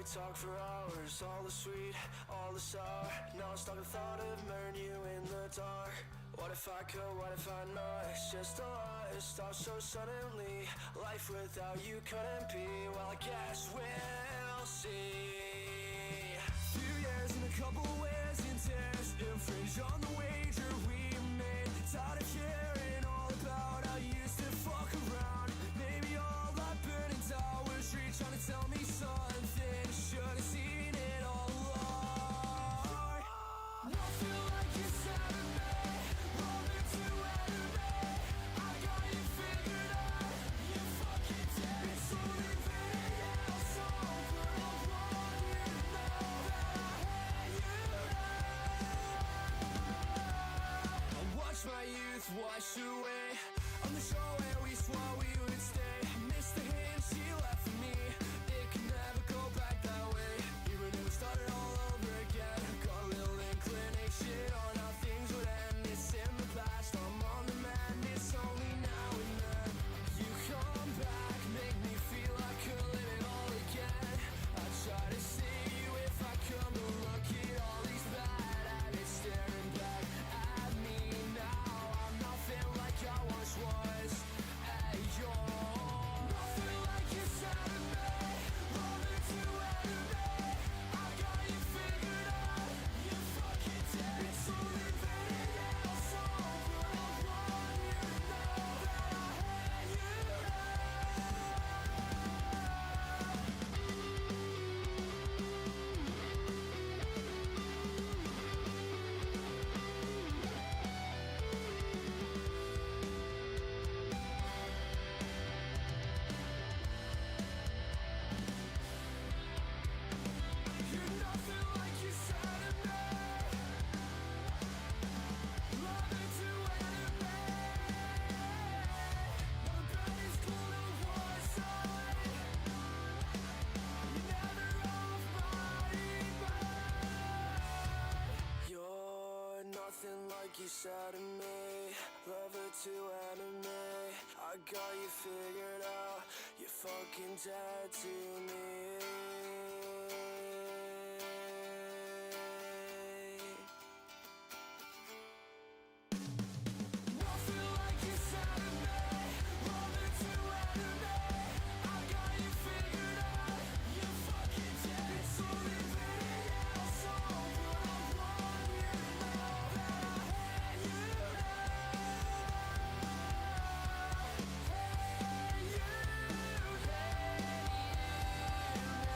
we talk for hours, all the sweet, all the sour. Now I'm stuck in thought of murdering you in the dark. What if I could, what if I not? It's just a lot, it stopped so suddenly. Life without you couldn't be. Well, I guess we'll see. Few years and a couple wears and tears infringe on the wager we made. Tired of hearing all about how you used to fuck around. Maybe all that burning down was you trying to tell me something. Should've seen it all along. Nothing like you said to me. Running to enemy. I got you figured out. You fucking did. It's only video song, but I want you to know that I hate you now. I watched my youth wash away on the shore where we swore we would stay. Missed the hand she left for me. It can never go back that way. Even if we started all over again. Got a little inclination on how things would end. It's in the past, I'm on the mend. It's only now and then you come back, make me feel I could live it all again. I try to see you if I come to look at all these bad habits staring back at me now. I'm nothing like I once was. Hey, you're nothing like you said to me. Running to enemy. I got you figured out. You fucking did. It's only video song, but I want you to know that I hate you You're nothing like you said to me. Loving to enemy. My bed is cold on one side. You're never off my mind. You're nothing like you said to me. Lover to enemy. I got you figured out. You're fucking dead to me. Nothing like you said to me. Running to enemy. I got you figured out. You fucking did. It's only video song, but I want you to know that I hate you now. Hate you, hate you.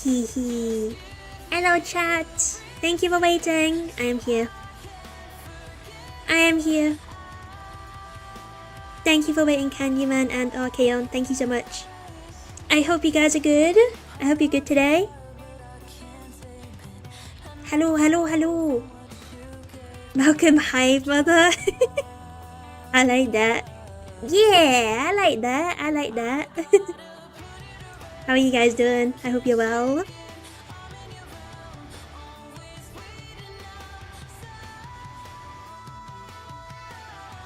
Hee hee. Hello chat. Thank you for waiting. I am here. I am here. Thank you for waiting, Candyman and Archeon. Thank you so much. I hope you guys are good. I hope you're good today. Hello, hello, hello. Welcome, Hive Mother. I like that. Yeah, I like that. I like that. How are you guys doing? I hope you're well.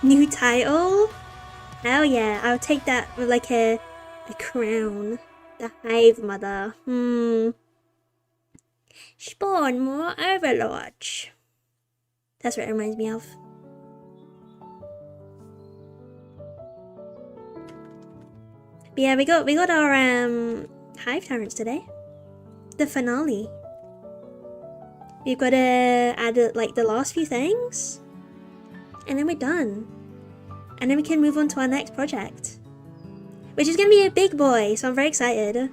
New title? Hell yeah, I'll take that with like a crown. The Hive Mother. Spawn more Overlords. That's what it reminds me of. But yeah, we got our Hive Tyrants today. The finale. We've got to add like the last few things. And then we're done. And then we can move on to our next project. Which is going to be a big boy, so I'm very excited.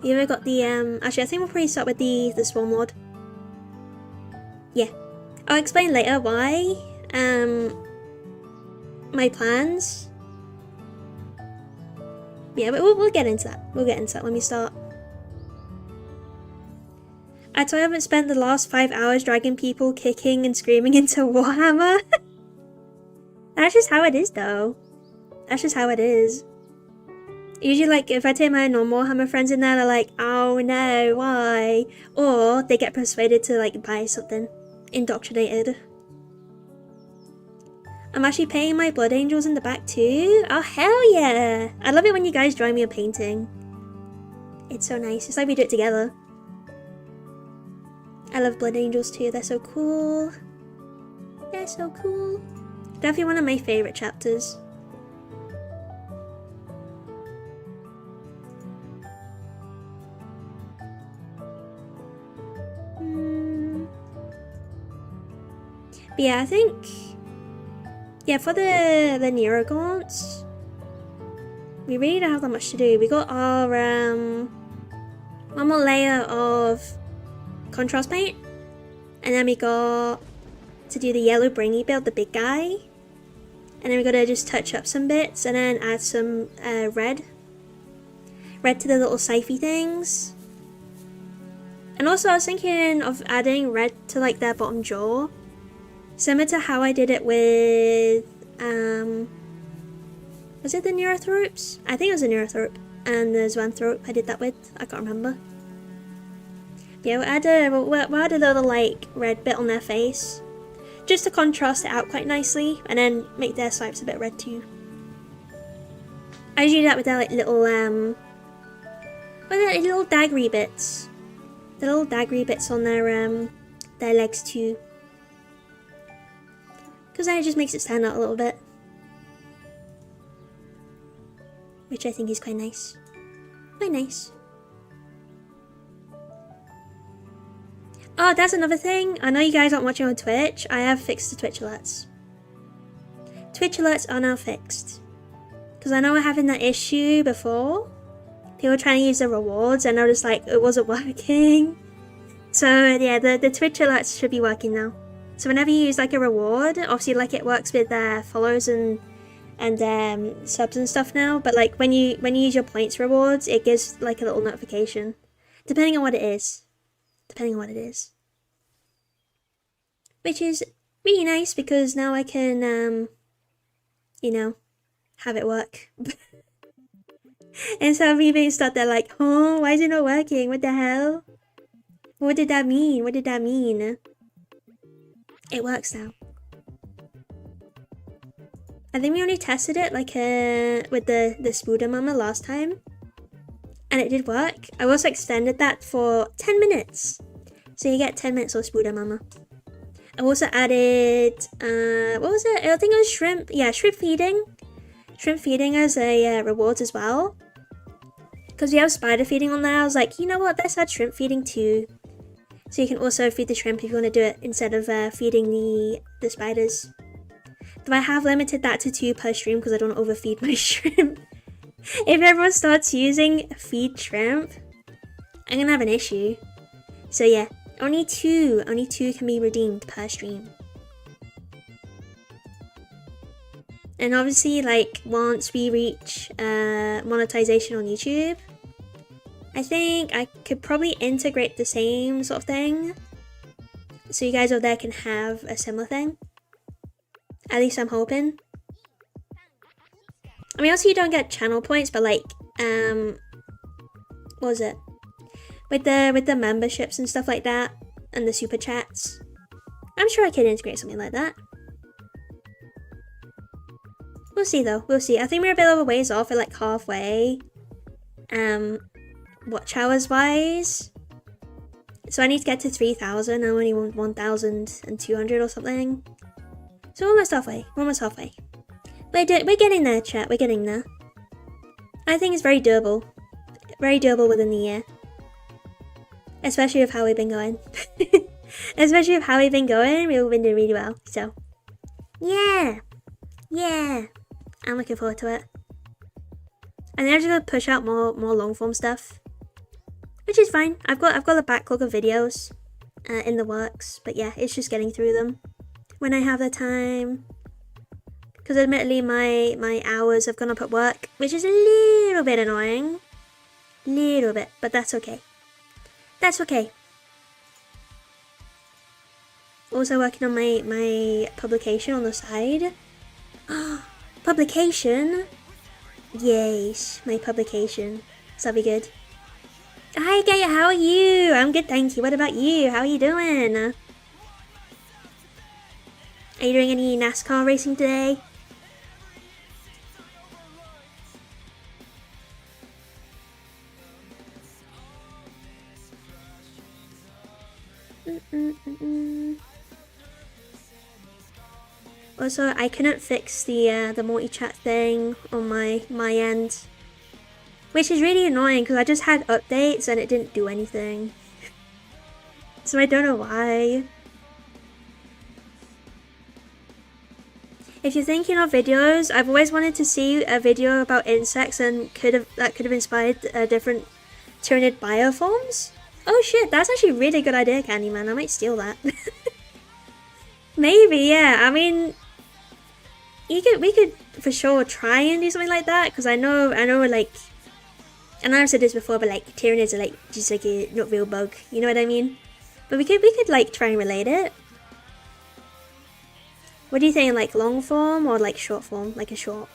We ever got the, actually I think we'll probably start with the Swarmlord. Yeah. I'll explain later why, my plans. Yeah, but we'll get into that. We'll get into that when we start. I haven't spent the last 5 hours dragging people kicking and screaming into Warhammer. That's just how it is though. That's just how it is. Usually like if I take my non-Warhammer friends in there, they're like, oh no, why? Or they get persuaded to like buy something. Indoctrinated. I'm actually painting my blood angels in the back too. Oh hell yeah! I love it when you guys join me in painting. It's so nice. It's like we do it together. I love blood angels too. They're so cool. They're so cool. Definitely one of my favorite chapters. But yeah, I think. Yeah, for the Neurogaunts, we really don't have that much to do. We got our one more layer of contrast paint, and then we got to do the yellow brainy build, the big guy, and then we got to just touch up some bits and then add some red to the little scythe things. And also I was thinking of adding red to like their bottom jaw, similar to how I did it with was it the Neurothropes? I think it was a Neurothrope and the Zwanthrope I did that with. I can't remember. Yeah, we'll add a little like red bit on their face, just to contrast it out quite nicely, and then make their stripes a bit red too. I usually do that with their like little little daggery bits, the little daggery bits on their legs too, because then it just makes it stand out a little bit, which I think is quite nice. Quite nice. Oh, that's another thing. I know you guys aren't watching on Twitch. I have fixed the Twitch alerts. Twitch alerts are now fixed. Because I know we're having that issue before. People were trying to use the rewards and I was like, it wasn't working. So yeah, the Twitch alerts should be working now. So whenever you use like a reward, obviously like it works with follows and subs and stuff now. But like when you use your points rewards, it gives like a little notification. Depending on what it is. Which is really nice because now I can, you know, have it work. And some people start there like, oh, why is it not working? What the hell? What did that mean? What did that mean? It works now. I think we only tested it like with the Spooder Mama last time. And it did work. I also extended that for 10 minutes. So you get 10 minutes of Spooder Mama. I also added, what was it? I think it was shrimp. Yeah, shrimp feeding. Shrimp feeding as a reward as well. Because we have spider feeding on there. I was like, you know what? Let's add shrimp feeding too. So you can also feed the shrimp if you want to do it instead of feeding the spiders. Though I have limited that to 2 per stream because I don't overfeed my shrimp. If everyone starts using feed shrimp, I'm gonna have an issue. So yeah, only two can be redeemed per stream. And obviously, like, once we reach monetization on YouTube, I think I could probably integrate the same sort of thing, so you guys over there can have a similar thing. At least I'm hoping. I mean, also you don't get channel points, but like, what was it? With the memberships and stuff like that, and the super chats. I'm sure I could integrate something like that. We'll see though, we'll see. I think we're a bit of a ways off, we're like halfway. Watch hours wise. So I need to get to 3,000, I only want 1,200 or something. So we're almost halfway, We're getting there, chat, we're getting there. I think it's very doable. Very doable within the year. Especially with how we've been going. Especially with how we've been going, we've been doing really well. So, yeah. I'm looking forward to it. And then I'm just gonna push out more long form stuff, which is fine. I've got a backlog of videos in the works, but yeah, it's just getting through them when I have the time. Because admittedly, my hours have gone up at work, which is a little bit annoying, but that's okay. That's okay. Also working on my publication on the side. Publication? Yes, my publication. So that'll be good. Hi Gaia, how are you? I'm good, thank you. What about you? How are you doing? Are you doing any NASCAR racing today? Also, I couldn't fix the multi-chat thing on my end, which is really annoying because I just had updates and it didn't do anything. So I don't know why. If you're thinking of videos, I've always wanted to see a video about insects and that could have inspired different Tyranid bioforms. Oh shit, that's actually a really good idea, Candyman. I might steal that. Maybe, yeah. I mean, we could for sure try and do something like that, because I know like, and I've said this before, but like Tyranids are like just like a not real bug, you know what I mean? But we could like try and relate it. What do you think, like long form or like short form, like a short?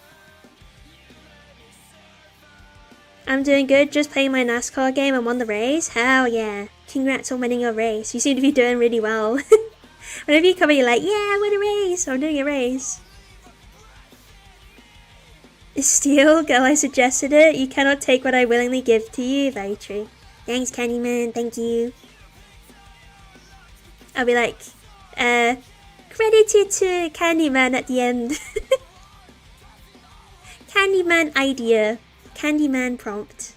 I'm doing good, just playing my NASCAR game and won the race. Hell yeah. Congrats on winning your race. You seem to be doing really well. Whenever you come in, you're like, yeah, I won a race. I'm doing a race. Steal? Girl, I suggested it. You cannot take what I willingly give to you. Very true. Thanks, Candyman. Thank you. I'll be like, credited to Candyman at the end. Candyman idea. Candyman prompt.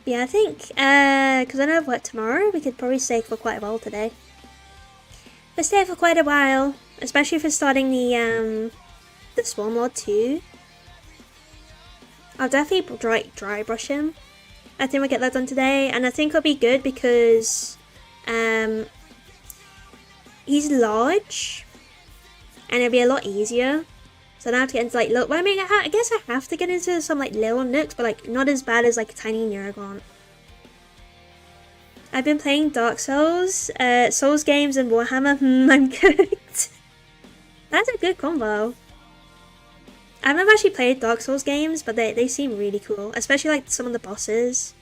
Yeah, I think, because I know I've work tomorrow, we could probably stay for quite a while today. We'll stay for quite a while, especially for starting the Swarmlord too. I'll definitely dry brush him. I think we'll get that done today, and I think it'll be good because, he's large. And it'll be a lot easier. So I don't have to get into like little, well, I mean, I guess I have to get into some like little nooks, but like not as bad as like a tiny Neurogaunt. I've been playing Dark Souls, Souls games and Warhammer. I'm cooked. That's a good combo. I've never actually played Dark Souls games, but they seem really cool, especially like some of the bosses.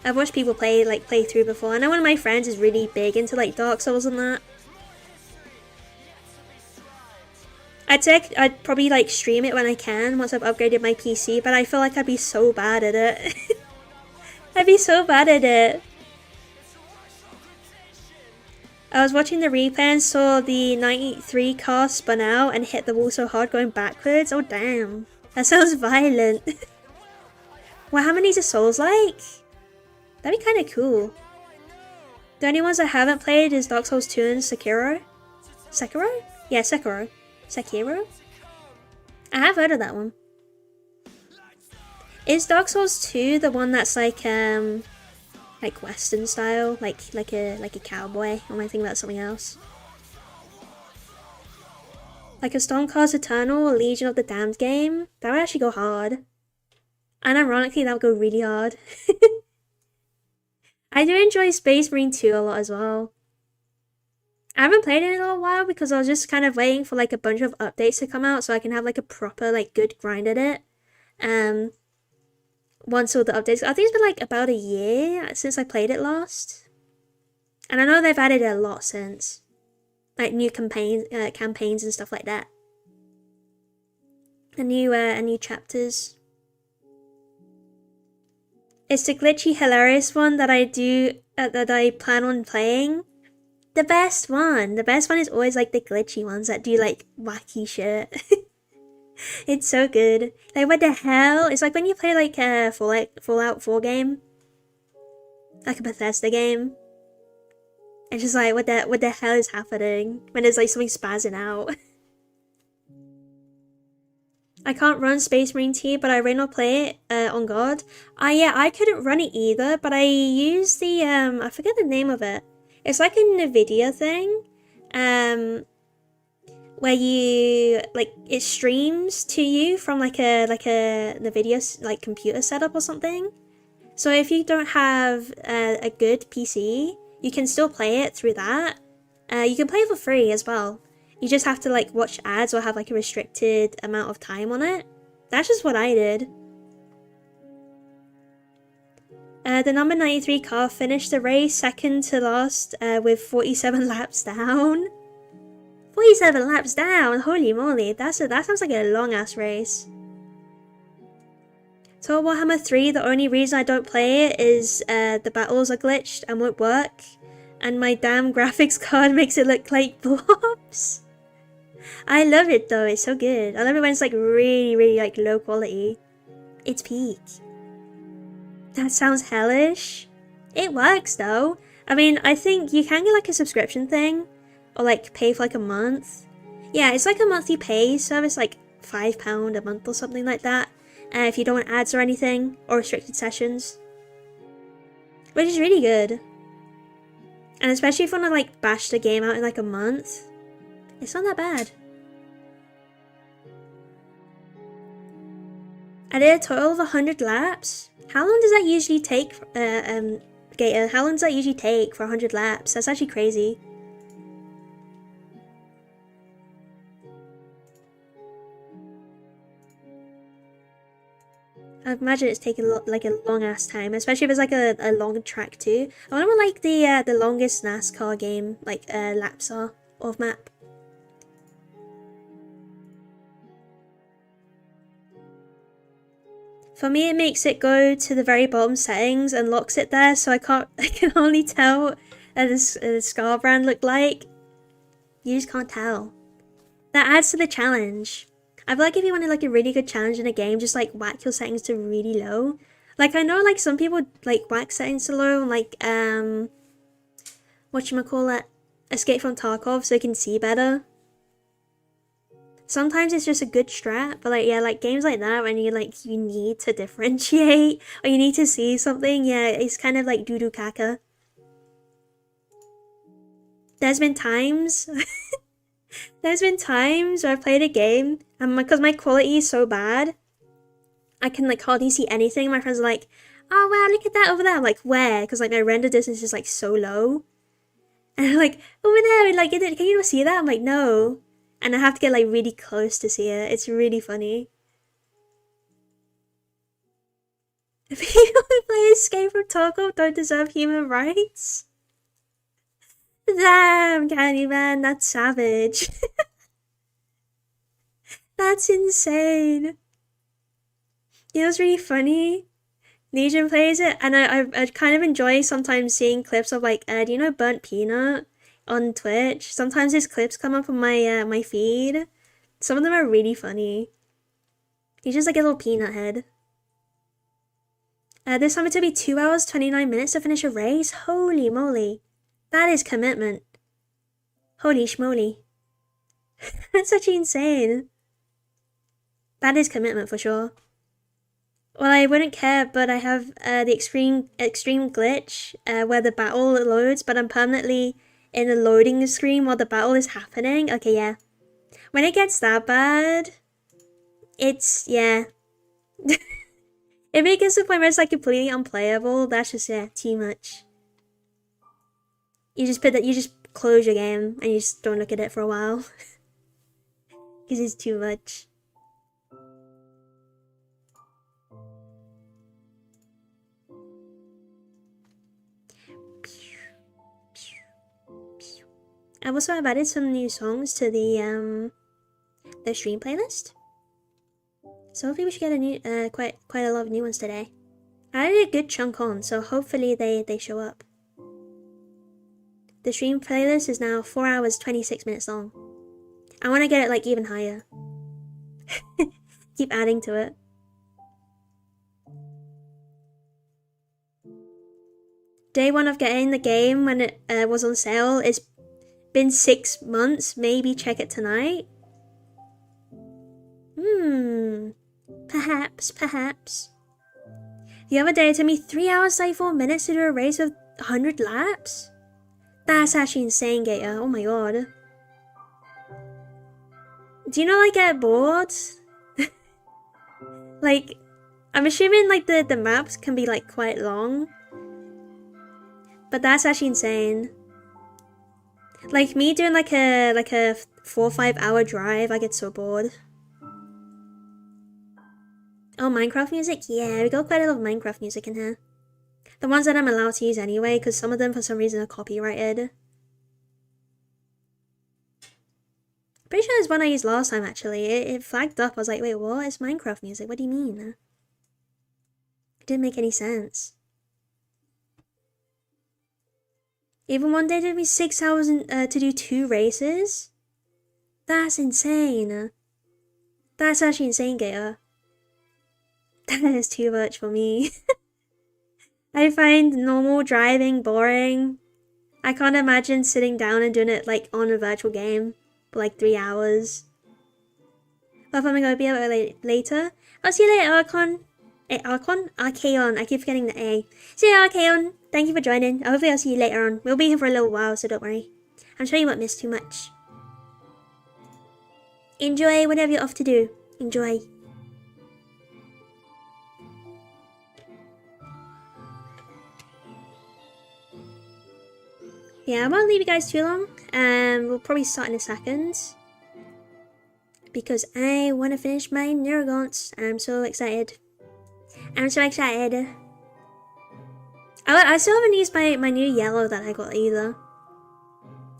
I've watched people play through before. I know one of my friends is really big into like Dark Souls and that. I'd say I'd probably like stream it when I can once I've upgraded my PC, but I feel like I'd be so bad at it. I'd be so bad at it. I was watching the replay and saw the 93 car spun out and hit the wall so hard going backwards. Oh damn. That sounds violent. Well, how many's a Souls like? That'd be kind of cool. The only ones I haven't played is Dark Souls 2 and Sekiro. Sekiro? Yeah, Sekiro. Sekiro? I have heard of that one. Is Dark Souls 2 the one that's like Western style, like a cowboy? Or am I thinking about something else? Like a Stormcast Eternal or Legion of the Damned game? That would actually go hard. And ironically, that would go really hard. I do enjoy Space Marine 2 a lot as well. I haven't played it in a little while because I was just kind of waiting for like a bunch of updates to come out so I can have like a proper like good grind at it. Once all the updates, I think it's been like about a year since I played it last. And I know they've added a lot since. Like new campaigns and stuff like that. And new chapters. It's the glitchy, hilarious one that I that I plan on playing. The best one. The best one is always like the glitchy ones that do like wacky shit. It's so good. Like what the hell? It's like when you play like a Fallout 4 game. Like a Bethesda game. It's just like what the hell is happening when there's like something spazzing out. I can't run Space Marine 2, but I ran or play it on God. Yeah, I couldn't run it either, but I used the I forget the name of it. It's like a NVIDIA thing. Where you like it streams to you from like a NVIDIA like computer setup or something. So if you don't have a good PC, you can still play it through that. You can play it for free as well. You just have to like watch ads or have like a restricted amount of time on it. That's just what I did. The number 93 car finished the race second to last with 47 laps down. 47 laps down, holy moly, that sounds like a long ass race. So Warhammer 3, the only reason I don't play it is the battles are glitched and won't work. And my damn graphics card makes it look like blobs. I love it though, it's so good. I love it when it's like really like low quality. It's peak. That sounds hellish. It works though. I mean, I think you can get like a subscription thing. Or like pay for like a month. Yeah, it's like a monthly pay service, like £5 a month or something like that. If you don't want ads or anything, or restricted sessions. Which is really good. And especially if you want to like bash the game out in like a month. It's not that bad. I did a total of 100 laps. How long does that usually take, Gator? How long does that usually take for 100 laps? That's actually crazy. I imagine it's taking like a long ass time, especially if it's like a long track too. I wonder what like the longest NASCAR game like laps are of map. For me, it makes it go to the very bottom settings and locks it there, so I can only tell what the Scar brand looked like. You just can't tell. That adds to the challenge. I feel like if you wanted like a really good challenge in a game, just like whack your settings to really low. Like I know like some people like whack settings to low, like whatchamacallit, Escape from Tarkov so you can see better. Sometimes it's just a good strat, but like yeah, like games like that when you need to differentiate or you need to see something, yeah, it's kind of like doo-doo caca. There's been times where I've played a game and because my quality is so bad, I can like hardly see anything. My friends are like, oh wow, look at that over there. I'm like, where? Because like my render distance is like so low. And they're like, over there, like, can you not see that? I'm like, no. And I have to get like really close to see it. It's really funny. People who play Escape from Tarkov don't deserve human rights. Damn, Candyman, that's savage. That's insane. You know what's really funny? Legion plays it, and I kind of enjoy sometimes seeing clips of like, do you know Burnt Peanut on Twitch? Sometimes his clips come up on my my feed. Some of them are really funny. He's just like a little peanut head. This time it took me 2 hours, 29 minutes to finish a race. Holy moly. That is commitment. Holy schmoly. That's actually insane. That is commitment for sure. Well, I wouldn't care, but I have the extreme glitch where the battle loads, but I'm permanently in a loading screen while the battle is happening. Okay, yeah. When it gets that bad, it's, yeah. If it gets to the point where it's like completely unplayable, that's just, yeah, too much. You just close your game and you just don't look at it for a while. Because it's too much. I've also added some new songs to the stream playlist. So hopefully we should get a new, quite a lot of new ones today. I added a good chunk on, so hopefully they show up. The stream playlist is now 4 hours 26 minutes long. I want to get it like even higher. Keep adding to it. Day one of getting the game when it was on sale. It's been 6 months. Maybe check it tonight. Perhaps. The other day it took me 3 hours 34 minutes to do a race of 100 laps. That's actually insane, Gator. Oh my god. Do you not like get bored? Like, I'm assuming like the maps can be like quite long. But that's actually insane. Like me doing like a 4 or 5 hour drive, I get so bored. Oh, Minecraft music? Yeah, we got quite a lot of Minecraft music in here. The ones that I'm allowed to use anyway, because some of them for some reason are copyrighted. Pretty sure it's one I used last time actually. It flagged up, I was like, wait, what? It's Minecraft music, what do you mean? It didn't make any sense. Even one day it took me 6 hours to do 2 races? That's insane. That's actually insane, Gator. That is too much for me. I find normal driving boring. I can't imagine sitting down and doing it like on a virtual game for like 3 hours. But I'm gonna be able to later. I'll see you later, Archon. Archeon. I keep forgetting the A. See you, Archeon. Thank you for joining. Hopefully I'll see you later on. We'll be here for a little while, so don't worry. I'm sure you won't miss too much. Enjoy whatever you're off to do. Enjoy. Yeah, I won't leave you guys too long. We'll probably start in a second. Because I want to finish my Neurogaunts. And I'm so excited. I'm so excited. I still haven't used my new yellow that I got either.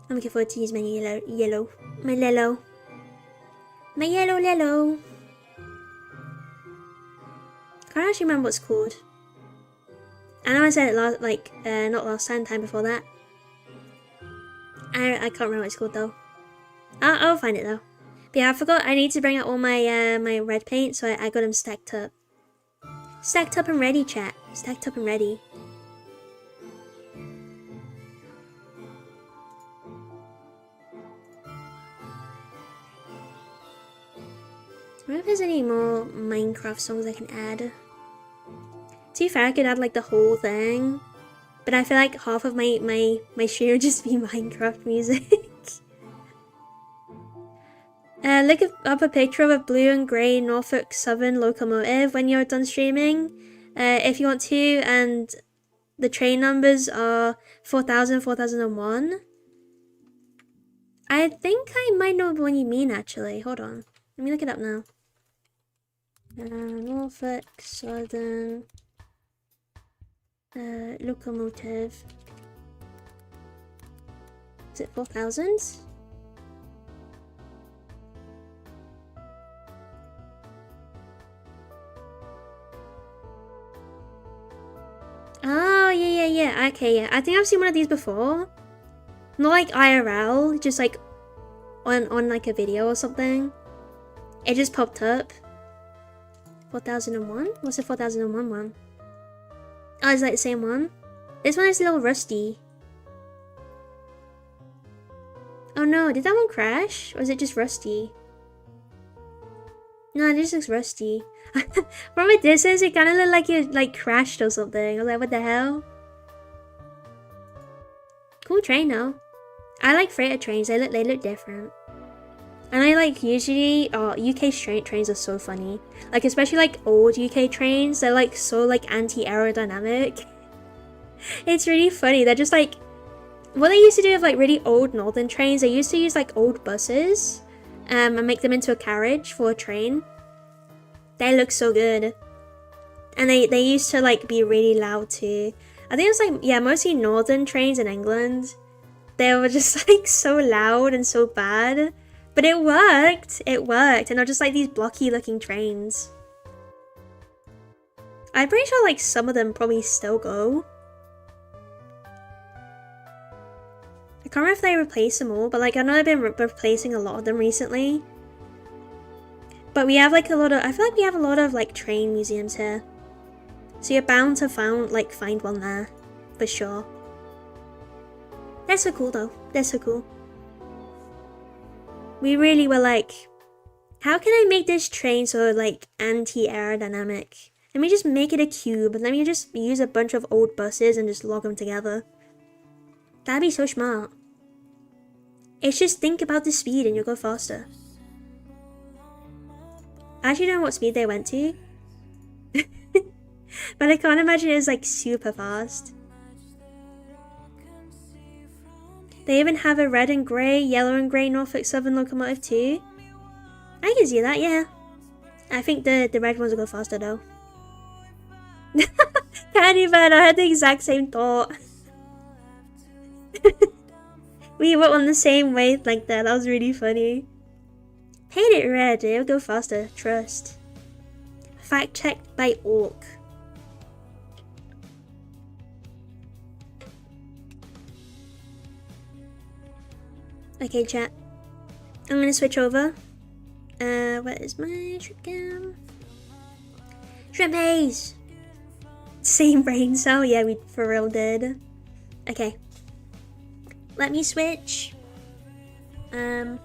I'm looking forward to use my new yellow. My yellow. My yellow. Can't actually remember what it's called. I know I said it last, not last time before that. I can't remember what it's called though. I'll find it though. But yeah, I forgot I need to bring out all my my red paint, so I got them stacked up. Stacked up and ready, chat. Stacked up and ready. I wonder if there's any more Minecraft songs I can add. To be fair, I could add like the whole thing. But I feel like half of my stream would just be Minecraft music. Look up a picture of a blue and grey Norfolk Southern locomotive when you're done streaming. If you want to, and the train numbers are 4000, 4001. I think I might know the one you mean actually. Hold on. Let me look it up now. Norfolk Southern locomotive. Is it 4000? Oh, yeah. Okay, yeah. I think I've seen one of these before. Not like IRL, just like on like a video or something. It just popped up. 4001? What's the 4001 one? Oh, is that the same one? This one is a little rusty. Oh no, did that one crash? Or is it just rusty? No, it just looks rusty. From a distance, it kind of looked like it like crashed or something. I was like, what the hell? Cool train though. I like freighter trains. They look different. And I like usually UK straight trains are so funny. Like especially like old UK trains. They're like so like anti-aerodynamic. It's really funny. They're just like what they used to do with like really old northern trains. They used to use like old buses and make them into a carriage for a train. They look so good. And they used to like be really loud too. I think it was like, yeah, mostly northern trains in England. They were just like so loud and so bad. But it worked. It worked. And they're just like these blocky looking trains. I'm pretty sure like some of them probably still go. I can't remember if they replaced them all, but like I know they've been replacing a lot of them recently. But we have like a lot of, I feel like we have a lot of like train museums here. So you're bound to find one there, for sure. They're so cool though, they're so cool. We really were like, how can I make this train so like anti-aerodynamic? Let me just make it a cube, let me just use a bunch of old buses and just log them together. That'd be so smart. It's just think about the speed and you'll go faster. I actually don't know what speed they went to. But I can't imagine it was like super fast. They even have a red and grey, yellow and grey Norfolk Southern locomotive too. I can see that, yeah. I think the red ones will go faster though. Can't even, I had the exact same thought. We were on the same wavelength there, that was really funny. Paint it red, it'll go faster, trust. Fact checked by Orc. Okay, chat. I'm gonna switch over. What is my trip cam? Shrimp haze! Same brain cell, yeah, we for real did. Okay. Let me switch. I'm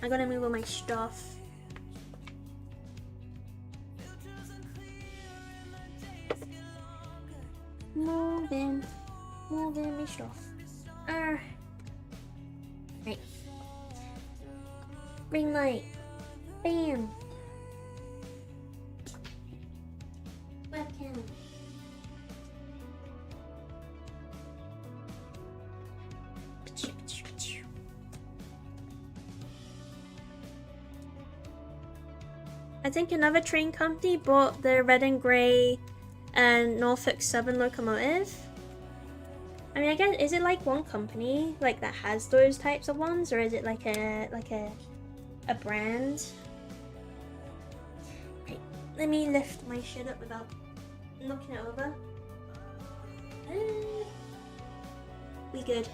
gonna move all my stuff. Moving my stuff. Right. Ring light. Bam. Webcam. I think another train company bought the red and grey Norfolk Southern locomotive. I mean, I guess, is it like one company like that has those types of ones, or is it like a brand? Right, let me lift my shit up without knocking it over. We good.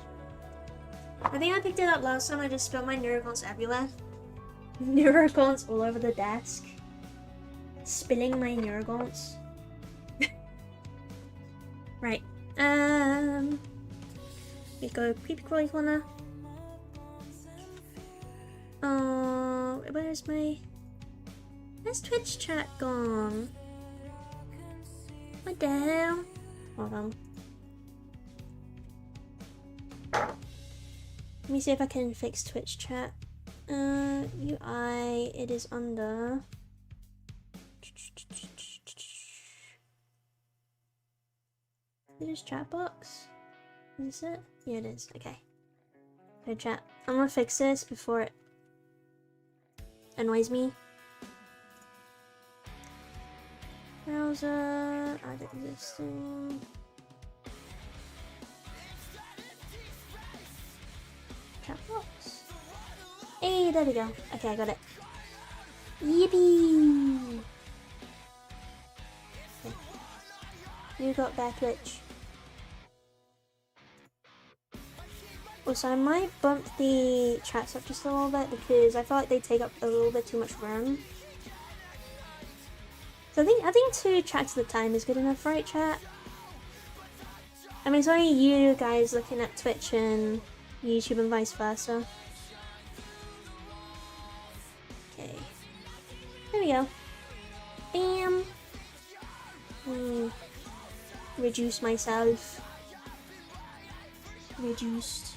I think I picked it up last time. I just spilled my Neurogaunts everywhere. Neurogaunts all over the desk. Spilling my Neurogaunts. Right. We go creepy crawly corner. Where's Twitch chat gone? What the hell? Hold on. Let me see if I can fix Twitch chat. UI, it is under. Is this chat box? Is it? Yeah, it is. Okay. So chat. I'm gonna fix this before it annoys me. Browser, add existing. Chat box. Hey, there we go. Okay, I got it. Yippee! Okay. You got back, Twitch. Also, I might bump the chats up just a little bit because I feel like they take up a little bit too much room. So I think 2 chats at a time is good enough, right, chat? I mean, it's only you guys looking at Twitch and YouTube and vice versa. we go. Bam. Reduce myself. Reduced.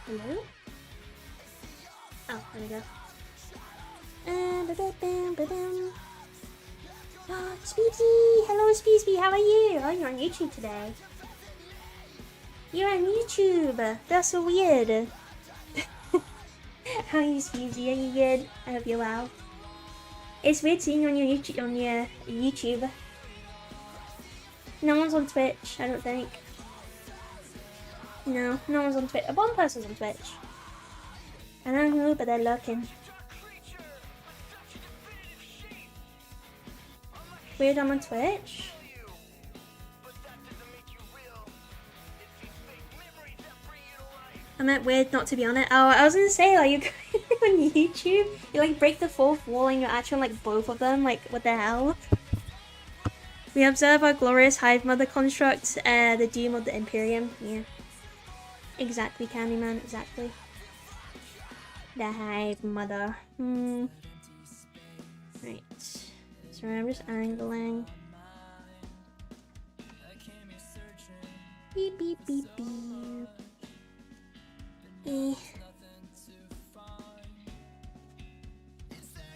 Hello? Oh, there we go. Oh, Speedsy! Hello, Speedsy, how are you? Oh, you're on YouTube today. You're on YouTube! That's so weird. How are you, Speedsy? Are you good? I hope you're well. It's weird seeing you on your YouTube. No one's on Twitch, I don't think. No, no one's on Twitch. One person's on Twitch. I don't know who, but they're lurking. Weird, I'm on Twitch. I meant weird not to be on it. Oh, I was gonna say, like, you're on YouTube, you like break the fourth wall and you're actually on like both of them. Like, what the hell? We observe our glorious Hive Mother construct, the doom of the Imperium. Yeah. Exactly, Candyman, exactly. The Hive Mother. Right. Sorry, I'm just angling. Beep, beep, beep, beep.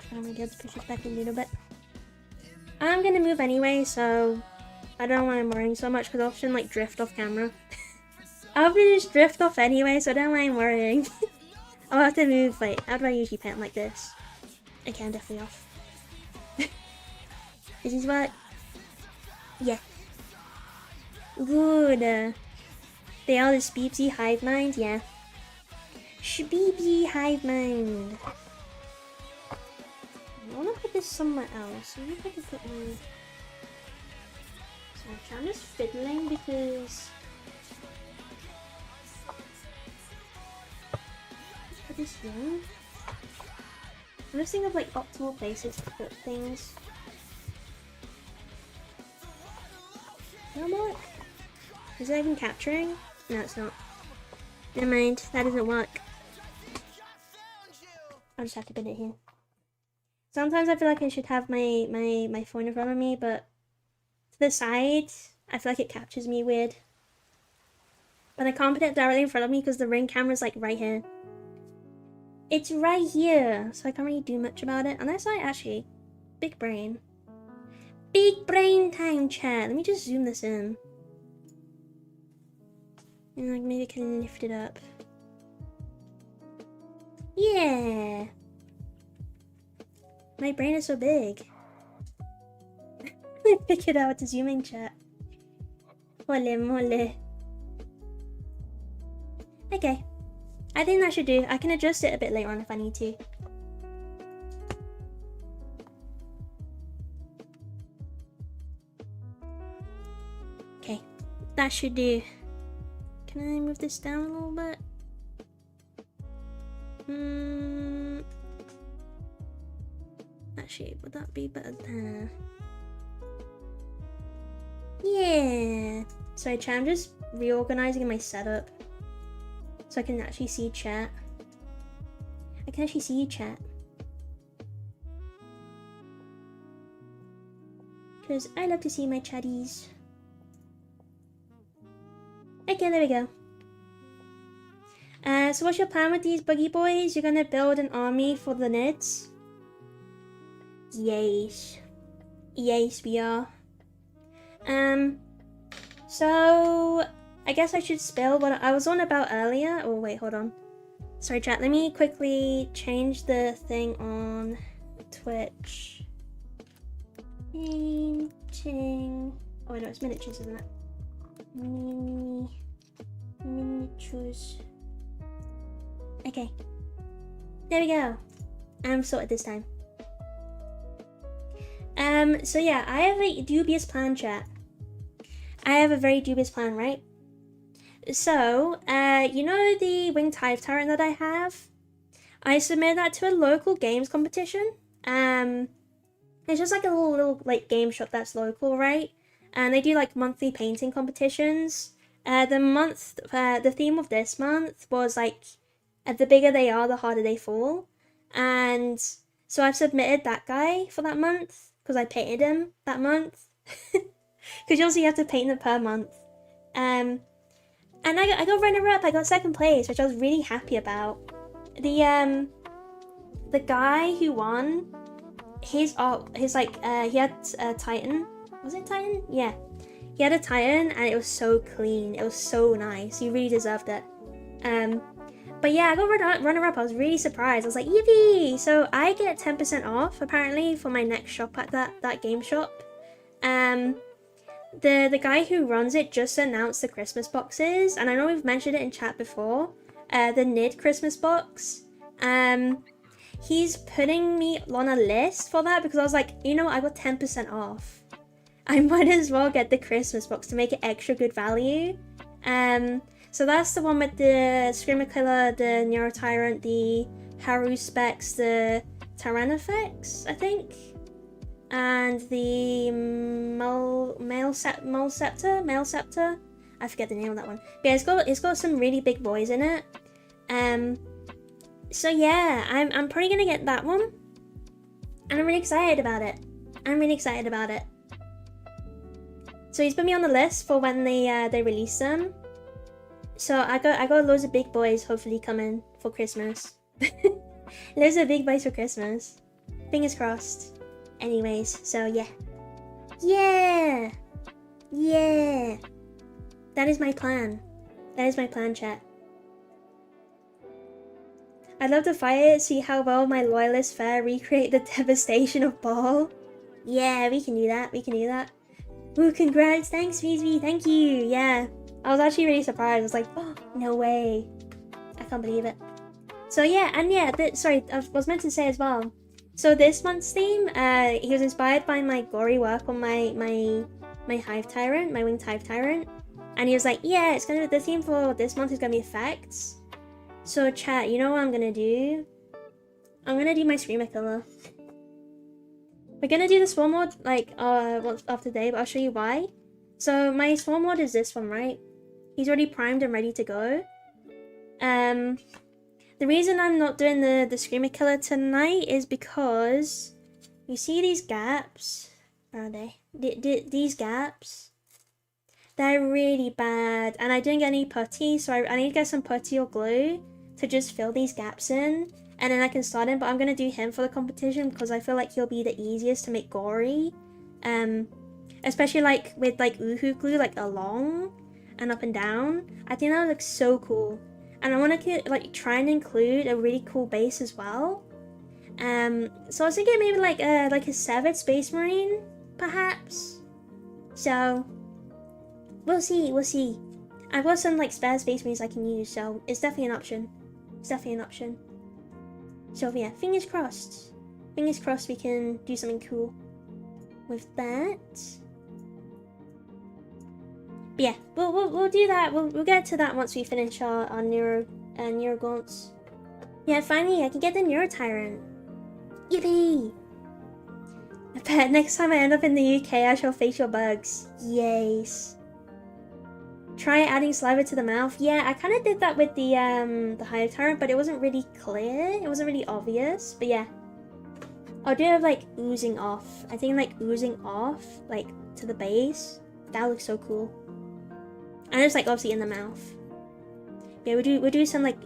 Trying to get the pictures back a little bit. I'm gonna move anyway, so I don't know why I'm worrying so much because I often like drift off camera. I often just drift off anyway, so I don't know why I'm worrying. I'll have to move. Wait, how do I usually paint like this? Okay, I'm definitely off. This is what? Yeah. Good. They are the Speepsy Hive Mind, yeah. Shbeepsy Hive Mind. I wanna put this somewhere else. Maybe if I can put my... Sorry, I'm just fiddling because... Put this here. I'm just thinking of like optimal places to put things. No more. Is that even capturing? No, it's not. Never mind, that doesn't work. I'll just have to put it here. Sometimes I feel like I should have my phone in front of me, but to the side, I feel like it captures me weird. But I can't put it directly in front of me because the Ring camera's like right here. It's right here, so I can't really do much about it. Unless I actually... Big brain. Big brain time, chat. Let me just zoom this in. And like maybe I can lift it up. Yeah! My brain is so big. I pick it out with the zooming, chat. Mole, mole. Okay. I think that should do. I can adjust it a bit later on if I need to. Okay. That should do. Can I move this down a little bit? Actually, would that be better there? Yeah. Sorry, chat, I'm just reorganizing my setup so I can actually see chat. I can actually see you, chat. Because I love to see my chatties. Okay, there we go. So what's your plan with these buggy boys? You're gonna build an army for the Nids? Yes. Yes, we are. So I guess I should spill what I was on about earlier. Oh wait, hold on. Sorry chat, let me quickly change the thing on Twitch. Painting. Oh no, it's miniatures, isn't it? Miniatures. Okay. There we go. I'm sorted this time. So yeah, I have a dubious plan, chat. I have a very dubious plan, right? So, you know the winged hive tyrant that I have? I submitted that to a local games competition. It's just like a little like game shop that's local, right? And they do like monthly painting competitions. The theme of this month was like, the bigger they are, the harder they fall. And so I've submitted that guy for that month because I painted him that month. Because you also have to paint them per month. And I got runner up. I got second place, which I was really happy about. The guy who won, he had a Titan. Was it Titan? Yeah. He had a Titan and it was so clean. It was so nice. He really deserved it. But yeah, I got runner up. I was really surprised. I was like, yippee! So I get 10% off apparently for my next shop at that game shop. The guy who runs it just announced the Christmas boxes, and I know we've mentioned it in chat before. The Nid Christmas box. He's putting me on a list for that because I was like, you know, I got 10% off. I might as well get the Christmas box to make it extra good value. So that's the one with the Screamer Killer, the Neuro Tyrant, the Haru Specs, the Tyrannofex, I think, and the Male Scepter. I forget the name of that one. But yeah, it's got some really big boys in it. So yeah, I'm probably gonna get that one, and I'm really excited about it. So he's put me on the list for when they release them. So I got loads of big boys hopefully coming for Christmas. Loads of big boys for Christmas. Fingers crossed. Anyways, so yeah. Yeah. That is my plan. Chat. I'd love to fight it, see how well my loyalists fare, recreate the devastation of Ball. Yeah, we can do that. Ooh, congrats, thanks VZ, thank you, yeah. I was actually really surprised, I was like, oh, no way. I can't believe it. So yeah, and yeah, sorry, I was meant to say as well. So this month's theme, he was inspired by my gory work on my Hive Tyrant, my Winged Hive Tyrant. And he was like, yeah, it's gonna be, the theme for this month is gonna be effects. So chat, you know what I'm gonna do? I'm gonna do my Screamer Killer. We're gonna do the Swarmlord like after day, but I'll show you why. So my Swarmlord is this one, right? He's already primed and ready to go. The reason I'm not doing the Screamer Killer tonight is because you see these gaps. Where are they? These gaps. They're really bad, and I didn't get any putty, so I need to get some putty or glue to just fill these gaps in, and then I can start him. But I'm gonna do him for the competition because I feel like he'll be the easiest to make gory, especially like with like Uhu glue, like along and up and down. I think that looks so cool, and I want to like try and include a really cool base as well. So I was thinking maybe like a Severed Space Marine, perhaps. So we'll see. I've got some like spare Space Marines I can use, so it's definitely an option. So yeah, fingers crossed we can do something cool with that. But yeah, we'll do that. We'll get to that once we finish our Neurogaunts. Yeah, finally I can get the Neuro Tyrant. Yippee! I bet next time I end up in the UK I shall face your bugs. Yes. Try adding saliva to the mouth. Yeah, I kind of did that with the Hive Tyrant, but it wasn't really clear. It wasn't really obvious. But yeah, I'll do it like oozing off. I think like oozing off, like to the base. That looks so cool. And it's like obviously in the mouth. Yeah, we'll do some like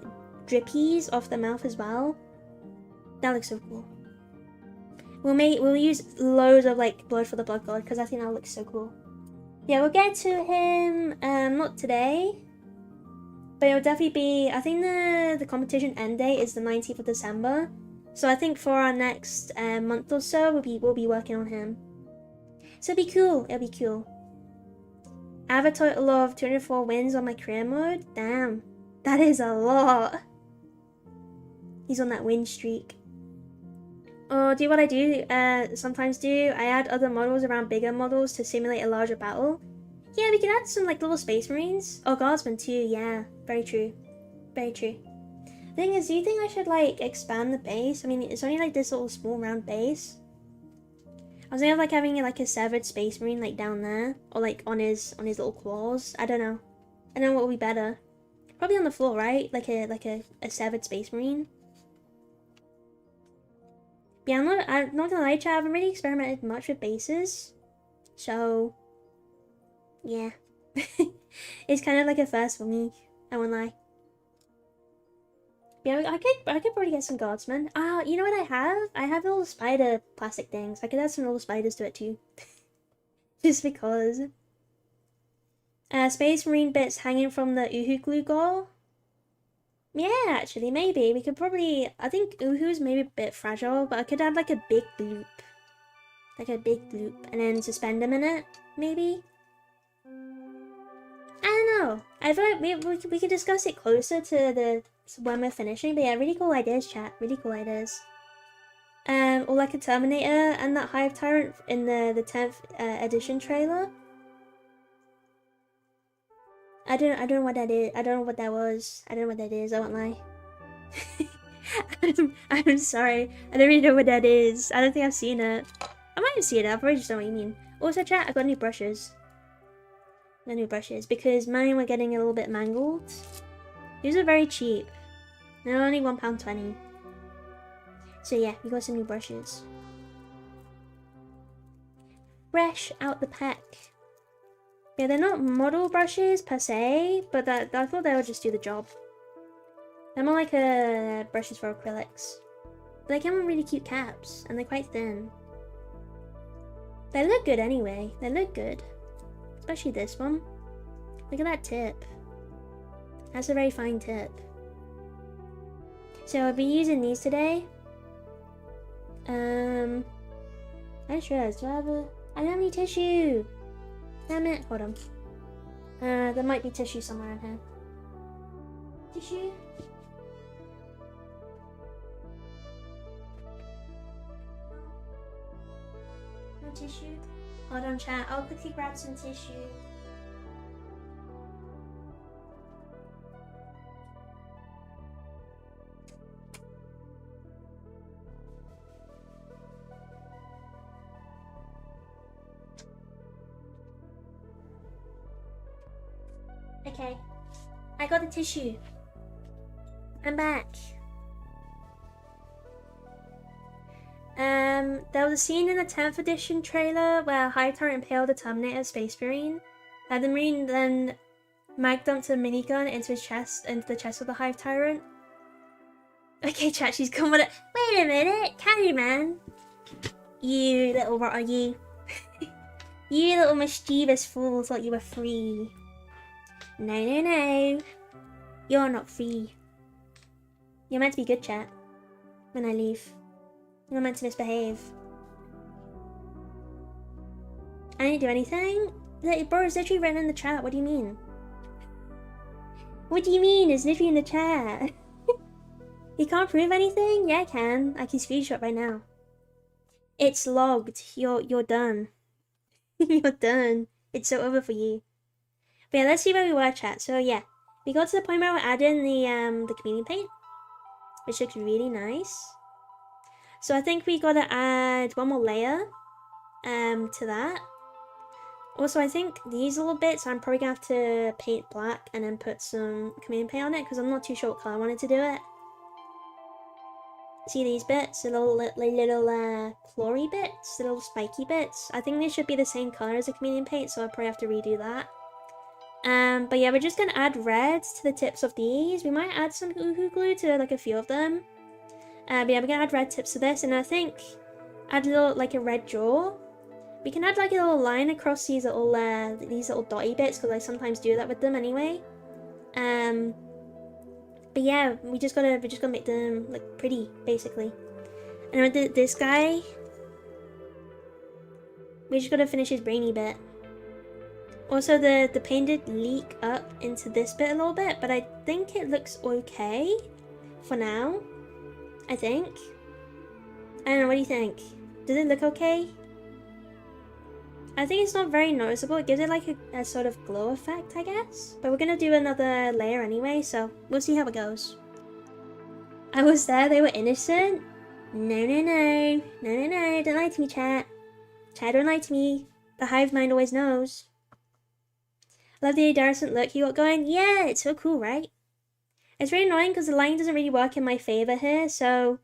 drippies off the mouth as well. That looks so cool. We'll use loads of like blood for the blood god because I think that looks so cool. Yeah, we'll get to him, not today, but it'll definitely be, I think the competition end date is the 19th of December, so I think for our next month or so, we'll be working on him. So it'll be cool. I have a total of 204 wins on my career mode. Damn, that is a lot. He's on that win streak. Or do what I do, sometimes do. I add other models around bigger models to simulate a larger battle. Yeah, we can add some like little Space Marines. Or Guardsmen too, yeah. Very true. Thing is, do you think I should like expand the base? I mean, it's only like this little small round base. I was thinking of like having like a severed space marine like down there, or like on his little claws. I don't know. I don't know what would be better. Probably on the floor, right? Like a severed space marine. But yeah, I'm not gonna lie, chat. I haven't really experimented much with bases, so yeah, it's kind of like a first for me. I won't lie. Yeah, I could probably get some guardsmen. Ah, you know what I have? I have little spider plastic things. I could add some little spiders to it too. Just because. Space Marine bits hanging from the Uhu glue gore. Yeah, actually, maybe. We could probably... I think Uhu's maybe a bit fragile, but I could add like a big loop. Like a big loop, and then suspend them in it, maybe? I don't know. I feel like we could discuss it closer to the when we're finishing, but yeah, really cool ideas, chat. Really cool ideas. Or like a Terminator and that Hive Tyrant in the 10th edition trailer. I don't know what that is. I don't know what that was. I don't know what that is. I won't lie. I'm sorry. I don't really know what that is. I don't think I've seen it. I might have seen it. I probably just don't know what you mean. Also, chat, I got new brushes. Because mine were getting a little bit mangled. These are very cheap. They're only £1.20. So yeah, we got some new brushes. Fresh out the pack. Yeah, they're not model brushes per se, but I thought they would just do the job. They're more like brushes for acrylics. But they come with really cute caps, and they're quite thin. They look good anyway. They look good. Especially this one. Look at that tip. That's a very fine tip. So I'll be using these today. I just realized, I don't have any tissue. Damn it, hold on. There might be tissue somewhere in here. Tissue? No tissue? Hold on, chat. I'll quickly grab some tissue. Okay, I got the tissue. I'm back. There was a scene in the 10th edition trailer where Hive Tyrant impaled the Terminator Space Marine. The Marine then mag dumped a minigun into the chest of the Hive Tyrant. Okay, chat, she's come with it. Wait a minute, Candyman. You little rotter, you. You little mischievous fool thought you were free. No, no, no. You're not free. You're meant to be good, chat. When I leave. You're meant to misbehave. I didn't do anything? Bro, it's literally written in the chat. What do you mean? What do you mean? It's literally in the chat. You can't prove anything? Yeah, I can. I can screenshot right now. It's logged. You're done. You're done. It's so over for you. But yeah, let's see where we were, chat. So yeah, we got to the point where we're adding the communion paint, which looks really nice. So I think we gotta add one more layer to that. Also, I think these little bits I'm probably gonna have to paint black and then put some communion paint on it because I'm not too sure what color I wanted to do it. See these bits, the little chlory bits, the little spiky bits. I think they should be the same color as the communion paint, so I'll probably have to redo that. But yeah, we're just gonna add reds to the tips of these. We might add some Uhu glue to like a few of them. But yeah, we're gonna add red tips to this, and I think add a little like a red jaw. We can add like a little line across these little dotty bits because I sometimes do that with them anyway. But yeah, we're just gonna make them look pretty basically. And with this guy, we just gotta finish his brainy bit. Also, the paint did leak up into this bit a little bit, but I think it looks okay for now. I think. I don't know, what do you think? Does it look okay? I think it's not very noticeable. It gives it like a sort of glow effect, I guess. But we're gonna do another layer anyway, so we'll see how it goes. I was there, they were innocent? No, no, no. No, no, no. Don't lie to me, chat. Chat, don't lie to me. The hive mind always knows. Love the iridescent look you got going. Yeah, it's so cool, right? It's really annoying because the lighting doesn't really work in my favor here, so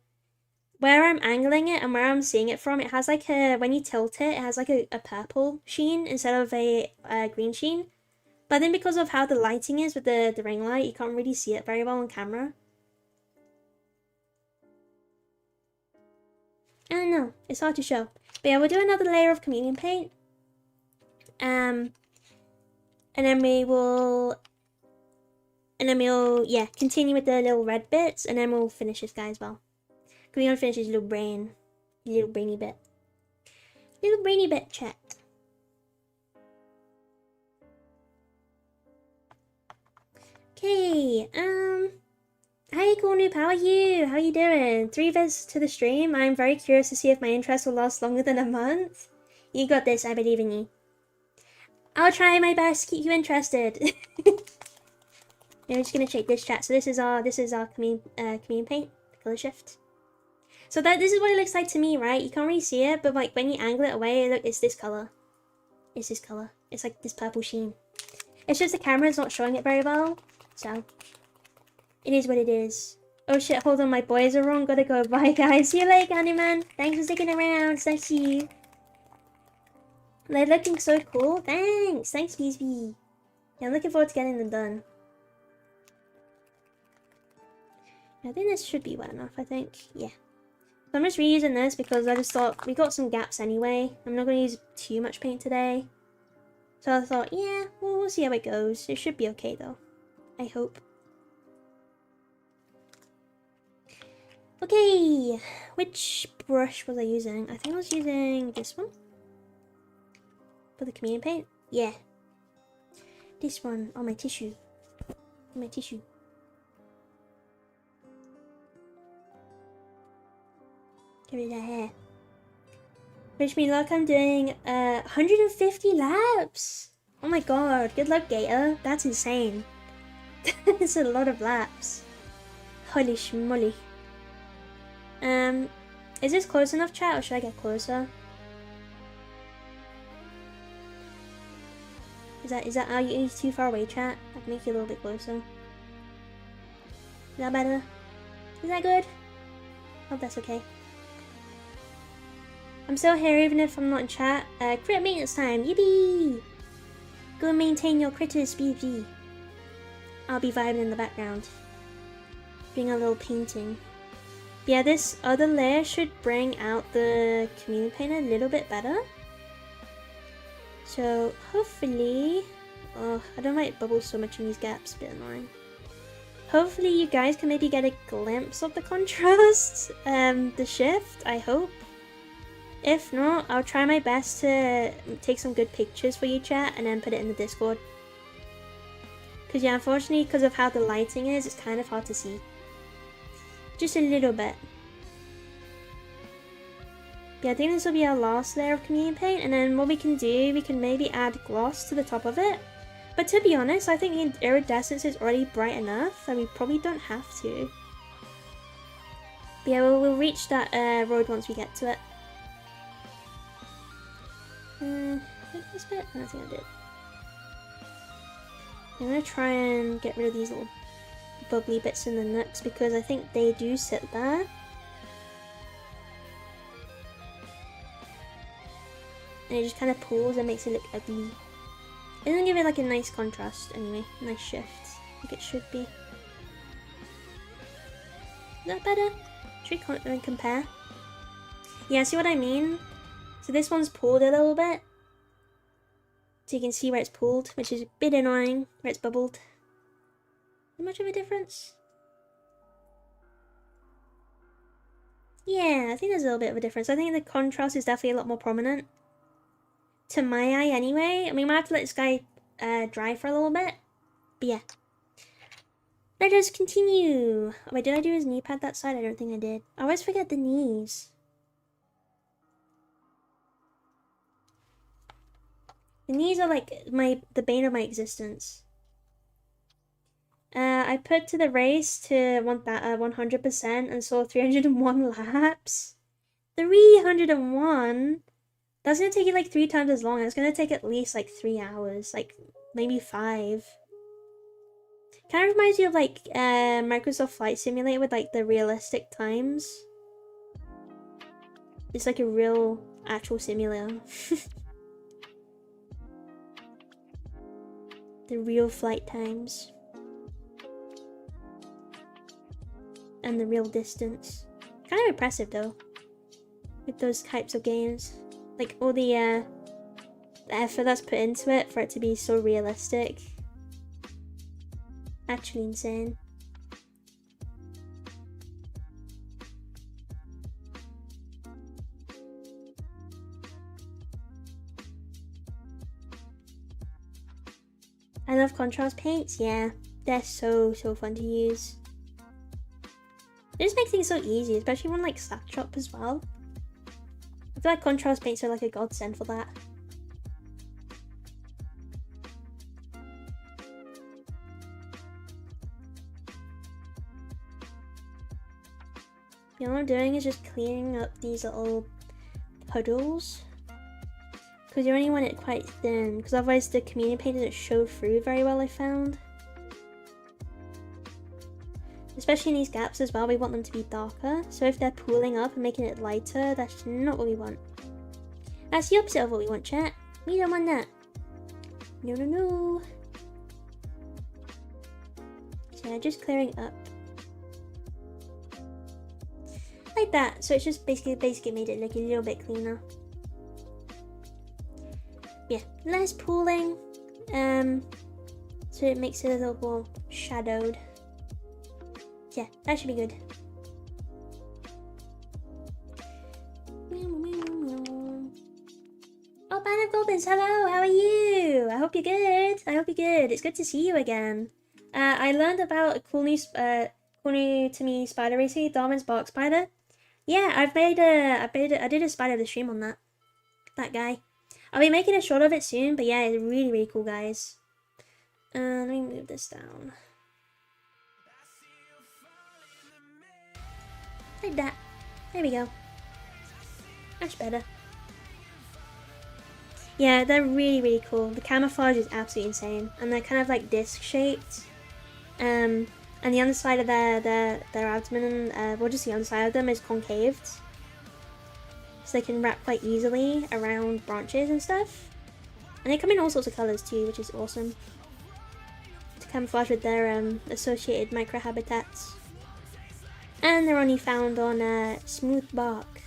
where I'm angling it and where I'm seeing it from, it has like a, when you tilt it, it has like a purple sheen instead of a green sheen. But then because of how the lighting is with the ring light, you can't really see it very well on camera. I don't know, it's hard to show. But yeah, we'll do another layer of chameleon paint. And then we'll continue with the little red bits, and then we'll finish this guy as well. Because we want to finish his little brain. Little brainy bit. Little brainy bit, chat. Okay, hi cool noob, how are you? How are you doing? 3 visits to the stream. I'm very curious to see if my interest will last longer than a month. You got this, I believe in you. I'll try my best to keep you interested. I'm just gonna check this chat. So this is our chameleon paint, color shift. So this is what it looks like to me, right? You can't really see it, but like when you angle it away, look, it's this color. It's this color. It's like this purple sheen. It's just the camera's not showing it very well, so it is what it is. Oh shit, hold on, my boys are wrong. Gotta go. Bye guys. See you later, Candyman. Thanks for sticking around. It's nice to see you. They're looking so cool. Thanks. Thanks, Beesby. Yeah, I'm looking forward to getting them done. I think this should be wet enough, I think. Yeah. So I'm just reusing this because I just thought we got some gaps anyway. I'm not going to use too much paint today. So I thought, yeah, well, we'll see how it goes. It should be okay though. I hope. Okay. Which brush was I using? I think I was using this one. For the chameleon paint? Yeah. This one on my tissue. On my tissue. Get rid of that hair. Wish me luck, I'm doing 150 laps! Oh my god, good luck Gator. That's insane. That's a lot of laps. Holy schmoly. Is this close enough, chat, or should I get closer? Is that are you too far away, chat? I can make you a little bit closer. Is that better? Is that good? Hope that's okay. I'm still here even if I'm not in chat. Crit maintenance time, yippee! Go and maintain your critters, BB. I'll be vibing in the background. Doing a little painting. But yeah, this other layer should bring out the chameleon paint a little bit better. So hopefully, oh, I don't like bubbles so much in these gaps, a bit annoying. Hopefully you guys can maybe get a glimpse of the contrast, the shift, I hope. If not, I'll try my best to take some good pictures for you, chat, and then put it in the Discord. Because yeah, unfortunately, because of how the lighting is, it's kind of hard to see. Just a little bit. Yeah, I think this will be our last layer of chameleon paint, and then what we can do, we can maybe add gloss to the top of it. But to be honest, I think the iridescence is already bright enough that we probably don't have to. But yeah, we'll reach that road once we get to it. Did this bit? I don't think I did. I'm gonna try and get rid of these little bubbly bits in the nooks because I think they do sit there. And it just kind of pulls and makes it look ugly. It doesn't give it like a nice contrast anyway. Nice shift. Like it should be. Is that better? Should we compare? Yeah, see what I mean? So this one's pulled a little bit. So you can see where it's pulled, which is a bit annoying, where it's bubbled. Not much of a difference. Yeah, I think there's a little bit of a difference. I think the contrast is definitely a lot more prominent. To my eye anyway. I mean, we might have to let this guy dry for a little bit. But yeah. Let us continue. Oh, wait, did I do his knee pad that side? I don't think I did. I always forget the knees. The knees are like the bane of my existence. I put to the race to 100% and saw 301 laps. 301? That's gonna take you like 3 times as long. It's gonna take at least like 3 hours, like maybe 5. Kind of reminds you of like Microsoft Flight Simulator with like the realistic times. It's like a real actual simulator. The real flight times. And the real distance. Kind of impressive though. With those types of games. Like all the effort that's put into it for it to be so realistic. Actually insane. I love contrast paints, yeah. They're so fun to use. They just make things so easy, especially when like Slapshot as well. I feel like contrast paints are like a godsend for that. You know what I'm doing is just cleaning up these little puddles. Because you only want it quite thin, because otherwise the community paint doesn't show through very well, I found. Especially in these gaps as well, we want them to be darker. So if they're pooling up and making it lighter, that's not what we want. That's the opposite of what we want, chat. We don't want that. No, no, no. So yeah, just clearing up. Like that. So it's just basically made it look a little bit cleaner. Yeah, less pooling. So it makes it a little more shadowed. Yeah, that should be good. Oh, Band of Goblins, hello, how are you? I hope you're good. I hope you're good. It's good to see you again. I learned about a cool new to me spider recently, Darwin's Bark Spider. Yeah, I did a spider of the stream on that guy. I'll be making a short of it soon, but yeah, it's really cool, guys. Let me move this down. Like that. There we go. Much better. Yeah, they're really cool. The camouflage is absolutely insane, and they're kind of like disc shaped. And the underside of their abdomen, well, just the underside of them is concaved, so they can wrap quite easily around branches and stuff. And they come in all sorts of colors too, which is awesome. To camouflage with their associated microhabitats. And they're only found on smooth bark,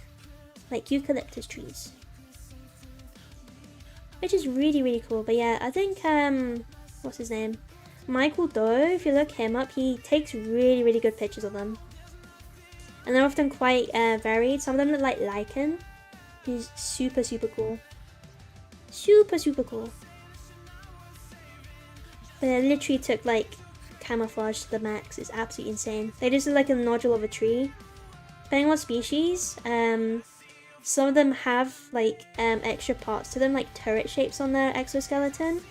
like eucalyptus trees. Which is really cool. But yeah, I think, what's his name? Michael Doe, if you look him up, he takes really good pictures of them. And they're often quite varied. Some of them look like lichen. He's super cool. Super cool. But I literally took like camouflage to the max. It's absolutely insane. They just look like a nodule of a tree. Depending on what species, some of them have like extra parts to them, like turret shapes on their exoskeleton.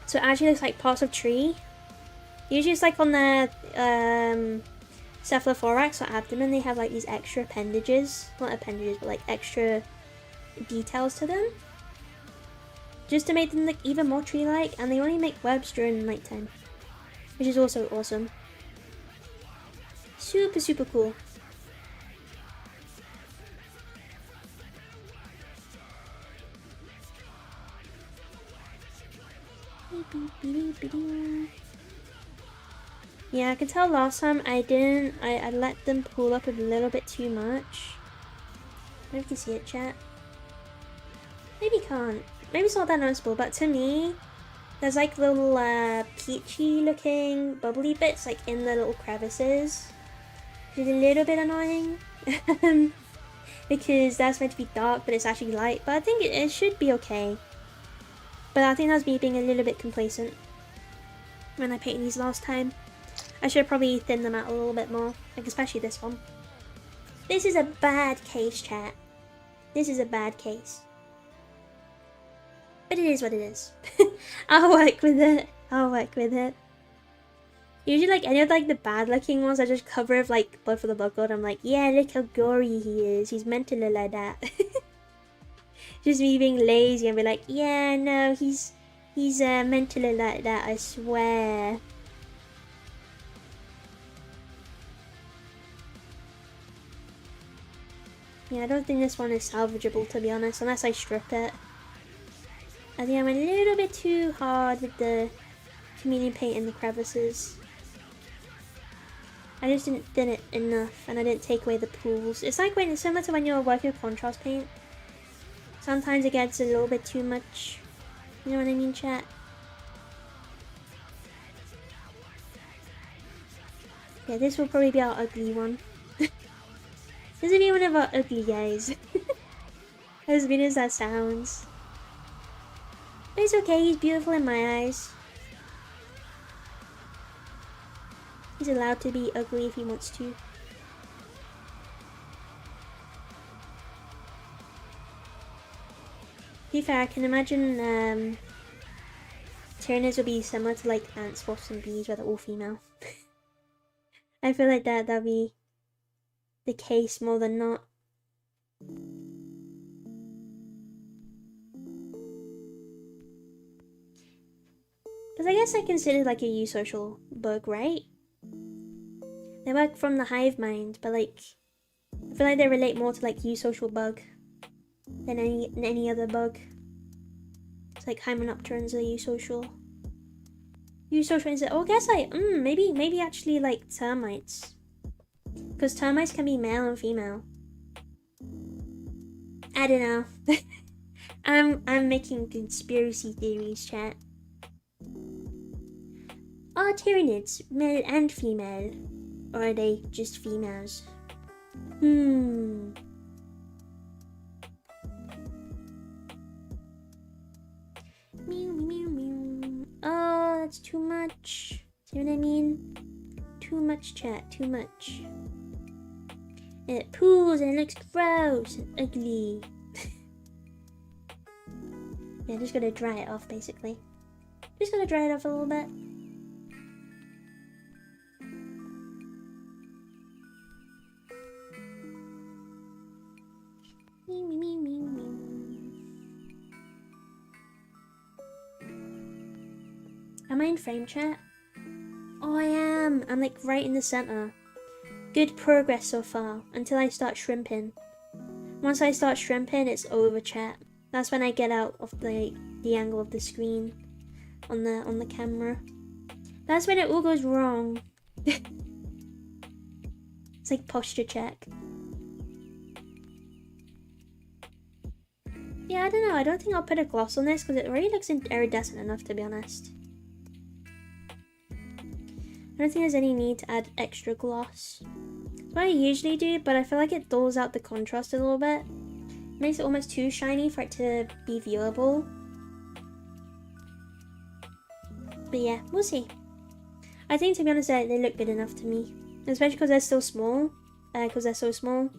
So it actually looks like parts of tree. Usually it's like on their cephalothorax or abdomen, they have like these extra appendages. Not appendages, but like extra details to them. Just to make them look even more tree-like, and they only make webs during nighttime. Which is also awesome. Super cool. Yeah, I can tell last time I didn't. I let them pull up a little bit too much. I don't know if you can see it, chat. Maybe you can't. Maybe it's not that noticeable, but to me, there's like little peachy looking bubbly bits like in the little crevices. Which is a little bit annoying. Because that's meant to be dark, but it's actually light. But I think it should be okay. But I think that's me being a little bit complacent when I painted these last time. I should probably thin them out a little bit more, like especially this one. This is a bad case, chat. This is a bad case. But it is what it is. I'll work with it. I'll work with it. Usually like any of like the bad looking ones I just cover with like blood for the blood god. I'm like, yeah, look how gory he is. He's meant to look like that. Just me being lazy and be like, yeah, no, he's meant to look like that, I swear. Yeah, I don't think this one is salvageable, to be honest, unless I strip it. I think I went a little bit too hard with the chameleon paint in the crevices. I just didn't thin it enough, and I didn't take away the pools. It's like when, similar to when you're working with contrast paint. Sometimes it gets a little bit too much. You know what I mean, chat? Yeah, this will probably be our ugly one. This will be one of our ugly guys. As weird as that sounds. But it's okay, he's beautiful in my eyes. He's allowed to be ugly if he wants to. To be fair, I can imagine Tyrannus will be similar to like ants, wasps and bees where they're all female. I feel like that'll be the case more than not. Because I guess I consider like a eusocial bug, right? They work from the hive mind, but like I feel like they relate more to like eusocial bug than any other bug. It's like Hymenopterans are eusocial. Eusocial is it? Oh, I guess maybe actually like termites, because termites can be male and female. I don't know. I'm making conspiracy theories, chat. Are Tyranids male and female, or are they just females? Meow, meow, meow. Oh, that's too much. See what I mean? Too much, chat. Too much. And it pools and it looks gross and ugly. Yeah, just gotta dry it off, basically. Just gotta dry it off a little bit. Am I in frame, chat? Oh, I am. I'm like right in the center. Good progress so far, until I start shrimping. Once I start shrimping, it's over, chat. That's when I get out of the angle of the screen on the camera. That's when it all goes wrong. It's like posture check. Yeah, I don't know. I don't think I'll put a gloss on this because it already looks iridescent enough, to be honest. I don't think there's any need to add extra gloss. That's what I usually do, but I feel like it dulls out the contrast a little bit. It makes it almost too shiny for it to be viewable. But yeah, we'll see. I think, to be honest, they look good enough to me. Especially because they're still small. Because they're so small.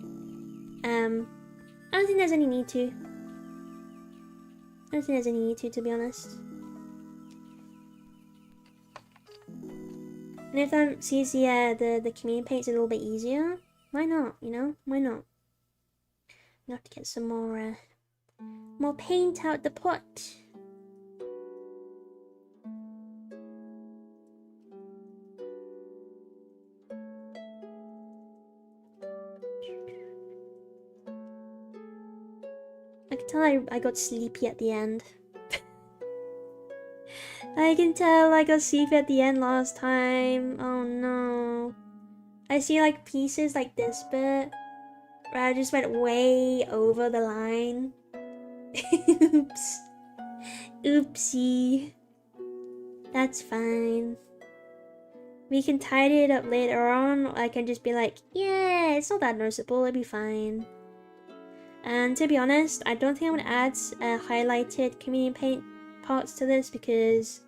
I don't think there's any need to. I don't think there's any need to be honest. And if that sees the chameleon paint's a little bit easier, why not? You know, why not? I have to get some more paint out the pot. I can tell I got sleepy at the end. I can tell I got sleepy at the end last time. Oh no. I see like pieces like this bit where I just went way over the line. Oops. Oopsie. That's fine. We can tidy it up later on. Or I can just be like, yeah, it's not that noticeable, it'll be fine. And to be honest, I don't think I'm gonna add highlighted chameleon paint parts to this because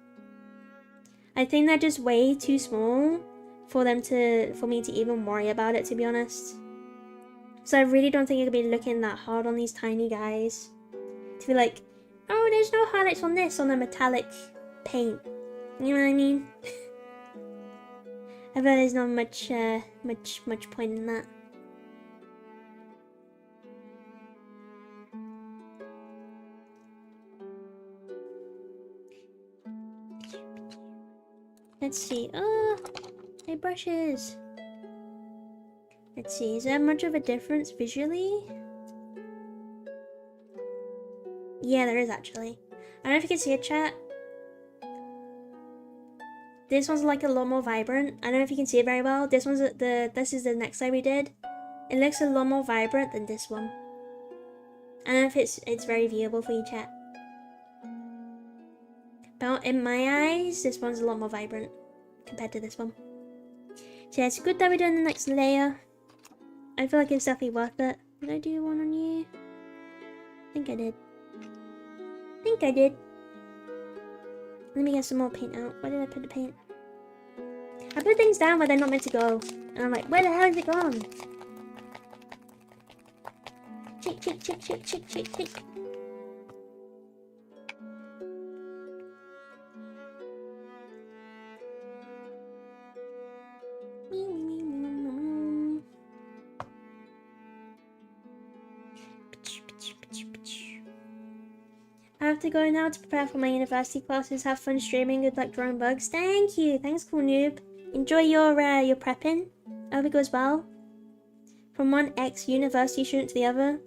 I think they're just way too small for me to even worry about it, to be honest. So I really don't think I could be looking that hard on these tiny guys to be like, oh, there's no highlights on this on the metallic paint. You know what I mean? I bet there's not much point in that. Let's see. Oh, my brushes. Let's see. Is there much of a difference visually? Yeah, there is actually. I don't know if you can see it, chat. This one's like a lot more vibrant. I don't know if you can see it very well. This is the next side we did. It looks a lot more vibrant than this one. I don't know if it's very viewable for you, chat. But in my eyes, this one's a lot more vibrant compared to this one. So yeah, it's good that we're doing the next layer. I feel like it's definitely worth it. Did I do one on you? I think I did. Let me get some more paint out. Where did I put the paint? I put things down where they're not meant to go. And I'm like, where the hell is it gone? Chick. I have to go now to prepare for my university classes. Have fun streaming. Good luck drawing bugs. Thank you. Thanks, cool noob. Enjoy your prepping. I hope it goes well. From one ex-university student to the other.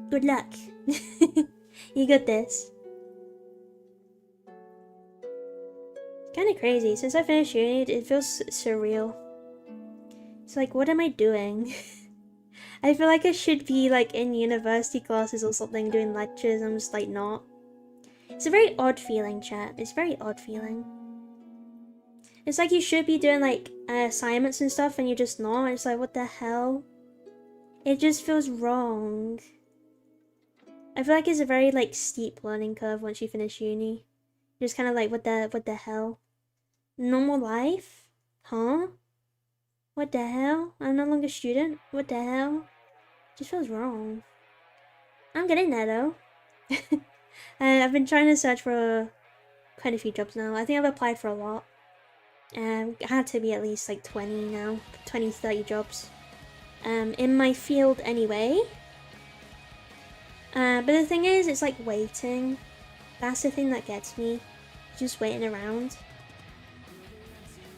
Good luck. You got this. It's kind of crazy. Since I finished uni, it feels surreal. It's like, what am I doing? I feel like I should be like in university classes or something doing lectures. I'm just like not. It's a very odd feeling, chat. It's a very odd feeling. It's like you should be doing like assignments and stuff and you're just not. It's like, what the hell? It just feels wrong. I feel like it's a very like steep learning curve once you finish uni. You're just kind of like, what the hell? Normal life? Huh? What the hell? I'm no longer a student? What the hell? Just feels wrong. I'm getting there though. I've been trying to search for quite a few jobs now. I think I've applied for a lot. I had to be at least like 20 now. 20, 30 jobs. In my field anyway. But the thing is, it's like waiting. That's the thing that gets me. Just waiting around.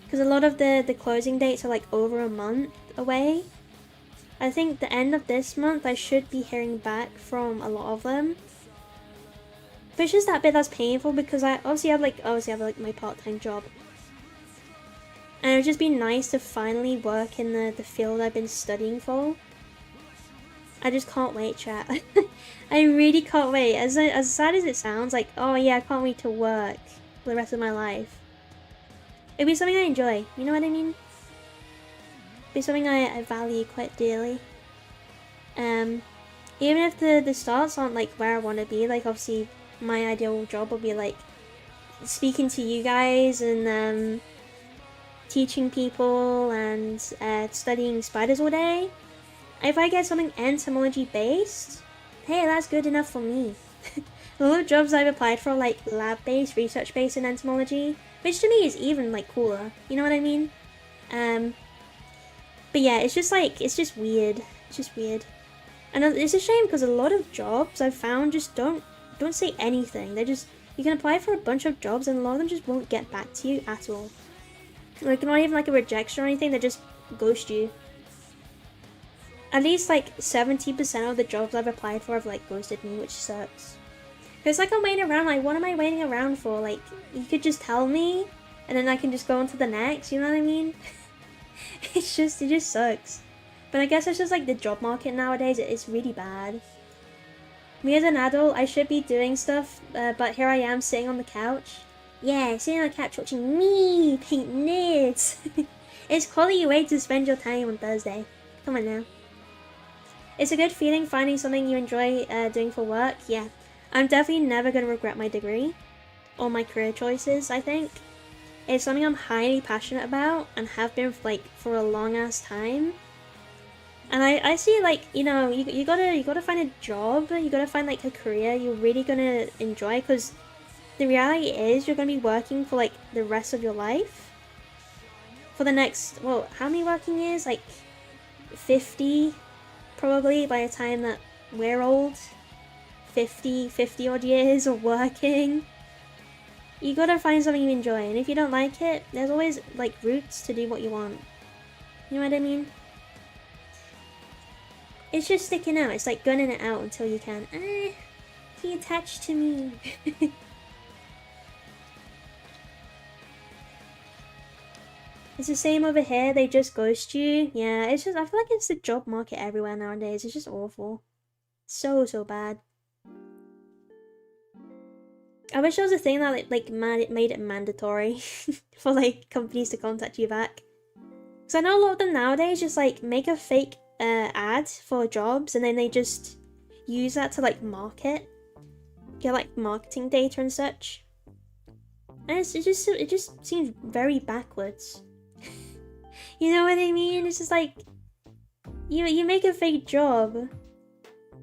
Because a lot of the closing dates are like over a month away. I think the end of this month I should be hearing back from a lot of them. But it's just that bit that's painful because I obviously have like my part-time job. And it would just be nice to finally work in the field I've been studying for. I just can't wait, chat. I really can't wait. As sad as it sounds, like, oh yeah, I can't wait to work for the rest of my life. It'd be something I enjoy, you know what I mean? It'd be something I value quite dearly. Even if the starts aren't like where I want to be, like obviously my ideal job will be like speaking to you guys and teaching people and studying spiders all day. If I get something entomology based, hey, that's good enough for me. A lot of jobs I've applied for are like lab based, research based in entomology, which to me is even like cooler, you know what I mean? But yeah, it's just like, it's just weird. It's just weird. And it's a shame because a lot of jobs I've found just don't say anything. They just, you can apply for a bunch of jobs and a lot of them just won't get back to you at all. Like not even like a rejection or anything, they just ghost you. At least like 70% of the jobs I've applied for have like ghosted me, which sucks. It's like I'm waiting around, like what am I waiting around for? Like, you could just tell me and then I can just go on to the next, you know what I mean? it just sucks. But I guess it's just like the job market nowadays, it's really bad. Me as an adult, I should be doing stuff, but here I am sitting on the couch. Yeah, sitting on the couch watching me paint nerds. It's quality way to spend your time on Thursday. Come on now. It's a good feeling finding something you enjoy doing for work, yeah. I'm definitely never going to regret my degree or my career choices, I think. It's something I'm highly passionate about and have been like for a long ass time. And I see like, you know, you gotta find a job, you gotta find like a career you're really gonna enjoy, because the reality is you're gonna be working for like the rest of your life. For the next, well, how many working years? Like 50 probably by the time that we're old. 50 odd years of working. You gotta find something you enjoy, and if you don't like it, there's always like routes to do what you want. You know what I mean? It's just sticking out. It's like gunning it out until you can. He attached to me. It's the same over here. They just ghost you. Yeah, it's just, I feel like it's the job market everywhere nowadays. It's just awful. So bad. I wish there was a thing that made it mandatory for like companies to contact you back. Because I know a lot of them nowadays just like make a fake ad for jobs, and then they just use that to like market, get like marketing data and such. And it just seems very backwards. You know what I mean? It's just like you make a fake job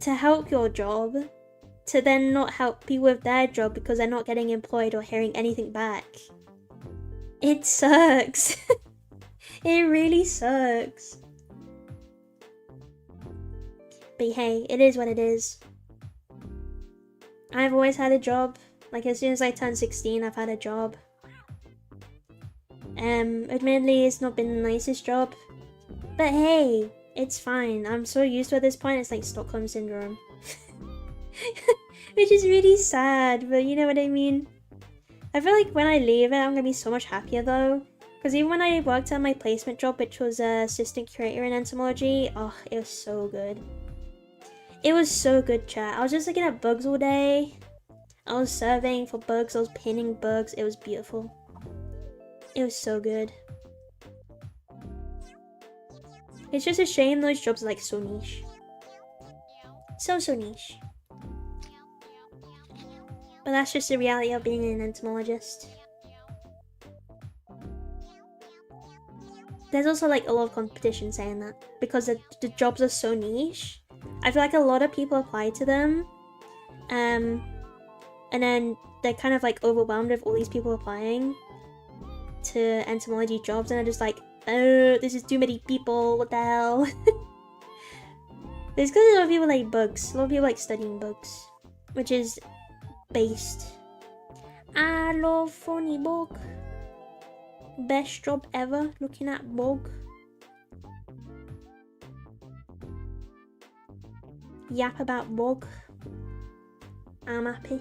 to help your job, to then not help people with their job because they're not getting employed or hearing anything back. It sucks. It really sucks. But hey, it is what it is. I've always had a job. Like as soon as I turned 16, I've had a job. Admittedly, it's not been the nicest job. But hey, it's fine. I'm so used to it at this point, it's like Stockholm Syndrome. Which is really sad, but you know what I mean? I feel like when I leave it, I'm gonna be so much happier though. Because even when I worked at my placement job, which was assistant curator in entomology, oh, it was so good. It was so good, chat. I was just looking at bugs all day. I was surveying for bugs, I was pinning bugs. It was beautiful. It was so good. It's just a shame those jobs are like so niche. So niche. But that's just the reality of being an entomologist. There's also like a lot of competition saying that. Because the jobs are so niche. I feel like a lot of people apply to them. And then they're kind of like overwhelmed with all these people applying to entomology jobs, and they're just like, oh, this is too many people, what the hell? It's because a lot of people like bugs. A lot of people like studying bugs. Which is based. I love funny bug. Best job ever, looking at bug. Yap about bug. I'm happy.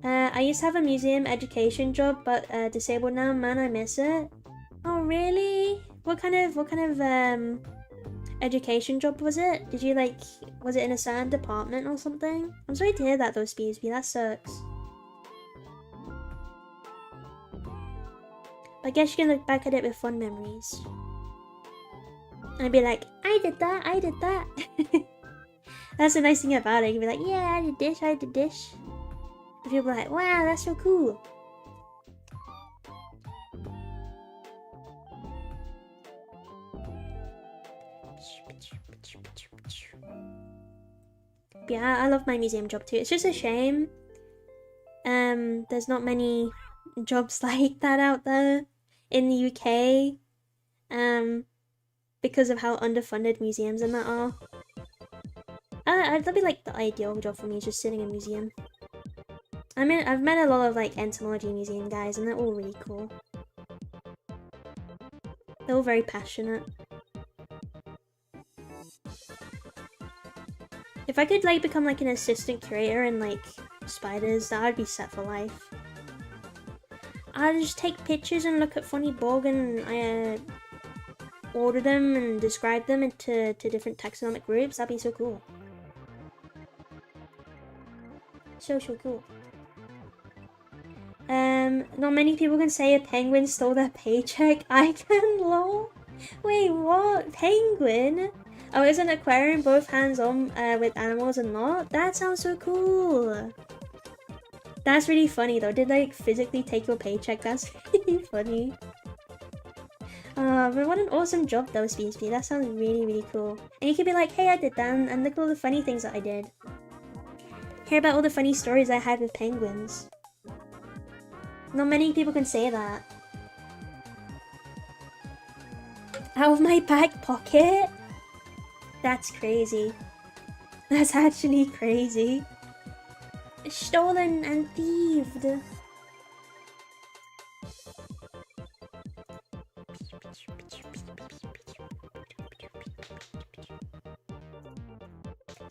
I used to have a museum education job, but disabled now. Man, I miss it. Oh really? What kind of education job was it? Did you like, was it in a certain department or something? I'm sorry to hear that though, Speedsby, that sucks. I guess you can look back at it with fun memories. And be like, I did that. That's the nice thing about it. You can be like, yeah, I did this. And people are like, wow, that's so cool. Yeah, I love my museum job too. It's just a shame. There's not many jobs like that out there in the UK. Because of how underfunded museums and that are. That'd be like the ideal job for me, just sitting in a museum. I mean, I've met a lot of like entomology museum guys, and they're all really cool. They're all very passionate. If I could like become like an assistant curator in like spiders, that would be set for life. I'd just take pictures and look at funny bug and order them and describe them into different taxonomic groups. That'd be so cool. So cool. Not many people can say a penguin stole their paycheck. I can, lol. Wait, what? Penguin? Oh, is an aquarium both hands-on with animals and not? That sounds so cool. That's really funny though. Did they like, physically take your paycheck? That's really funny. But what an awesome job though, Speedsby. That sounds really cool. And you could be like, hey, I did that, and look at all the funny things that I did. Hear about all the funny stories I had with penguins. Not many people can say that. Out of my back pocket? That's crazy. That's actually crazy. stolen and thieved.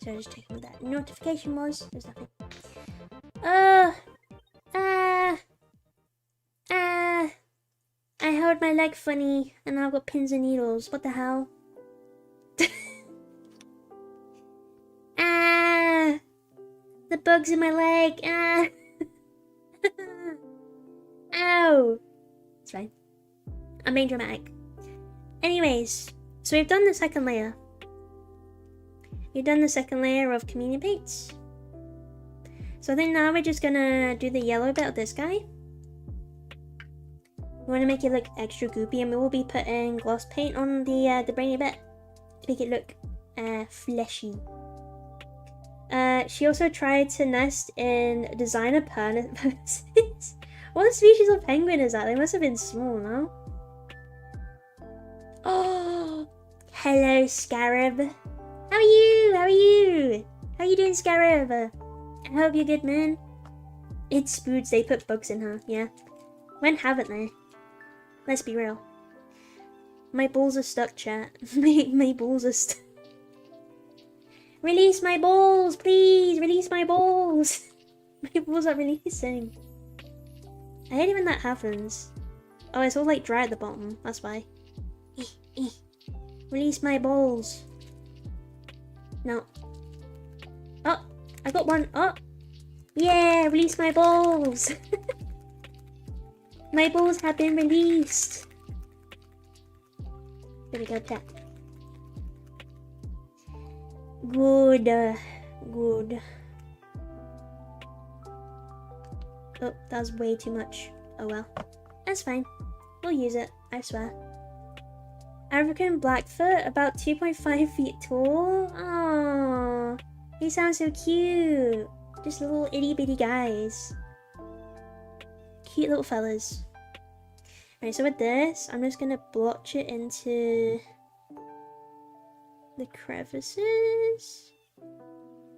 So just checking what that notification was. There's nothing. I held my leg funny and now I've got pins and needles. What the hell? The bugs in my leg. Ow. It's fine. I'm being dramatic. Anyways, so we've done the second layer. We've done the second layer of communion paints. So I think now we're just gonna do the yellow bit of this guy. We want to make it look extra goopy, and we will be putting gloss paint on the brainy bit to make it look fleshy. She also tried to nest in designer purses. What species of penguin is that? They must have been small, no? Oh, hello, Scarab. How are you? How are you? How are you doing, Scarab? I hope you're good, man. It's Spoods. They put bugs in her. Yeah. When haven't they? Let's be real. My balls are stuck, chat. my balls are stuck. Release my balls, please. Release my balls. My balls are releasing. I hate it when that happens. Oh, it's all like dry at the bottom. That's why. Release my balls. No. Oh, I got one. Oh. Yeah, release my balls. My balls have been released. There we go, chat. Good. Good. Oh, that was way too much. Oh well. That's fine. We'll use it, I swear. African Blackfoot, about 2.5 feet tall. Aww. He sounds so cute. Just little itty bitty guys. Cute little fellas. Right, so with this, I'm just gonna blotch it into the crevices.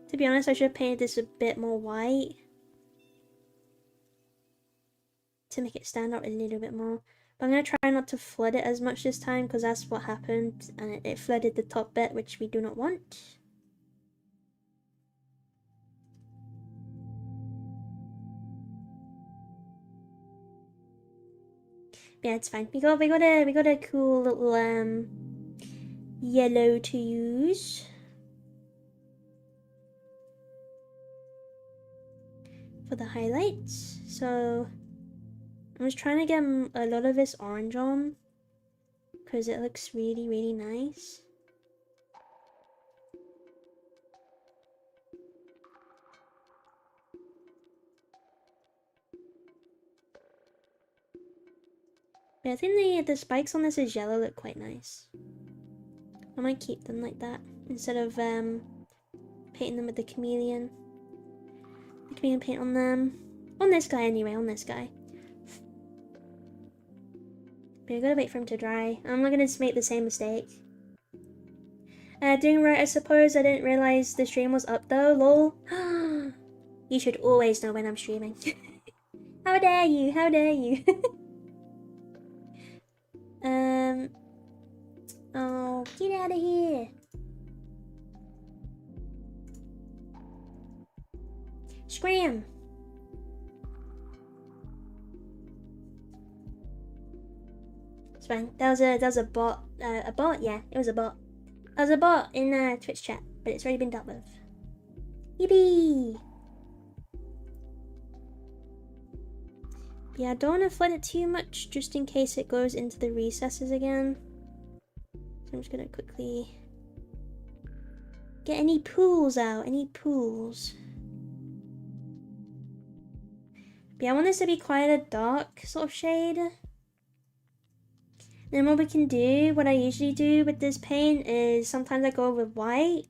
To be honest, I should have painted this a bit more white to make it stand out a little bit more. But I'm gonna try not to flood it as much this time because that's what happened, and it flooded the top bit, which we do not want. Yeah, it's fine. We got a cool little yellow to use for the highlights. So I'm just trying to get a lot of this orange on because it looks really, really nice. But I think the spikes on this is yellow look quite nice. I might keep them like that instead of painting them with the chameleon. The chameleon paint on them. On this guy anyway, on this guy. But I gotta wait for him to dry. I'm not gonna make the same mistake. Doing right, I suppose. I didn't realize the stream was up though, lol. You should always know when I'm streaming. How dare you, how dare you. Oh, get out of here. Scram. It's fine. That was a bot. A bot? Yeah, it was a bot. That was a bot in Twitch chat, but it's already been dealt with. Yippee! Yeah, I don't want to flood it too much, just in case it goes into the recesses again. So I'm just gonna quickly get any pools out, any pools. But yeah, I want this to be quite a dark sort of shade. Then what we can do, what I usually do with this paint is sometimes I go with white,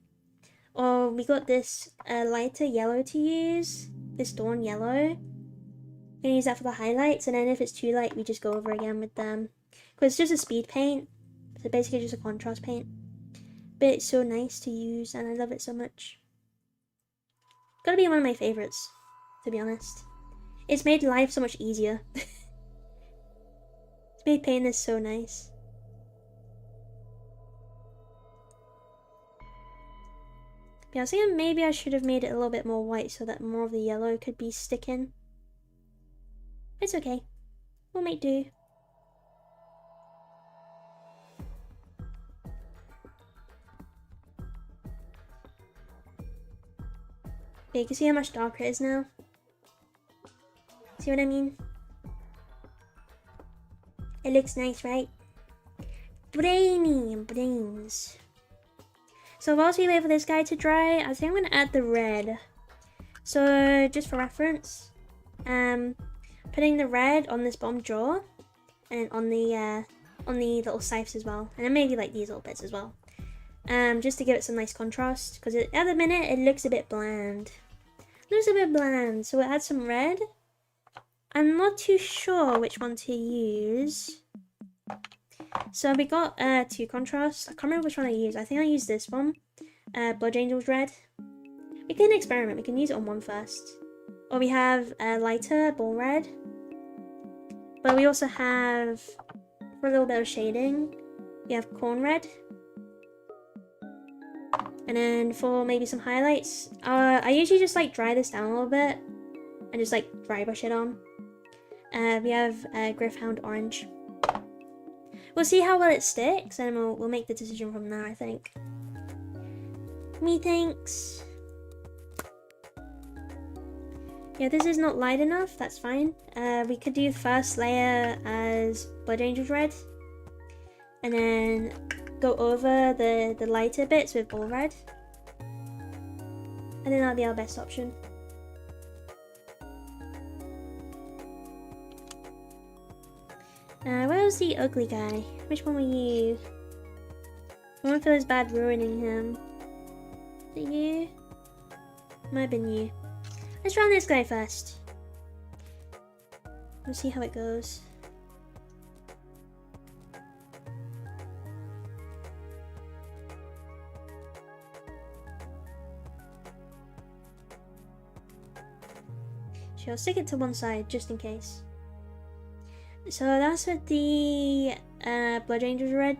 or we got this lighter yellow to use, this dawn yellow. I'm gonna use that for the highlights, and then if it's too light, we just go over again with them. Because it's just a speed paint, so basically just a contrast paint. But it's so nice to use, and I love it so much. Gotta be one of my favorites. to be honest. It's made life so much easier. It's made painting this so nice. Yeah, I was thinking maybe I should have made it a little bit more white so that more of the yellow could be sticking. It's okay. We'll make do. Yeah, you can see how much darker it is now. See what I mean? It looks nice, right? Brainy brains. So whilst we wait for this guy to dry, I think I'm gonna add the red. So just for reference, putting the red on this bottom jaw and on the little scythes as well, and then maybe like these little bits as well. Just to give it some nice contrast, because at the minute it looks a bit bland. So we'll add some red. I'm not too sure which one to use. So we got two contrasts. I can't remember which one I used. I think I used this one. Blood Angel's red. We can experiment. We can use it on one first. Or we have lighter ball red. But we also have, for a little bit of shading, we have corn red. And then for maybe some highlights, I usually just like dry this down a little bit and just like dry brush it on. We have Griffhound orange. We'll see how well it sticks, and we'll make the decision from there, I think. Methinks. Yeah, this is not light enough, that's fine. We could do first layer as Blood Angel's red. And then go over the lighter bits with ball red. And then that'll be our best option. Where was the ugly guy? Which one were you? I won't feel as bad ruining him. Is it you? Might have been you. Let's run this guy first. We'll see how it goes. Sure, I'll stick it to one side just in case. So that's what the Blood Angel's red.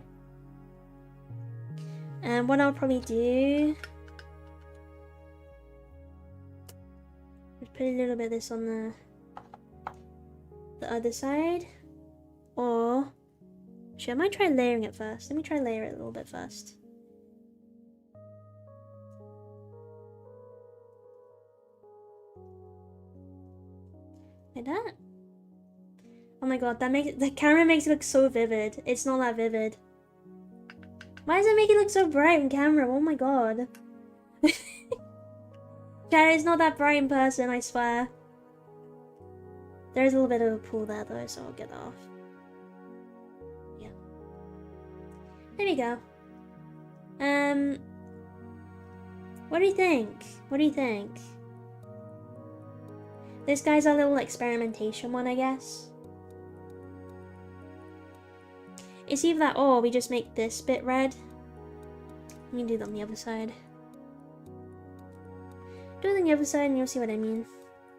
And what I'll probably do is put a little bit of this on the other side. Or actually, I might try layering it first. Let me try layer it a little bit first. Like that. Oh my god, the camera makes it look so vivid. It's not that vivid. Why does it make it look so bright in camera? Oh my god. Chat, it's not that bright in person, I swear. There is a little bit of a pool there though, so I'll get that off. Yeah. There we go. What do you think? What do you think? This guy's a little experimentation one, I guess. It's either that or we just make this bit red. Let me do that on the other side. Do it on the other side and you'll see what I mean.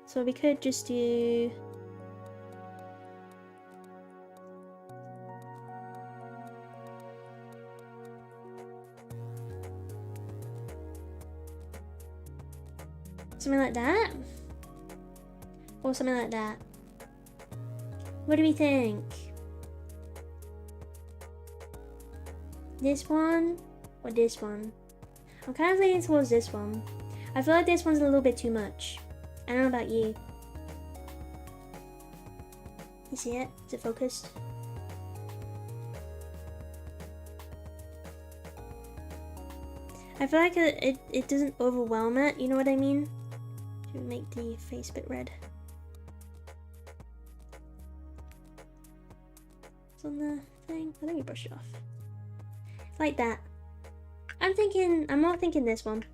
So we could just do... something like that? Or something like that? What do we think? This one or this one? I'm kind of leaning towards this one. I feel like this one's a little bit too much. I don't know about you. You see it? Is it focused? I feel like it doesn't overwhelm it, you know what I mean? Should make the face a bit red. It's on the thing. I think we brushed it off. Like that. I'm more thinking this one.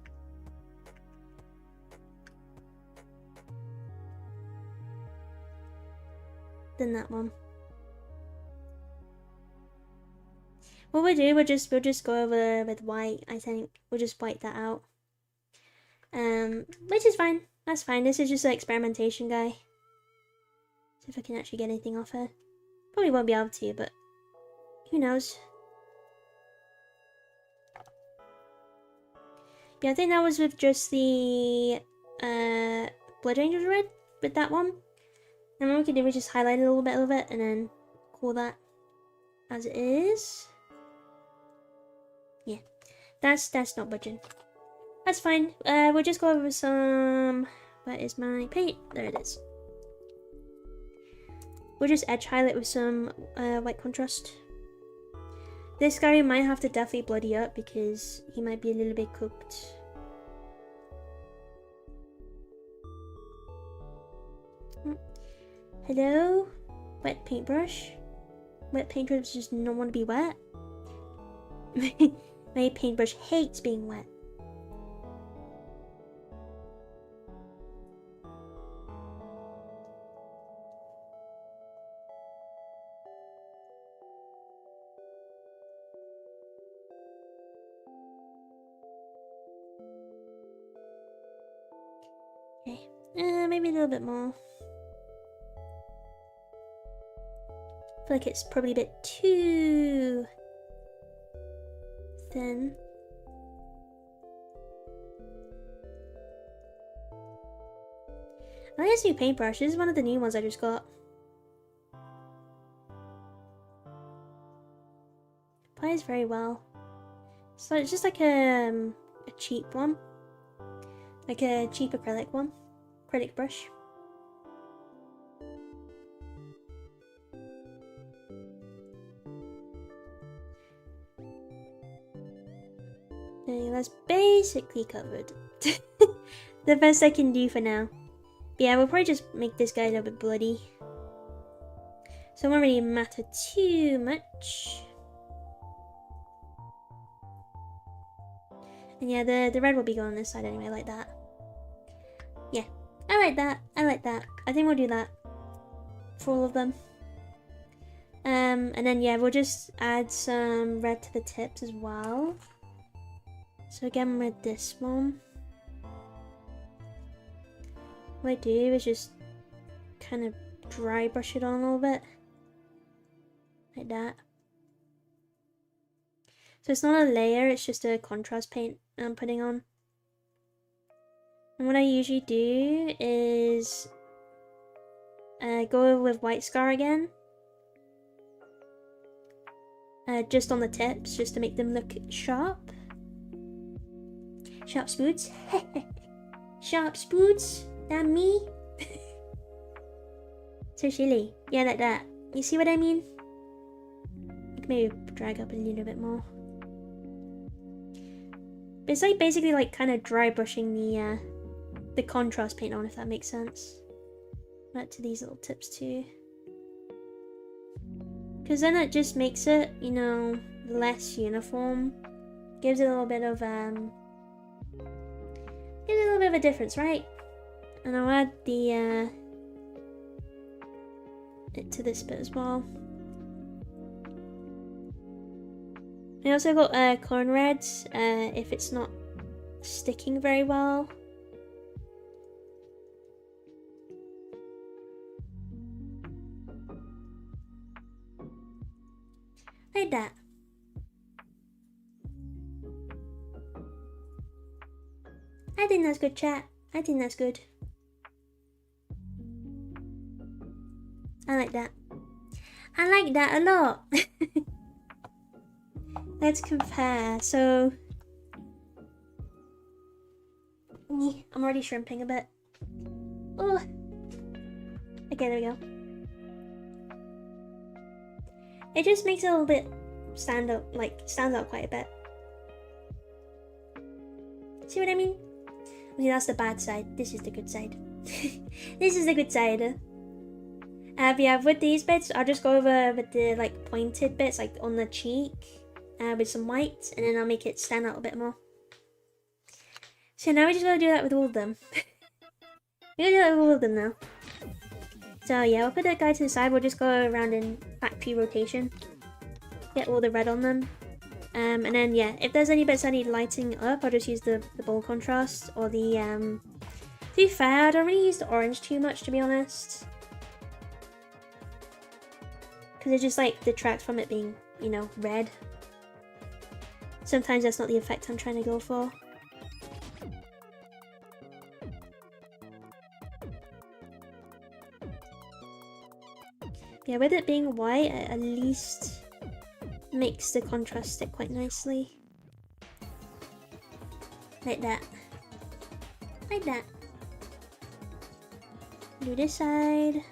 Than that one. What we'll do, we'll just go over with white, I think. We'll just white that out. Which is fine. That's fine. This is just an experimentation guy. See if I can actually get anything off her. Probably won't be able to, but who knows? Yeah, I think that was with just the Blood Angels red with that one. And what we can do is just highlight it a little bit and then call that as it is. Yeah, that's not budging. That's fine. We'll just go over some. Where is my paint? There it is. We'll just edge highlight with some white contrast. This guy might have to definitely bloody up because he might be a little bit cooked. Hello? Wet paintbrush? Wet paintbrush does not want to be wet. My paintbrush hates being wet. Okay, maybe a little bit more. I feel like it's probably a bit too thin. I like this new paintbrush. This is one of the new ones I just got. Applies very well. So it's just like a cheap one. Like a cheap acrylic one. Acrylic brush. Okay, that's basically covered. The best I can do for now. But yeah, we'll probably just make this guy a little bit bloody. So it won't really matter too much. And yeah, the red will be going on this side anyway, like that. Yeah, I like that. I like that. I think we'll do that for all of them. And then yeah, we'll just add some red to the tips as well. So again with this one, what I do is just kind of dry brush it on a little bit. Like that. So it's not a layer, it's just a contrast paint I'm putting on. And what I usually do is go over with White Scar again. Just on the tips, just to make them look sharp. Sharp spoots. Sharp spoots. That me. So silly. Yeah, like that. You see what I mean? You can maybe drag up a little bit more. But it's like basically like kind of dry brushing the contrast paint on, if that makes sense. Back to these little tips too. Because then it just makes it, you know, less uniform. Gives it a little bit of a difference, right? And I'll add the it to this bit as well. I also got corn reds if it's not sticking very well. Like that. I think that's good, chat. I think that's good. I like that. I like that a lot. Let's compare. So, I'm already shrimping a bit. Oh. Okay, there we go. It just makes it a little bit stands out quite a bit. See what I mean? Okay, that's the bad side. This is the good side. This is the good side. But yeah, with these bits, I'll just go over with the like pointed bits, like on the cheek, with some white, and then I'll make it stand out a bit more. So now we just gotta do that with all of them. We're gonna do that with all of them now. So yeah, we'll put that guy to the side. We'll just go around in factory rotation, get all the red on them. And then yeah, if there's any bits I need lighting up, I'll just use the ball contrast or the be fair, I don't really use the orange too much, to be honest. Because it just like detracts from it being, you know, red. Sometimes that's not the effect I'm trying to go for. Yeah, with it being white, it at least makes the contrast stick quite nicely. Like that. Like that. Do this side.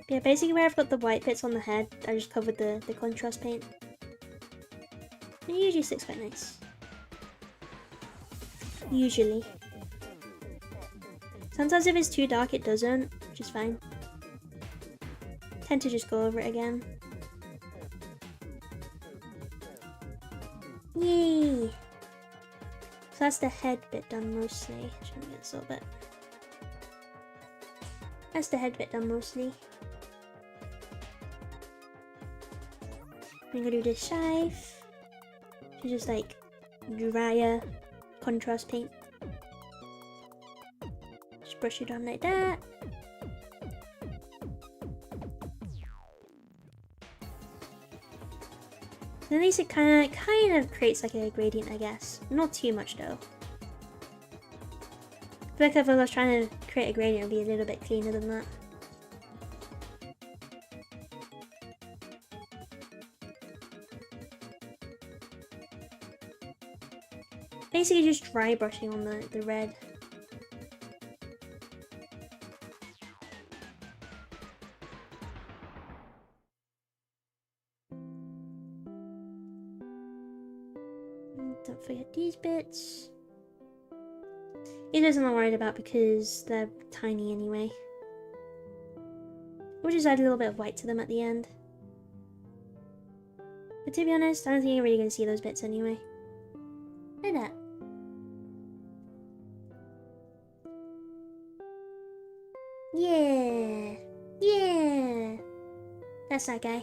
Yeah, basically where I've got the white bits on the head, I just covered the contrast paint. And it usually sticks quite nice. Usually. Sometimes if it's too dark it doesn't, which is fine. Tend to just go over it again. Yay! So that's the head bit done mostly. Trying to get this a little bit. That's the head bit done mostly. I'm gonna do this scythe. So just like drier contrast paint. Just brush it on like that. And at least it kind of creates like a gradient, I guess. Not too much though. I feel like if I was trying to create a gradient, it would be a little bit cleaner than that. Basically just dry brushing on the red. And don't forget these bits. These I'm not worried about because they're tiny anyway. We'll just add a little bit of white to them at the end. But to be honest, I don't think you're really going to see those bits anyway. Like that. Yeah! Yeah! That's that guy.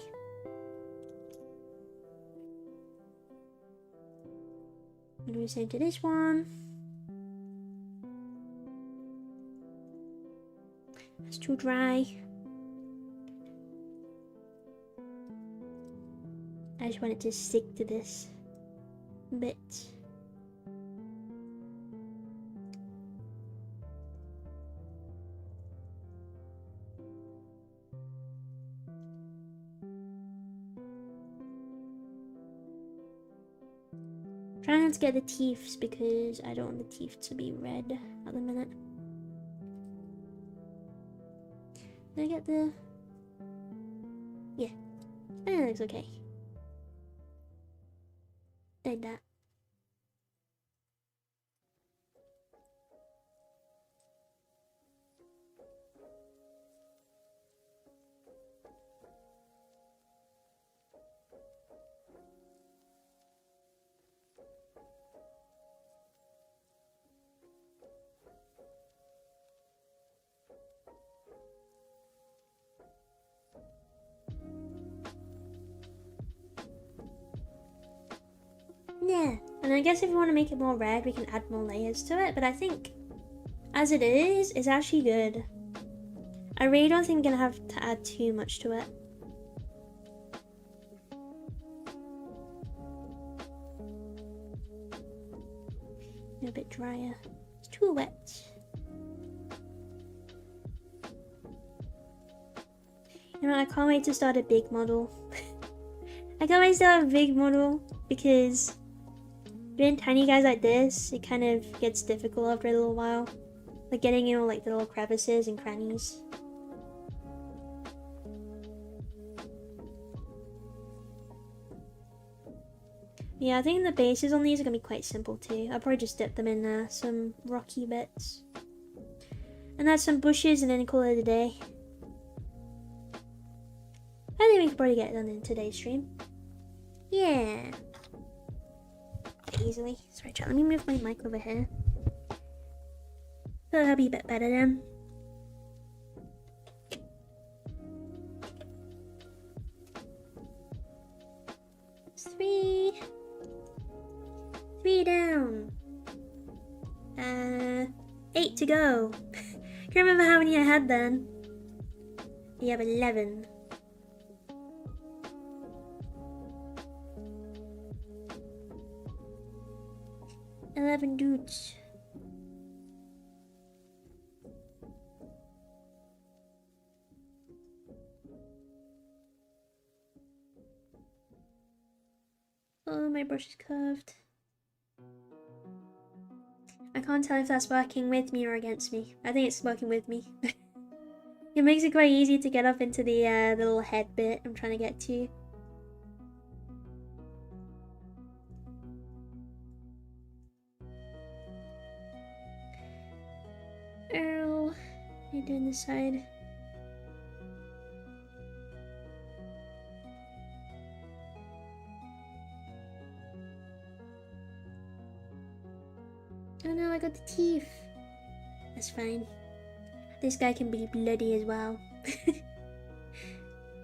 I'm going to save to this one. That's too dry. I just want it to stick to this bit. Trying not to get the teeth because I don't want the teeth to be red at the minute. Did I get the... Yeah. I think it looks okay. Like that. Yeah, and I guess if we want to make it more red, we can add more layers to it, but I think as it is, it's actually good. I really don't think we're going to have to add too much to it. A bit drier. It's too wet. You know, I can't wait to start a big model. I can't wait to start a big model because doing tiny guys like this, it kind of gets difficult after a little while. Like getting in all like the little crevices and crannies. Yeah, I think the bases on these are going to be quite simple too. I'll probably just dip them in some rocky bits. And add some bushes and then call it a day. I think we could probably get it done in today's stream. Yeah. Easily. Sorry, chat. Let me move my mic over here. That'll be a bit better then. Three down. 8 to go. Can't remember how many I had then. We have 11. Dudes. Oh, my brush is curved. I can't tell if that's working with me or against me. I think it's working with me. It makes it quite easy to get up into the little head bit I'm trying to get to. Earl, what are you doing this side? Oh no, I got the teeth. That's fine. This guy can be bloody as well.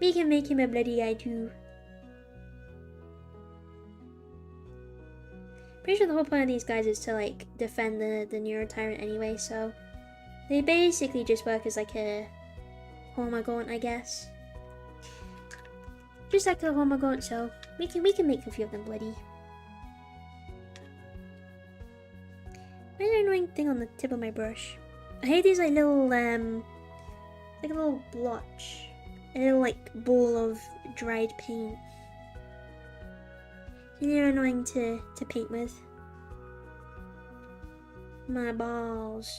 We can make him a bloody guy too. Pretty sure the whole point of these guys is to like defend the Neuro Tyrant anyway, so they basically just work as like a Hormagaunt, I guess. Just like a Hormagaunt, so we can make a few of them bloody. Where's the annoying thing on the tip of my brush? I hate these like little like a little blotch, a little like ball of dried paint. They're annoying to paint with. My balls.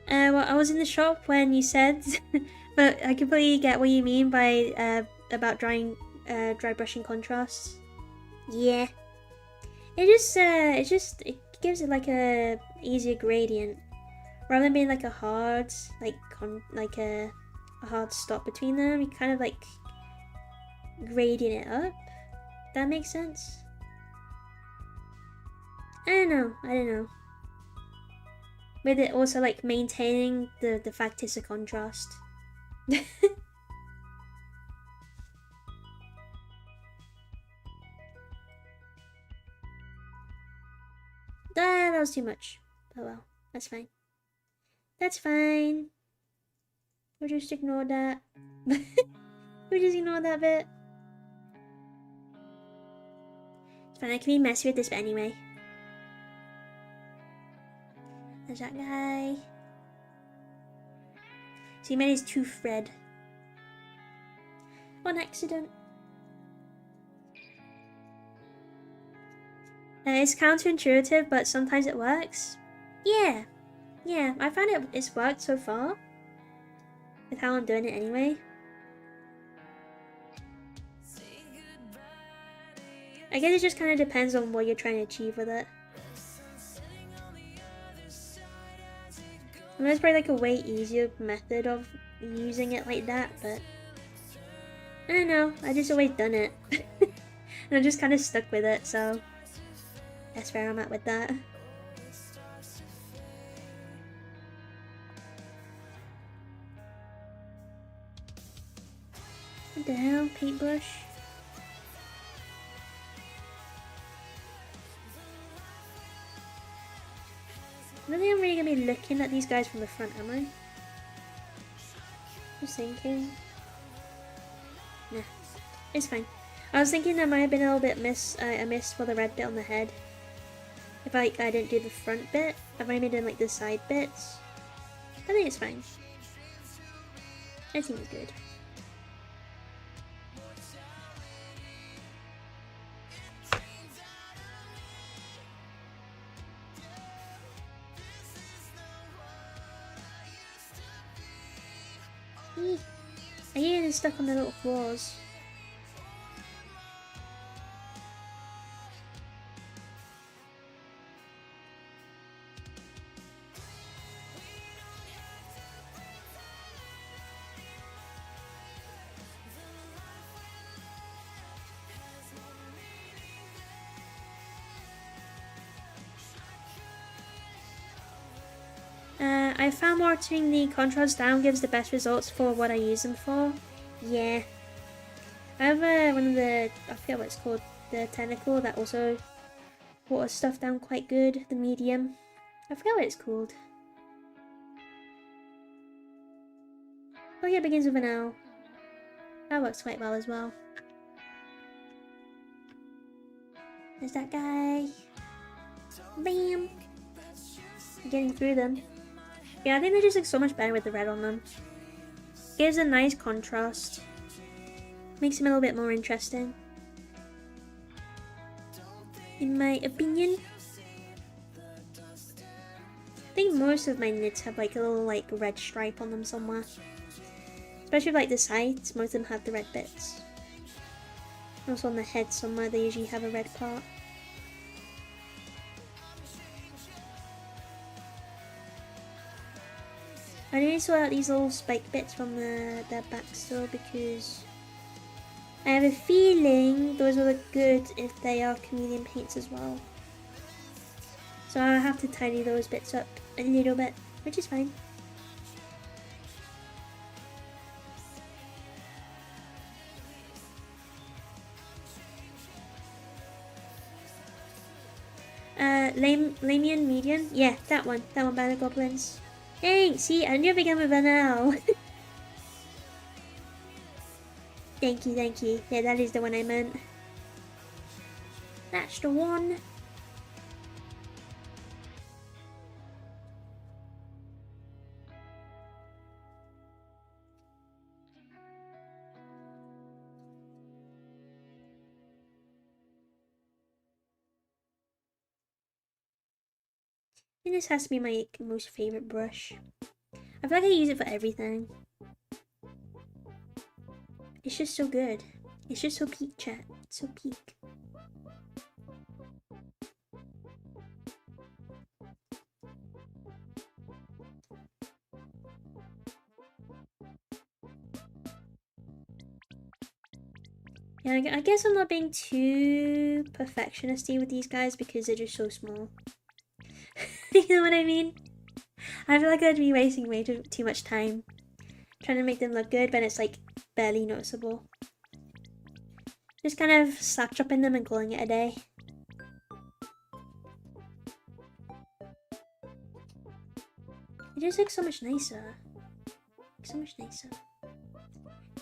Well, I was in the shop when you said, but I completely get what you mean by about dry brushing contrasts. Yeah, it gives it like a easier gradient rather than being like a hard a hard stop between them. You kind of like gradient it up. That makes sense. I don't know. With it also like maintaining the fact it's a contrast. That was too much. Oh well, that's fine. That's fine. We'll just ignore that. We'll just ignore that bit. It's fine, I can be messy with this bit anyway. There's that guy. So he made his tooth red. On accident. It's counterintuitive, but sometimes it works. Yeah, I found it's worked so far. With how I'm doing it anyway. I guess it just kind of depends on what you're trying to achieve with it. And there's probably like a way easier method of using it like that, but I don't know, I just always done it. And I'm just kind of stuck with it, so that's where I'm at with that. What the hell, paintbrush? I don't think I'm really gonna be looking at these guys from the front, am I? Just thinking. Nah, it's fine. I was thinking there might have been a little bit a miss for the red bit on the head. If I didn't do the front bit, I've only done like the side bits. I think it's fine. I think it's good. I hear it's stuck on the little claws. I found watering the contrast down gives the best results for what I use them for. Yeah. I have one of the, I forget what it's called, the tentacle that also waters stuff down quite good, the medium. I forget what it's called. Oh yeah, it begins with an L. That works quite well as well. There's that guy. Bam! Getting through them. Yeah, I think they just look so much better with the red on them. Gives a nice contrast. Makes them a little bit more interesting. In my opinion. I think most of my knits have like a little like red stripe on them somewhere. Especially like the sides, most of them have the red bits. Also on the head somewhere they usually have a red part. I need to sort out these little spike bits from their back still because I have a feeling those will look good if they are chameleon paints as well. So I'll have to tidy those bits up a little bit, which is fine. Lamian median? Yeah, that one by the goblins. Thanks, see, I knew I began with an L. Thank you. Yeah, that is the one I meant. That's the one. And this has to be my most favorite brush. I feel like I use it for everything. It's just so good. It's just so peak, chat. It's so peak. Yeah, I guess I'm not being too perfectionisty with these guys because they're just so small. You know what I mean? I feel like I'd be wasting way too much time trying to make them look good, but it's like barely noticeable. Just kind of slap chopping them and calling it a day. It just looks so much nicer. So much nicer.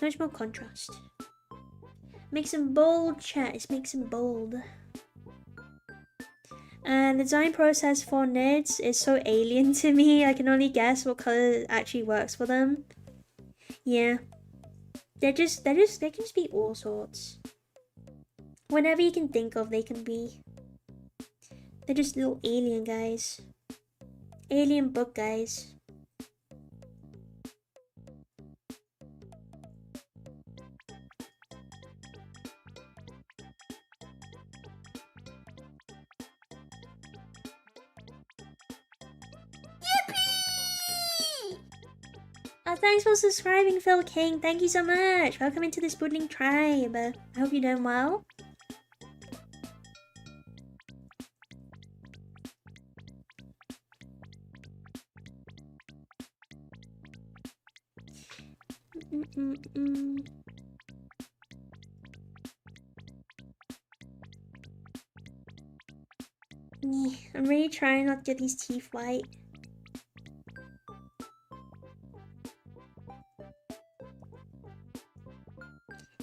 So much more contrast. Makes them bold, chat. It makes them bold. And the design process for nids is so alien to me. I can only guess what color actually works for them. Yeah. They can just be all sorts. Whatever you can think of, they can be. They're just little alien guys. Alien book guys. Oh, thanks for subscribing, Phil King. Thank you so much. Welcome into the Spoodling tribe. I hope you're doing well. I'm really trying not to get these teeth white.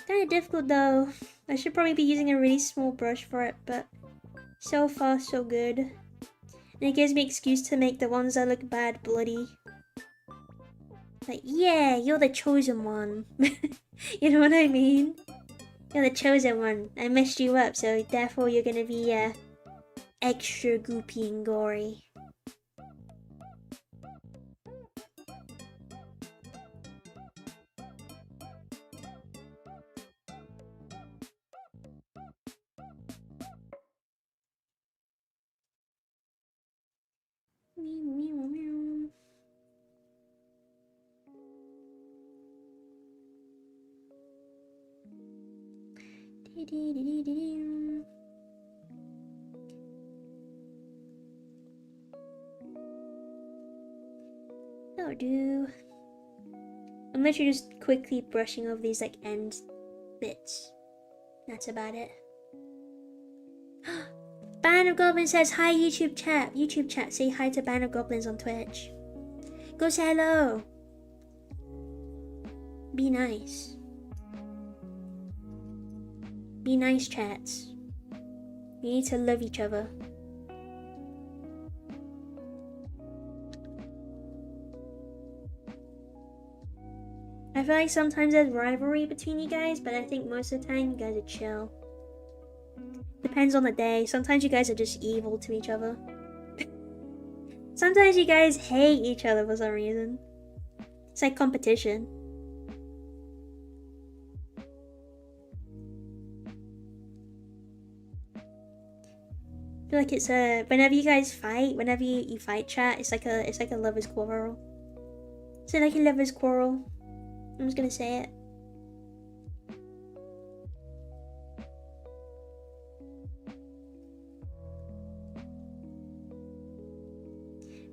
Kinda difficult though. I should probably be using a really small brush for it, but so far so good. And it gives me excuse to make the ones that look bad bloody. Like, yeah, you're the chosen one. You know what I mean? You're the chosen one. I messed you up, so therefore you're gonna be extra goopy and gory. that'll do. I'm literally just quickly brushing over these like end bits. That's about it. Band of Goblins says hi YouTube chat. YouTube chat, say hi to Band of Goblins on Twitch. Go say hello. Be nice. Be nice, chats. We need to love each other. I feel like sometimes there's rivalry between you guys, but I think most of the time you guys are chill. Depends on the day. Sometimes you guys are just evil to each other. Sometimes you guys hate each other for some reason. It's like competition. I feel like it's whenever you guys fight, whenever you fight chat, it's like a lover's quarrel. Is it like a lover's quarrel? I'm just gonna say it.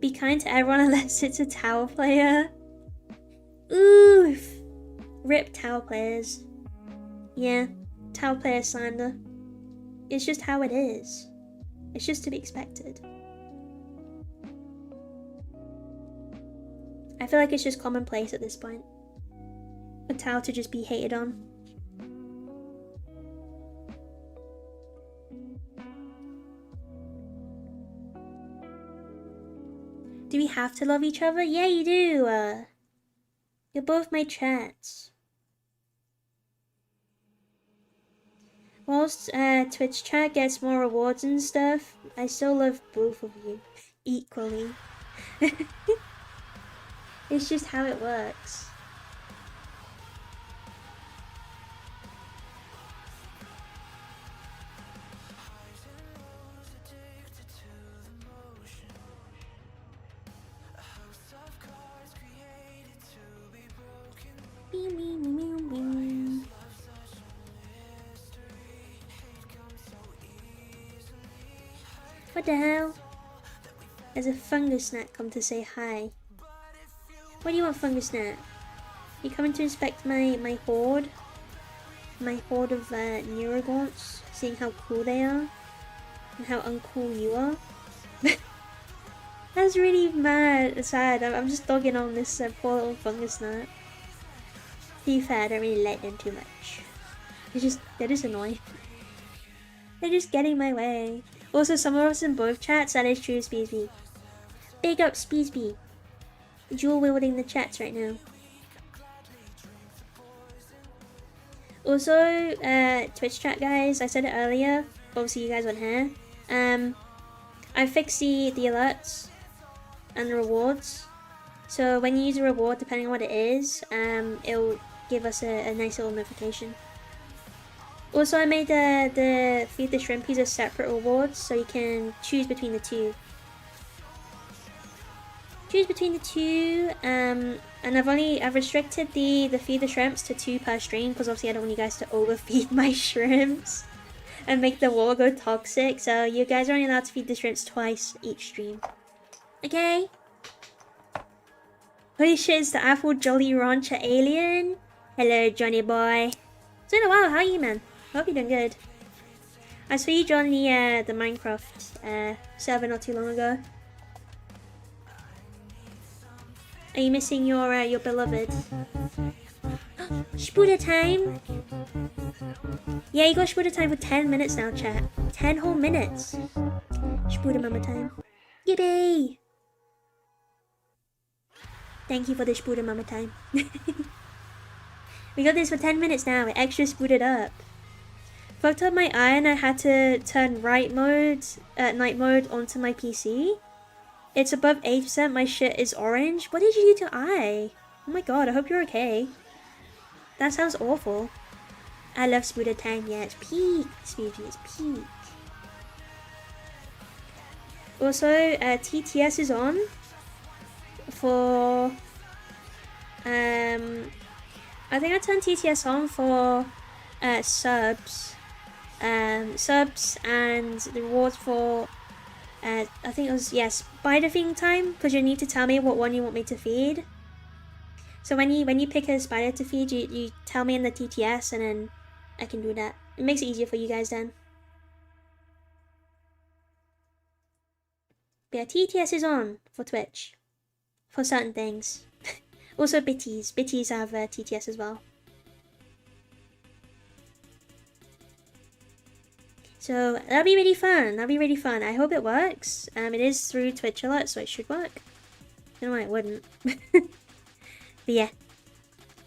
Be kind to everyone unless it's a tower player. Oof. Rip tower players. Yeah, tower player slander. It's just how it is. It's just to be expected. I feel like it's just commonplace at this point. A tower to just be hated on. Do we have to love each other? Yeah, you do. You're both my chats. Whilst Twitch chat gets more rewards and stuff, I still love both of you equally. It's just how it works. What the hell? There's a fungus snack come to say hi. What do you want, fungus snack? You coming to inspect my horde? My horde of Neurogaunts, seeing how cool they are and how uncool you are. That's really sad. I'm just dogging on this poor little fungus snack. To be fair, I don't really like them too much. They're just annoying. They're just getting my way. Also, some of us in both chats, that is true, Speedsby. Big up, Speedsby. Jewel wielding the chats right now. Also, Twitch chat guys, I said it earlier. Obviously, you guys weren't here. I fixed the alerts and the rewards. So when you use a reward, depending on what it is, it'll give us a nice little notification. Also, I made the Feed the Shrimpies as separate rewards, so you can choose between the two. And I've restricted the Feed the Shrimps to 2 per stream, because obviously I don't want you guys to overfeed my shrimps and make the wall go toxic. So you guys are only allowed to feed the shrimps twice each stream. Okay? Holy shit, it's the Apple Jolly Rancher alien. Hello, Johnny boy. It's been a while. How are you, man? Hope you're doing good. I saw you join the Minecraft server not too long ago. Are you missing your beloved? Spooder time! Yeah, you got Spooder time for 10 minutes now, chat. 10 whole minutes. Spooder mama time. Yippee! Thank you for the Spooder mama time. We got this for 10 minutes now. It extra spooted up. Fucked up my eye and I had to turn night mode onto my PC. It's above 8%. My shit is orange. What did you do to eye? Oh my god, I hope you're okay. That sounds awful. I love spooder time. Yeah, it's peak. Speedy, it's peak. Also, TTS is on for I think I turned TTS on for subs and the rewards for I think it was, yes, spider feeding time, because you need to tell me what one you want me to feed. So when you pick a spider to feed, you tell me in the TTS, and then I can do that. It makes it easier for you guys then. But yeah, TTS is on for Twitch. For certain things. Also Bitties. Bitties have TTS as well. So that'll be really fun. That'll be really fun. I hope it works. It is through Twitch Alert, so it should work. I don't know why it wouldn't. But yeah.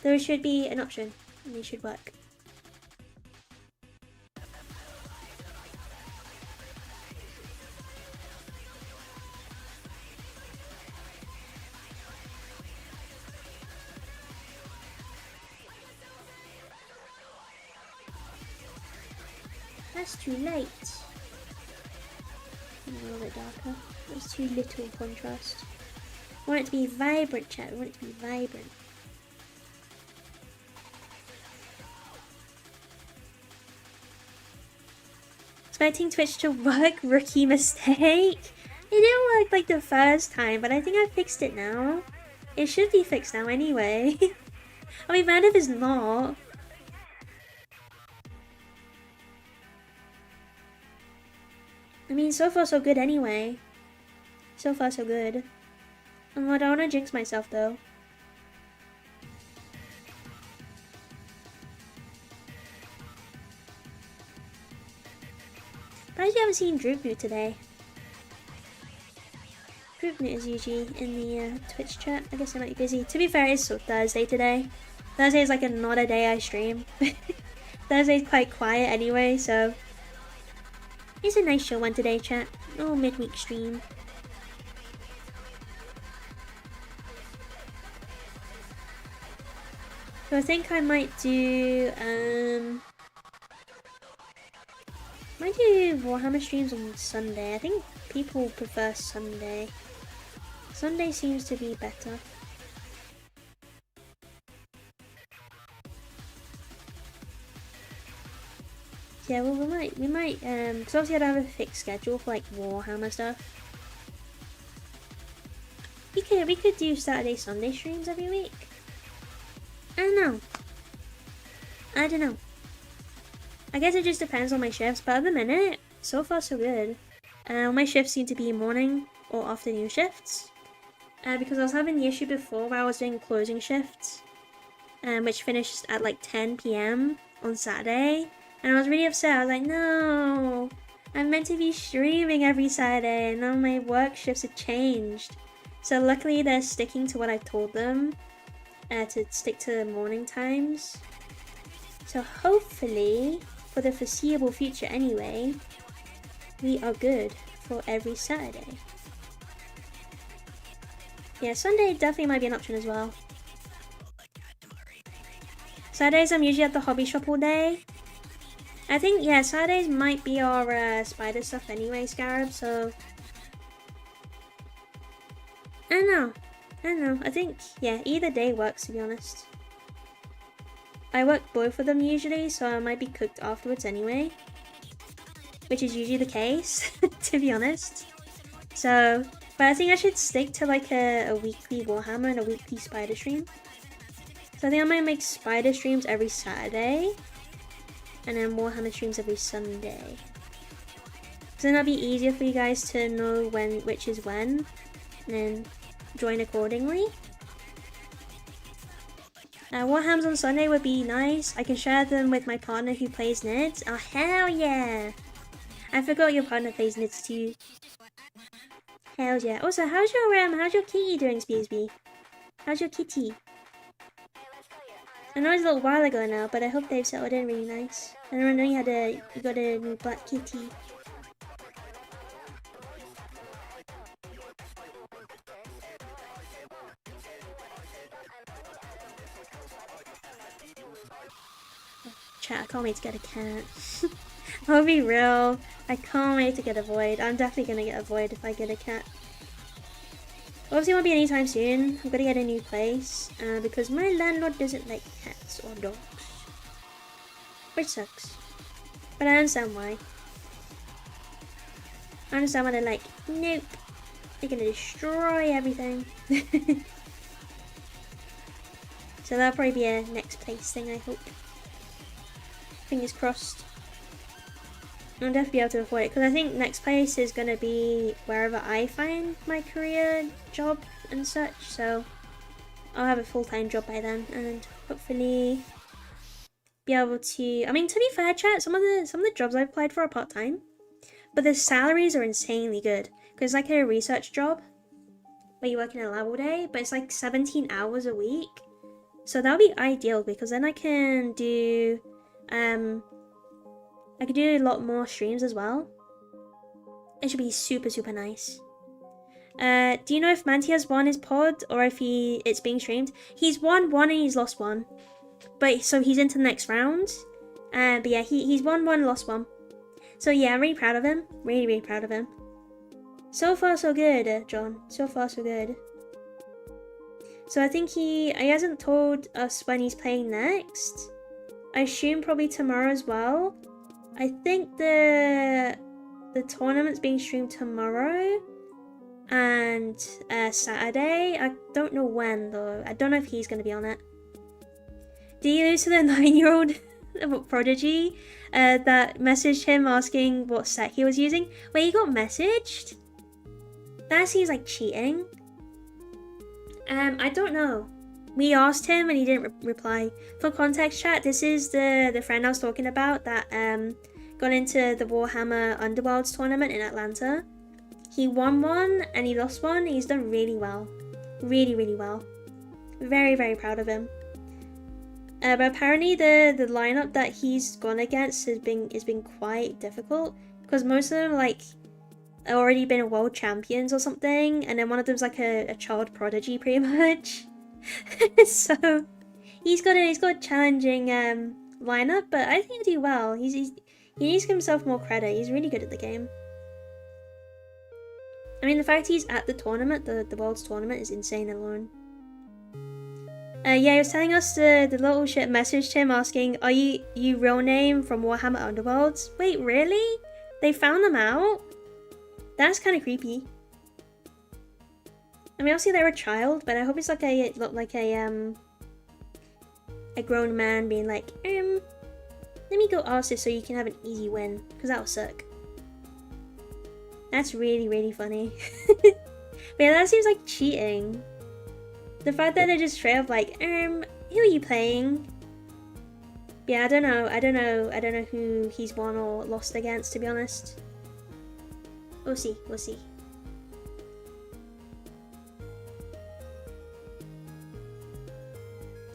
There should be an option, and it should work. That's too late. A little bit darker. That's too little contrast. I want it to be vibrant, chat. I want it to be vibrant. Expecting Twitch to work, rookie mistake. It didn't work like the first time, but I think I fixed it now. It should be fixed now anyway. I'll be mad if it's not. I mean, so far so good anyway. So far so good. Oh, I don't want to jinx myself though. Surprised you haven't seen Droop today. Droop is usually in the Twitch chat. I guess I might be busy. To be fair, it's so Thursday today. Thursday is like not a day I stream. Thursday's quite quiet anyway, so it's a nice show one today, chat. No midweek stream. So I think I might do Warhammer streams on Sunday. I think people prefer Sunday. Sunday seems to be better. Yeah, well, we might, because obviously I don't have a fixed schedule for like Warhammer stuff. We could do Saturday, Sunday streams every week. I don't know. I guess it just depends on my shifts, but at the minute, so far so good. My shifts seem to be morning or afternoon shifts. Because I was having the issue before where I was doing closing shifts, which finished at like 10 PM on Saturday. And I was really upset. I was like, no, I'm meant to be streaming every Saturday, and now my work shifts have changed. So luckily they're sticking to what I've told them, to stick to morning times. So hopefully, for the foreseeable future anyway, we are good for every Saturday. Yeah, Sunday definitely might be an option as well. Saturdays I'm usually at the hobby shop all day. I think, yeah, Saturdays might be our spider stuff anyway, Scarab, so I don't know. I think, yeah, either day works, to be honest. I work both of them usually, so I might be cooked afterwards anyway, which is usually the case, to be honest. So, but I think I should stick to like a weekly Warhammer and a weekly spider stream. So I think I might make spider streams every Saturday, and then Warhammer streams every Sunday. So then that'll be easier for you guys to know which is when, and then join accordingly. Warhams on Sunday would be nice. I can share them with my partner who plays Nids. Oh hell yeah! I forgot your partner plays Nids too. Hell yeah! Also, how's your kitty doing, Spearsby? How's your kitty? I know it's a little while ago now, but I hope they've settled in really nice. I know you got a new black kitty. Chat, I can't wait to get a cat. I'll be real. I can't wait to get a void. I'm definitely gonna get a void if I get a cat. Obviously it won't be anytime soon. I'm gonna get a new place because my landlord doesn't like cats or dogs, which sucks, but I understand why. I understand why they're like, nope, they're gonna destroy everything. So that'll probably be a next place thing, I hope. Fingers crossed. I'll definitely be able to avoid it, because I think next place is going to be wherever I find my career job and such, so I'll have a full-time job by then, and hopefully be able to... I mean, to be fair, chat, some of the jobs I've applied for are part-time, but the salaries are insanely good, because it's like a research job, where you work in a lab all day, but it's like 17 hours a week, so that'll be ideal, because then I can do... I could do a lot more streams as well. It should be super, super nice. Do you know if Manti has won his pod or if it's being streamed? He's won one and he's lost one. But so he's into the next round. But yeah, he's won one, lost one. So yeah, I'm really proud of him. Really, really proud of him. So far, so good, John. So far, so good. So I think he hasn't told us when he's playing next. I assume probably tomorrow as well. I think the tournament's being streamed tomorrow and Saturday. I don't know when though. I don't know if he's going to be on it. Did you lose to the 9-year-old prodigy that messaged him asking what set he was using? Wait, he got messaged? That seems like cheating. I don't know. We asked him and he didn't reply. For context, chat, this is the friend I was talking about that got into the Warhammer Underworlds tournament in Atlanta. He won one and he lost one. He's done really well. Really, really well. Very, very proud of him. But apparently the lineup that he's gone against has been quite difficult. Because most of them like already been world champions or something. And then one of them's like a child prodigy pretty much. So he's got a challenging lineup, but I think he'll do well. He needs to give himself more credit. He's really good at the game. I mean, the fact he's at the tournament, the World's tournament, is insane alone. Yeah, he was telling us the little shit messaged him asking, "Are you real name from Warhammer Underworlds?" Wait, really? They found them out? That's kind of creepy. I mean, obviously they're a child, but I hope it's like a grown man being like, let me go ask this so you can have an easy win, because that'll suck. That's really, really funny. But yeah, that seems like cheating. The fact that they're just straight up like, who are you playing? Yeah, I don't know who he's won or lost against, to be honest. We'll see.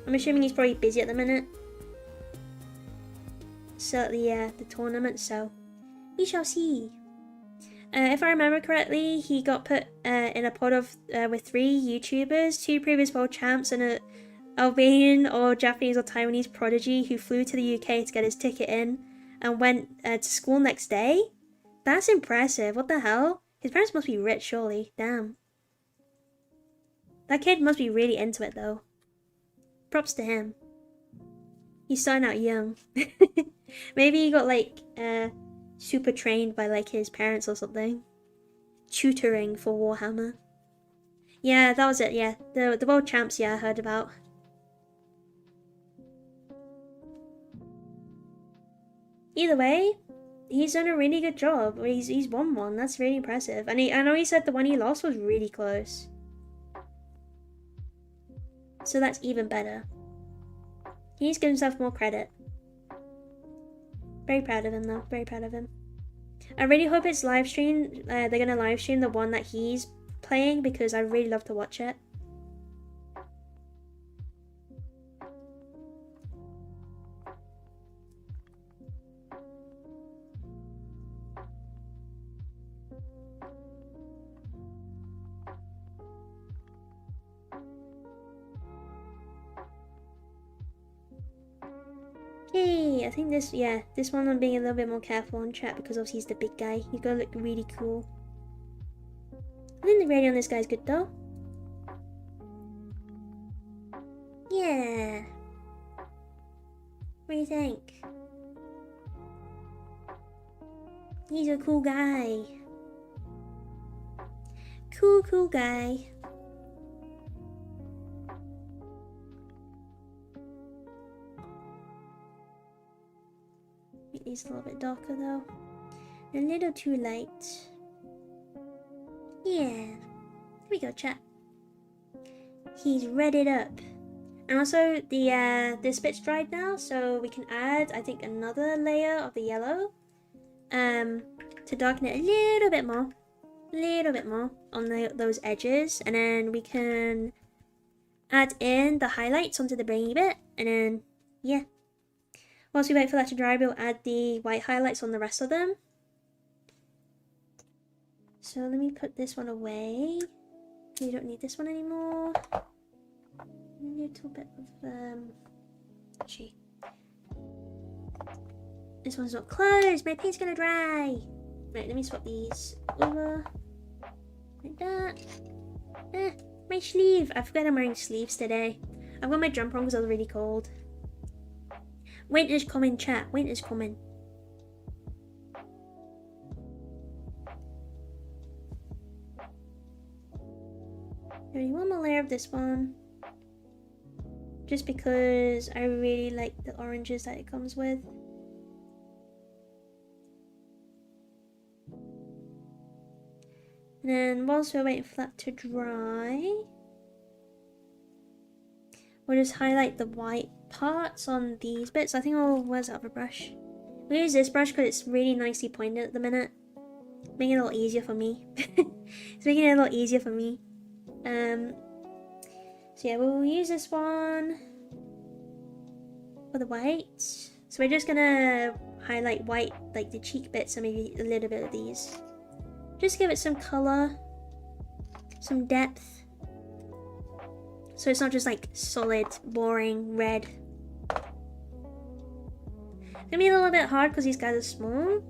I'm assuming he's probably busy at the minute. So the tournament, so we shall see. If I remember correctly, he got put in a pod of with 3 YouTubers, 2 previous world champs, and an Albanian or Japanese or Taiwanese prodigy who flew to the UK to get his ticket in and went to school next day. That's impressive. What the hell? His parents must be rich, surely. Damn. That kid must be really into it, though. Props to him. He's starting out young. Maybe he got like super trained by like his parents or something. Tutoring for Warhammer. Yeah, that was it, yeah. The world champs, yeah, I heard about. Either way, he's done a really good job. He's won one, that's really impressive. And I know he said the one he lost was really close. So that's even better. He needs to give himself more credit. Very proud of him though, very proud of him. I really hope it's live streamed. They're gonna live stream the one that he's playing because I really love to watch it. Yay! I think this one I'm being a little bit more careful on chat because obviously he's the big guy. He's gonna look really cool. I think the radio on this guy's good though. Yeah. What do you think? He's a cool guy. Cool guy. Make these a little bit darker though. A little too light. Yeah. Here we go, chat. He's redded up. And also this bit's dried now, so we can add, I think, another layer of the yellow. To darken it a little bit more. On those edges, and then we can add in the highlights onto the brainy bit, and then yeah, whilst we wait for that to dry, we'll add the white highlights on the rest of them. So let me put this one away. We don't need this one anymore. A little bit of actually, this one's not closed. My paint's gonna dry. Right, let me swap these over. Like that. My sleeve. I forgot I'm wearing sleeves today. I've got my jumper on because I was really cold. Winter's coming, chat. Winter's coming. Only one more layer of this one. Just because I really like the oranges that it comes with. And then whilst we're waiting for that to dry, we'll just highlight the white parts on these bits. I think where's the other brush? We'll use this brush because it's really nicely pointed at the minute. Making it a little easier for me. It's making it a little easier for me. So yeah, we'll use this one for the white. So we're just gonna highlight white, like the cheek bits, and maybe a little bit of these. Just give it some color, some depth. So it's not just like solid, boring red. It's gonna be a little bit hard because these guys are small.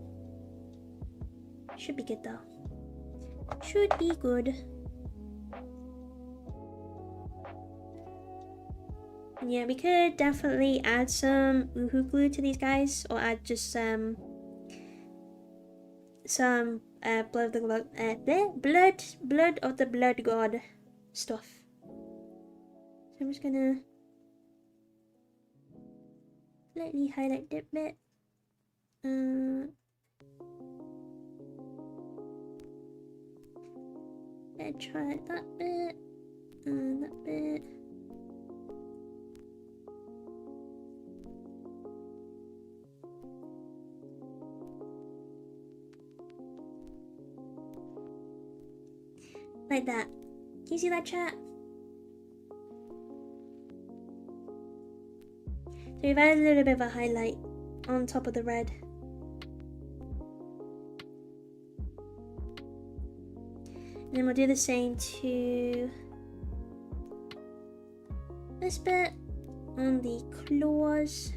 Should be good though. Should be good. And yeah, we could definitely add some Uhu glue to these guys, or add just some blood of the blood god stuff. So I'm just gonna slightly highlight that bit. Let's try that bit and that bit. Like that. Can you see that, chat? So we've added a little bit of a highlight on top of the red. And then we'll do the same to this bit on the claws.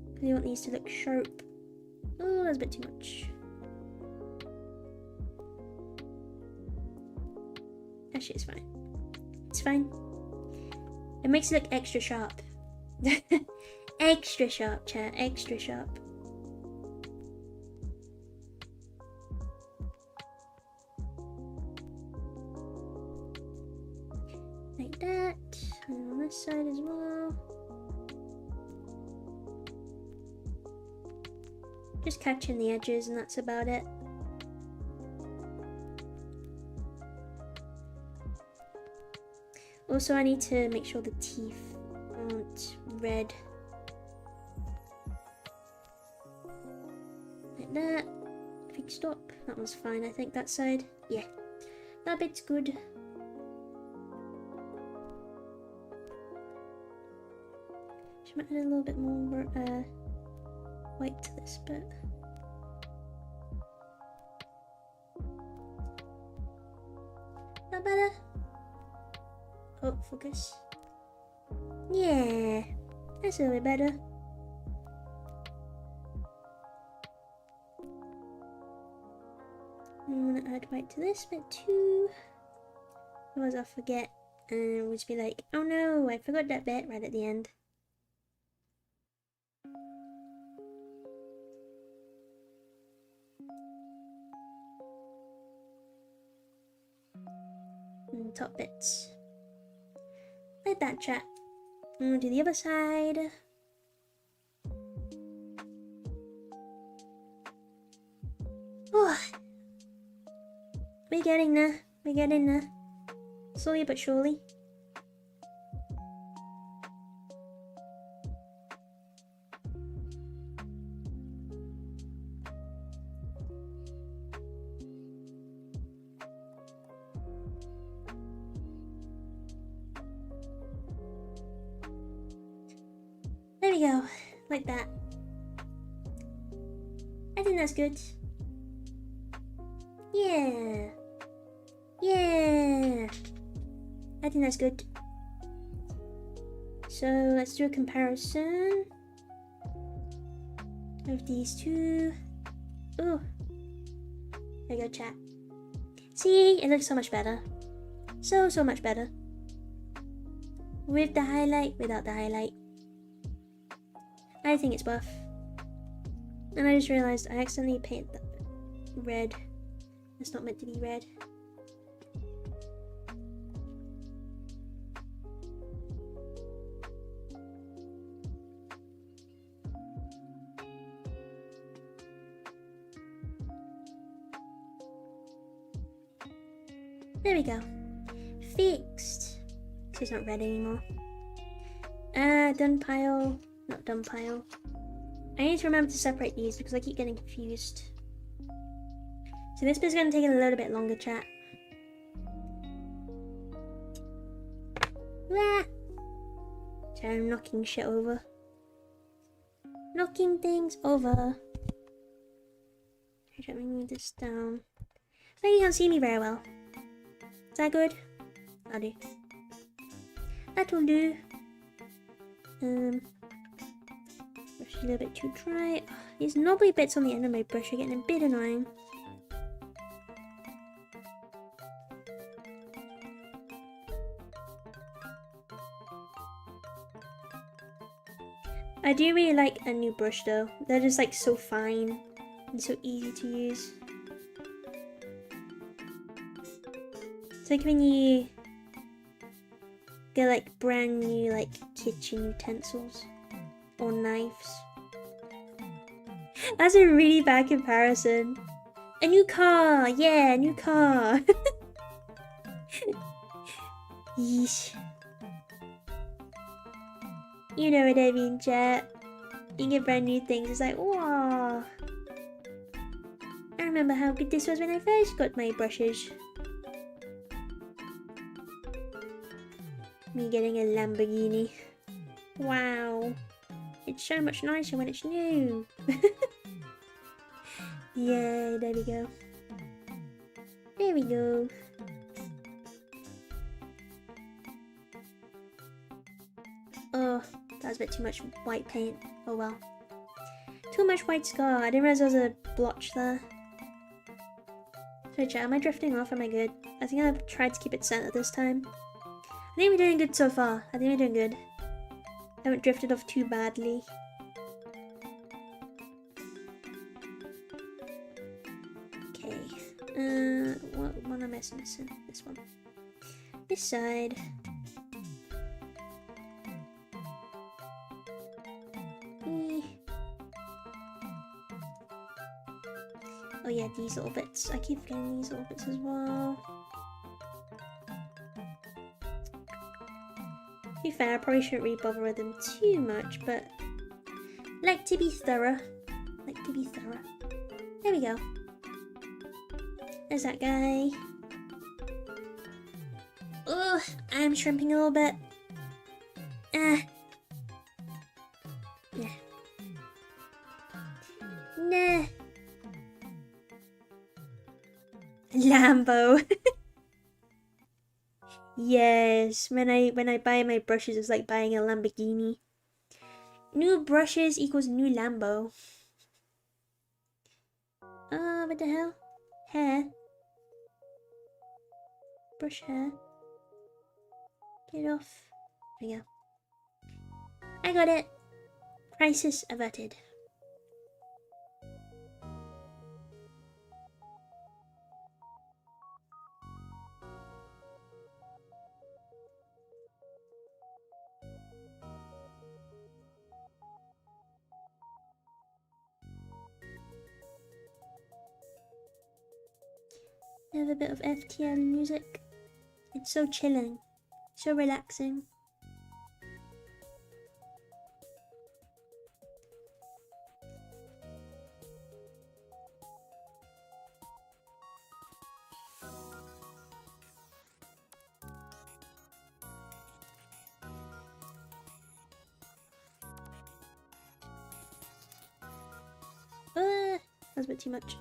Because we want these to look sharp. Oh, that's a bit too much. Actually, it's fine. It's fine. It makes it look extra sharp. Extra sharp, chat. Extra sharp. Like that. And on this side as well. Just catching the edges, and that's about it. Also, I need to make sure the teeth aren't red. Like that. I think stop. That one's fine, I think, that side. Yeah. That bit's good. Should I add a little bit more white to this bit. That better? Oh, focus. Yeah, that's a little bit better. I'm gonna add white to this bit too. Otherwise I'll forget and we'll just be like, oh no, I forgot that bit right at the end. and top bits. Like that, chat. And do the other side. Oh, we're getting there. We're getting there. Slowly but surely. There we go, like that. I think that's good. Yeah. Yeah. I think that's good. So let's do a comparison of these two. Oh. There you go, chat. See, it looks so much better. So much better. With the highlight, without the highlight. I think it's buff. And I just realized I accidentally painted that red. It's not meant to be red. There we go. Fixed. So it's not red anymore. Done pile. Not done pile. I need to remember to separate these because I keep getting confused. So this bit's gonna take a little bit longer, chat. Ah! So I'm knocking shit over. Knocking things over. Let me move this down. So you can't see me very well. Is that good? That'll do. That'll do. Brush a little bit too dry. Oh, these knobbly bits on the end of my brush are getting a bit annoying. I do really like a new brush though. They're just like so fine and so easy to use. It's like when you get like brand new like kitchen utensils or knives. That's a really bad comparison. A new car, yeah, a new car. Yeesh. You know what I mean, chat. You get brand new things, it's like, wow. I remember how good this was when I first got my brushes. Me getting a Lamborghini. Wow. It's so much nicer when it's new. Yeah, there we go. There we go. Oh, that was a bit too much white paint. Oh well. Too much white scar. I didn't realize there was a blotch there. So chat, am I drifting off? Am I good? I think I've tried to keep it centered this time. I think we're doing good so far. I think we're doing good. I haven't drifted off too badly. Okay. What one am I missing? This one. This side. Oh yeah, these little bits. I keep getting these little bits as well. To be fair, I probably shouldn't really bother with them too much, but like to be thorough. Like to be thorough. There we go. There's that guy. Ugh, I'm shrimping a little bit. Yeah. Nah. Lambo. Yes, when I buy my brushes, it's like buying a Lamborghini. New brushes equals new Lambo. What the hell? Hair. Brush hair. Get it off. There we go. I got it. Crisis averted. Have a bit of FTL music. It's so chilling, so relaxing. That was a bit too much.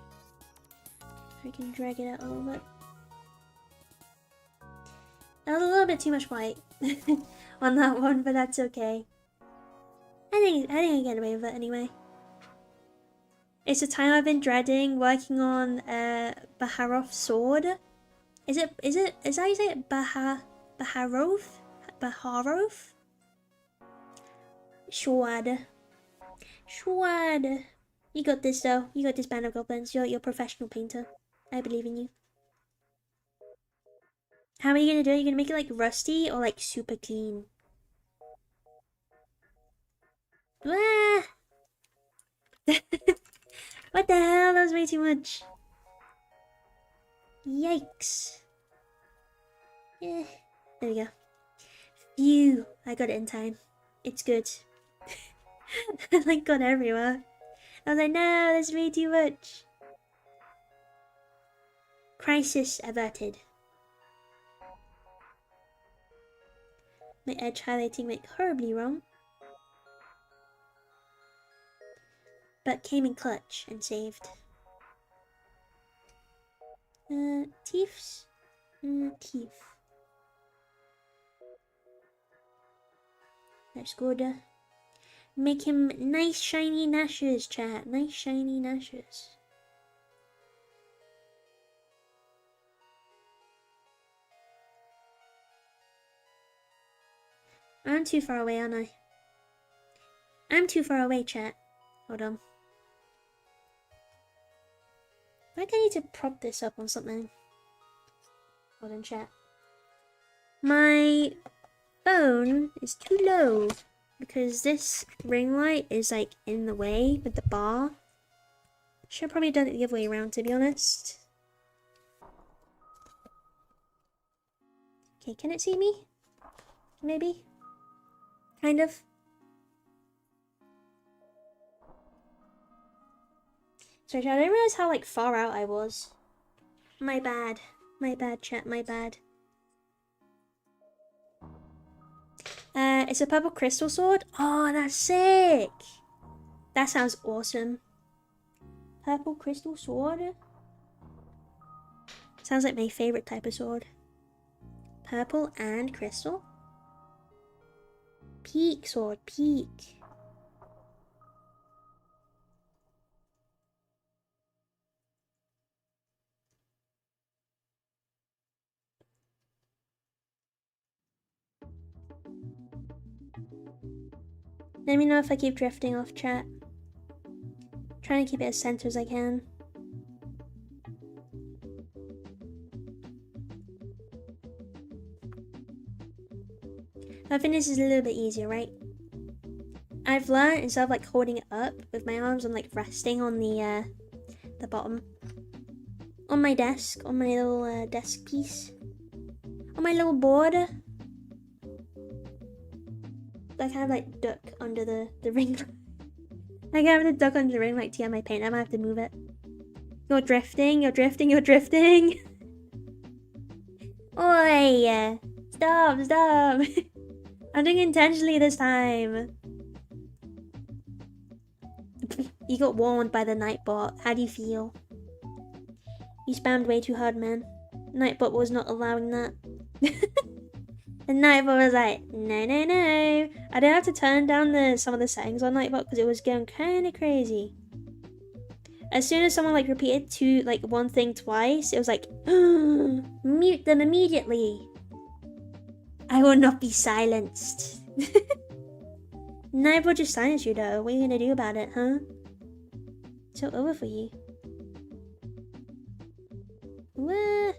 I can drag it out a little bit. That was a little bit too much white on that one, but that's okay. I think I get away with it anyway. It's a time I've been dreading working on Baharov's sword. Is that how you say it? Baharov? Baharov? Sword. You got this though. You got this, Band of Goblins. You're a professional painter. I believe in you. How are you gonna do it? You gonna make it like rusty or like super clean? Ah! What the hell? That was way too much. Yikes. Yeah. There we go. Phew. I got it in time. It's good. I like got everywhere. I was like, no, that's way too much. Crisis averted. My edge highlighting went horribly wrong. But came in clutch and saved. Teeths? Teeth. That's good. Make him nice shiny gnashes, chat. Nice shiny gnashes. I'm too far away, aren't I? I'm too far away, chat. Hold on. I think I need to prop this up on something. Hold on, chat. My phone is too low because this ring light is like in the way with the bar. Should have probably done it the other way around, to be honest. Okay, can it see me? Maybe? Kind of. Sorry, chat, I didn't realize how like far out I was. My bad. My bad, chat, my bad. It's a purple crystal sword. Oh, that's sick! That sounds awesome. Purple crystal sword? Sounds like my favorite type of sword. Purple and crystal? Peak sword, peak. Let me know if I keep drifting off, chat. I'm trying to keep it as centered as I can. I think this is a little bit easier, right? I've learned, instead of like holding it up with my arms, I'm like resting on the bottom. On my desk, on my little desk piece. On my little board. I kind of like duck under the ring. I kind of duck under the ring like to get my paint. I might have to move it. You're drifting, you're drifting, you're drifting. Oi! Stop, stop. I'm doing it intentionally this time. You got warned by the Nightbot. How do you feel? You spammed way too hard, man. Nightbot was not allowing that. The Nightbot was like, no, no, no. I did have to turn down some of the settings on Nightbot because it was going kind of crazy. As soon as someone like repeated one thing twice, it was like, mute them immediately. I will not be silenced. Nightbot just silenced you though. What are you gonna do about it, huh? It's all over for you. What?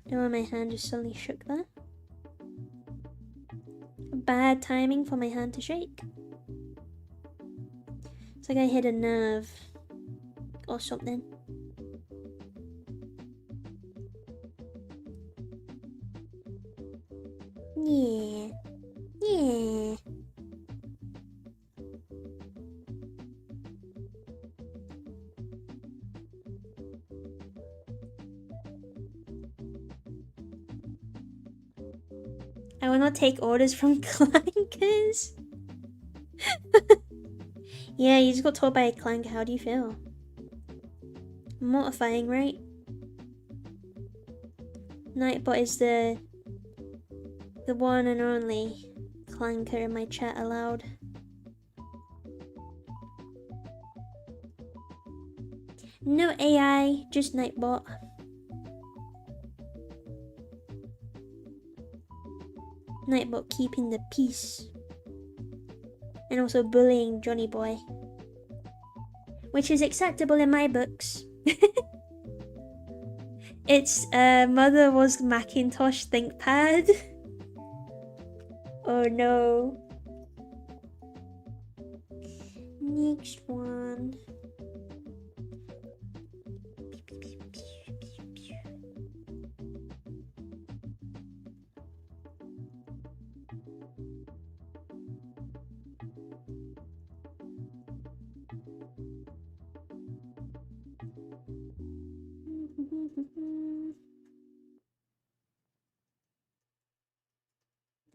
I know why my hand just suddenly shook there. Bad timing for my hand to shake. It's like I hit a nerve or something. Yeah. Yeah. I will not take orders from clankers. Yeah, you just got told by a clanker. How do you feel? Mortifying, right? Nightbot is the one and only clanker in my chat aloud. No AI, just Nightbot. Nightbot keeping the peace. And also bullying Johnny Boy. Which is acceptable in my books. Its mother was Macintosh ThinkPad. Oh no. Next one.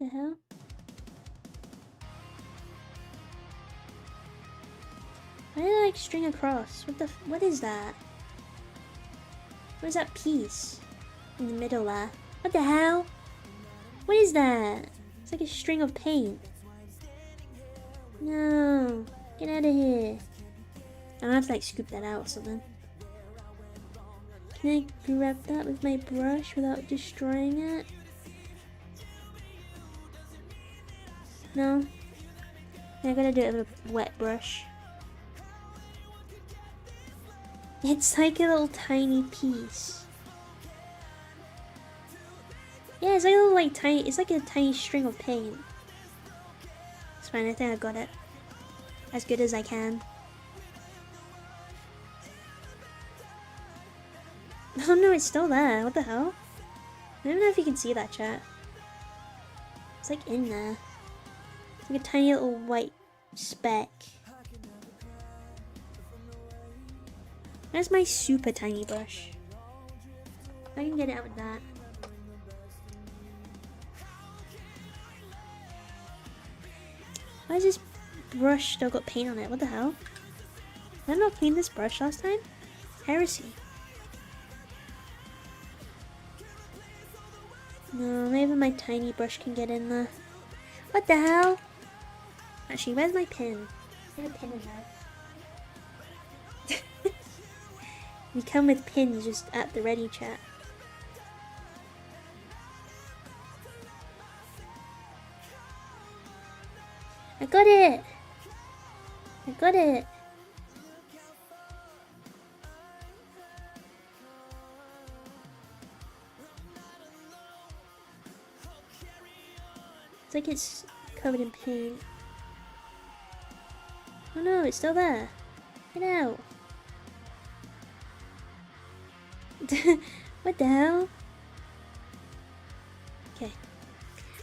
The hell? Why did I like string across? What is that? Where's that piece? In the middle there. What the hell? What is that? It's like a string of paint. No. Get out of here. I'm gonna have to like scoop that out or something. Can I grab that with my brush without destroying it? No. I gotta do it with a wet brush. It's like a little tiny piece. Yeah, it's like a little like tiny. It's like a tiny string of paint. It's fine. I think I got it as good as I can. Oh no, it's still there. What the hell? I don't know if you can see that, chat. It's like in there. It's like a tiny little white speck. Where's my super tiny brush? I can get it out with that. Why is this brush still got paint on it? What the hell? Did I not clean this brush last time? Heresy. No, maybe my tiny brush can get in there. What the hell? Actually, where's my pin? I have a pin in there. We come with pins just at the ready, chat. I got it! I got it! It's like it's covered in paint. Oh no, it's still there. Get out. What the hell? Okay.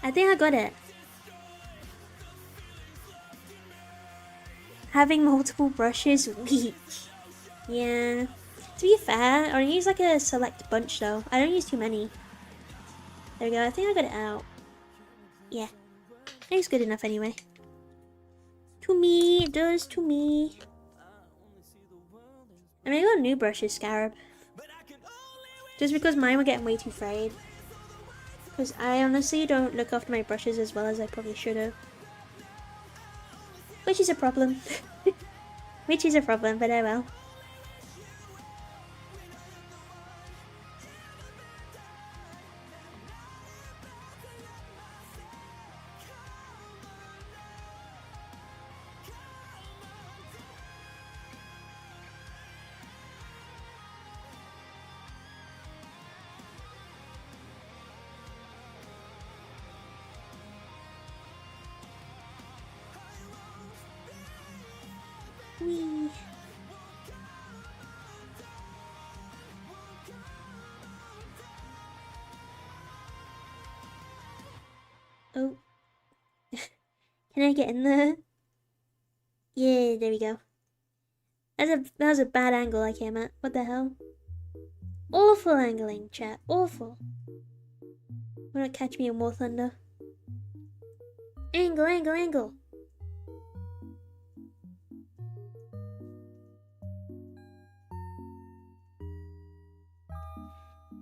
I think I got it. Having multiple brushes, weak. Yeah. To be fair, I use like a select bunch though. I don't use too many. There we go, I think I got it out. Yeah. It's good enough anyway. To me, it does to me. I mean, I got new brushes, Scarab. Just because mine were getting way too frayed. Because I honestly don't look after my brushes as well as I probably should have. Which is a problem. Which is a problem, but oh well. Wee. Can I get in there? Yeah, there we go. That was a bad angle I came at. What the hell? Awful angling, chat. Awful. Will not catch me in War Thunder. Angle, angle, angle.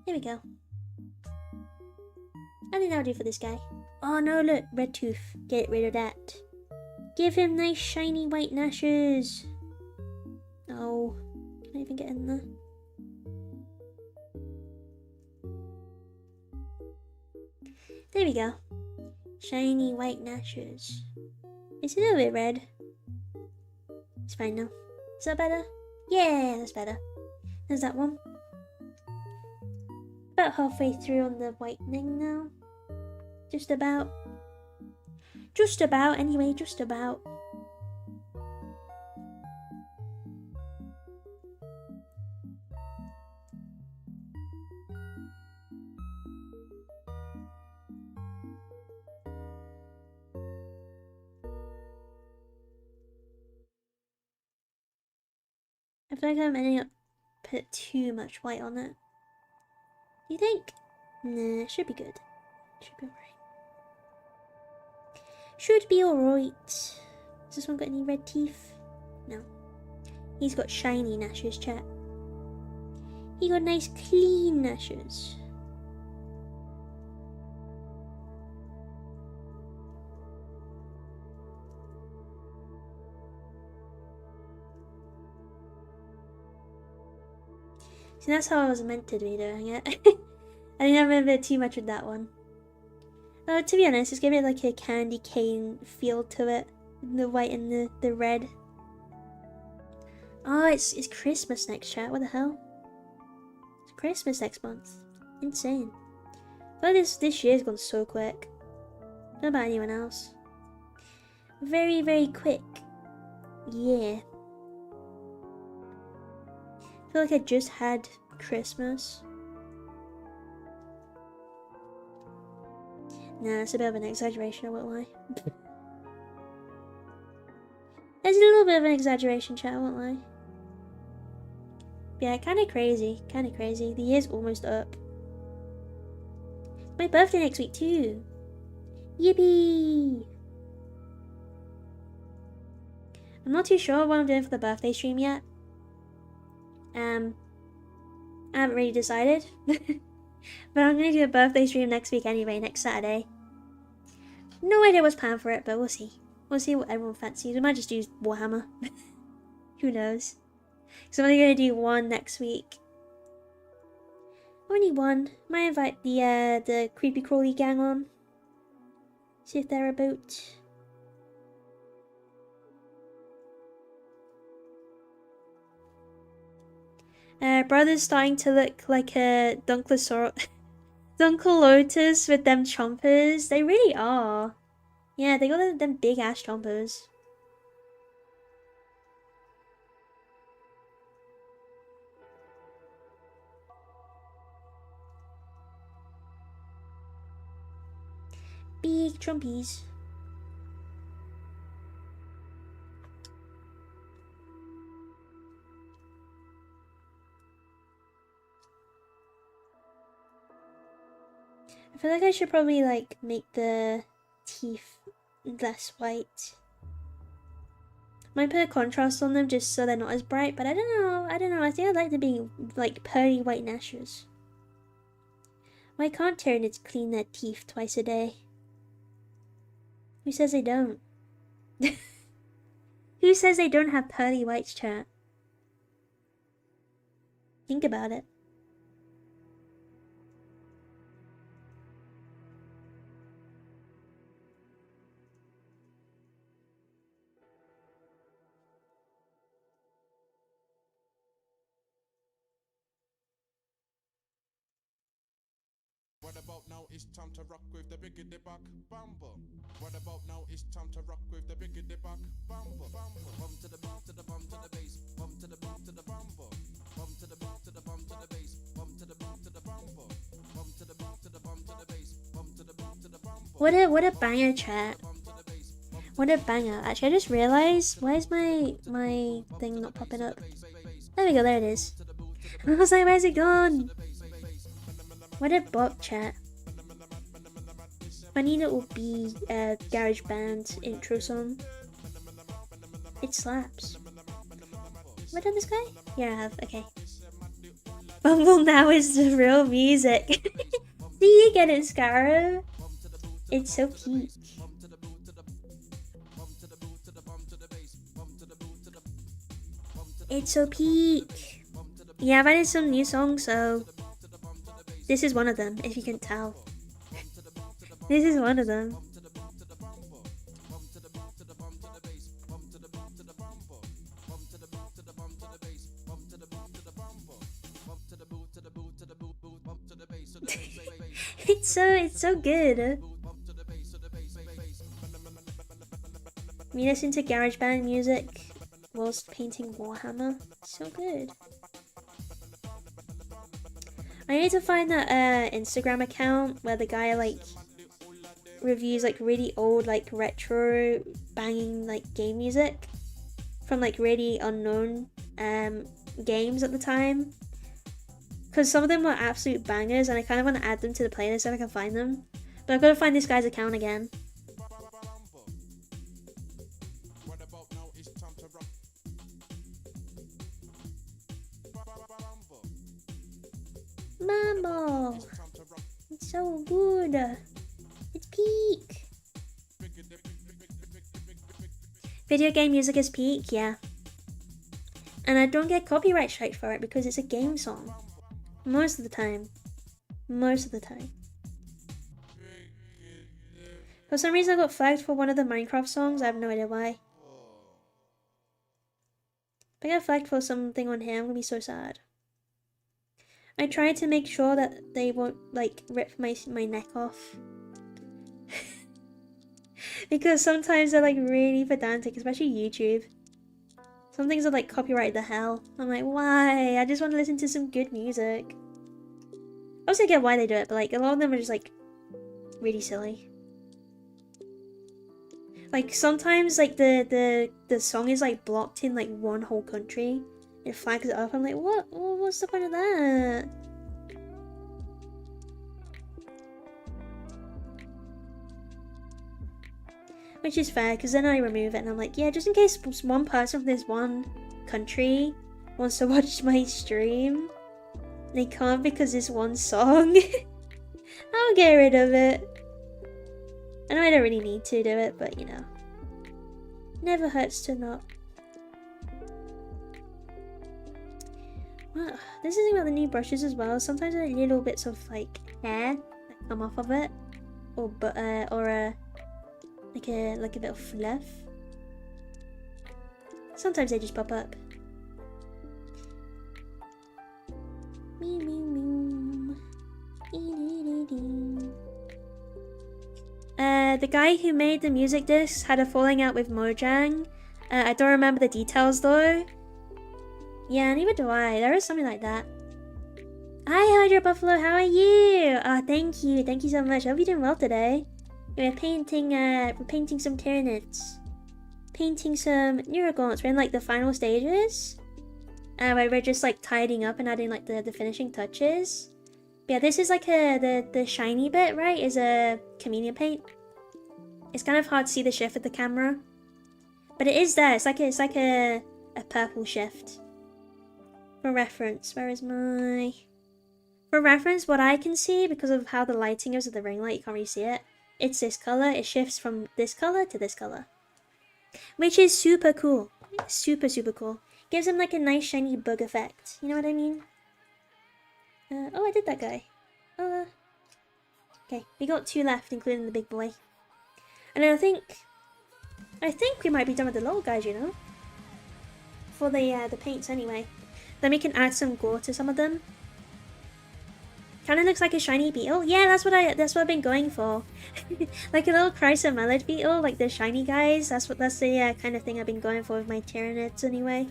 There we go. I think that'll do for this guy. Oh no, look, red tooth. Get rid of that. Give him nice shiny white gnashes. Oh, can I even get in there? There we go. Shiny white gnashes. It's a little bit red. It's fine now. Is that better? Yeah, that's better. There's that one. About halfway through on the whitening now. Just about. Just about, anyway, just about. I feel like I'm ending up put too much white on it. You think? Nah, should be good. Should be alright. Should be alright. Has this one got any red teeth? No. He's got shiny gnashes, chat. He got nice clean gnashes. See, that's how I was meant to be doing it. I think I remember too much with that one. Oh, to be honest, just give it like a candy cane feel to it. The white and the red. Oh, it's Christmas next, chat. What the hell? It's Christmas next month. Insane. But this year's gone so quick. Not about anyone else. Very, very quick. Yeah. I feel like I just had Christmas. Nah, it's a bit of an exaggeration, I won't lie. There's a little bit of an exaggeration, chat, I won't lie. Yeah, kinda crazy. Kinda crazy. The year's almost up. It's my birthday next week, too. Yippee! I'm not too sure what I'm doing for the birthday stream yet. I haven't really decided. But I'm gonna do a birthday stream next week anyway, next Saturday. No idea what's planned for it, but we'll see. We'll see what everyone fancies. We might just do Warhammer. Who knows? So I'm only gonna do one next week. Only one. Might invite the creepy crawly gang on. See if they're about. Brother's starting to look like a Dunkleotus with them chompers. They really are. Yeah, they got them big ass chompers. Big chompies. I feel like I should probably like make the teeth less white. Might put a contrast on them just so they're not as bright, but I don't know. I think I'd like them being like pearly white gnashes. Why can't Tyranids clean their teeth twice a day? Who says they don't? Who says they don't have pearly whites, chat? Think about it. What about now? It's time to rock with the bigger the back bumble. What about now? It's time to rock with the bigger the back bumble. Bum to the bum to the bum to the bass. Bum to the bum to the bumble. Bum to the bum to the bum to the bass. Bum to the bum to the bumble. Bum to the bum to the bum to the bass. Bum to the bum to the bumble. What a banger, chat. What a banger. Actually, I just realized, why is my thing not popping up? There we go, there it is. I was like, where's it gone? What a bot, chat. Funny little B garage band intro song. It slaps. Have I done this guy? Yeah, I have. Okay. Bumble now is the real music. Do you get it, Scarrow? It's so peak. It's so peak. Yeah, I've added some new songs, so this is one of them, if you can tell. This is one of them. It's so good. Me listen to GarageBand music whilst painting Warhammer. So good. I need to find that Instagram account where the guy like reviews like really old like retro banging like game music from like really unknown games at the time. Because some of them were absolute bangers and I kind of want to add them to the playlist if I can find them. But I've got to find this guy's account again. Mambo! It's so good! It's peak! Video game music is peak, yeah. And I don't get copyright strike for it because it's a game song. Most of the time. Most of the time. For some reason I got flagged for one of the Minecraft songs, I have no idea why. If I get flagged for something on here, I'm gonna be so sad. I try to make sure that they won't like rip my neck off. Because sometimes they're like really pedantic, especially YouTube. Some things are like copyright the hell. I'm like, why? I just want to listen to some good music. Obviously I get why they do it, but like a lot of them are just like really silly. Like sometimes like the song is like blocked in like one whole country. It flags it up. I'm like, what? What's the point of that? Which is fair, because then I remove it and I'm like, yeah, just in case one person from this one country wants to watch my stream, they can't because it's one song. I'll get rid of it. I know I don't really need to do it, but you know. Never hurts to not. Wow, this is the thing about the new brushes as well. Sometimes there are little bits of like hair that come off of it, or like a bit of fluff. Sometimes they just pop up. The guy who made the music disc had a falling out with Mojang. I don't remember the details though. Yeah, neither do I. There is something like that. Hi, Hydra Buffalo. How are you? Oh, thank you. Thank you so much. I hope you're doing well today. We're painting some Tyranids. Painting some Neurogaunts. We're in like the final stages. Where we're just like tidying up and adding like the finishing touches. But yeah, this is like the shiny bit, right? Is a chameleon paint. It's kind of hard to see the shift with the camera. But it is there. It's like a purple shift. For reference, where is my... For reference, what I can see, because of how the lighting is with the ring light, you can't really see it. It's this color. It shifts from this color to this color. Which is super cool. Super, super cool. Gives him like a nice shiny bug effect. You know what I mean? Oh, I did that guy. Okay, we got 2 left, including the big boy. And I think we might be done with the little guys, you know? For the paints anyway. Then we can add some gore to some of them. Kind of looks like a shiny beetle. Yeah, that's what I've been going for. Like a little chrysomelid beetle, like the shiny guys. That's the kind of thing I've been going for with my Tyranids anyway.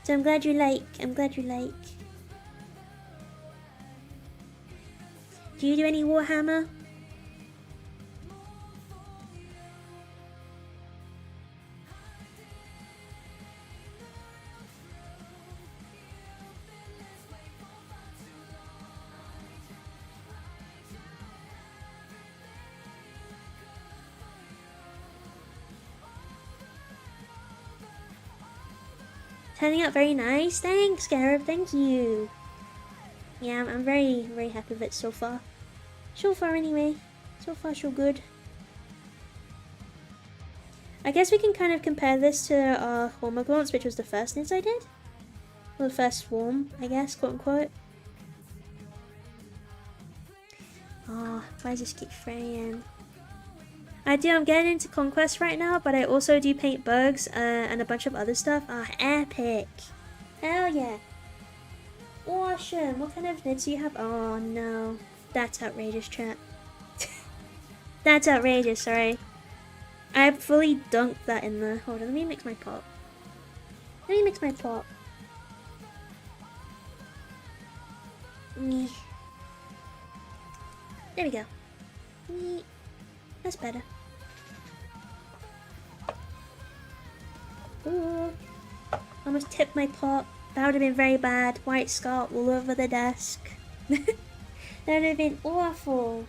So I'm glad you like. Do you do any Warhammer? Turning out very nice. Thanks, Garib. Thank you. Yeah, I'm very, very happy with it so far. So far, anyway. So far, so good. I guess we can kind of compare this to our Hormogaunts, which was the first knits I did. Well, the first swarm, I guess, quote unquote. Oh, why does this keep fraying? I'm getting into Conquest right now, but I also do paint bugs and a bunch of other stuff. Ah, epic! Hell yeah! Awesome! What kind of knits do you have? Oh no. That's outrageous, chat. That's outrageous, sorry. I fully dunked that in there. Hold on, let me mix my pot. Let me mix my pot. There we go. That's better. Ooh. Almost tipped my pot. That would have been very bad. White scarf all over the desk. That would have been awful.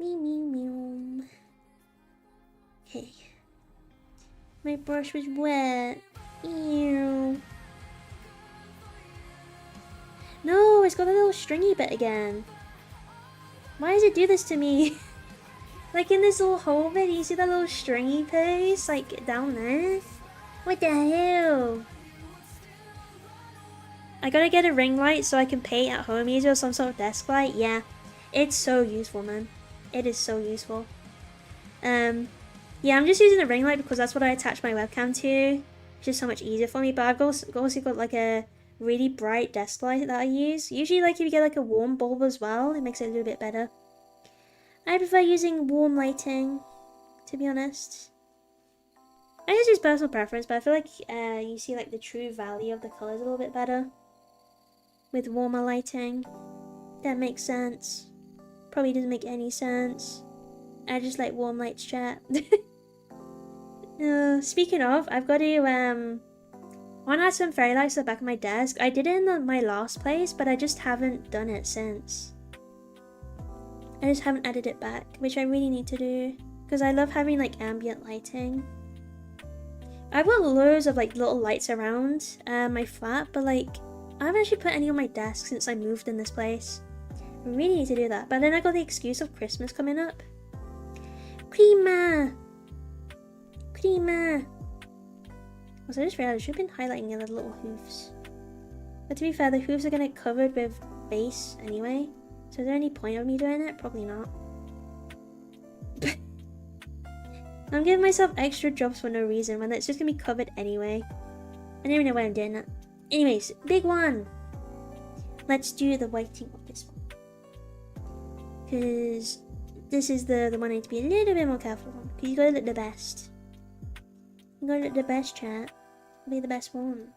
Meow. Hey. My brush was wet. Ew. No, it's got a little stringy bit again. Why does it do this to me? Like in this little hole bit, you see that little stringy piece? Like down there? What the hell? I gotta get a ring light so I can paint at home easier, or some sort of desk light. Yeah, it's so useful, man. It is so useful. Yeah, I'm just using a ring light because that's what I attach my webcam to. It's just so much easier for me. But I've also got like a really bright desk light that I use. Usually, like if you get like a warm bulb as well, it makes it a little bit better. I prefer using warm lighting, to be honest. I just use personal preference, but I feel like you see like the true value of the colors a little bit better with warmer lighting. That makes sense. Probably doesn't make any sense. I just like warm lights, chat. Speaking of, I've got to want to add some fairy lights at the back of my desk. I did it in my last place, but I just haven't done it since. I just haven't added it back, which I really need to do because I love having like ambient lighting. I've got loads of like little lights around my flat, but like I haven't actually put any on my desk since I moved in this place. I really need to do that. But then I got the excuse of Christmas coming up. Creamer! Creamer! Also, I just realized I should have been highlighting the little hoofs. But to be fair, the hoofs are going to get covered with base anyway. So is there any point of me doing it? Probably not. I'm giving myself extra jobs for no reason when it's just going to be covered anyway. I don't even know why I'm doing it. Anyways, big one! Let's do the whiting of this one. Because this is the one I need to be a little bit more careful on. Because you gotta look the best. You gotta look the best, chat. Be the best one.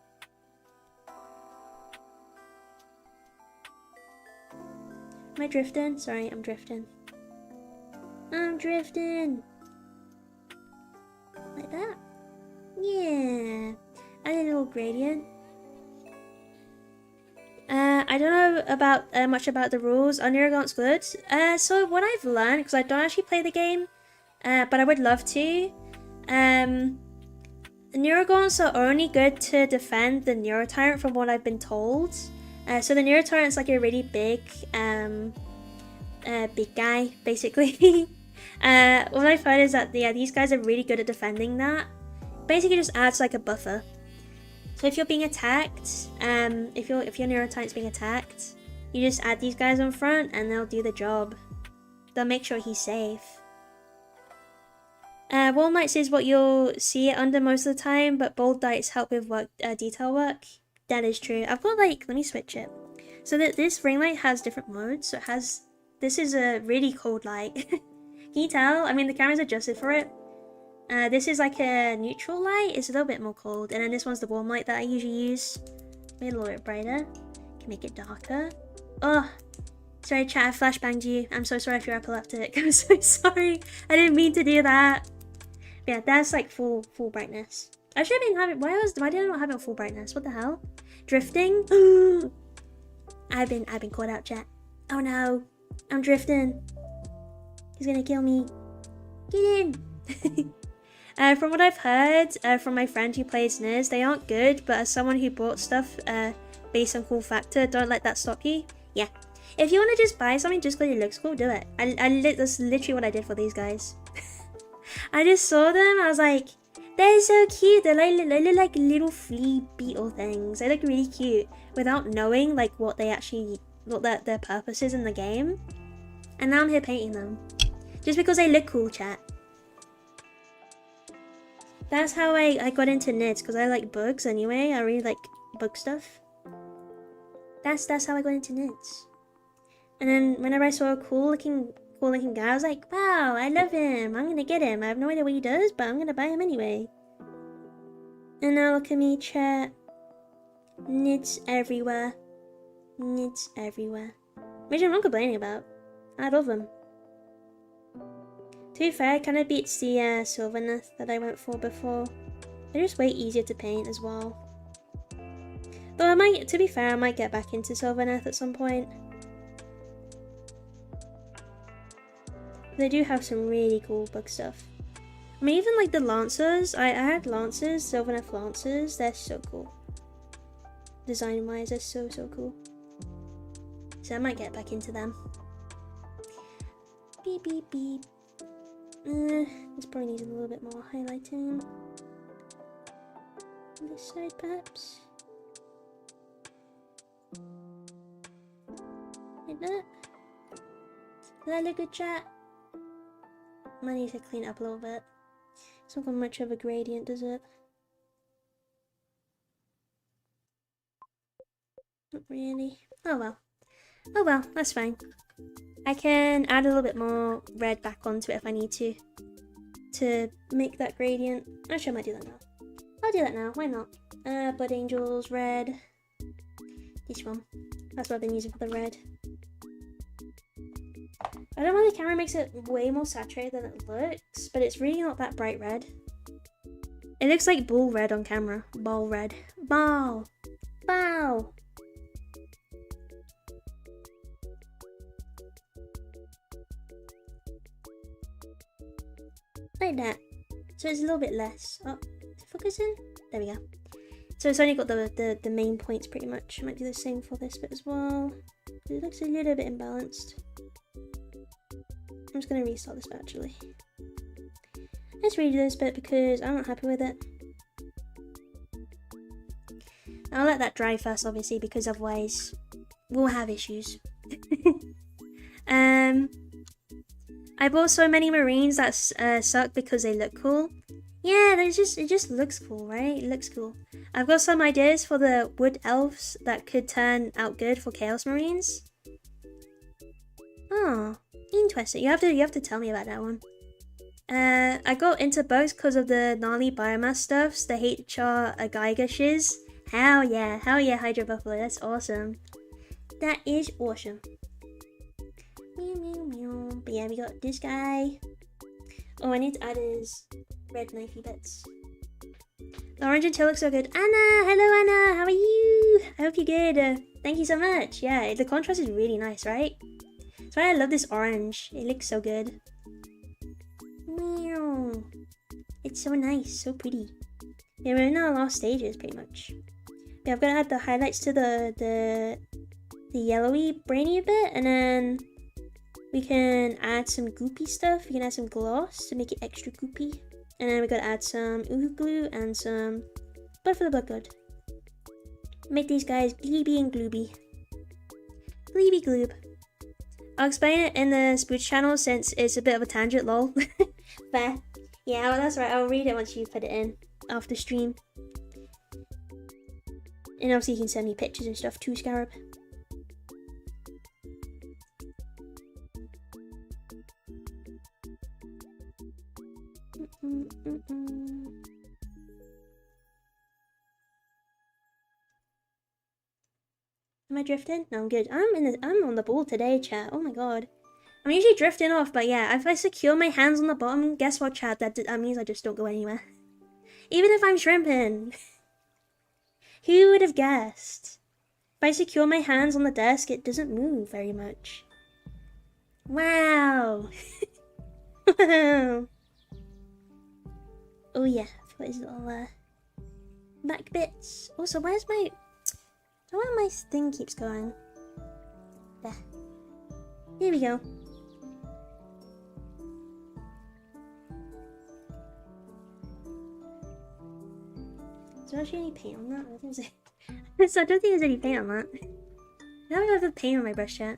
Am I drifting? Sorry, I'm drifting. I'm drifting! Like that? Yeah. Add a little gradient. I don't know about much about the rules. Neurogaunt's good. So what I've learned, because I don't actually play the game, but I would love to. The Neurogaunts are only good to defend the Neurotyrant from what I've been told. So the Neurotyrant's like a really big guy, basically. What I've heard is that these guys are really good at defending that. Basically just adds like a buffer. So if you're being attacked, if your Neurotyrant's being attacked, you just add these guys on front and they'll do the job. They'll make sure he's safe. Warm lights is what you'll see it under most of the time, but bold lights help with detail work. That is true. I've got like, let me switch it. So that this ring light has different modes. So it has, this is a really cold light. Can you tell? I mean, the camera's adjusted for it. This is like a neutral light. It's a little bit more cold. And then this one's the warm light that I usually use. Made a little bit brighter. Can make it darker. Oh, sorry chat, I flashbanged you. I'm so sorry if you're epileptic. I'm so sorry. I didn't mean to do that. But yeah, that's like full brightness. I should have been having, why did I not have it full brightness? What the hell? Drifting? I've been caught out, chat. Oh no. I'm drifting. He's gonna kill me. Get in. From what I've heard from my friend who plays NIS, they aren't good, but as someone who bought stuff based on cool factor, don't let that stop you. Yeah. If you want to just buy something just because it looks cool, do it. That's literally what I did for these guys. I just saw them, I was like, they're so cute. They look like little flea beetle things. They look really cute without knowing like what their purpose is in the game. And now I'm here painting them. Just because they look cool, chat. That's how I got into knits, because I like books anyway. I really like book stuff. That's how I got into knits. And then whenever I saw a cool looking guy, I was like, wow, I love him. I'm gonna get him. I have no idea what he does, but I'm gonna buy him anyway. And now look at me, chat. Knits everywhere. Knits everywhere. Which I'm not complaining about. I love them. To be fair, it kind of beats the silver knit that I went for before. They're just way easier to paint as well. Though to be fair, I might get back into silver knit at some point. They do have some really cool book stuff. I mean, even like the Lancers. I had Lancers, silver knit Lancers. They're so cool. Design wise, they're so cool. So I might get back into them. Beep beep beep. This probably needs a little bit more highlighting. On this side, perhaps. Like that. Does that look good, chat? Might need to clean it up a little bit. It's not got much of a gradient, does it? Not really. Oh well. Oh well, that's fine. I can add a little bit more red back onto it if I need to make that gradient. Actually, I might do that now. I'll do that now, why not? Blood Angels, red. This one. That's what I've been using for the red. I don't know why the camera makes it way more saturated than it looks, but it's really not that bright red. It looks like bull red on camera. Ball red. Ball! Bow! Like that. So it's a little bit less. Oh, is it focusing? There we go. So it's only got the main points pretty much. I might do the same for this bit as well. It looks a little bit imbalanced. I'm just going to restart this bit actually. Let's redo this bit because I'm not happy with it. I'll let that dry first obviously because otherwise we'll have issues. I bought so many marines that suck because they look cool. Yeah, it just looks cool, right? It looks cool. I've got some ideas for the wood elves that could turn out good for chaos marines. Oh, interesting. You have to tell me about that one. I got into both because of the gnarly biomass stuffs, the HR Geiger shiz. Hell yeah, Hydro Buffalo, that's awesome. That is awesome. Meow, meow, meow. But yeah, we got this guy. Oh, I need to add his red knifey bits. The orange and teal looks so good. Anna! Hello, Anna! How are you? I hope you're good. Thank you so much. Yeah, the contrast is really nice, right? That's why I love this orange. It looks so good. Meow. It's so nice, so pretty. Yeah, we're in our last stages, pretty much. Yeah, I'm gonna add the highlights to the yellowy, brainy bit, and then we can add some goopy stuff. We can add some gloss to make it extra goopy. And then we gotta add some ooh glue and some blood for the blood god. Make these guys gleeby and glooby. Gleeby gloob. I'll explain it in the Spooch channel since it's a bit of a tangent, lol. Fair. Yeah, well, that's right. I'll read it once you put it in after stream. And obviously you can send me pictures and stuff too, Scarab. Am I drifting? No, I'm good. I'm on the ball today, chat. Oh my god. I'm usually drifting off, but yeah, if I secure my hands on the bottom, guess what, chat? That means I just don't go anywhere. Even if I'm shrimping. Who would have guessed? If I secure my hands on the desk, it doesn't move very much. Wow. Wow. Oh yeah, I've got his little back bits. Also, where's my... I wonder why my thing keeps going. There. Here we go. Is there actually any paint on that? I was gonna say. So I don't think there's any paint on that. I don't have paint on my brush yet.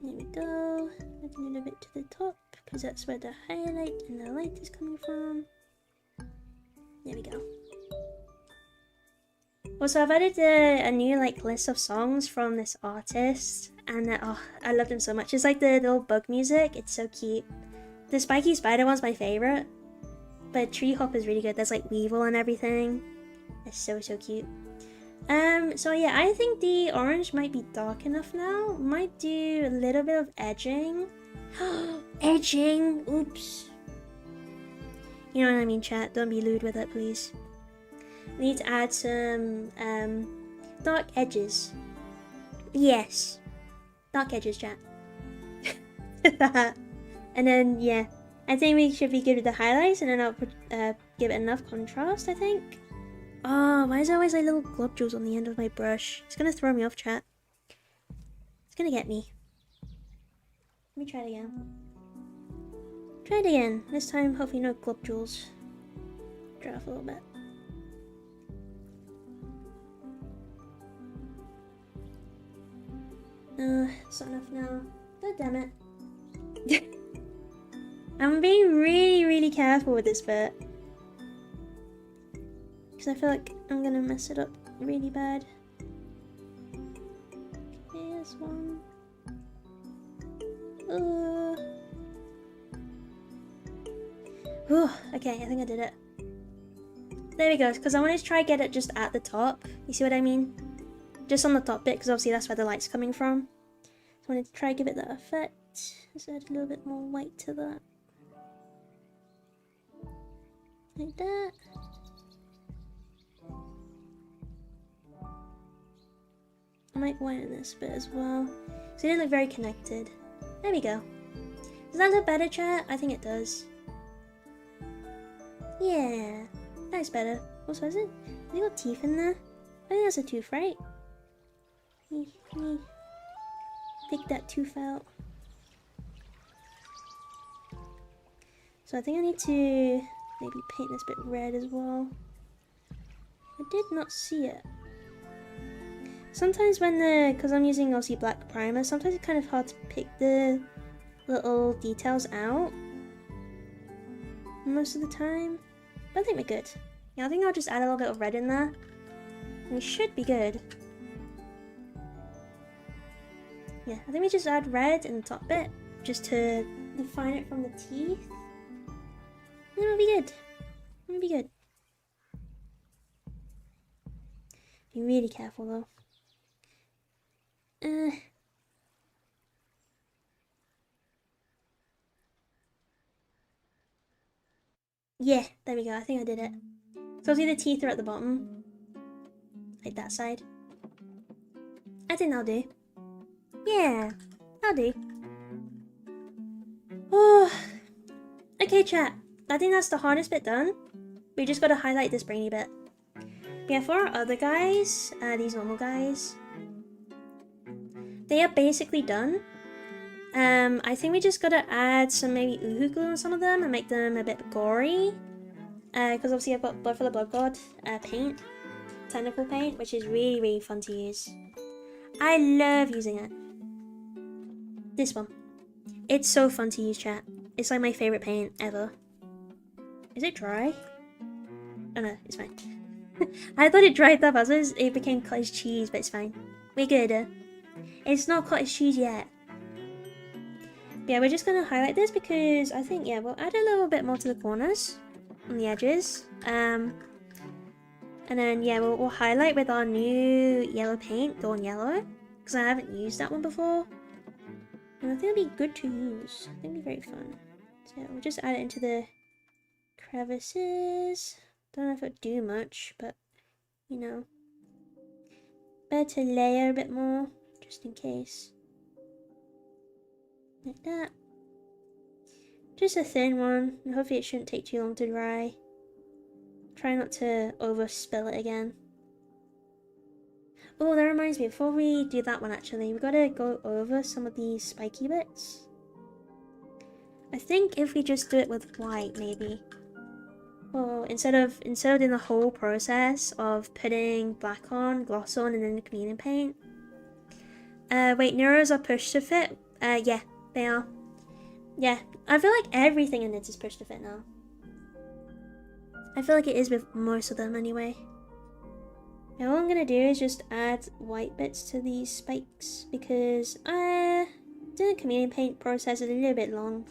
There we go. Add a little bit to the top because that's where the highlight and the light is coming from. There we go. Also, I've added a new like list of songs from this artist, and oh, I love them so much. It's like the little bug music. It's so cute. The Spiky Spider one's my favorite, but Tree Hop is really good. There's like Weevil and everything. It's so cute. So yeah, I think the orange might be dark enough now. Might do a little bit of edging. Edging! Oops. You know what I mean, chat. Don't be lewd with it, please. We need to add some dark edges. Yes. Dark edges, chat. And then, yeah. I think we should be good with the highlights, and then I'll give it enough contrast, I think. Oh, why is there always like little globules on the end of my brush? It's gonna throw me off, chat. It's gonna get me. Let me try it again. Try it again. This time, hopefully no globules. Dry off a little bit. It's not enough now. God damn it. I'm being really careful with this bit. Because I feel like I'm gonna mess it up really bad. Okay, here's one. Okay, I think I did it. There we go, because I wanted to try get it just at the top. You see what I mean? Just on the top bit, because obviously that's where the light's coming from. So I wanted to try give it that effect. Just add a little bit more white to that. Like that. I might widen this bit as well. So it didn't look very connected. There we go. Does that look better, chat? I think it does. Yeah, that's better. Also, is it? Have you got teeth in there? I think that's a tooth, right? Take that tooth out. So I think I need to maybe paint this bit red as well. I did not see it. Sometimes when because I'm using obviously black primer, sometimes it's kind of hard to pick the little details out most of the time. But I think we're good. Yeah, I think I'll just add a little bit of red in there. We should be good. Yeah, I think we just add red in the top bit, just to define it from the teeth. And it'll be good. It'll be good. Be really careful though. Yeah, there we go. I think I did it. So obviously the teeth are at the bottom. Like that side. I think that'll do. Yeah, that'll do. Oh. Okay, chat. I think that's the hardest bit done. We just gotta highlight this brainy bit. Yeah, for our other guys, these normal guys, they are basically done. I think we just gotta add some maybe Uhu glue on some of them and make them a bit gory. Because obviously I've got Blood for the Blood God paint, technical paint, which is really fun to use. I love using it. This one. It's so fun to use, chat. It's like my favorite paint ever. Is it dry? Oh no, it's fine. I thought it dried up, as it became cottage cheese, but it's fine. We're good. It's not cottage cheese yet. Yeah, we're just gonna highlight this because I think, yeah, we'll add a little bit more to the corners on the edges. And then, yeah, we'll highlight with our new yellow paint, Dawn Yellow, because I haven't used that one before. And I think it'll be good to use. I think it'll be very fun. So yeah, we'll just add it into the crevices. Don't know if it'll do much, but, you know. Better to layer a bit more, just in case. Like that. Just a thin one, and hopefully it shouldn't take too long to dry. Try not to over spill it again. Oh, that reminds me, before we do that one actually, we gotta go over some of these spiky bits. I think if we just do it with white, maybe. Well, instead of doing the whole process of putting black on, gloss on, and then the chameleon paint. Wait, Neuros are pushed to fit? Yeah, they are. Yeah, I feel like everything in it is pushed to fit now. I feel like it is with most of them anyway. Now all I'm gonna do is just add white bits to these spikes because doing the chameleon paint process is a little bit long.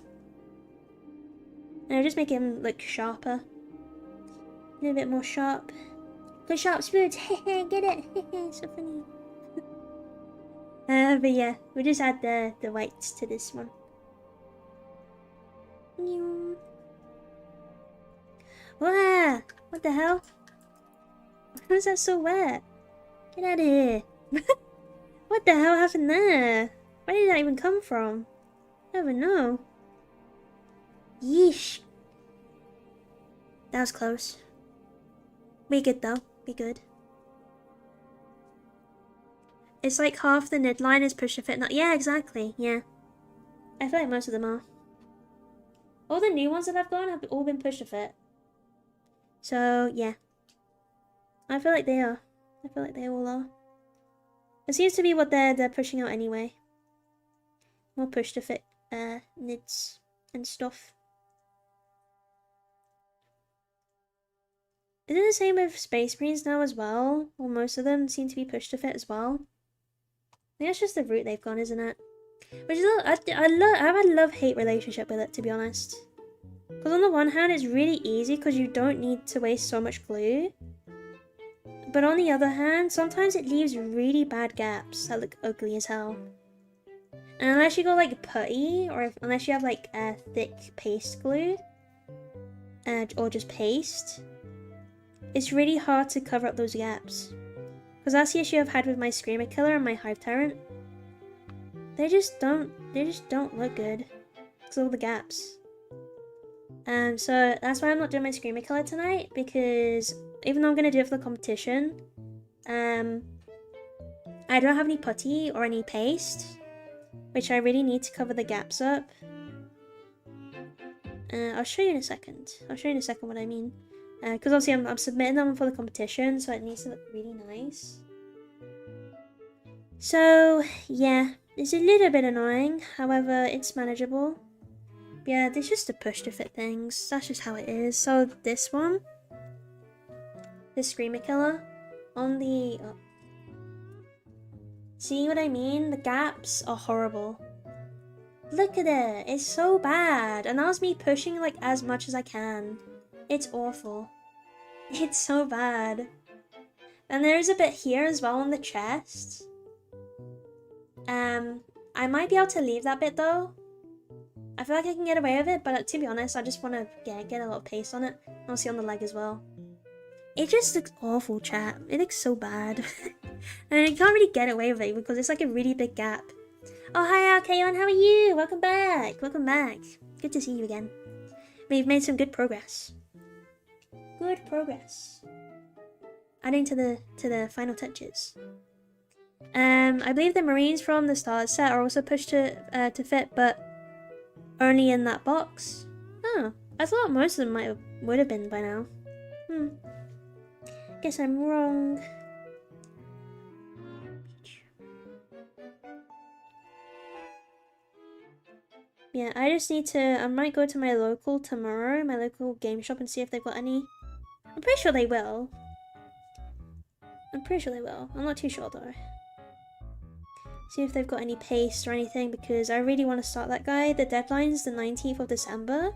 And I'll just make him look sharper. A little bit more sharp. Good sharp spoons, get it, so funny. But yeah, we'll just add the whites to this one. Wow, what the hell? How is that so wet? Get out of here. What the hell happened there? Where did that even come from? I don't even know. Yeesh. That was close. Be good though. Be good. It's like half the nid line is push to fit. Not yeah, exactly. Yeah. I feel like most of them are. All the new ones that I've gone have all been push to fit. So yeah. I feel like they are. I feel like they all are. It seems to be what they're pushing out anyway. More push to fit nids and stuff. Is it the same with Space Marines now as well? Well, most of them seem to be pushed to fit as well. I think that's just the route they've gone, isn't it? Which is I have a love-hate relationship with it, to be honest. Because on the one hand, it's really easy because you don't need to waste so much glue. But on the other hand, sometimes it leaves really bad gaps that look ugly as hell. And unless you go like putty, or unless you have like a thick paste glue, or just paste, it's really hard to cover up those gaps. Because that's the issue I've had with my Screamer Killer and my Hive Tyrant. They just don't look good. Because of all the gaps. So that's why I'm not doing my Screamer Killer tonight, because even though I'm going to do it for the competition, I don't have any putty or any paste, which I really need to cover the gaps up. I'll show you in a second. I'll show you in a second what I mean. Because obviously I'm submitting them for the competition, so it needs to look really nice. So, yeah, it's a little bit annoying, however, it's manageable. Yeah, there's just a push to fit things. That's just how it is. So this one, the Screamer Killer, on the... Oh. See what I mean? The gaps are horrible. Look at it. It's so bad. And that was me pushing like as much as I can. It's awful. It's so bad. And there is a bit here as well on the chest. I might be able to leave that bit though. I feel like I can get away with it, but to be honest, I just want to get a little paste on it. Obviously on the leg as well. It just looks awful, chat. It looks so bad. And I can't really get away with it because it's like a really big gap. Oh, hi, Kayon, how are you? Welcome back. Welcome back. Good to see you again. We've made some good progress. Good progress. Adding to the final touches. I believe the Marines from the start set are also pushed to fit, but only in that box. Oh, I thought most of them would have been by now. Guess I'm wrong. Yeah, I just need to. I might go to my local tomorrow, my local game shop, and see if they've got any. I'm pretty sure they will. I'm not too sure though. See if they've got any paste or anything, because I really want to start that guy. The deadline's the 19th of December.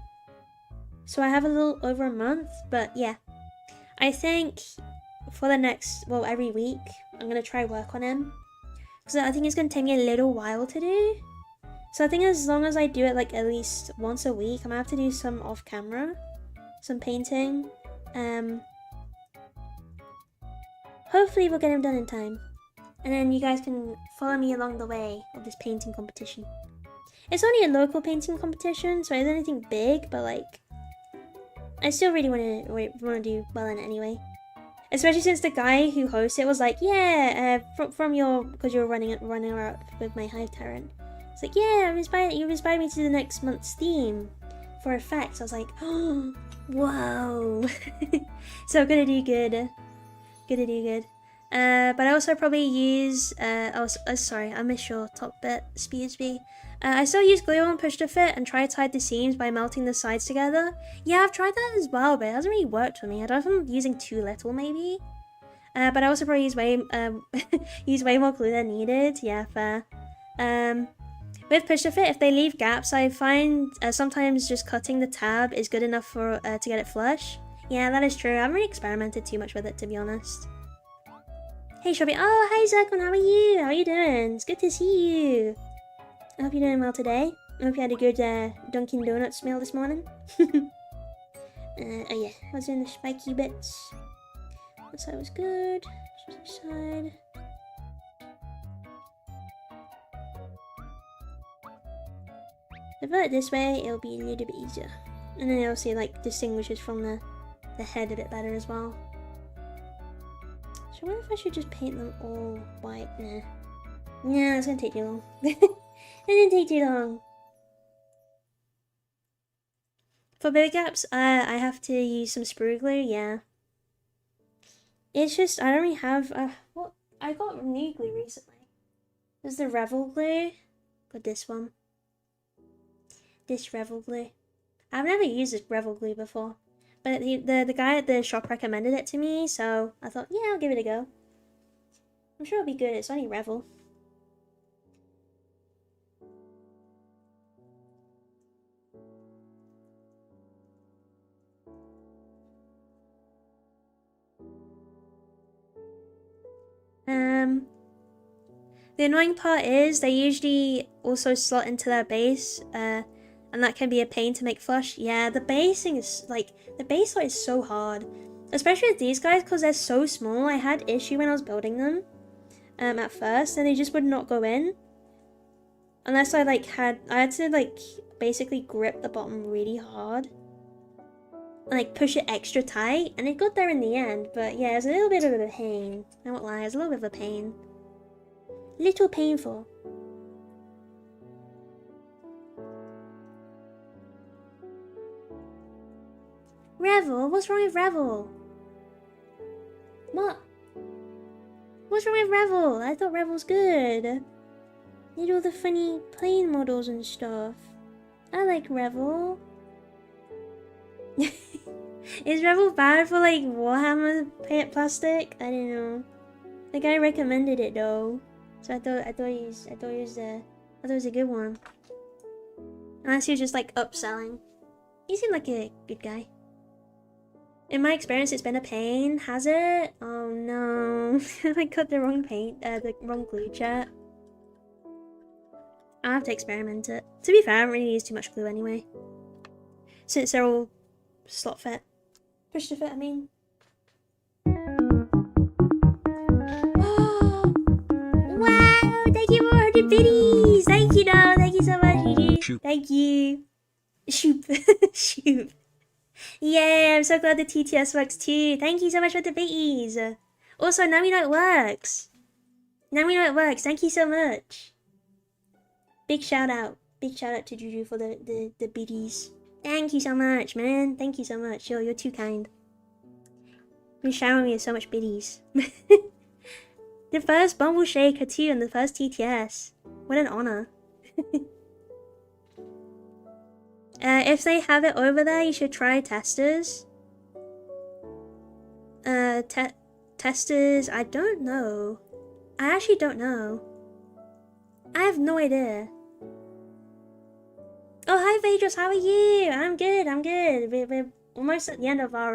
So I have a little over a month, but yeah. I think for the next, well, every week, I'm going to try work on him. Because I think it's going to take me a little while to do. So I think as long as I do it like at least once a week, I'm going to have to do some off camera. Some painting. Hopefully we'll get him done in time. And then you guys can follow me along the way of this painting competition. It's only a local painting competition, so it's anything big, but like, I still really want to do well in it anyway. Especially since the guy who hosts it was like, yeah, from your, because you're running around with my Hive Tyrant. It's like, yeah, you inspired me to the next month's theme for effects. I was like, oh, whoa. So I'm gonna do good. Gonna do good. But I also probably use, sorry, I missed your top bit, Speedsby. I still use glue on push to fit and try to hide the seams by melting the sides together. Yeah, I've tried that as well, but it hasn't really worked for me. I don't know if I'm using too little, maybe. But I also probably use way more glue than needed. Yeah, fair. With push to fit, if they leave gaps, I find sometimes just cutting the tab is good enough for to get it flush. Yeah, that is true. I haven't really experimented too much with it, to be honest. Hey, Shelby. Oh, hi, Zekon. How are you? How are you doing? It's good to see you. I hope you're doing well today. I hope you had a good Dunkin' Donuts meal this morning. Oh yeah, I was doing the spiky bits. That side was good. This side. If I do it this way, it'll be a little bit easier. And then it also like distinguishes from the head a bit better as well. So I wonder if I should just paint them all white. Nah, it's gonna take too long. It didn't take too long. For big gaps, I have to use some sprue glue, yeah. It's just, I don't really have, what? I got new glue recently. There's the Revel glue. Got this one. This Revel glue. I've never used this Revel glue before. But the guy at the shop recommended it to me, so I thought, yeah, I'll give it a go. I'm sure it'll be good, it's only Revel. The annoying part is they usually also slot into their base, and that can be a pain to make flush. Yeah, the basing is like, the base art is so hard. Especially with these guys, because they're so small. I had issue when I was building them at first, and they just would not go in. Unless I had to like basically grip the bottom really hard. And like push it extra tight, and it got there in the end, but yeah, it's a little bit of a pain. I won't lie, it's a little bit of a pain. Little painful. Revel? What's wrong with Revel? What? What's wrong with Revel? I thought Revel's good. Need all the funny plane models and stuff. I like Revel. Is Revel bad for like Warhammer plastic? I don't know. The guy recommended it though, so I thought it was a good one. Unless he was just like upselling. He seemed like a good guy. In my experience, it's been a pain. Has it? Oh no! I cut the wrong the wrong glue, chat. I'll have to experiment it. To be fair, I haven't really used too much glue anyway, since they're all slot fit. Push to fit, I mean. Wow! Thank you for 100 biddies! Thank you, no! Thank you so much, Gigi. Thank you. Shoop. Shoop. Yay, I'm so glad the TTS works too. Thank you so much for the biddies. Also, now we know it works. Now we know it works. Thank you so much. Big shout out. Big shout out to Juju for the biddies. Thank you so much, man. Thank you so much. You're too kind. You're showering me with so much biddies. The first Bumble Shaker too, and the first TTS. What an honor. If they have it over there, you should try testers. Testers, I don't know. I actually don't know. I have no idea. Oh, hi Vedros, how are you? I'm good, I'm good. We're almost at the end of our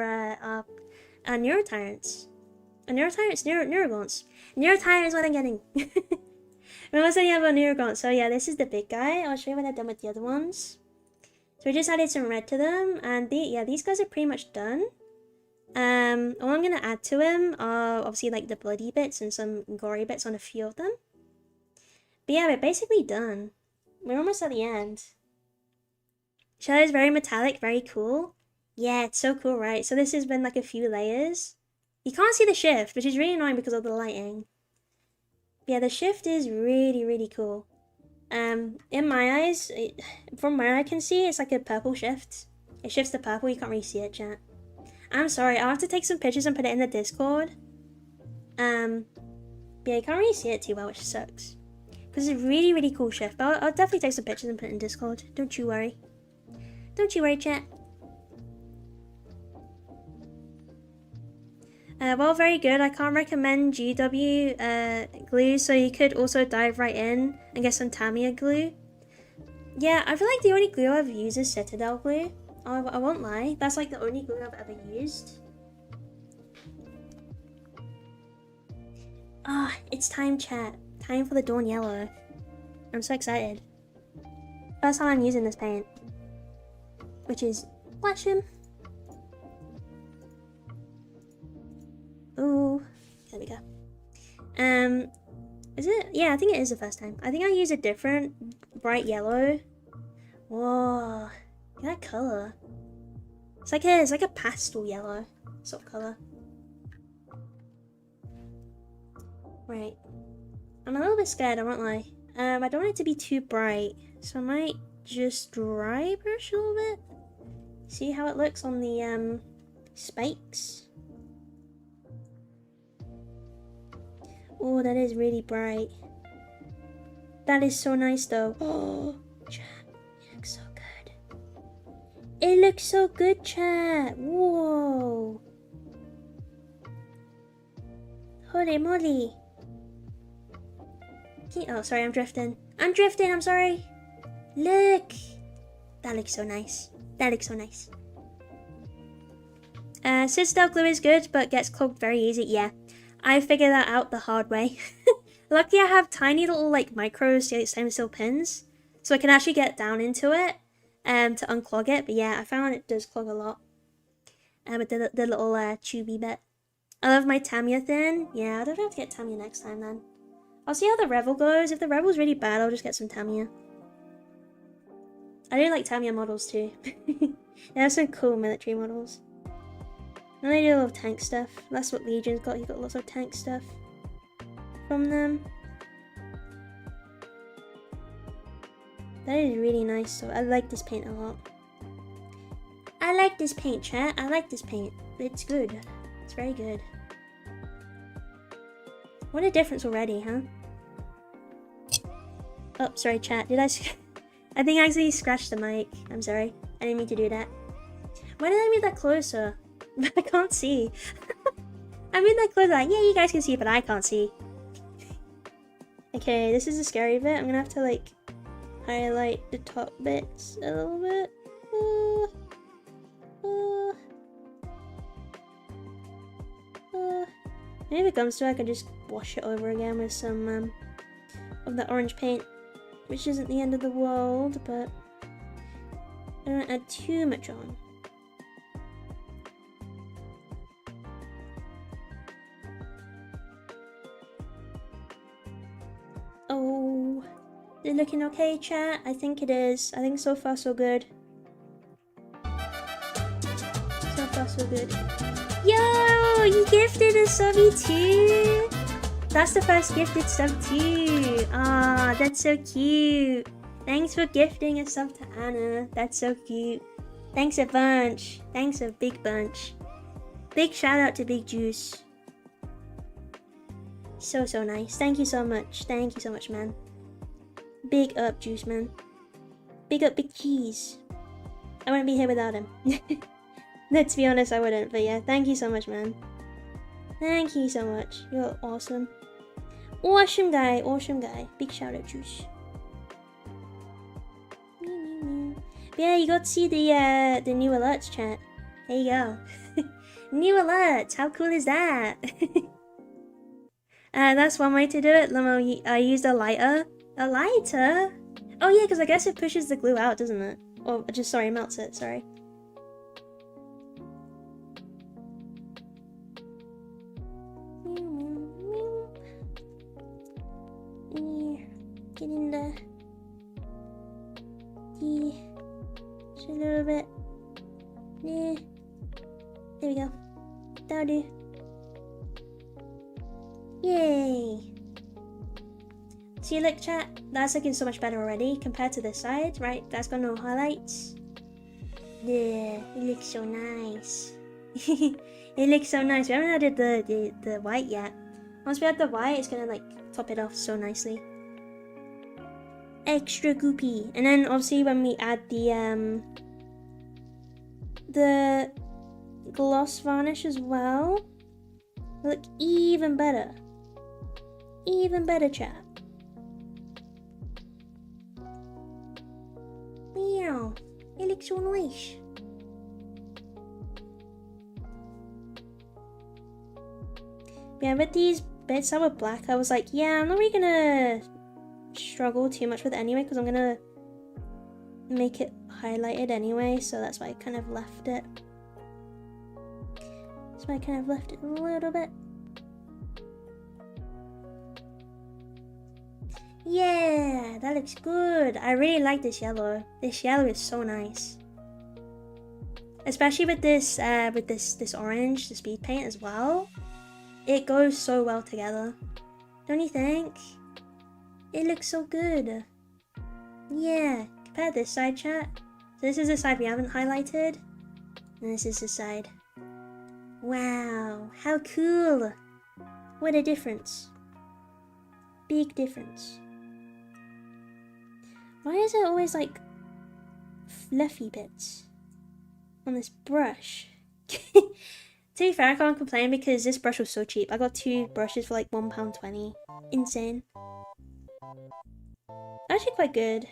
Neurotyrants. Neurogaunts. Neurotyrant is what I'm getting. We're almost at the end of our Neurogaunt. So yeah, this is the big guy. I'll show you what I've done with the other ones. So we just added some red to them, and these guys are pretty much done. All I'm gonna add to them are obviously like the bloody bits and some gory bits on a few of them. But yeah, we're basically done. We're almost at the end. Shadow is very metallic, very cool. Yeah, it's so cool, right? So this has been like a few layers. You can't see the shift, which is really annoying because of the lighting. Yeah, the shift is really, really cool. In my eyes, from where I can see, it's like a purple shift. It shifts to purple, you can't really see it, chat. I'm sorry, I'll have to take some pictures and put it in the Discord. Yeah, you can't really see it too well, which sucks. Because it's a really, really cool shift. But I'll definitely take some pictures and put it in Discord. Don't you worry. Don't you worry, chat. Well, very good. I can't recommend GW glue, so you could also dive right in and get some Tamiya glue. Yeah, I feel like the only glue I've used is Citadel glue. I won't lie. That's like the only glue I've ever used. Ah, it's time, chat. Time for the Dawn Yellow. I'm so excited. First time I'm using this paint. Which is Flash'em. Ooh, there we go. Is it? Yeah, I think it is the first time. I think I used a different bright yellow. Whoa, look at that color. It's like a pastel yellow sort of color. Right. I'm a little bit scared, I won't lie. I don't want it to be too bright, so I might just dry brush a little bit. See how it looks on the spikes. Oh, that is really bright. That is so nice though. Oh, chat, it looks so good. It looks so good, chat. Whoa. Holy moly. Oh, sorry, I'm drifting. I'm drifting, I'm sorry. Look. That looks so nice. That looks so nice. Citadel glue is good, but gets clogged very easy. Yeah, I figured that out the hard way. Luckily, I have tiny little like micro stainless steel pins, so I can actually get down into it to unclog it. But yeah, I found it does clog a lot. With the little tubey bit. I love my Tamiya thin. Yeah, I don't have to get Tamiya next time then. I'll see how the Revel goes. If the Revel's really bad, I'll just get some Tamiya. I do like Tamiya models too. They have some cool military models. And they do a lot of tank stuff. That's what Legion's got. He got lots of tank stuff from them. That is really nice. So I like this paint a lot. I like this paint, chat. I like this paint. It's good. It's very good. What a difference already, huh? Oh, sorry, chat. Did I think I accidentally scratched the mic. I'm sorry. I didn't mean to do that. Why did I move that closer? I can't see. I made that closer. Like, yeah, you guys can see, but I can't see. Okay, this is the scary bit. I'm gonna have to like highlight the top bits a little bit. Maybe if it comes to it, I can just wash it over again with some of that orange paint, which isn't the end of the world, but I don't add too much on. Oh, is it looking okay, chat? I think it is. I think so far so good. So far so good. Yo, you gifted a subby too? That's the first gifted sub too. Ah, that's so cute. Thanks for gifting a sub to Anna. That's so cute. Thanks a bunch. Thanks a big bunch. Big shout out to Big Juice. So nice. Thank you so much. Thank you so much, man. Big up, Juice, man. Big up, Big Cheese. I wouldn't be here without him. Let's be honest, I wouldn't. But yeah, thank you so much, man. Thank you so much. You're awesome. Awesome guy. Awesome guy. Big shout out, Juice. But yeah, you got to see the new alerts, chat. There you go. New alerts. How cool is that? That's one way to do it. Limo, I used a lighter. A lighter? Oh yeah, because I guess it pushes the glue out, doesn't it? Or just, sorry, melts it, sorry. Get in there. a little bit. Yeah. There we go. That'll do. Yay! See, look, chat. That's looking so much better already compared to this side, right? That's got no highlights. Yeah, it looks so nice. It looks so nice. We haven't added the white yet. Once we add the white, it's gonna like top it off so nicely. Extra goopy. And then obviously when we add the gloss varnish as well, it'll look even better. Even better, chat. Meow. It looks so nice. Yeah, with these bits that were black, I was like, yeah, I'm not really gonna struggle too much with it anyway, because I'm gonna make it highlighted anyway, so that's why I kind of left it. That's why I kind of left it a little bit. Yeah, that looks good. I really like this yellow. This yellow is so nice. Especially with this orange, the speed paint as well. It goes so well together. Don't you think? It looks so good. Yeah, compare this side, chat. So this is the side we haven't highlighted. And this is the side. Wow, how cool. What a difference. Big difference. Why is it always like fluffy bits on this brush? To be fair, I can't complain because this brush was so cheap. I got 2 brushes for like £1.20. Insane. Actually quite good.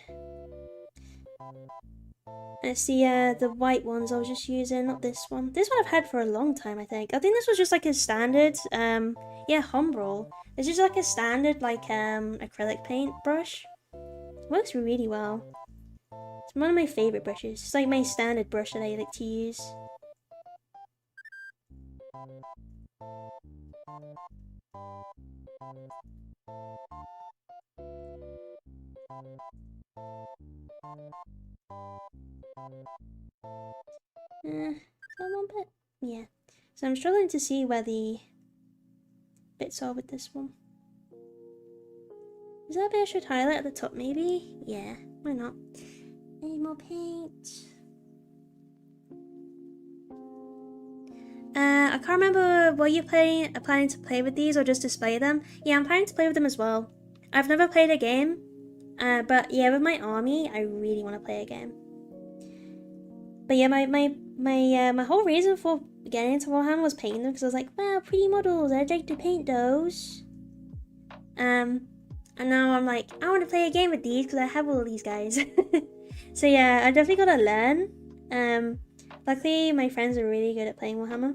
It's the white ones I was just using, not this one. This one I've had for a long time, I think. I think this was just like a standard, yeah, Humbrol. It's just like a standard, like, acrylic paint brush. It works really well. It's one of my favourite brushes. It's like my standard brush that I like to use. One bit? Yeah. So I'm struggling to see where the bits are with this one. Is that a bit I should highlight at the top maybe? Yeah, why not? Any more paint? I can't remember, were you planning to play with these or just display them? Yeah, I'm planning to play with them as well. I've never played a game, but yeah, with my army, I really want to play a game. But yeah, my whole reason for getting into Warhammer was painting them, because I was like, wow, pretty models, I'd like to paint those. And now I'm like, I want to play a game with these because I have all these guys. So yeah, I definitely gotta learn. Luckily, my friends are really good at playing Warhammer.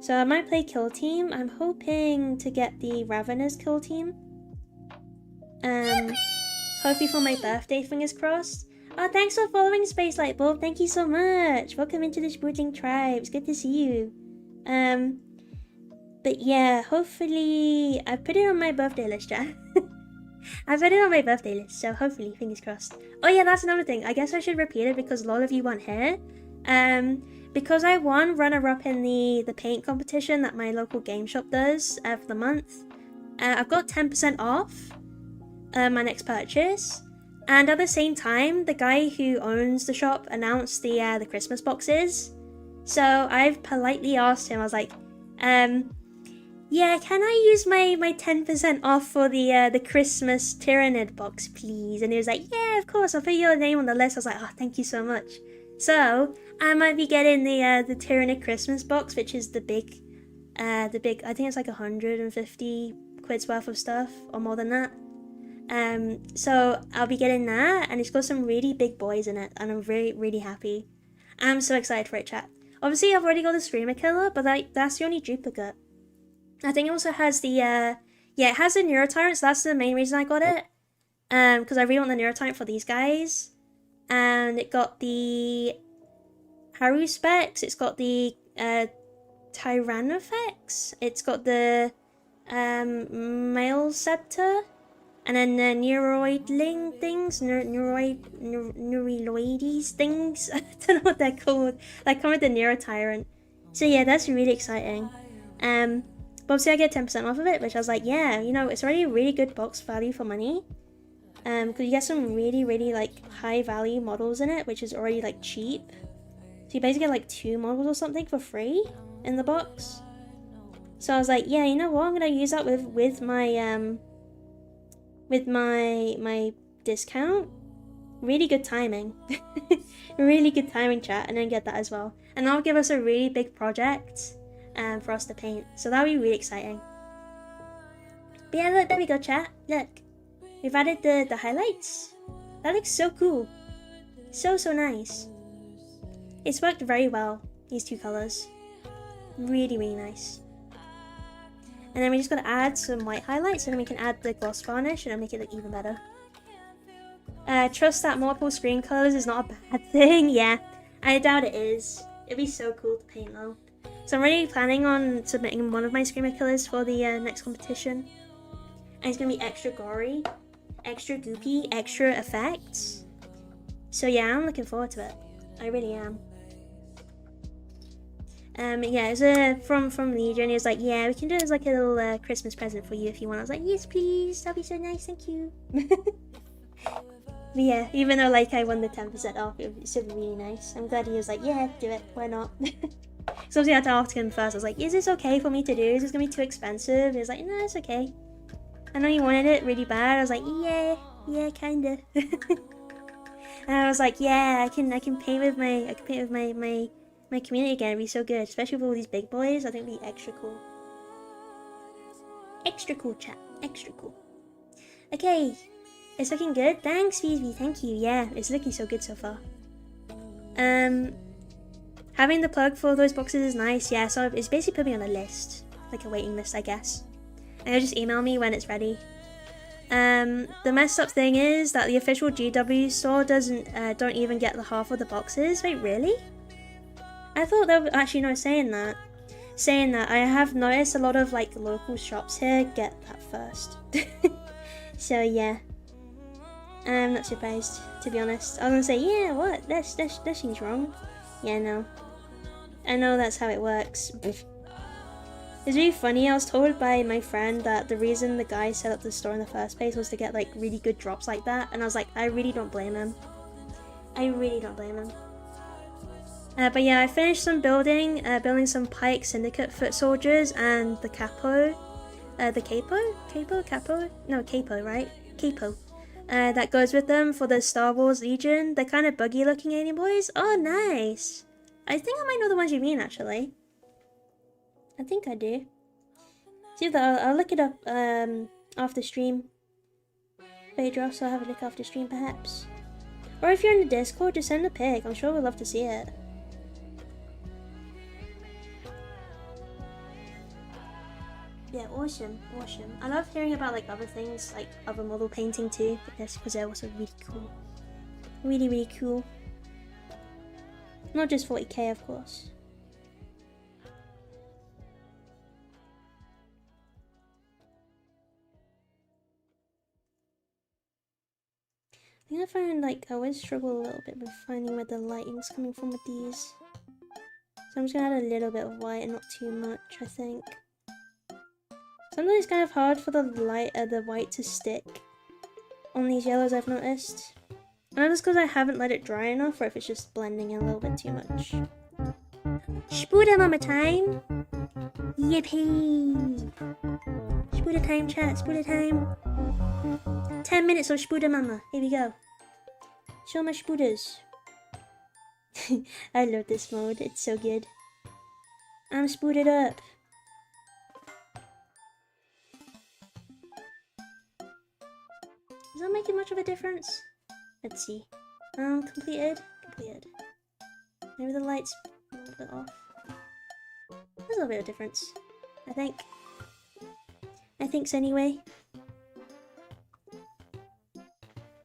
So I might play Kill Team. I'm hoping to get the Ravenous Kill Team. Hopefully for my birthday, fingers crossed. Oh, thanks for following Space Light Bulb. Thank you so much. Welcome into the Spootling Tribe. It's good to see you. But yeah, hopefully I put it on my birthday list, Jack. I put it on my birthday list, so hopefully, fingers crossed. Oh yeah, that's another thing. I guess I should repeat it because a lot of you weren't here. Because I won runner-up in the paint competition that my local game shop does for the month. I've got 10% off my next purchase. And at the same time, the guy who owns the shop announced the Christmas boxes. So I've politely asked him, I was like, yeah, can I use my 10% off for the Christmas Tyrannid box, please? And he was like, yeah, of course, I'll put your name on the list. I was like, oh, thank you so much. So I might be getting the Tyrannid Christmas box, which is the big, I think it's like 150 quid's worth of stuff, or more than that. So I'll be getting that, and it's got some really big boys in it, and I'm really, really happy. I'm so excited for it, chat. Obviously, I've already got the Screamer Killer, but that's the only duplicate. I think it also has the, yeah, it has the Neurotyrant, so that's the main reason I got it. Because I really want the Neurotyrant for these guys. And it got the Haru specs, it's got the Tyrannofex, it's got the Male Scepter, And then the neuroidling things, neuroides things. I don't know what they're called. They come with the Neurotyrant. So yeah, that's really exciting. But obviously I get 10% off of it, which I was like, yeah, you know, it's already a really good box value for money. Because you get some really, really like high value models in it, which is already like cheap. So you basically get like 2 models or something for free in the box. So I was like, yeah, you know what? I'm gonna use that with my discount. Really good timing. Really good timing, chat, and then get that as well. And that'll give us a really big project for us to paint. So that'll be really exciting. But yeah, look, there we go, chat. Look. We've added the highlights. That looks so cool. So nice. It's worked very well, these 2 colors. Really, really nice. And then we just gotta add some white highlights, and then we can add the gloss varnish, and it'll make it look even better. Trust that multiple screen colors is not a bad thing. Yeah, I doubt it is. It'd be so cool to paint though. So I'm already planning on submitting one of my screamer colors for the next competition. And it's gonna be extra gory, extra goopy, extra effects. So yeah, I'm looking forward to it. I really am. Yeah, it was from Legion. He was like, yeah, we can do it as like a little Christmas present for you if you want. I was like, yes, please. That'd be so nice. Thank you. But yeah, even though like I won the 10% off, it was still really nice. I'm glad he was like, yeah, do it. Why not? So obviously I had to ask him first. I was like, is this okay for me to do? Is this gonna be too expensive? He was like, no, it's okay. I know you wanted it really bad. I was like, yeah, kinda. And I was like, yeah, I can paint with my community again. It'd be so good, especially with all these big boys. I think it'd be extra cool. Extra cool, chat. Extra cool. Okay, it's looking good. Thanks, VV. Thank you. Yeah, it's looking so good so far. Having the plug for those boxes is nice. Yeah, so it's basically put me on a list, like a waiting list, I guess. And you'll just email me when it's ready. The messed up thing is that the official GW store don't even get the half of the boxes. Wait, really? I thought they were actually not saying that. I have noticed a lot of like local shops here get that first. So yeah, I'm not surprised, to be honest. I was gonna say, yeah, what? That seems wrong. Yeah, no. I know that's how it works. It's really funny. I was told by my friend that the reason the guy set up the store in the first place was to get like really good drops like that, and I was like, I really don't blame him. But yeah, I finished some building some Pike Syndicate foot soldiers and the capo, that goes with them for the Star Wars Legion. They're kind of buggy looking alien boys. Oh, nice. I think I might know the ones you mean, actually. I think I do. See, I'll look it up after stream. Phaedra, so I'll have a look after stream, perhaps. Or if you're in the Discord, just send a pic. I'm sure we'd love to see it. Yeah, awesome. I love hearing about like other things, like other model painting too, because they're also really cool. Really cool. Not just 40k, of course. I think I find like I always struggle a little bit with finding where the lighting's coming from with these. So I'm just gonna add a little bit of white and not too much, I think. Sometimes it's kind of hard for the white to stick on these yellows, I've noticed. I don't know if it's because I haven't let it dry enough or if it's just blending in a little bit too much. Spooder mama time! Yippee! Spooder time, chat, spooder time! 10 minutes of spooder mama, here we go. Show my spooders. I love this mode, it's so good. I'm spooted up. Is that making much of a difference? Let's see. Completed. Maybe the light's a little bit off. There's a little bit of difference, I think. I think so anyway.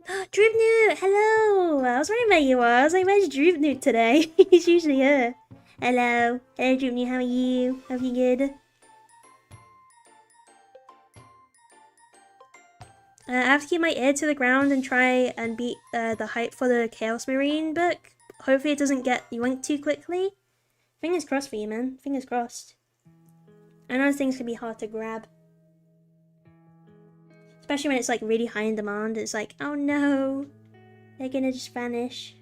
Droopnoot! Hello! I was wondering where you were. I was like, where's Droopnoot today? He's usually here. Hello. Hello, Droopnoot. How are you? Hope you're good. I have to keep my ear to the ground and try and beat the hype for the Chaos Marine book. Hopefully it doesn't get yoinked too quickly. Fingers crossed for you, man. Fingers crossed. I know things can be hard to grab. Especially when it's like really high in demand. It's like, oh no, they're gonna just vanish.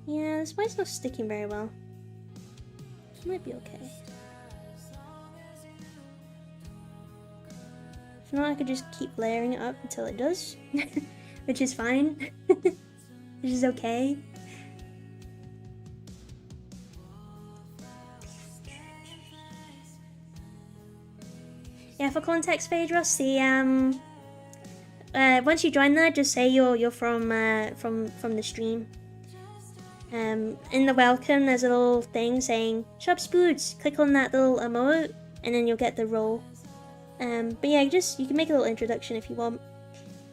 Yeah, this mine's not sticking very well. It might be okay. If not, I could just keep layering it up until it does. Which is fine. Which is okay. Yeah, for context, Phaedros, once you join there, just say you're from the stream. In the welcome, there's a little thing saying "Shop Spoods." Click on that little emote, and then you'll get the role. But yeah, you can make a little introduction if you want.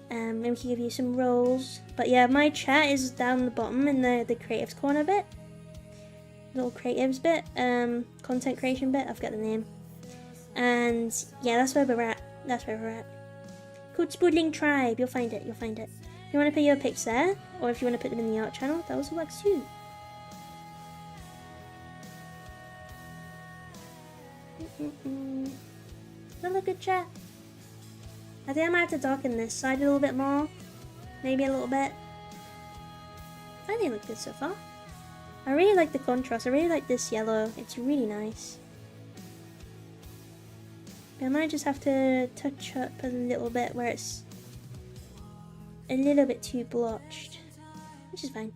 Maybe we can give you some roles. But yeah, my chat is down the bottom in the creatives corner bit. Little creatives bit, content creation bit. I've got the name. And yeah, that's where we're at. That's where we're at. Code Spoodling Tribe. You'll find it. You'll find it. If you want to put your pics there, or if you want to put them in the art channel, that also works too. Another good chat. I think I might have to darken this side a little bit more. Maybe a little bit. I think it looks good so far. I really like the contrast. I really like this yellow. It's really nice. But I might just have to touch up a little bit where it's a little bit too blotched. Which is fine.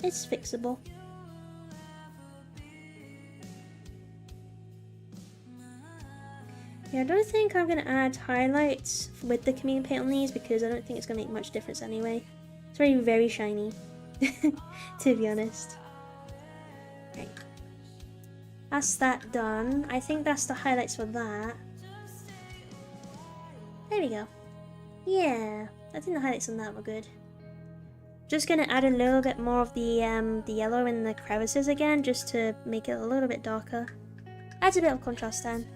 It's fixable. Yeah, I don't think I'm going to add highlights with the Chameleon paint on these because I don't think it's going to make much difference anyway. It's already very shiny, to be honest. Right. That's that done. I think that's the highlights for that. There we go. Yeah, I think the highlights on that were good. Just going to add a little bit more of the yellow in the crevices again, just to make it a little bit darker. Adds a bit of contrast then.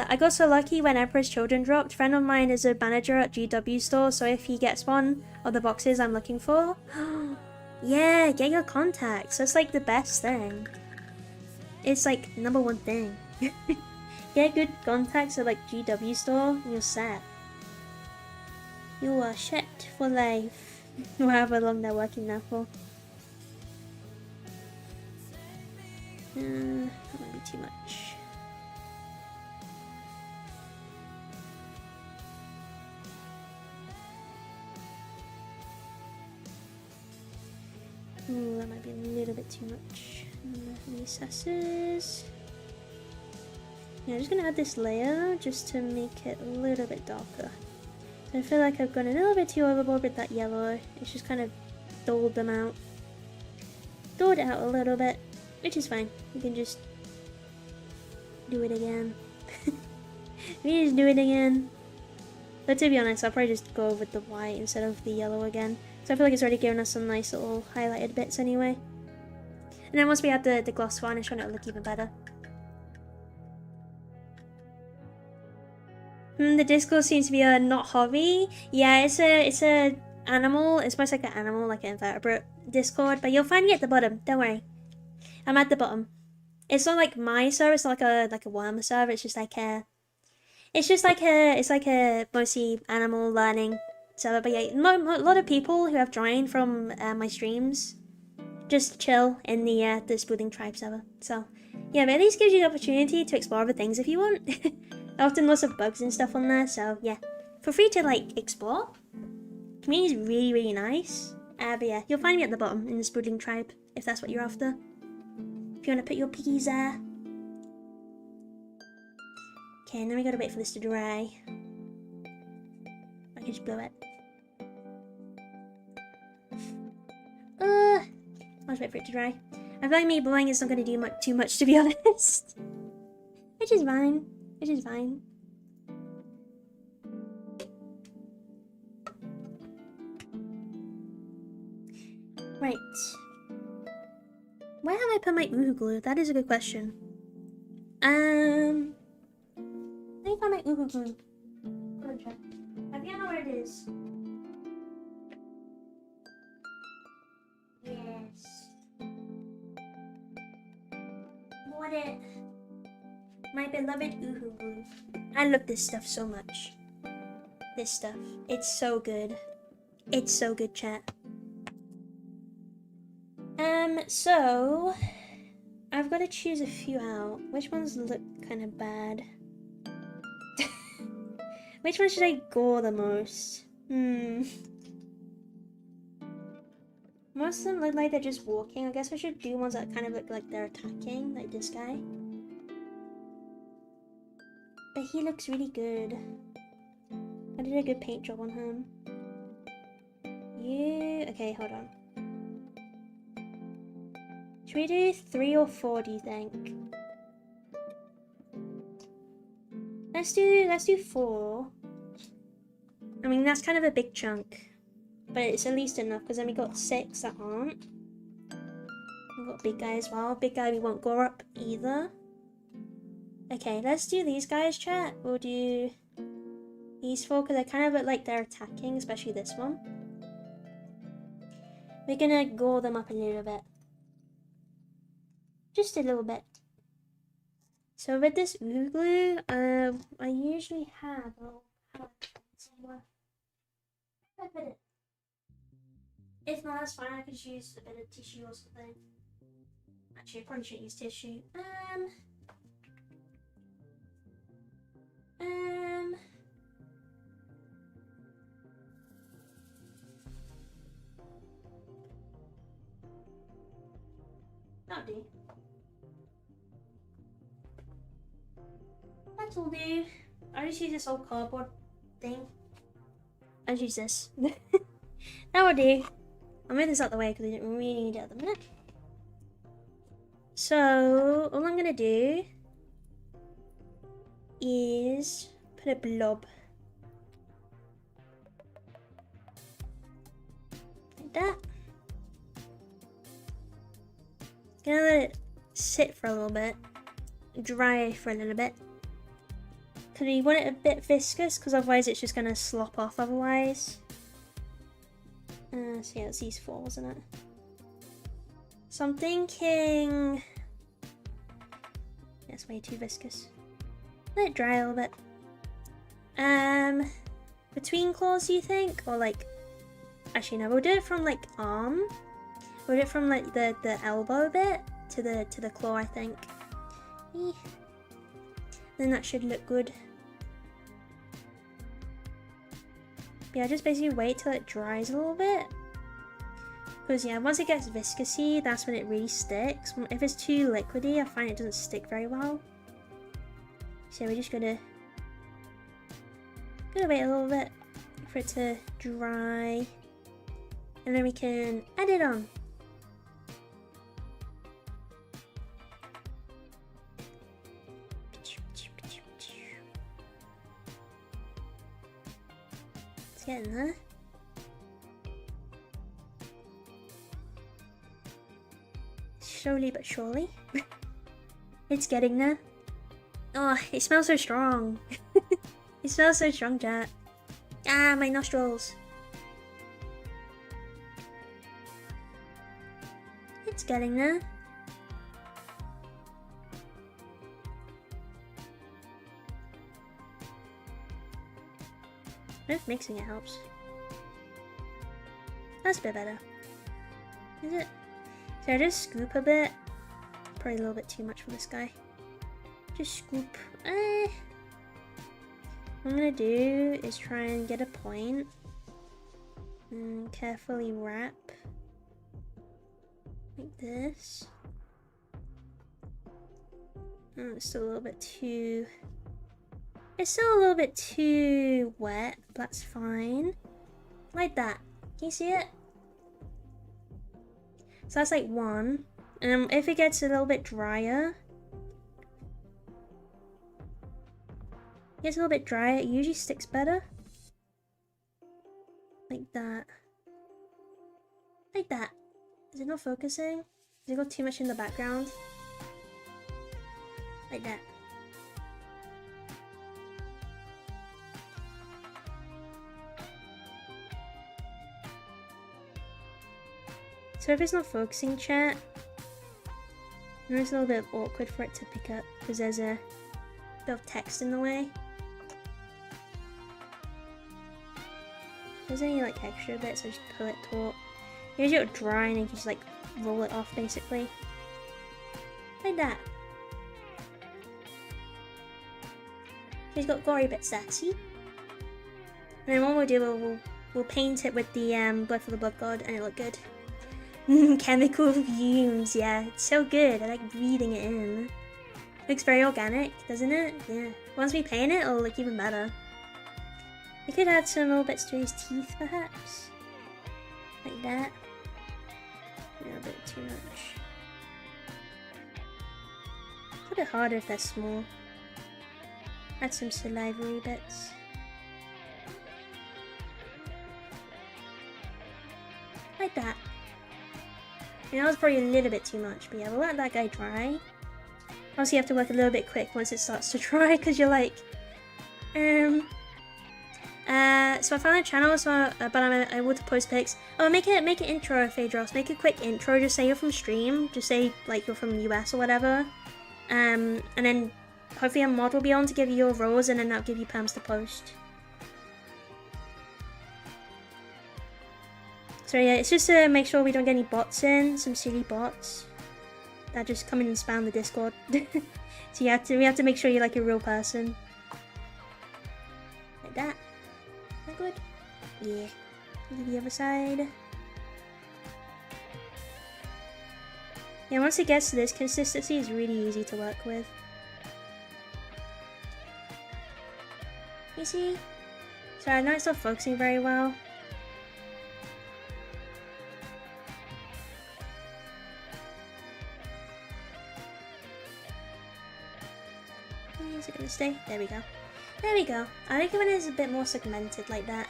I got so lucky when Emperor's Children dropped. A friend of mine is a manager at GW store, so if he gets one of the boxes I'm looking for, yeah, get your contacts. That's like the best thing. It's like #1 thing. Get good contacts at like GW store, and you're set. You are set for life. However long they're working there for. That might be too much. Ooh, that might be a little bit too much. Recesses. Yeah, I'm just gonna add this layer just to make it a little bit darker. So I feel like I've gone a little bit too overboard with that yellow. It's just kind of dulled them out. Dulled it out a little bit, which is fine. We can just do it again. We can just do it again. But to be honest, I'll probably just go with the white instead of the yellow again. So I feel like it's already given us some nice little highlighted bits anyway. And then once we add the gloss varnish on, it'll look even better. The Discord seems to be a not hobby. Yeah, it's a animal. It's most like an animal, like an invertebrate Discord. But you'll find me at the bottom. Don't worry. I'm at the bottom. It's not like my server. It's not like a worm server. It's just like a. It's like a mostly animal learning server. But yeah, a lot of people who have joined from my streams just chill in the Spoodling Tribe server. So yeah, but at least gives you the opportunity to explore other things if you want. Often lots of bugs and stuff on there, so yeah, feel free to like explore. Community is really, really nice. But yeah, you'll find me at the bottom in the Spoodling Tribe if that's what you're after. If you want to put your piggies there. Okay, and then we gotta wait for this to dry. I can just blow it. I'll just wait for it to dry. I feel like me blowing is not gonna do too much, to be honest. Which is fine. Which is fine. Right. Where have I put my Uhu glue? That is a good question. Let me find my Uhu glue. Go and check. I don't know where it is. Yes. What it? My beloved Uhu glue. I love this stuff so much. This stuff. It's so good. It's so good, chat. So I've got to choose a few out. Which ones look kind of bad? Which one should I gore the most? Most of them look like they're just walking. I guess I should do ones that kind of look like they're attacking, like this guy. But he looks really good. I did a good paint job on him. Okay, hold on. Should we do 3 or 4, do you think? Let's do 4. I mean, that's kind of a big chunk. But it's at least enough, because then we got 6 that aren't. We've got big guy as well. Big guy we won't go up either. Okay, let's do these guys, chat. We'll do these 4, because they kind of look like they're attacking, especially this one. We're gonna gore them up a little bit. Just a little bit. So with this Uhu glue, I usually have somewhere. Where did I put it? If not, that's fine. I could just use a bit of tissue or something. Actually, I probably shouldn't use tissue. That'll do. That'll do. I just use this old cardboard thing. I'll use this. That will do. I'll move this out the way because I didn't really need it at the minute. So, all I'm going to do is put a blob. Like that. Gonna let it sit for a little bit. Dry for a little bit. Because we want it a bit viscous, because otherwise it's just going to slop off otherwise. So yeah, it's these 4, wasn't it? So I'm thinking... That's way too viscous. Let it dry a little bit. Between claws, do you think? Or like... Actually no, we'll do it from like arm. We'll do it from like the elbow bit to the claw, I think. Then that should look good. But yeah, just basically wait till it dries a little bit. Because yeah, once it gets viscousy, that's when it really sticks. If it's too liquidy, I find it doesn't stick very well. So we're just gonna wait a little bit for it to dry. And then we can add it on. It's getting there. Slowly but surely. It's getting there. Oh, it smells so strong. It smells so strong, chat. Ah, my nostrils. It's getting there. If mixing it helps. That's a bit better. Is it? So I just scoop a bit. Probably a little bit too much for this guy. Just scoop. What I'm gonna do is try and get a point and carefully wrap like this. Oh, it's still a little bit too... It's still a little bit too wet, but that's fine. Like that. Can you see it? So that's like 1. And if it gets a little bit drier, it usually sticks better. Like that. Like that. Is it not focusing? Does it go too much in the background? Like that. So if it's not focusing, chat, then it's a little bit awkward for it to pick up because there's a bit of text in the way. If there's any like extra bits, I just pull it taut. Usually it'll dry and you just like roll it off basically. Like that. She's got gory bits there, see? And then what we'll do, we'll paint it with the blood for the blood god and it'll look good. Chemical fumes, yeah, it's so good. I like breathing it in. Looks very organic, doesn't it? Yeah. Once we paint it, it'll look even better. We could add some little bits to his teeth, perhaps. Like that. A little bit too much. It's a bit harder if they're small. Add some salivary bits. Like that. And that was probably a little bit too much, but yeah, we'll let that guy dry. Also, you have to work a little bit quick once it starts to dry, because you're like, so I found a channel, so but I'm able to post pics. Oh, make an intro, Phaedros. Make a quick intro. Just say you're from stream. Just say like you're from the US or whatever. And then hopefully a mod will be on to give you your roles, and then that'll give you perms to post. So yeah, it's just to make sure we don't get any bots in, some silly bots that just come in and spam the Discord. So we have to make sure you're like a real person. Like that. Is that good? Yeah. Do the other side. Yeah, once it gets to this consistency, it's really easy to work with. You see? Sorry, I know it's not focusing very well. Is it gonna stay? There we go. There we go. I like it when it's a bit more segmented like that.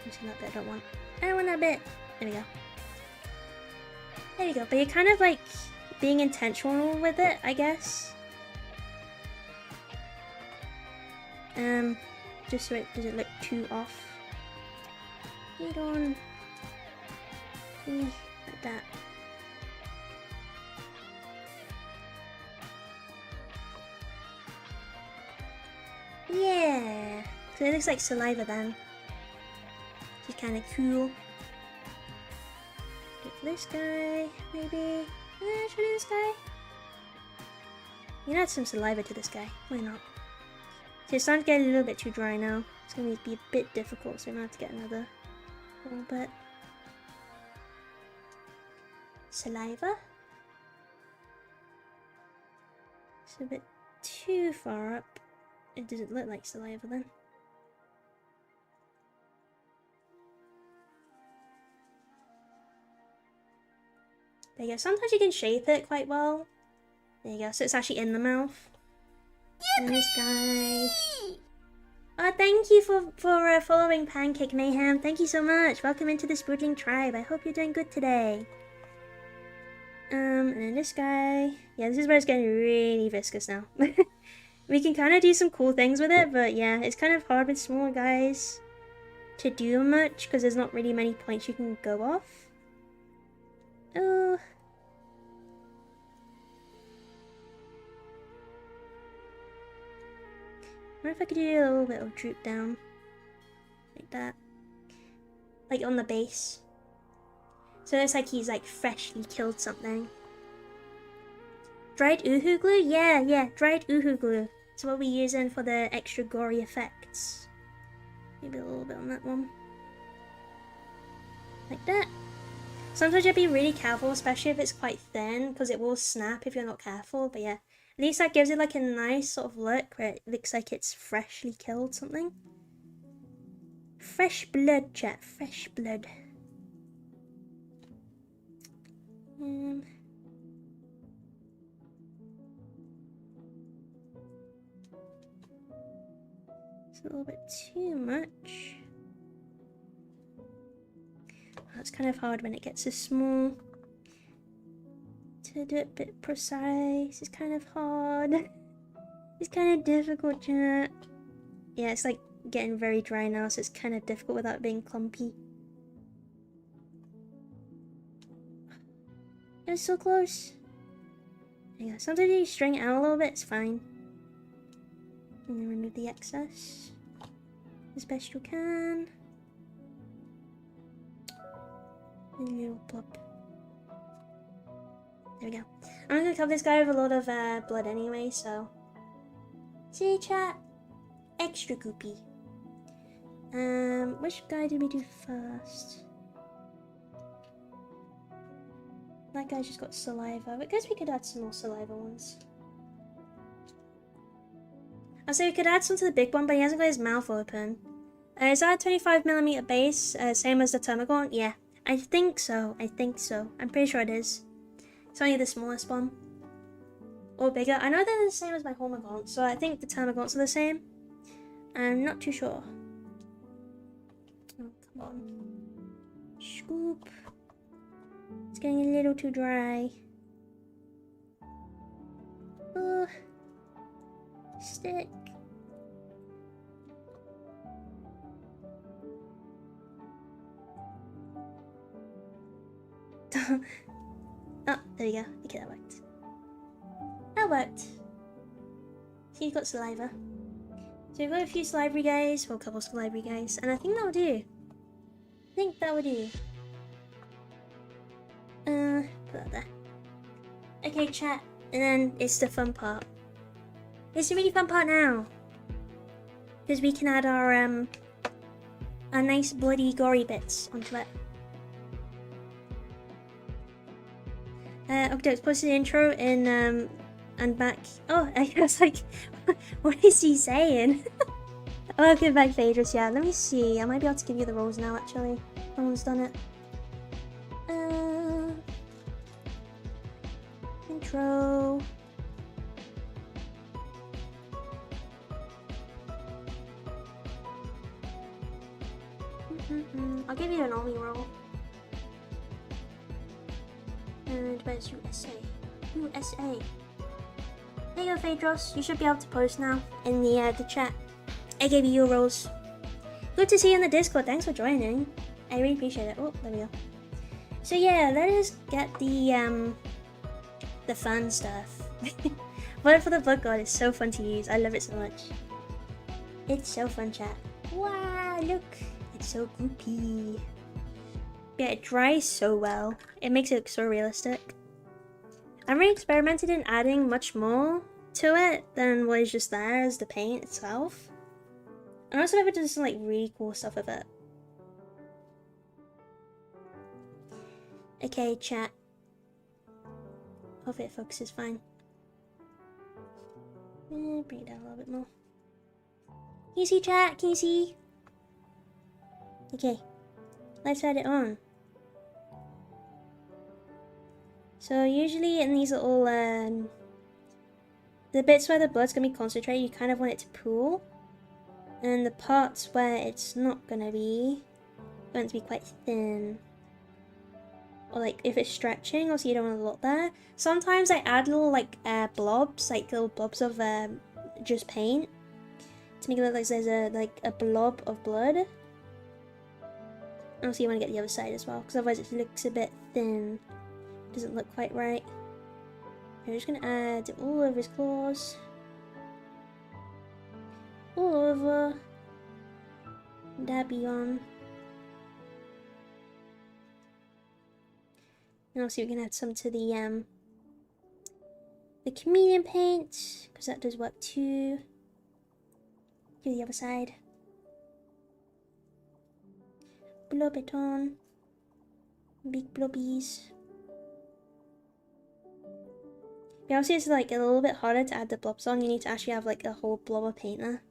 I'm just that bit I don't want. I don't want that bit. There we go. There we go. But you're kind of like being intentional with it, I guess. Just so it doesn't look too off. Hold on. Like that. Yeah, so it looks like saliva then. Which is kind of cool. Get this guy, maybe. Should I do this guy? You can add some saliva to this guy. Why not? So it's starting to get a little bit too dry now. It's going to be a bit difficult, so I'm going to have to get another little bit. Saliva. It's a bit too far up. It doesn't look like saliva then. There you go. Sometimes you can shape it quite well. There you go. So it's actually in the mouth. And this guy. Oh, thank you for following Pancake Mayhem. Thank you so much. Welcome into the Spoodling tribe. I hope you're doing good today. And then this guy. Yeah, this is where it's getting really viscous now. We can kind of do some cool things with it, but yeah, it's kind of hard with smaller guys to do much because there's not really many points you can go off. Oh. I wonder if I could do a little bit of droop down. Like that. Like on the base. So it's like he's like freshly killed something. Dried uhu glue? Yeah, dried uhu glue. It's what we're using for the extra gory effects. Maybe a little bit on that one. Like that. Sometimes you have to be really careful, especially if it's quite thin, because it will snap if you're not careful. But yeah, at least that gives it like a nice sort of look where it looks like it's freshly killed something. Fresh blood, chat. Fresh blood. It's a little bit too much. it's kind of hard when it gets this small. To do it a bit precise, it's kind of hard. It's kind of difficult, chat. Yeah, it's like getting very dry now, so it's kind of difficult without being clumpy. It was so close. There you go. Sometimes you string it out a little bit, it's fine. And then remove the excess as best you can. And a little blob. There we go. I'm gonna cover this guy with a lot of blood anyway, so. See, chat? Extra goopy. Which guy did we do first? That guy's just got saliva. I guess we could add some more saliva ones. I'll say we could add some to the big one, but he hasn't got his mouth open. Is that a 25mm base? Same as the Termagant? Yeah. I think so. I'm pretty sure it is. It's only the smallest one. Or bigger. I know they're the same as my Hormagant, so I think the Termagants are the same. I'm not too sure. Oh, come on. Scoop. It's getting a little too dry. Oh. Stick. Oh, there we go. Okay, that worked. That worked. See, you've got saliva. So we've got a few salivary guys, well, a couple of salivary guys, and I think that will do. Put that there. Okay, chat, and then it's the fun part. It's the really fun part now. Because we can add our nice bloody gory bits onto it. Okay, let's post the intro in, and back. Oh, I was like, what is he saying? Welcome back, Phaedrus. Yeah, let me see. I might be able to give you the roles now, actually. No one's done it. Intro. I'll give you an Ollie roll. And where's USA? USA. There you go, Phaedrus. You should be able to post now in the chat. I gave you your roles. Good to see you in the Discord. Thanks for joining. I really appreciate it. Oh, there we go. So yeah, let us get the fun stuff. Vote for the Blood God is so fun to use. I love it so much. It's so fun, chat. Wow, look. It's so goopy. Yeah, it dries so well. It makes it look so realistic. I really experimented in adding much more to it than what is just there as the paint itself. And also I've done some like really cool stuff with it. Okay, chat. Hopefully it focuses fine. Bring it down a little bit more. Can you see, chat? Can you see? Okay. Let's add it on. So usually in these little, the bits where the blood's going to be concentrated, you kind of want it to pool. And the parts where it's not going to be quite thin. Or like if it's stretching, also you don't want a lot there. Sometimes I add little like blobs, like little blobs of just paint. To make it look like there's a blob of blood. And also you want to get the other side as well, because otherwise it looks a bit thin. Doesn't look quite right. I'm just gonna add it all over his claws. All over. Dabby on. And also we can add some to the chameleon paint, because that does work too. Do the other side. Blob it on. Big blobbies. Yeah, obviously it's like a little bit harder to add the blobs on. You need to actually have like a whole blob of paint there.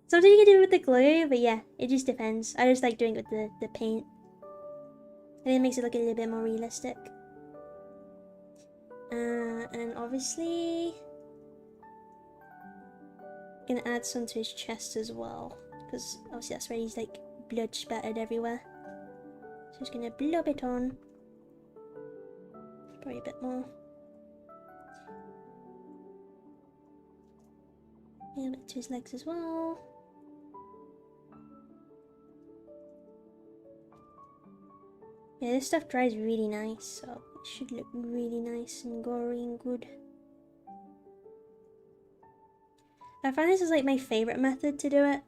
Sometimes you can do it with the glue, but yeah, it just depends. I just like doing it with the paint. I think it makes it look a little bit more realistic. And obviously, I'm gonna add some to his chest as well, because obviously that's where he's like blood spattered everywhere. So Just gonna blob it on. Probably a bit more. A little bit to his legs as well. Yeah, this stuff dries really nice, so it should look really nice and gory and good. I find this is like my favourite method to do it.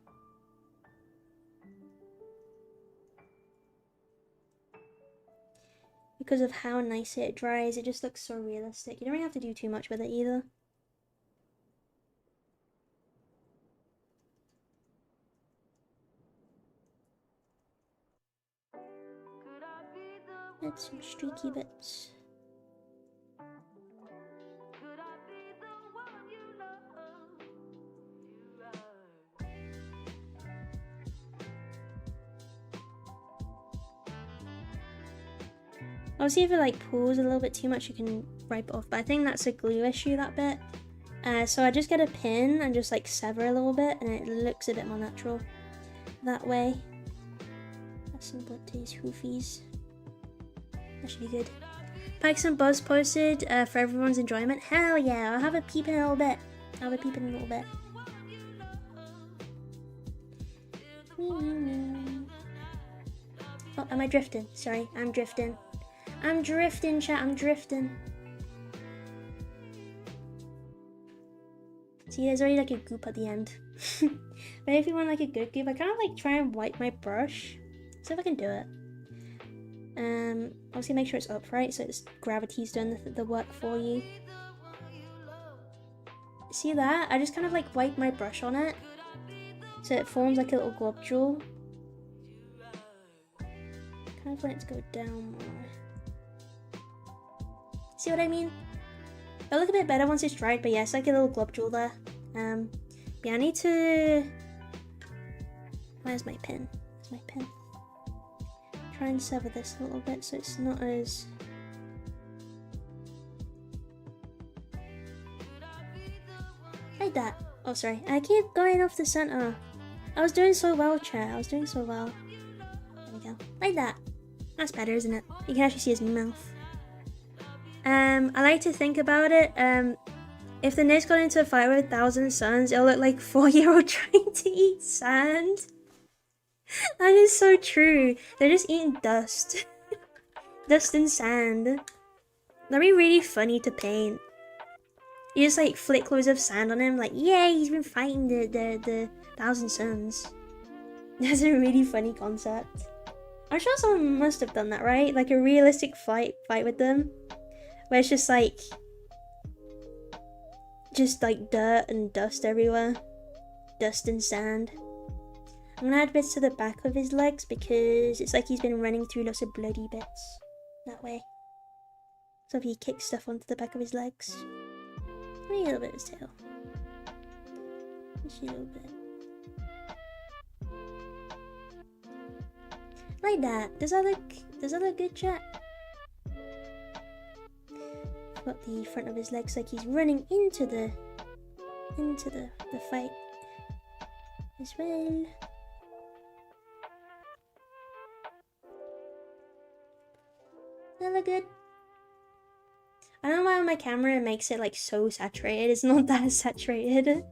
Because of how nice it dries, it just looks so realistic. You don't really have to do too much with it either. Add some streaky bits. Obviously if it like pulls a little bit too much you can wipe it off, but I think that's a glue issue, that bit. So I just get a pin and just like sever a little bit and it looks a bit more natural that way. Add some blood to his hoofies. That should be good. Pikes and Buzz posted for everyone's enjoyment. Hell yeah, I'll have a peep in a little bit. I'll have a peep in a little bit. Oh, am I drifting? Sorry, I'm drifting. I'm drifting, chat, I'm drifting. See, there's already like a goop at the end. But if you want like a good goop, I kind of like try and wipe my brush. See if I can do it. Obviously make sure it's upright so it's gravity's done the work for you. See that? I just kind of like wipe my brush on it so it forms like a little globule. Kind of want it to go down more. See what I mean? It'll look a bit better once it's dried, but yeah, it's like a little globule there. Yeah, I need to... Where's my pin? Where's my pin? Try and sever this a little bit so it's not as... Like that. Oh, sorry. I keep going off the center. I was doing so well, chat. I was doing so well. There we go. Like that. That's better, isn't it? You can actually see his mouth. I like to think about it. If the Knights got into a fight with 1,000 Suns, it'll look like 4-year-old trying to eat sand. That is so true. They're just eating dust. Dust and sand. That'd be really funny to paint. You just like flick loads of sand on him, like, yay, he's been fighting the 1,000 Suns. That's a really funny concept. I'm sure someone must have done that, right? Like a realistic fight with them. Where it's just like dirt and dust everywhere. Dust and sand. I'm gonna add bits to the back of his legs because it's like he's been running through lots of bloody bits. That way. So if he kicks stuff onto the back of his legs. Maybe a little bit of his tail. Just a little bit. Like that. Does that look good, chat? Got the front of his legs like he's running into the fight as well. That look good. I don't know why on my camera it makes it like so saturated. It's not that saturated.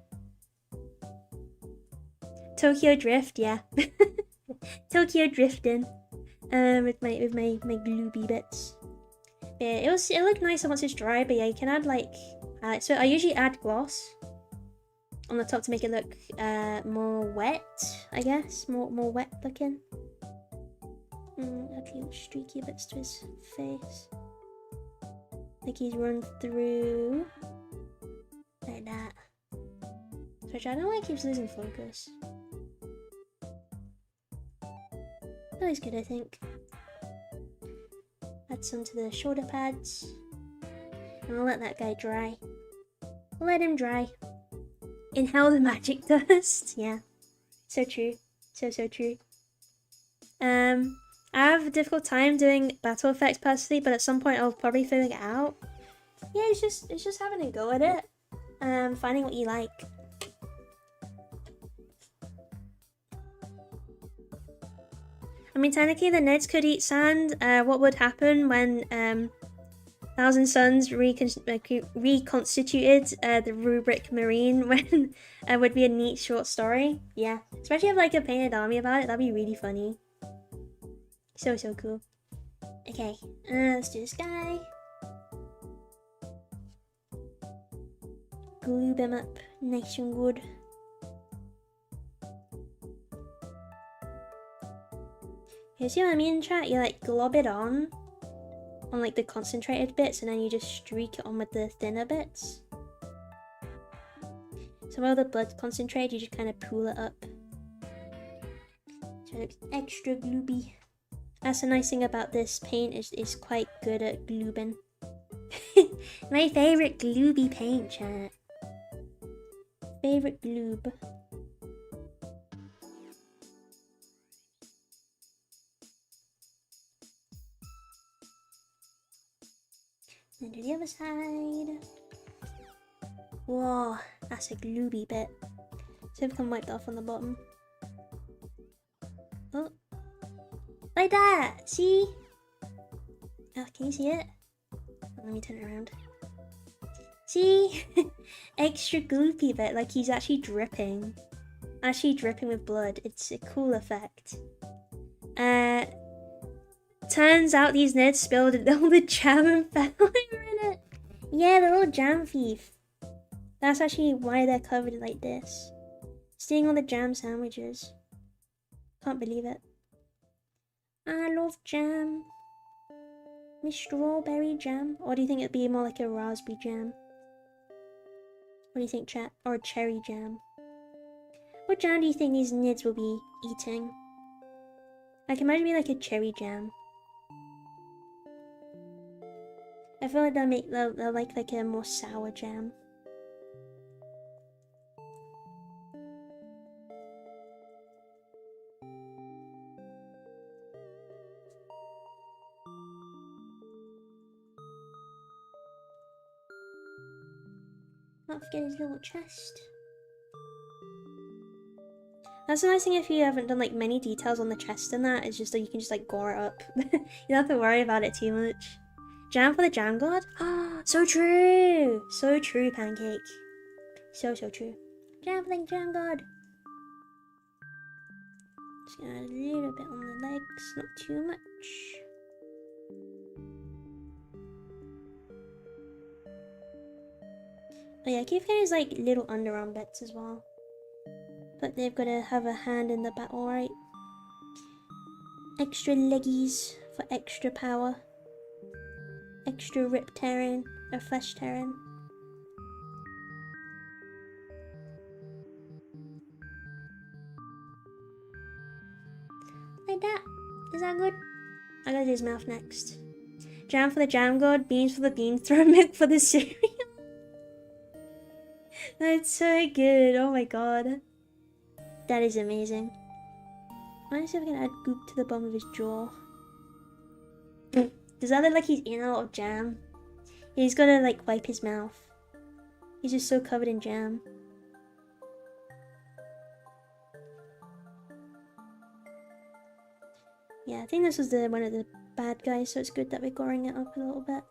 Tokyo Drift, yeah. Tokyo drifting. With my glooby bits. Yeah, it looked nicer once it's dry, but yeah, you can add like so I usually add gloss on the top to make it look more wet, I guess, more wet looking. Add little streaky bits to his face, like he's run through like that. Which I don't know why it keeps losing focus. That is good, I think. Add some to the shoulder pads. And I'll let that guy dry. I'll let him dry. Inhale the magic dust. Yeah. So true. So true. I have a difficult time doing battle effects personally, but at some point I'll probably figure it out. Yeah, it's just having a go at it. Finding what you like. I mean, technically the Neds could eat sand. What would happen when Thousand Suns reconstituted the rubric marine when would be a neat short story. Yeah, especially if like a painted army about it, that'd be really funny. So cool. Okay, let's do this guy. Glue them up nice and good. You see what I mean, chat? You like glob it on like the concentrated bits, and then you just streak it on with the thinner bits. So while the blood's concentrated, you just kind of pull it up. So it looks extra glooby. That's the nice thing about this paint, is quite good at gloobing. My favorite glooby paint, chat. Favorite gloob. And do the other side. Whoa, that's a glooby bit. So it can wiped off on the bottom. Oh, like that. See? Oh, can you see it? Let me turn it around. See? Extra gloopy bit, like he's actually dripping. Actually dripping with blood. It's a cool effect. Turns out these nerds spilled all the jam and fell over in it. Yeah, they're all jam thief. That's actually why they're covered like this. Stealing all the jam sandwiches. Can't believe it. I love jam. My strawberry jam. Or do you think it'd be more like a raspberry jam? What do you think, chat? Or a cherry jam? What jam do you think these nids will be eating? I can imagine me like a cherry jam. I feel like they'll like a more sour jam. Not forget his little chest. That's the nice thing if you haven't done like many details on the chest and that, it's just that you can just like gore it up. You don't have to worry about it too much. Jam for the jam god? Ah, so true! So true, Pancake. So true. Jam for the jam god. Just gonna add a little bit on the legs, not too much. Oh yeah, keep getting his like little underarm bits as well. But they've got to have a hand in the battle, right? Extra leggies for extra power. Extra rip tearing or flesh tearing. Like that. Is that good? I gotta do his mouth next. Jam for the jam god, beans for the bean thrower, milk for the cereal. That's so good. Oh my god. That is amazing. I wonder if I can add goop to the bottom of his jaw. Does that look like he's eating a lot of jam? Yeah, he's gotta like wipe his mouth. He's just so covered in jam. Yeah, I think this was one of the bad guys, so it's good that we're goring it up a little bit.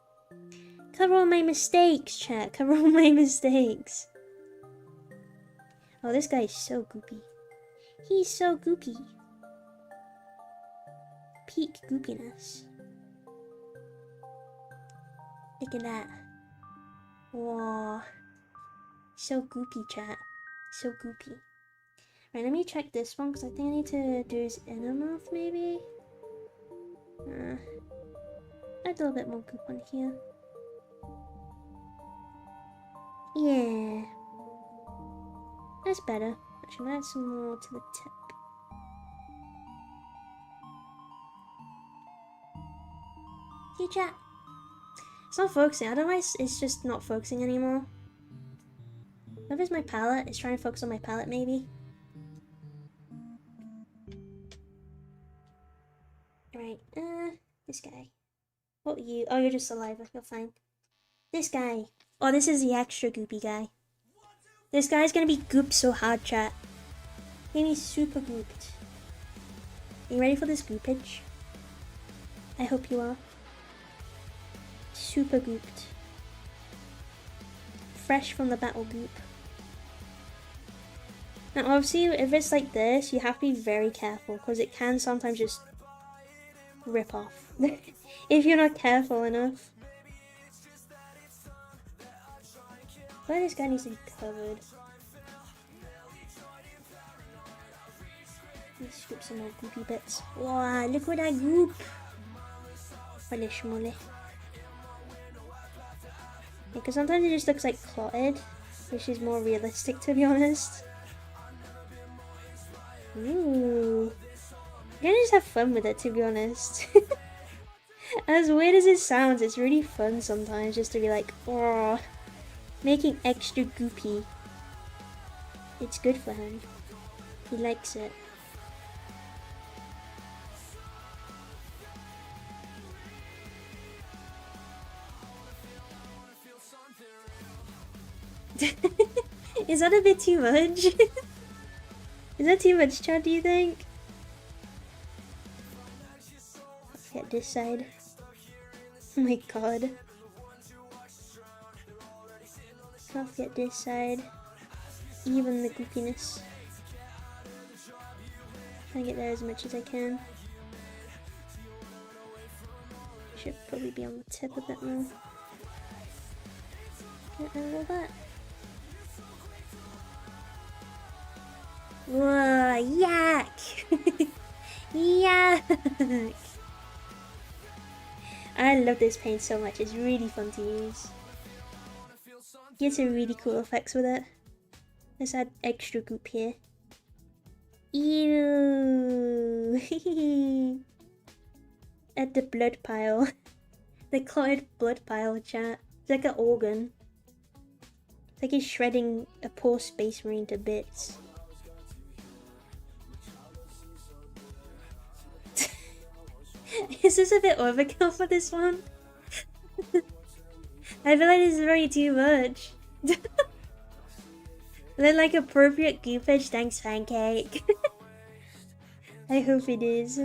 Cover all my mistakes, chat. Cover all my mistakes. Oh, this guy is so goopy. He's so goopy. Peak goopiness. Look at that. Whoa. So goopy, chat. So goopy. Right, let me check this one, because I think I need to do his inner mouth, maybe? Add a little bit more goop on here. Yeah. That's better. Actually, I'm gonna add some more to the tip. Hey, chat. It's not focusing. Otherwise, it's just not focusing anymore. What if it's my palette? It's trying to focus on my palette, maybe? Right, this guy. What are you? Oh, you're just saliva. You're fine. This guy. Oh, this is the extra goopy guy. This guy's gonna be gooped so hard, chat. He's super gooped. You ready for this goopage? I hope you are. Super gooped. Fresh from the battle goop. Now obviously if it's like this, you have to be very careful because it can sometimes just rip off if you're not careful enough. Why this guy needs to be covered? Let's scoop some more goopy bits. Wow, look at that goop! Holy schmoly. Because sometimes it just looks like clotted, which is more realistic to be honest. Ooh. You can just have fun with it to be honest. As weird as it sounds, it's really fun sometimes just to be like, oh, making extra goopy. It's good for him. He likes it. Is that a bit too much? Is that too much, Chad, do you think? Let's get this side. Oh my god. Let's get this side. Even the goopiness. Try and get there as much as I can. Should probably be on the tip a bit more. Get a little bit. Whoa, yuck! Yuck! I love this paint so much, it's really fun to use. Get some really cool effects with it. Let's add extra goop here. Ew! At the blood pile. The clotted blood pile, chat. It's like an organ. It's like he's shredding a poor space marine to bits. Is this a bit overkill for this one? I feel like this is very too much. Then like appropriate goopage, thanks Pancake. I hope it is.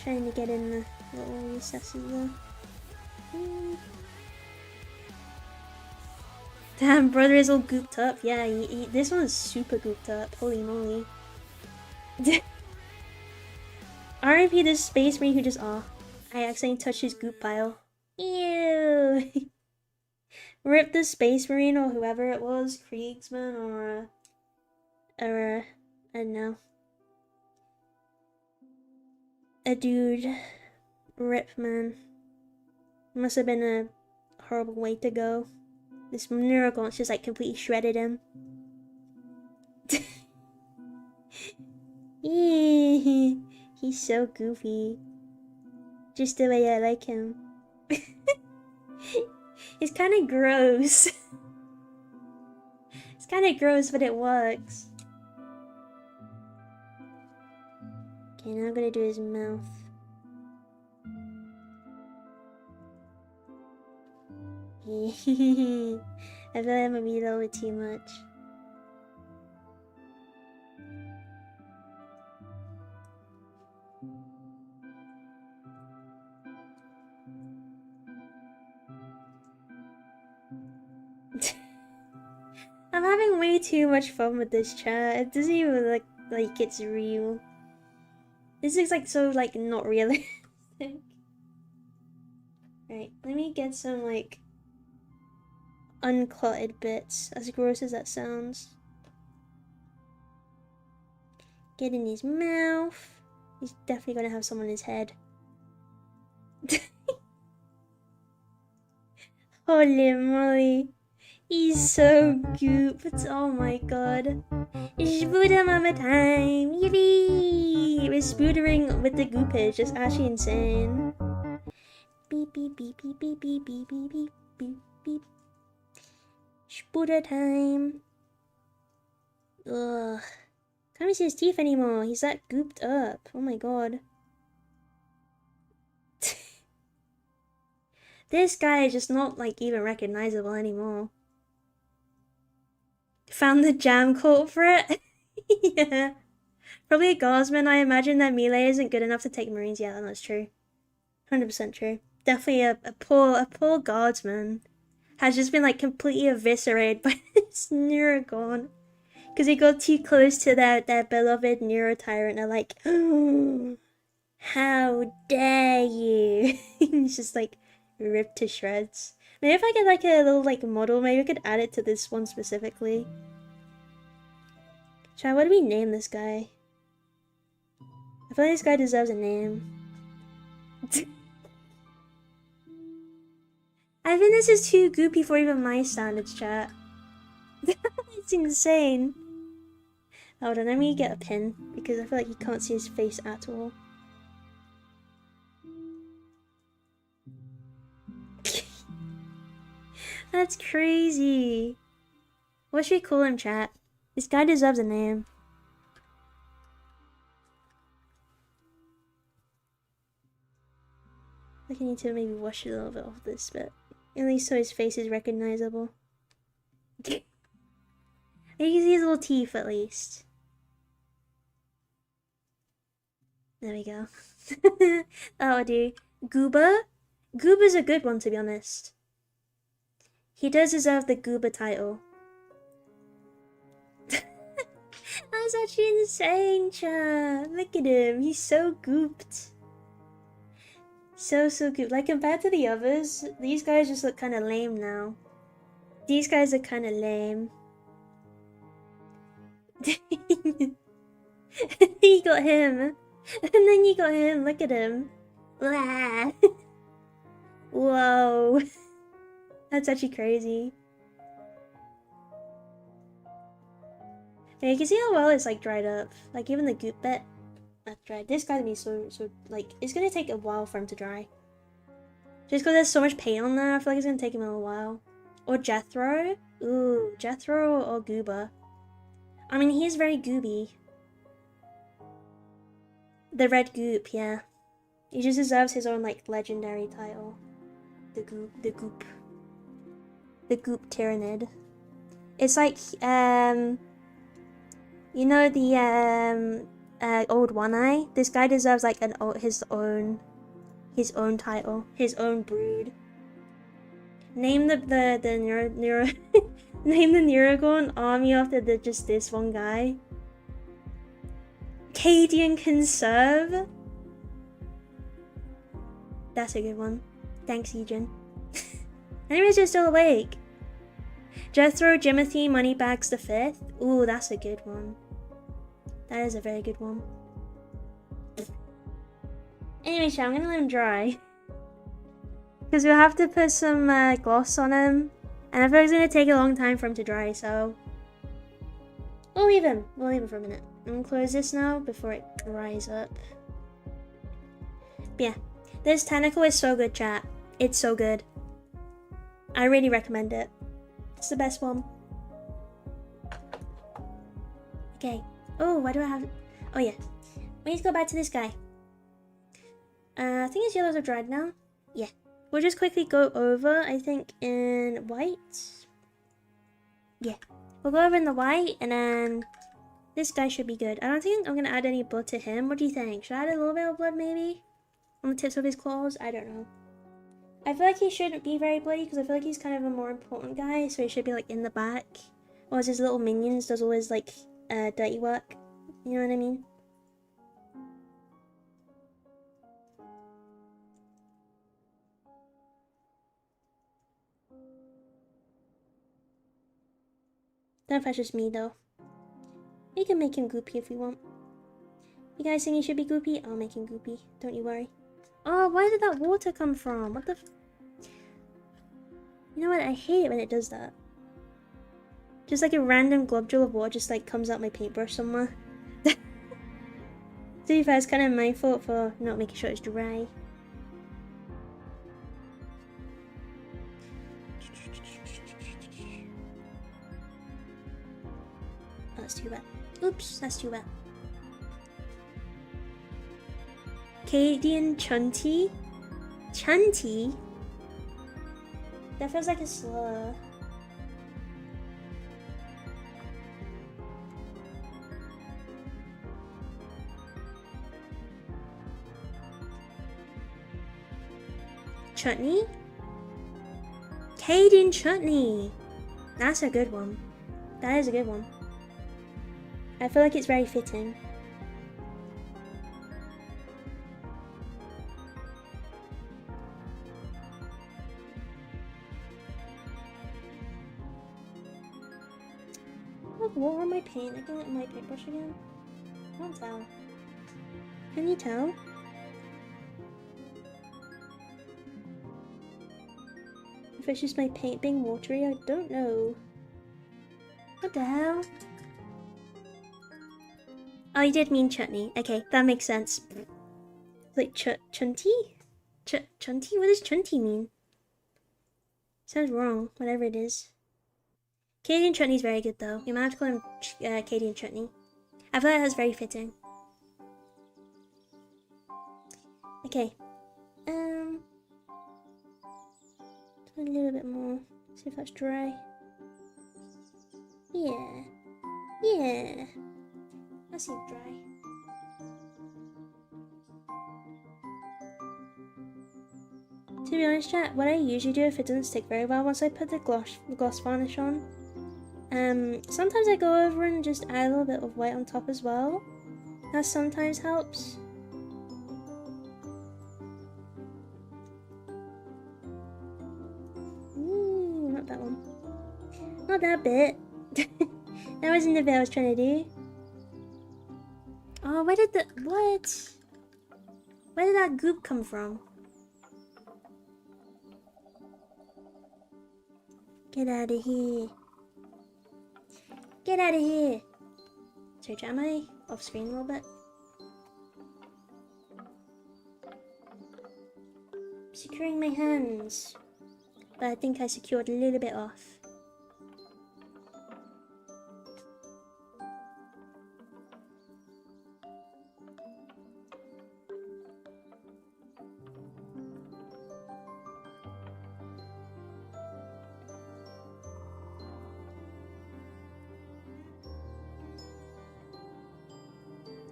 Trying to get in the little recesses there. Damn, brother is all gooped up. Yeah, this one is super gooped up. Holy moly. RIP this space marine who just, I accidentally touched his goop pile. Ew. Rip the space marine or whoever it was, Kriegsman or I don't know. A dude. Rip, man. Must have been a horrible way to go. This Neurogaunt just like completely shredded him. He's so goofy. Just the way I like him. It's kind of gross. It's kind of gross, but it works. Okay, now I'm gonna do his mouth. I feel like that might be a little bit too much. I'm having way too much fun with this chat. It doesn't even look like it's real. This is like so like not realistic. Right, let me get some like unclotted bits, as gross as that sounds. Get in his mouth. He's definitely gonna have some on his head. Holy moly. He's so gooped. Oh my god. Spooder mama time. Yippee! We're spootering with the goopage. Just actually insane. Beep beep beep beep beep beep beep beep beep beep beep. Spooder time. Ugh. Can't even see his teeth anymore. He's that gooped up. Oh my god. This guy is just not like even recognizable anymore. Found the jam culprit. Yeah. Probably a guardsman. I imagine that melee isn't good enough to take marines. Yeah, that's true. 100% true. Definitely a poor guardsman has just been like completely eviscerated by this Neurogaunt. Because he got too close to their beloved Neuro Tyrant. They're like, oh, how dare you? He's just like ripped to shreds. Maybe if I get like a little like model, maybe I could add it to this one specifically. Chat, what do we name this guy? I feel like this guy deserves a name. I think this is too goopy for even my standards, chat. It's insane. Hold on, let me get a pin because I feel like you can't see his face at all. That's crazy. What should we call him, chat? This guy deserves a name. I think I need to maybe wash a little bit off this bit. At least so his face is recognizable. You can see his little teeth at least. There we go. That'll do. Goober? Goober's a good one, to be honest. He does deserve the Goober title. That's actually insane, chat. Look at him. He's so gooped. So gooped. Like, compared to the others, these guys just look kind of lame now. These guys are kind of lame. You got him. And then you got him. Look at him. Whoa. That's actually crazy. Yeah, you can see how well it's like dried up. Like even the goop bit, that's dried. This guy's gonna be so like it's gonna take a while for him to dry. Just because there's so much paint on there, I feel like it's gonna take him a while. Or Jethro. Ooh, Jethro or Goober. I mean, he's very gooby. The red goop, yeah. He just deserves his own like legendary title. The goop Tyrannid. It's like you know the old One Eye. This guy deserves like his own title, his own brood. Name the neuro name the Neurogaunt army after just this one guy. Cadian Conserve. That's a good one. Thanks, Ejin. Anyways, you're still awake. Jethro, Jimothy, Moneybags the 5th. Ooh, that's a good one. That is a very good one. Anyway, chat, I'm gonna let him dry. Because we'll have to put some gloss on him. And I feel like it's gonna take a long time for him to dry, so... We'll leave him. We'll leave him for a minute. I'm gonna close this now before it dries up. But yeah. This tentacle is so good, chat. It's so good. I really recommend it. It's the best one. Okay. Oh, why do I have... Oh, yeah. We need to go back to this guy. I think his yellows are dried now. Yeah. We'll just quickly go over, I think, in white. Yeah. We'll go over in the white, and then... This guy should be good. I don't think I'm going to add any blood to him. What do you think? Should I add a little bit of blood, maybe? On the tips of his claws? I don't know. I feel like he shouldn't be very bloody because I feel like he's kind of a more important guy, so he should be like in the back. Whereas his little minions does all his like dirty work. You know what I mean? Don't know if that's just me though. We can make him goopy if we want. You guys think he should be goopy? I'll make him goopy. Don't you worry. Oh, where did that water come from? What the f... You know what? I hate it when it does that. Just like a random globule of water just like comes out my paintbrush somewhere. To be fair, it's kind of my fault for not making sure it's dry. Oh, that's too bad. Oops, that's too bad. Cadian Chunty? Chunty? That feels like a slur. Chutney? Caden Chutney! That's a good one. That is a good one. I feel like it's very fitting. What water on my paint? I can get my paintbrush again. I can't tell. Can you tell? If it's just my paint being watery, I don't know. What the hell? Oh, you did mean chutney. Okay, that makes sense. Like chunty? Chunty? What does chunty mean? Sounds wrong, whatever it is. Canadian chutney is very good though. You might have to call him Canadian chutney. I feel like that's very fitting. Okay. Do a little bit more. See if that's dry. Yeah. Yeah. That seems dry. To be honest, chat, what I usually do if it doesn't stick very well once I put the gloss varnish on, sometimes I go over and just add a little bit of white on top as well. That sometimes helps. Ooh, not that one. Not that bit. That wasn't the bit I was trying to do. Oh, where did the... what? Where did that goop come from? Get out of here. Get out of here. So, am I off screen a little bit? Securing my hands. But I think I secured a little bit off.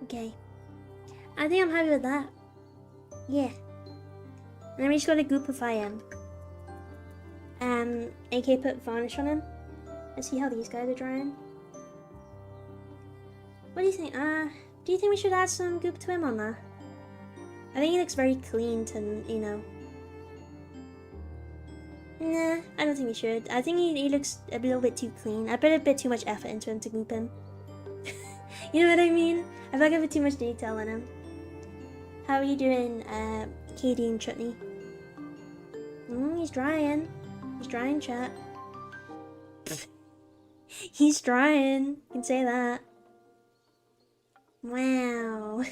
Okay. I think I'm happy with that. Yeah. And then we just gotta goopify him. AK put varnish on him. Let's see how these guys are drying. What do you think? Do you think we should add some goop to him or not? I think he looks very clean to, you know. Nah, I don't think we should. I think he looks a little bit too clean. I put a bit too much effort into him to goop him. You know what I mean? I feel like I put too much detail in him. How are you doing, Katie and Chutney? He's drying. He's drying, chat. He's drying. You can say that. Wow. I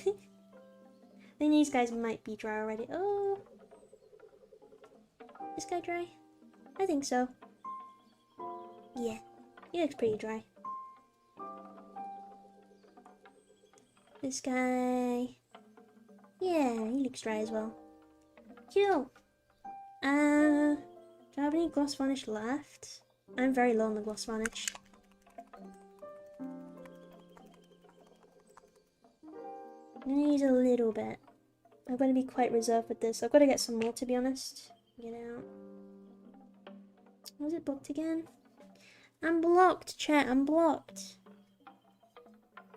think these guys might be dry already. Oh. This guy dry? I think so. Yeah. He looks pretty dry. This guy... yeah, he looks dry as well. Cool. Do I have any gloss varnish left? I'm very low on the gloss varnish. I'm gonna use a little bit. I'm gonna be quite reserved with this. I've got to get some more, to be honest. Get out. Was it blocked again? I'm blocked, chat. I'm blocked.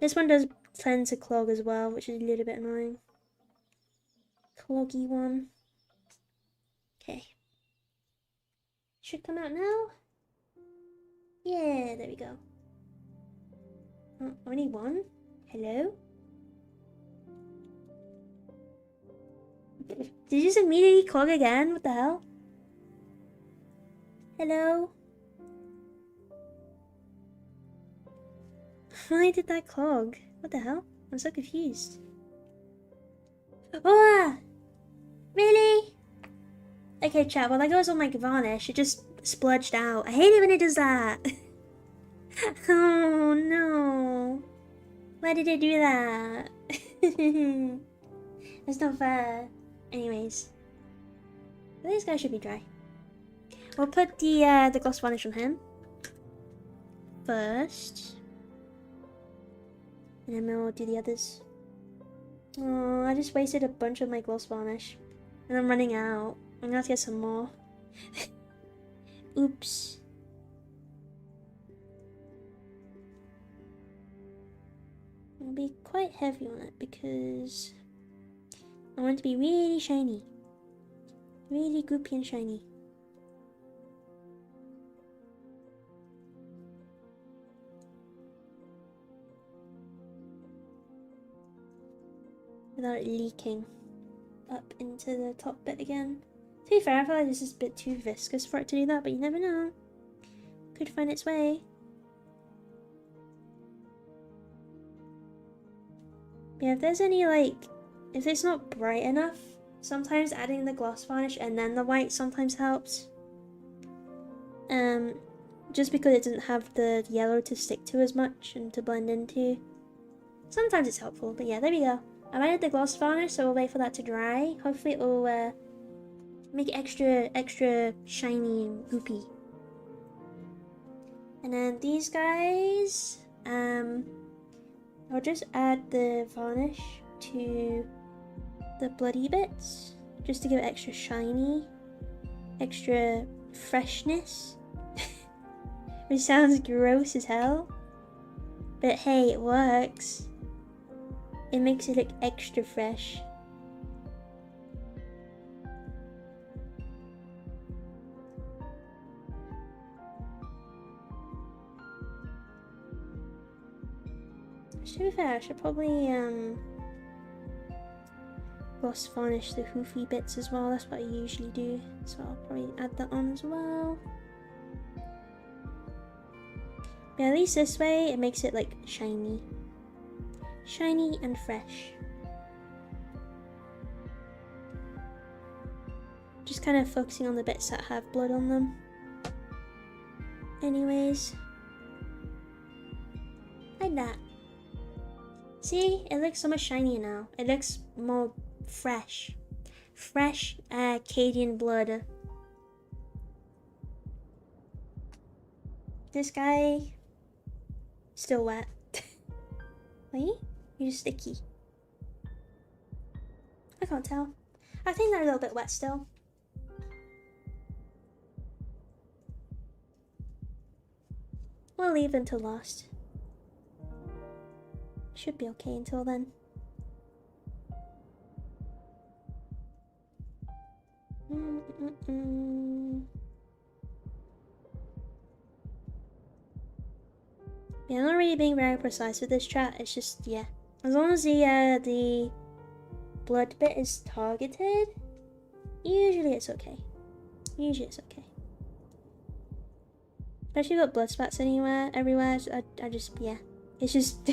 This one does tend to clog as well, which is a little bit annoying. Cloggy one. Okay. Should come out now. Yeah, there we go. Oh, only one? Hello? Did you just immediately clog again? What the hell? Hello? Why did that clog? What the hell? I'm so confused. Oh! Really? Okay, chat, well that goes on my varnish. It just splurged out. I hate it when it does that. Oh no. Why did it do that? That's not fair. Anyways. This guy should be dry. We'll put the gloss varnish on him first. And then we'll do the others. Oh, I just wasted a bunch of my gloss varnish. And I'm running out. I'm gonna have to get some more. Oops. I'll be quite heavy on it because I want it to be really shiny. Really goopy and shiny. Without it leaking up into the top bit again. To be fair, I feel like this is a bit too viscous for it to do that, but you never know. Could find its way. Yeah, if there's any if it's not bright enough, sometimes adding the gloss varnish and then the white sometimes helps. Just because it doesn't have the yellow to stick to as much and to blend into. Sometimes it's helpful, but yeah, there we go. I've added the gloss varnish, so we'll wait for that to dry. Hopefully it will make it extra shiny and goopy. And then these guys, I'll just add the varnish to the bloody bits, just to give it extra shiny, extra freshness. Which sounds gross as hell, but hey, it works. It makes it look extra fresh. To be fair, I should probably gloss varnish the hoofy bits as well. That's what I usually do, so I'll probably add that on as well. But at least this way it makes it like shiny and fresh. Just kind of focusing on the bits that have blood on them. Anyways, like that. See, it looks so much shinier now. It looks more fresh. Fresh Cadian blood. This guy, still wet. Wait, you're just sticky. I can't tell. I think they're a little bit wet still. We'll leave them till last. Should be okay until then. Yeah, I'm not really being very precise with this chat. It's just, yeah, as long as the blood bit is targeted, usually it's okay. Usually it's okay. Especially if you've got blood spots everywhere. So I just, yeah. It's just,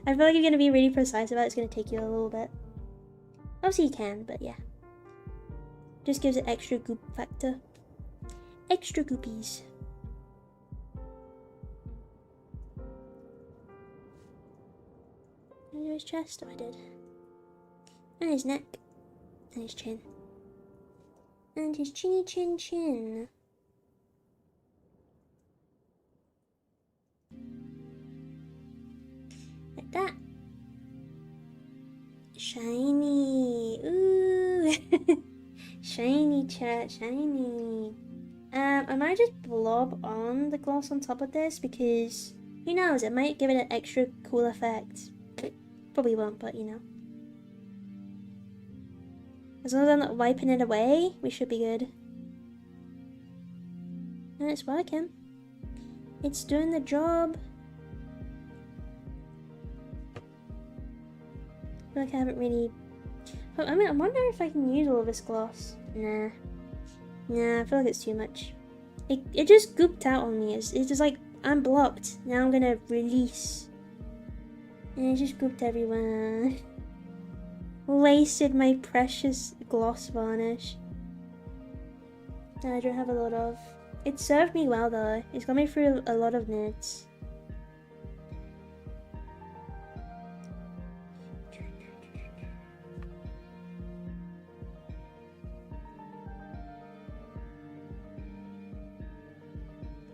I feel like you're gonna be really precise about it. It's gonna take you a little bit. Obviously you can, but yeah. Just gives it extra goop factor. Extra goopies. Did I do his chest? Oh, I did. And his neck. And his chin. And his chinny chin chin. Like that. Shiny. Ooh. Shiny chat, shiny. I might just blob on the gloss on top of this because who knows, it might give it an extra cool effect. Probably won't, but you know. As long as I'm not wiping it away, we should be good. And it's working. It's doing the job. I feel like I haven't really... I mean, I wonder if I can use all of this gloss. Nah. Nah, I feel like it's too much. It just gooped out on me. It's just like, I'm blocked. Now I'm gonna release. And it just gooped everywhere. Wasted my precious gloss varnish. That I don't have a lot of. It served me well though. It's got me through a lot of nids.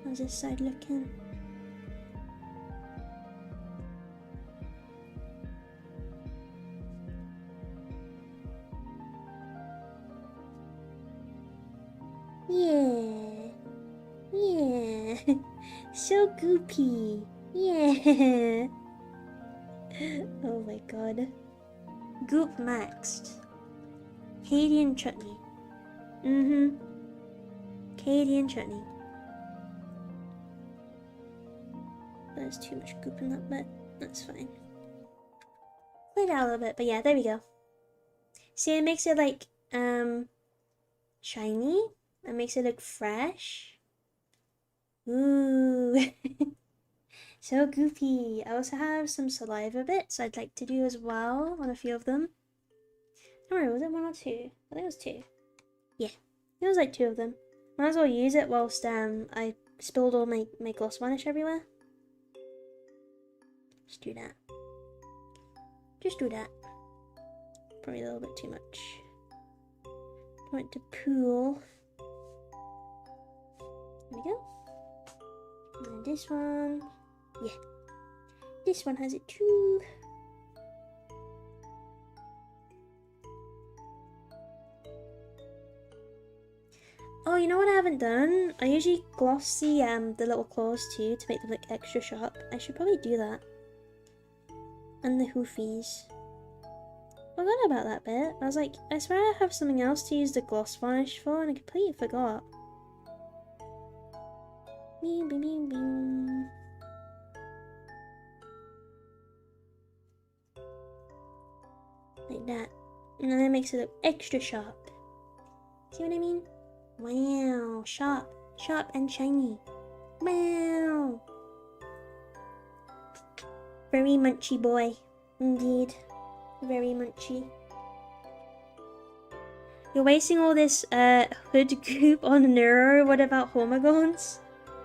How's this side looking? Yeah. Yeah. So goopy. Yeah. Oh my god. Goop maxed. Cajun chutney. Cajun chutney. There's too much goop in that bit. That's fine. Play it out a little bit, but yeah, there we go. See, it makes it like, shiny. It makes it look fresh. Ooh. So goopy. I also have some saliva bits I'd like to do as well on a few of them. I don't know, was it 1 or 2? I think it was 2. Yeah, it was like 2 of them. Might as well use it whilst I spilled all my gloss varnish everywhere. Just do that. Just do that. Probably a little bit too much. Don't want it to pool. There we go. And then this one. Yeah. This one has it too. Oh, you know what I haven't done? I usually gloss the little claws too to make them look extra sharp. I should probably do that. And the hoofies. Forgot about that bit. I was like, I swear I have something else to use the gloss varnish for, and I completely forgot. Bing, bing, bing, bing. Like that. And then it makes it look extra sharp. See what I mean? Wow, sharp. Sharp and shiny. Wow. Very munchy boy. Indeed. Very munchy. You're wasting all this hood goop on Neuro. What about Homogons?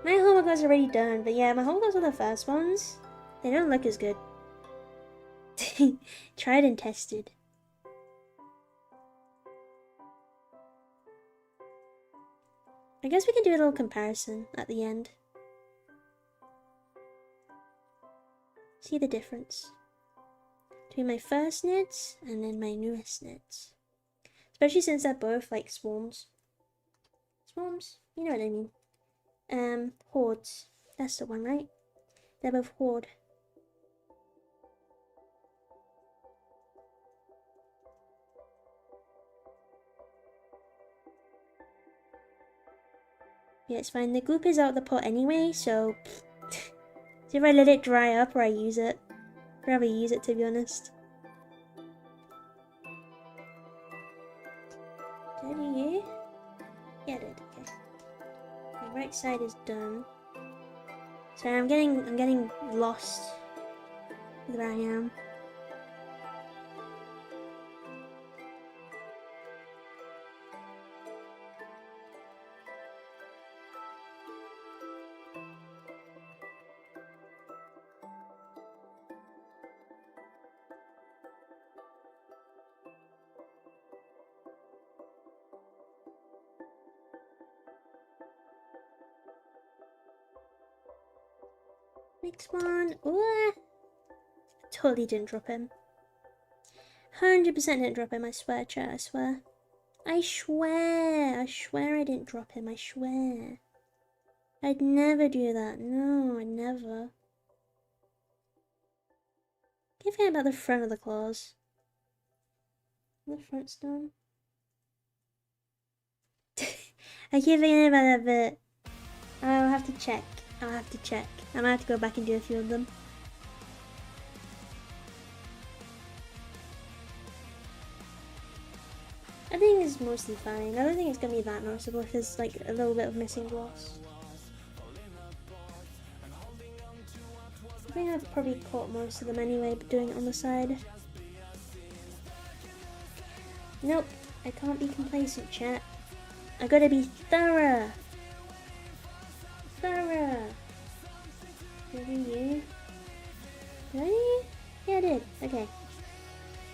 My Homogons are already done, but yeah, my Homogons are the first ones. They don't look as good. Tried and tested. I guess we can do a little comparison at the end. See the difference between my first knits and then my newest knits. Especially since they're both like swarms. Swarms? You know what I mean. Hordes. That's the one, right? They're both horde. Yeah, it's fine. The goop is out of the pot anyway, so if I let it dry up or I use it. I'd rather use it, to be honest. Did I do you? Yeah, I did. Okay. The right side is done. So I'm getting lost with where I am. Next one. Ooh. Totally didn't drop him. 100% didn't drop him, I swear, chat, I swear. I swear I didn't drop him, I swear. I'd never do that. No, I'd never. Keep forgetting about the front of the claws. The front's done. I keep forgetting about that bit. I'll have to check. I might have to go back and do a few of them. I think it's mostly fine. I don't think it's gonna be that noticeable if there's like a little bit of missing gloss. I think I've probably caught most of them anyway, but doing it on the side. Nope, I can't be complacent, chat. I gotta be thorough. Did you? Did I? Yeah, I did. Okay.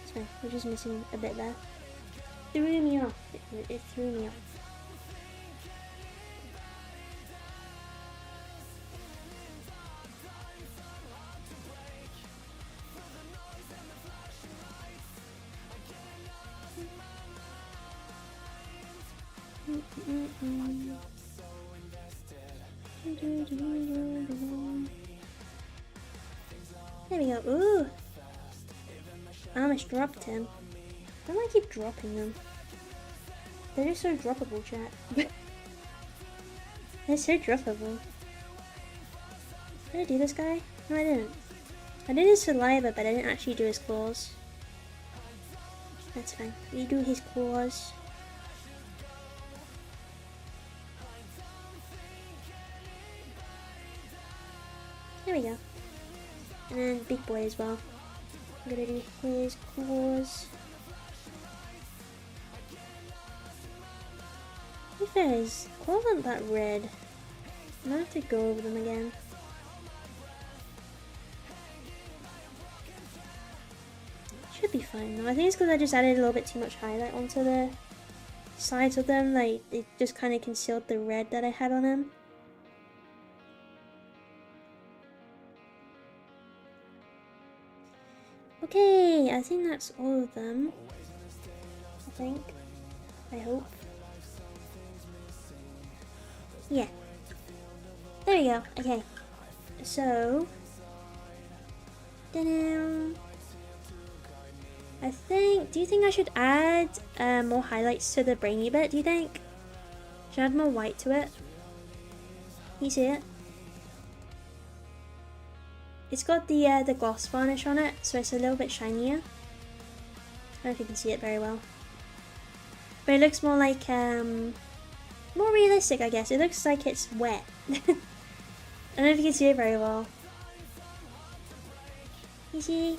It's fine. We're just missing a bit there. Threw me off. It threw me off. There we go. Ooh! I almost dropped him. Why do I keep dropping them? They're just so droppable, chat. They're so droppable. Did I do this guy? No, I didn't. I did his saliva, but I didn't actually do his claws. That's fine. We do his claws. There we go. And then big boy as well. I'm gonna do his claws. To be fair, his claws aren't that red. I might have to go over them again. Should be fine though. I think it's because I just added a little bit too much highlight onto the sides of them. Like, it just kind of concealed the red that I had on them. Okay, I think that's all of them. I think. I hope. Yeah. There we go. Okay. So. Ta-da! I think. Do you think I should add more highlights to the brainy bit? Do you think? Should I add more white to it? Can you see it? It's got the gloss varnish on it, so it's a little bit shinier. I don't know if you can see it very well. But it looks more like, more realistic, I guess. It looks like it's wet. I don't know if you can see it very well. You see?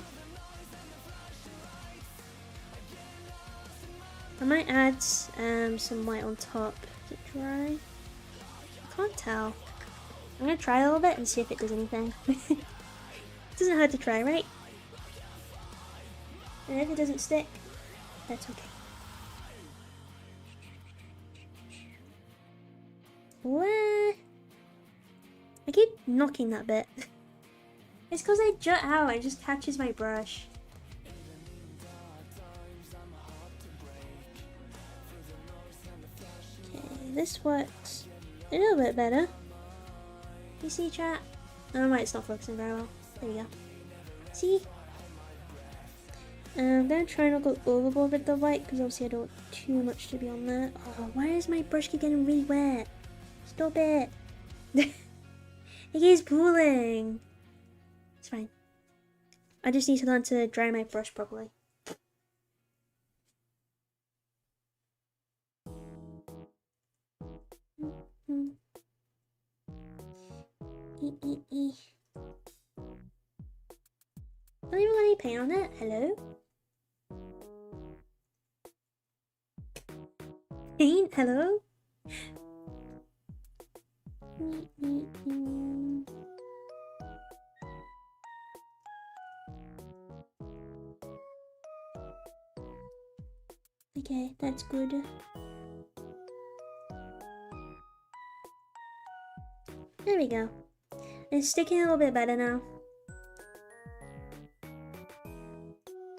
I might add some white on top. Is it dry? I can't tell. I'm gonna try a little bit and see if it does anything. Doesn't hurt to try, right? And if it doesn't stick, that's okay. What? I keep knocking that bit. It's because I jut out, it just catches my brush. Okay, this works a little bit better. You see, chat? Oh, right, it's not focusing very well. There we go. See? I'm gonna try not to go overboard with the white because obviously I don't want too much to be on there. Oh, why is my brush keep getting really wet? Stop it! It keeps pooling! It's fine. I just need to learn to dry my brush properly. Don't even got any paint on it. Hello? Paint? Hello? Okay, that's good. There we go. It's sticking a little bit better now.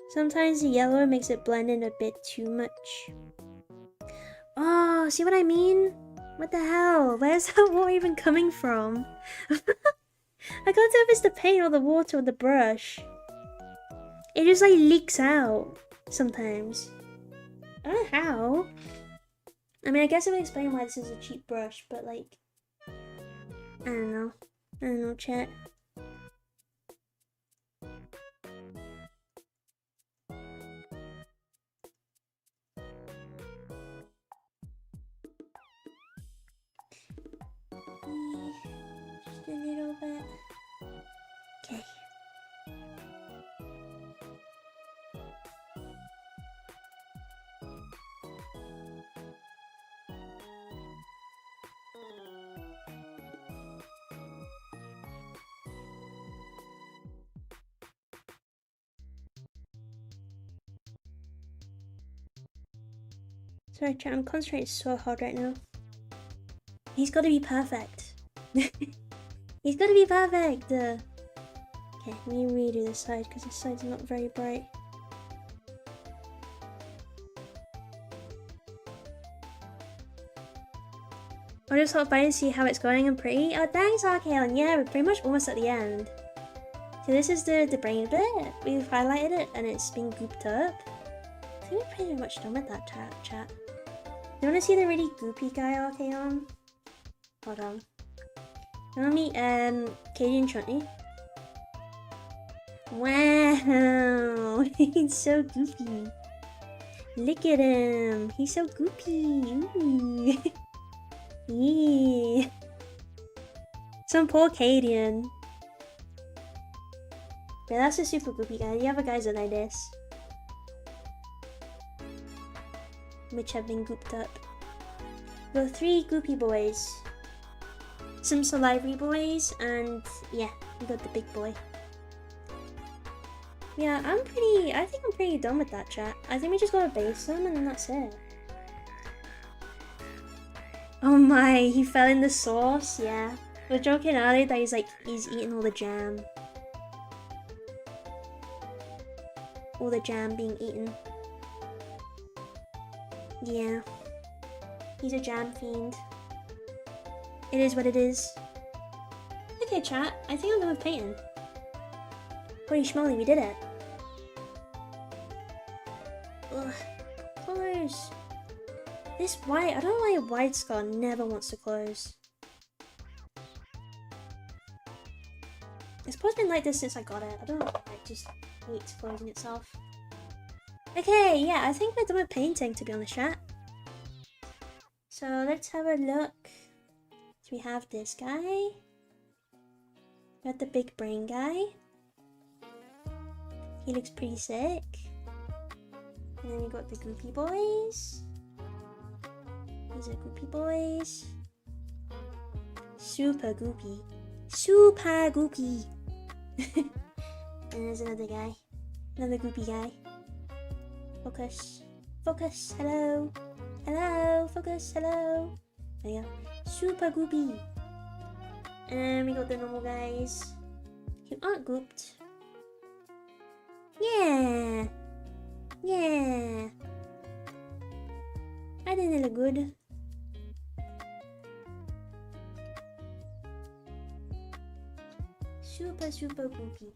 Sometimes the yellow makes it blend in a bit too much. Oh, see what I mean? What the hell? Where's that water even coming from? I can't tell if it's the paint or the water or the brush. It just like leaks out sometimes. I don't know how. I mean, I guess it would explain why this is a cheap brush, but like, I don't know. I don't know, chat. Just a little bit. Okay. Sorry, chat, I'm concentrating so hard right now. He's got to be perfect. He's got to be perfect. Okay, let me redo this side because this side's not very bright. I'll just hop by and see how it's going. I'm pretty. Oh, thanks, Archaon. Yeah, we're pretty much almost at the end. So this is the brain bit. We've highlighted it and it's been gooped up. I think we're pretty much done with that chat. You want to see the really goopy guy, Archaon? Hold on. You want to meet Katie and Chutney? Wow, he's so goofy. Look at him. He's so goopy. Ooh. Yeah. Some poor Cadian. But that's a super goopy guy. The other guys are like this, which have been gooped up. We have 3 goopy boys, some salivary boys, and yeah, we got the big boy. Yeah, I think I'm pretty done with that chat. I think we just gotta base them and then that's it. Oh my, he fell in the sauce, yeah. We were joking earlier that he's eating all the jam. All the jam being eaten. Yeah. He's a jam fiend. It is what it is. Okay chat, I think I'm done with painting. Holy schmoly, we did it. Ugh, close. This white, I don't know why White Scar never wants to close. It's probably been like this since I got it. I don't know, it just hates closing itself. Okay, yeah, I think we're done with painting, to be honest, chat. So let's have a look. So we have this guy. We got the big brain guy. He looks pretty sick. And then we got the goopy boys. These are goopy boys. Super goopy. Super goopy. And there's another guy. Another goopy guy. Focus. Focus. Hello. Hello. Focus. Hello. There you go. Super goopy. And we got the normal guys who aren't gooped. Yeah. Yeah. I think they look good. Super goopy.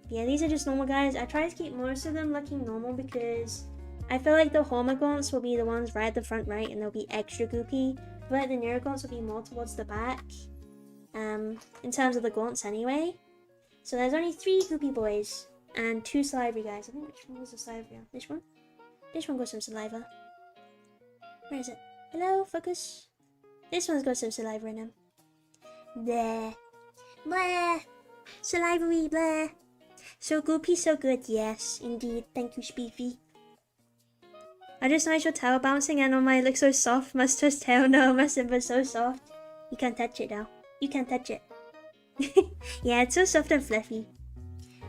Yeah, these are just normal guys. I try to keep most of them looking normal because I feel like the Hormogaunts will be the ones right at the front right and they'll be extra goopy. But the Neurogaunt will be more towards the back. In terms of the Gaunts anyway. So there's only 3 goopy boys and 2 salivary guys. I think which one was the salivary one? This one? This one got some saliva. Where is it? Hello, focus. This one's got some saliva in him. There. Blah. Salivary, blah. So goopy, so good. Yes, indeed. Thank you, Speefy. I just noticed your tail bouncing and on my, it looks so soft. My sister's tail, no, my Simba's so soft. You can't touch it now. You can't touch it. Yeah, it's so soft and fluffy.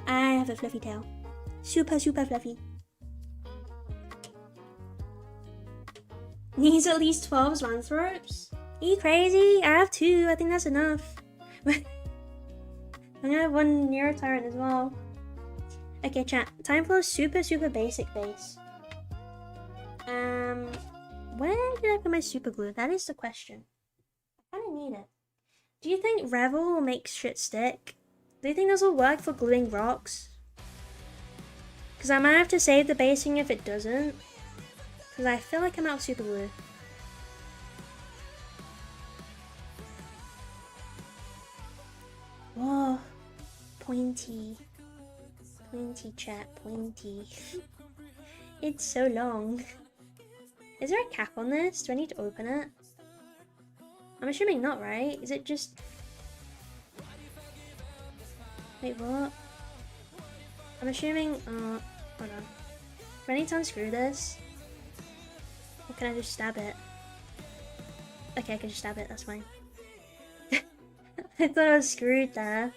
I have a fluffy tail. Super fluffy. Needs at least 12 Lanthropes? Are you crazy? I have 2. I think that's enough. I'm gonna have 1 Neurotyrant as well. Okay, chat. Time for a super basic base. Where did I put my super glue? That is the question. I kinda need it. Do you think Revel will make shit stick? Do you think this will work for gluing rocks? Because I might have to save the basing if it doesn't. Because I feel like I'm out of super glue. Whoa. Pointy. Pointy chat, pointy. It's so long. Is there a cap on this? Do I need to open it? I'm assuming not, right? Is it just... Wait, what? I'm assuming... hold on. Do I need to unscrew this? Or can I just stab it? Okay, I can just stab it, that's fine. I thought I was screwed there.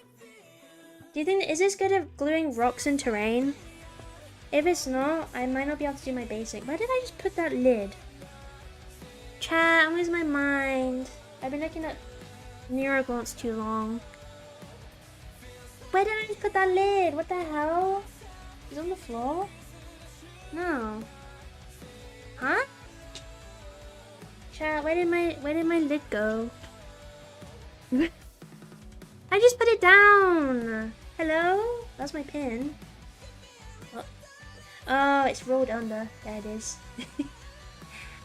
Do you think... Is this good at gluing rocks and terrain? If it's not, I might not be able to do my basic. Why did I just put that lid? Chat, I'm losing my mind. I've been looking at Neurogaunts too long. Where did I just put that lid? What the hell? Is it on the floor? No. Huh? Chat, where did my lid go? I just put it down. Hello? That's my pin. Oh, it's rolled under. There it is.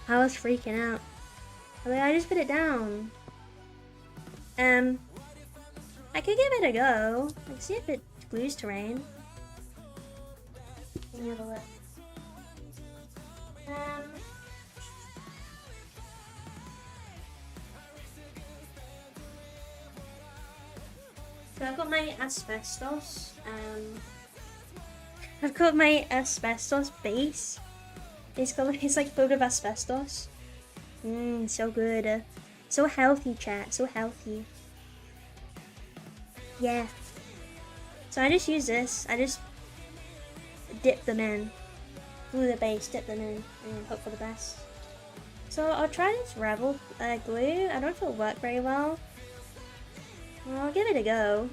I was freaking out. I just put it down. I could give it a go. Like, see if it glues terrain. Let me have a look. So I've got my asbestos. I've got my asbestos base. It's like filled with asbestos. So good. So healthy, chat. So healthy. Yeah. So I just use this. I just dip them in. Glue the base, dip them in, and hope for the best. So I'll try this Rebel glue. I don't know if it'll work very well. Well, I'll give it a go.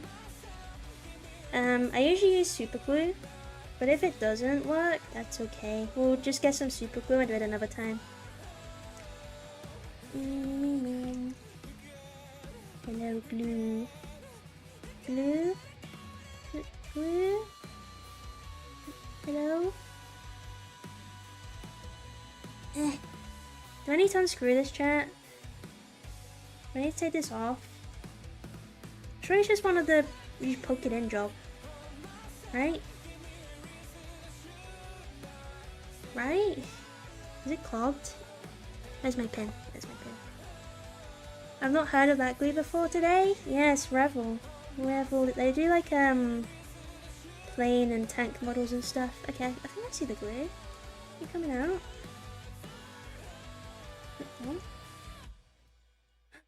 I usually use super glue, but if it doesn't work, that's okay. We'll just get some super glue and do it another time. Hello, glue. Glue? Glue? Hello? Do I need to unscrew this, chat? Do I need to take this off? I'm sure it's just one of the you poke it in job. Right? Right? Is it clogged? Where's my pen? There's my pen. I've not heard of that glue before today. Yes, Revel. Revel. They do like plane and tank models and stuff. Okay, I think I see the glue. You coming out?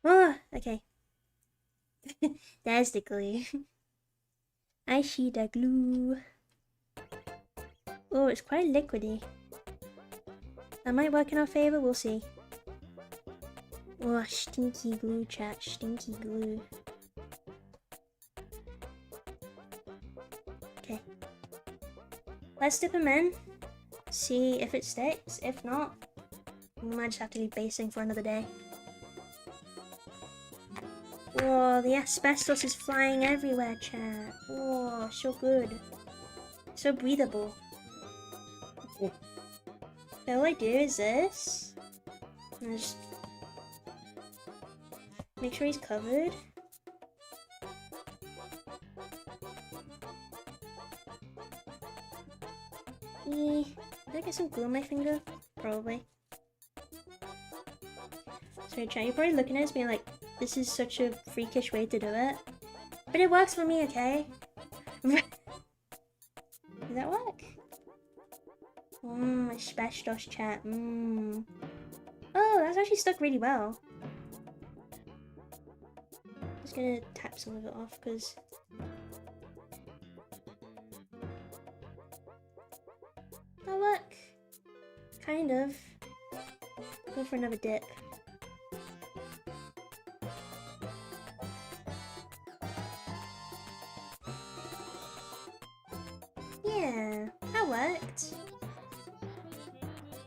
Oh, okay. There's the glue. I see the glue. Oh, it's quite liquidy. That might work in our favor, we'll see. Oh, stinky glue, chat. Stinky glue. Okay. Let's dip them in. See if it sticks. If not, we might just have to leave basing for another day. Whoa, the asbestos is flying everywhere, chat. Whoa, so good. So breathable. So all I do is this. And I just make sure he's covered. Did I get some glue on my finger? Probably. So chat, you're probably looking at us being like, this is such a freakish way to do it. But it works for me, okay? Does that work? Asbestos, chat. Oh, that's actually stuck really well. Just gonna tap some of it off, because... Oh, look! Kind of. Go for another dip. Yeah, that worked.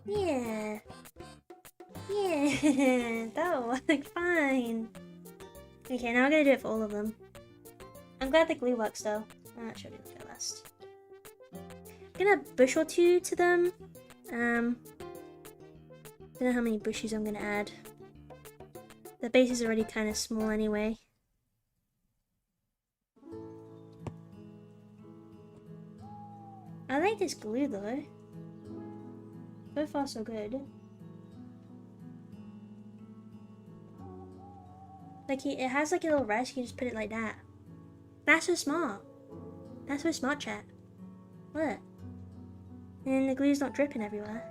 Yeah. Yeah, that'll work fine. Okay, now I'm gonna do it for all of them. I'm glad the glue works though. That should be the last. I'm gonna add a bush or two to them. Don't know how many bushes I'm gonna add. The base is already kind of small anyway. I like this glue though. So far so good. Like it has like a little rest, you can just put it like that. That's so smart. That's so smart, chat. Look. And the glue's not dripping everywhere.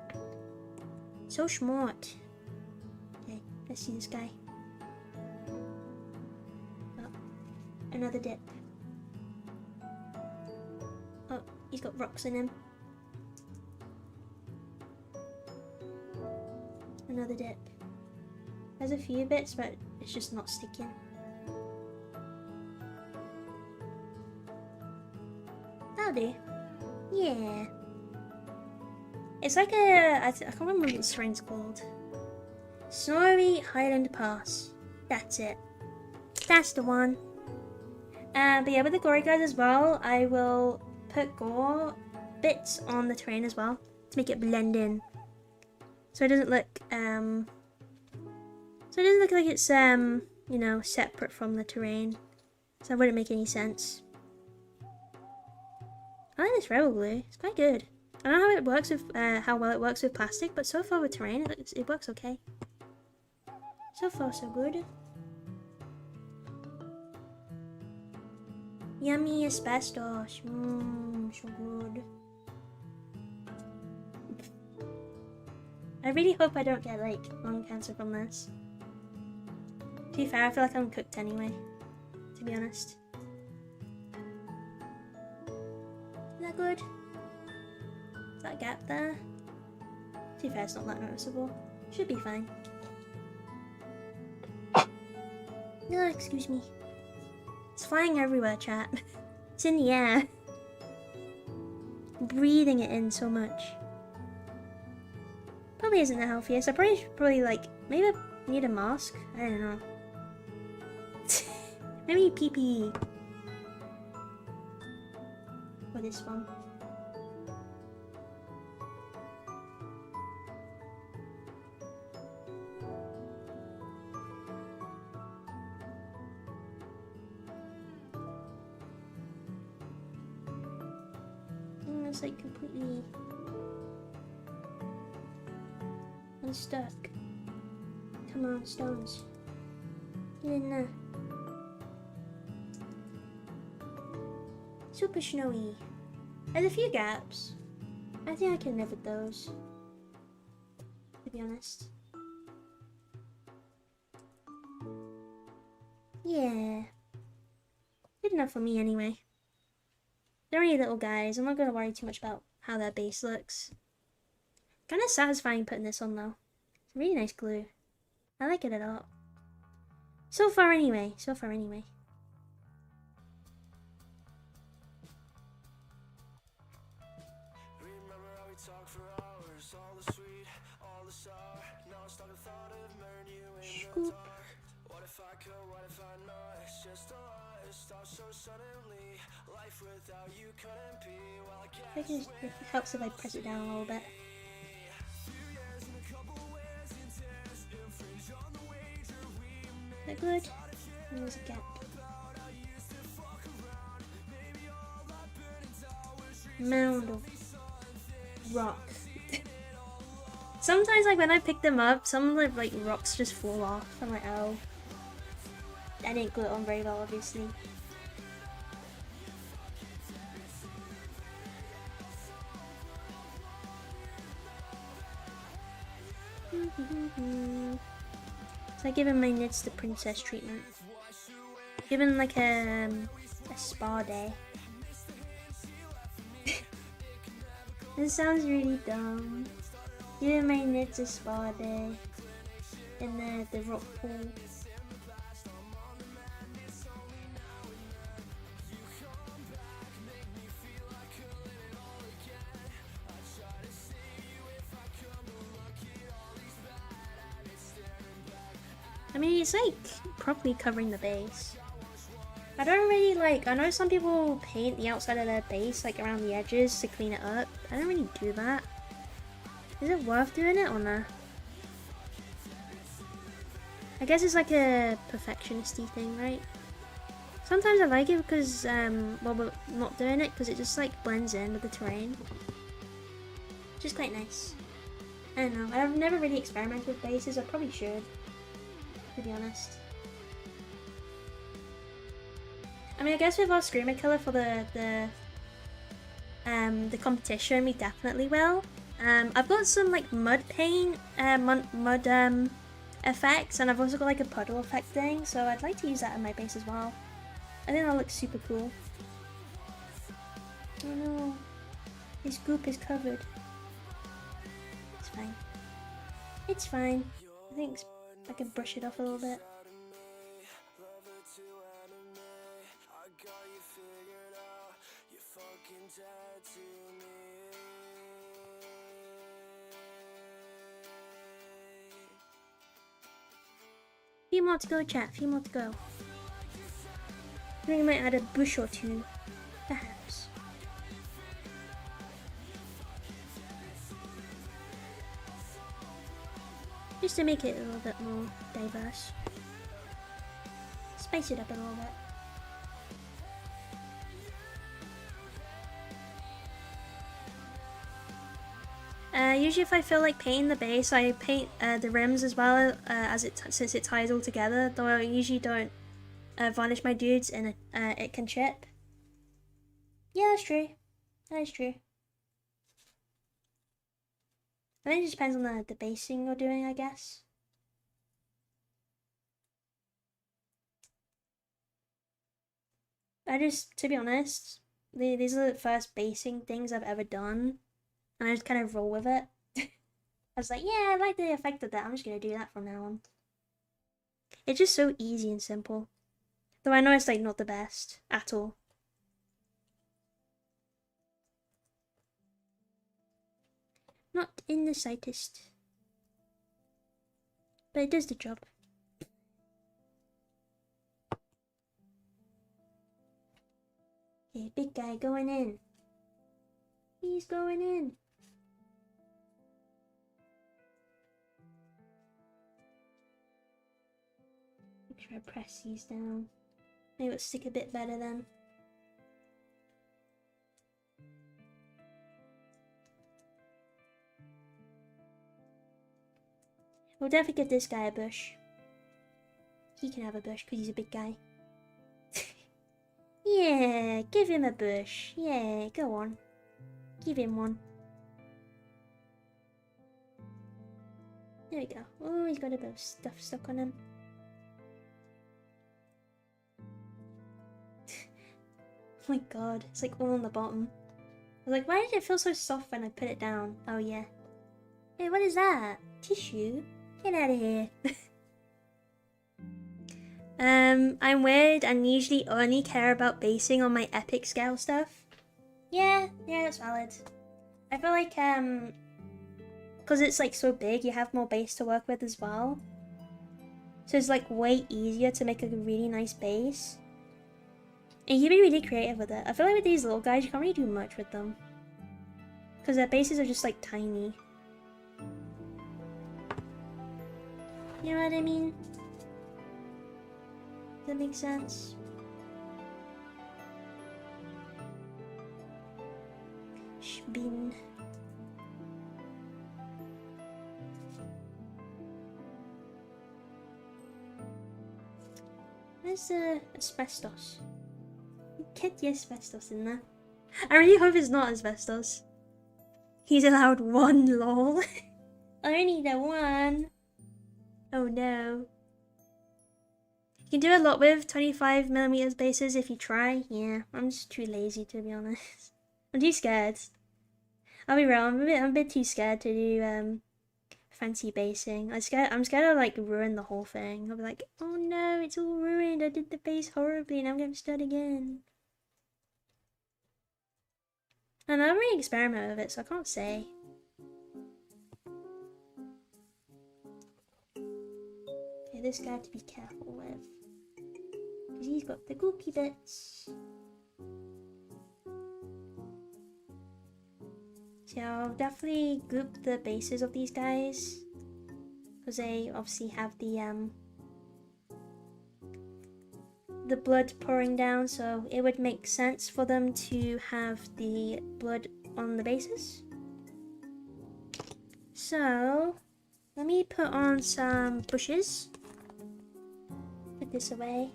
So smart. Okay, let's see this guy. Oh, another dip. Oh, he's got rocks in him. Another dip. There's a few bits, but it's just not sticking. That'll do. Yeah. It's like a... I can't remember what the string's called. Snowy Highland Pass. That's it. That's the one. But yeah, with the glory guys as well, I will put gore bits on the terrain as well to make it blend in, so it doesn't look like it's you know, separate from the terrain. So that wouldn't make any sense. I like this rebel glue. It's quite good. I don't know how it works with how well it works with plastic, but so far with terrain, it works okay. So far, so good. Yummy asbestos. So good. I really hope I don't get like lung cancer from this. To be fair, I feel like I'm cooked anyway, to be honest. Is that good? Is that a gap there? To be fair, it's not that noticeable. Should be fine. No, excuse me. It's flying everywhere, chat. It's in the air. I'm breathing it in so much. Probably isn't the healthiest. I probably like, maybe I need a mask. I don't know. Maybe PPE. For this one. It's like completely unstuck. Come on, stones. Get in there. Super snowy. There's a few gaps. I think I can live with those, to be honest. Yeah. Good enough for me anyway. They're only little guys. I'm not going to worry too much about how their base looks. Kind of satisfying putting this on though. It's a really nice glue. I like it a lot. So far anyway. So far anyway. Scoop. What if I could, what if I know it's just a lot, it stops so suddenly. Life without you couldn't be. Well, I guess It helps if I press it down a little bit. Is that good? And there's a gap. Mound of rock. Sometimes, like, when I pick them up, some of the, like, rocks just fall off. I'm like, oh. I didn't glue it on very well, obviously. So I given my knits the princess treatment. Given like a spa day. This sounds really dumb. Giving my knits a spa day in the rock pool. I mean, it's like properly covering the base. I don't really like, I know some people paint the outside of their base like around the edges to clean it up. I don't really do that. Is it worth doing it or not? I guess it's like a perfectionist-y thing, right? Sometimes I like it because, well, we're not doing it because it just like blends in with the terrain. Which is quite nice. I don't know, I've never really experimented with bases, I probably should, to be honest. I mean, I guess with our screamer killer for the competition, we definitely will. I've got some like mud paint, mud effects, and I've also got like a puddle effect thing, so I'd like to use that in my base as well. I think that looks super cool. Oh no, his goop is covered. It's fine. It's fine. I think I can brush it off a little bit. Few more to go, chat. Few more to go. I think we might add a bush or two, perhaps. Just to make it a little bit more diverse. Spice it up a little bit. Usually if I feel like painting the base, I paint the rims as well, since it ties all together, though I usually don't varnish my dudes and it can chip. Yeah, that's true. That is true. I think it just depends on the basing you're doing, I guess. To be honest, these are the first basing things I've ever done, and I just kind of roll with it. I was like, yeah, I like the effect of that, I'm just gonna do that from now on. It's just so easy and simple. Though I know it's like not the best at all. Not in the slightest. But it does the job. Okay, big guy going in. He's going in. Make sure I press these down. Maybe it'll stick a bit better then. We'll definitely give this guy a bush. He can have a bush because he's a big guy. Yeah, give him a bush. Yeah, go on. Give him one. There we go. Oh, he's got a bit of stuff stuck on him. Oh my god, it's like all on the bottom. I was like, why did it feel so soft when I put it down? Oh yeah. Hey, what is that? Tissue? Get out of here. I'm weird and usually only care about basing on my epic scale stuff. Yeah, that's valid. I feel like, because it's like so big, you have more base to work with as well. So it's like way easier to make a really nice base. And you can be really creative with it. I feel like with these little guys, you can't really do much with them. Because their bases are just like tiny. You know what I mean? Does that make sense? Shbin. Where's the asbestos? Get the asbestos in there. I really hope it's not asbestos. He's allowed one, lol. Only the one. Oh no. You can do a lot with 25mm bases if you try. Yeah, I'm just too lazy to be honest. I'm too scared. I'll be real, I'm a bit too scared to do fancy basing. I'm scared to like ruin the whole thing. I'll be like, oh no, it's all ruined. I did the base horribly and I'm gonna start again. And I don't really experiment with it, so I can't say. Okay, this guy I have to be careful with. Because he's got the goopy bits. So I'll definitely goop the bases of these guys. Because they obviously have the blood pouring down, so it would make sense for them to have the blood on the bases. So let me put on some bushes. Put this away.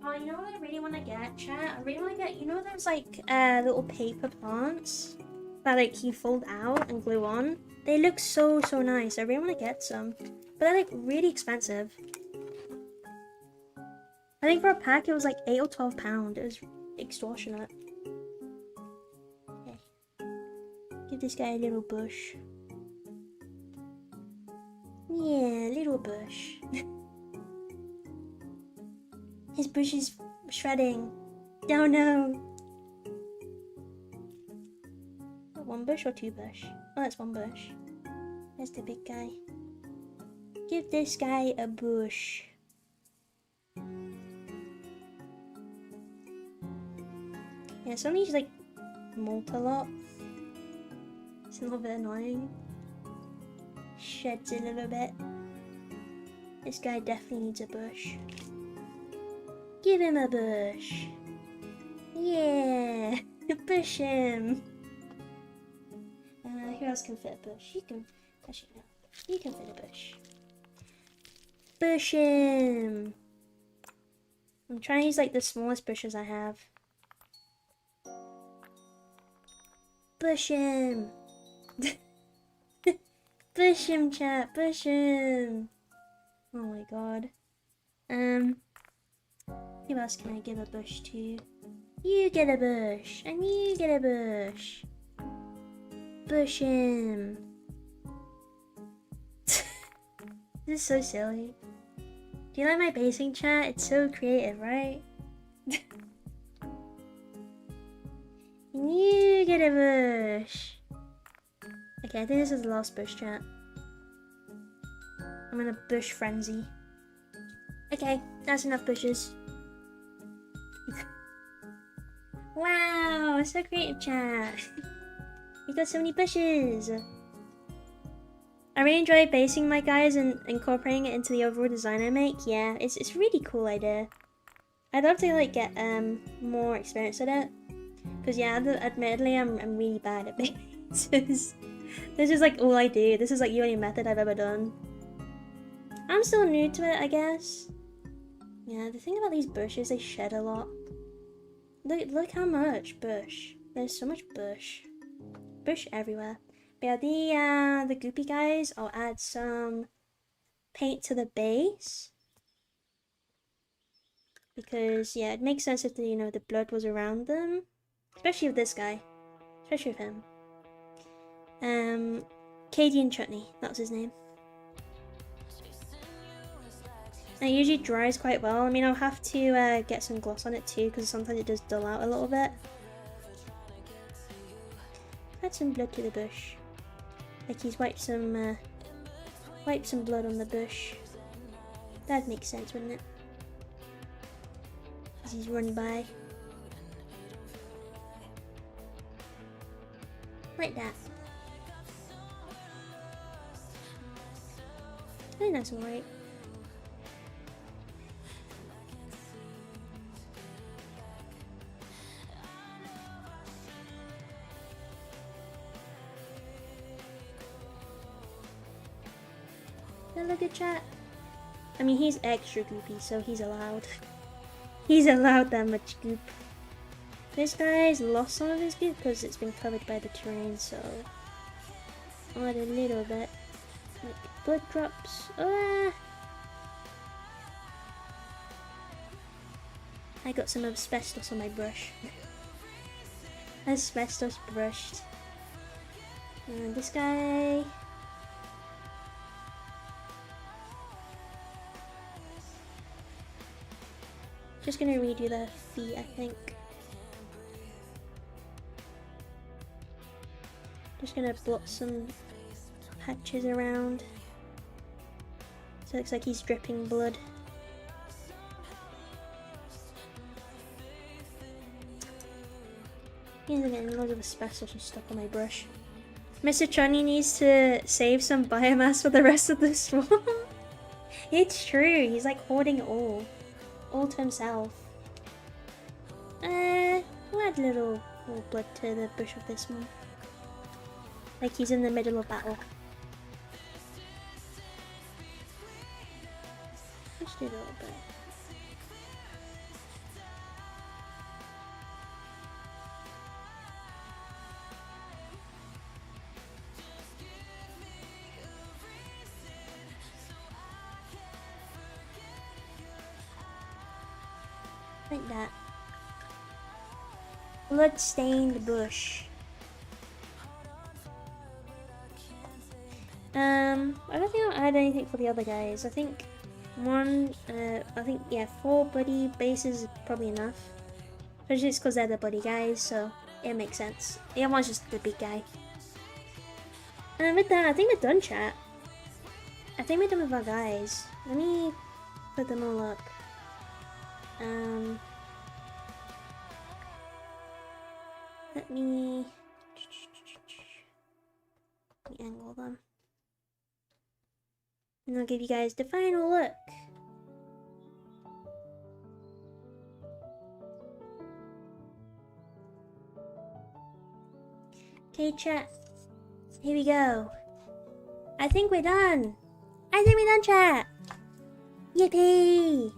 Oh, you know what I really want to get, chat? I really want to get, you know those like little paper plants that like you fold out and glue on? They look so nice. I really want to get some. But they're like really expensive. I think for a pack it was like £8 or £12. It was extortionate. Okay. Give this guy a little bush. Yeah, little bush. His bush is shredding. Oh no. one bush or two bush? Oh, that's one bush. There's the big guy. Give this guy a bush. Yeah, some of these like molt a lot. It's a little bit annoying. Sheds a little bit. This guy definitely needs a bush. Give him a bush. Yeah, push him. Who else can fit a bush? You can. Actually, no. You can fit a bush. Push him. I'm trying to use like the smallest bushes I have. Push him. Push him, chat. Push him. Oh my god. Who else can I give a bush to? You get a bush, and you get a bush. Push him. This is so silly. Do you like my basing, chat? It's so creative, right? You get a bush. Okay, I think this is the last bush, chat. I'm in a bush frenzy. Okay, that's enough bushes. Wow, so creative, chat. We got so many bushes. I really enjoy basing my guys and incorporating it into the overall design I make. Yeah, it's a really cool idea. I'd love to like get more experience at it. Cause yeah, admittedly I'm really bad at bases. This is like all I do. This is like the only method I've ever done. I'm still new to it, I guess. Yeah, the thing about these bushes, they shed a lot. Look how much bush. There's so much bush. Bush everywhere. But yeah, the goopy guys, I'll add some paint to the base. Because yeah, it makes sense if the, you know, the blood was around them. Especially with this guy. Especially with him. Cadian Chutney, that was his name. And it usually dries quite well. I mean, I'll have to get some gloss on it too, because sometimes it does dull out a little bit. Add some blood to the bush. Like he's wiped some blood on the bush. That'd make sense, wouldn't it? As he's run by. Like that. I think that's alright. Look at chat. I mean, he's extra goopy, so he's allowed. He's allowed that much goop. This guy's lost some of his goop because it's been covered by the terrain, so I'll add a little bit. Like blood drops. Ah! I got some asbestos on my brush. Asbestos brushed. And this guy. Just gonna redo the feet, I think. Just gonna blot some patches around. So it looks like he's dripping blood. He's getting loads of asbestos and stuff on my brush. Mr. Chunny needs to save some biomass for the rest of the swarm. It's true, he's like hoarding it all to himself. We'll add little blood to the bush of this one. Like he's in the middle of battle. Just do a little bit. Like that. Blood-stained bush. I don't think I'll add anything for the other guys. I think yeah, 4 bloody bases is probably enough. Especially it's because they're the bloody guys, so it makes sense. The other one's just the big guy. And with that, I think we're done, chat. I think we're done with our guys. Let me put them all up. Let me angle them. And I'll give you guys the final look. Okay, chat. Here we go. I think we're done. I think we're done, chat. Yippee!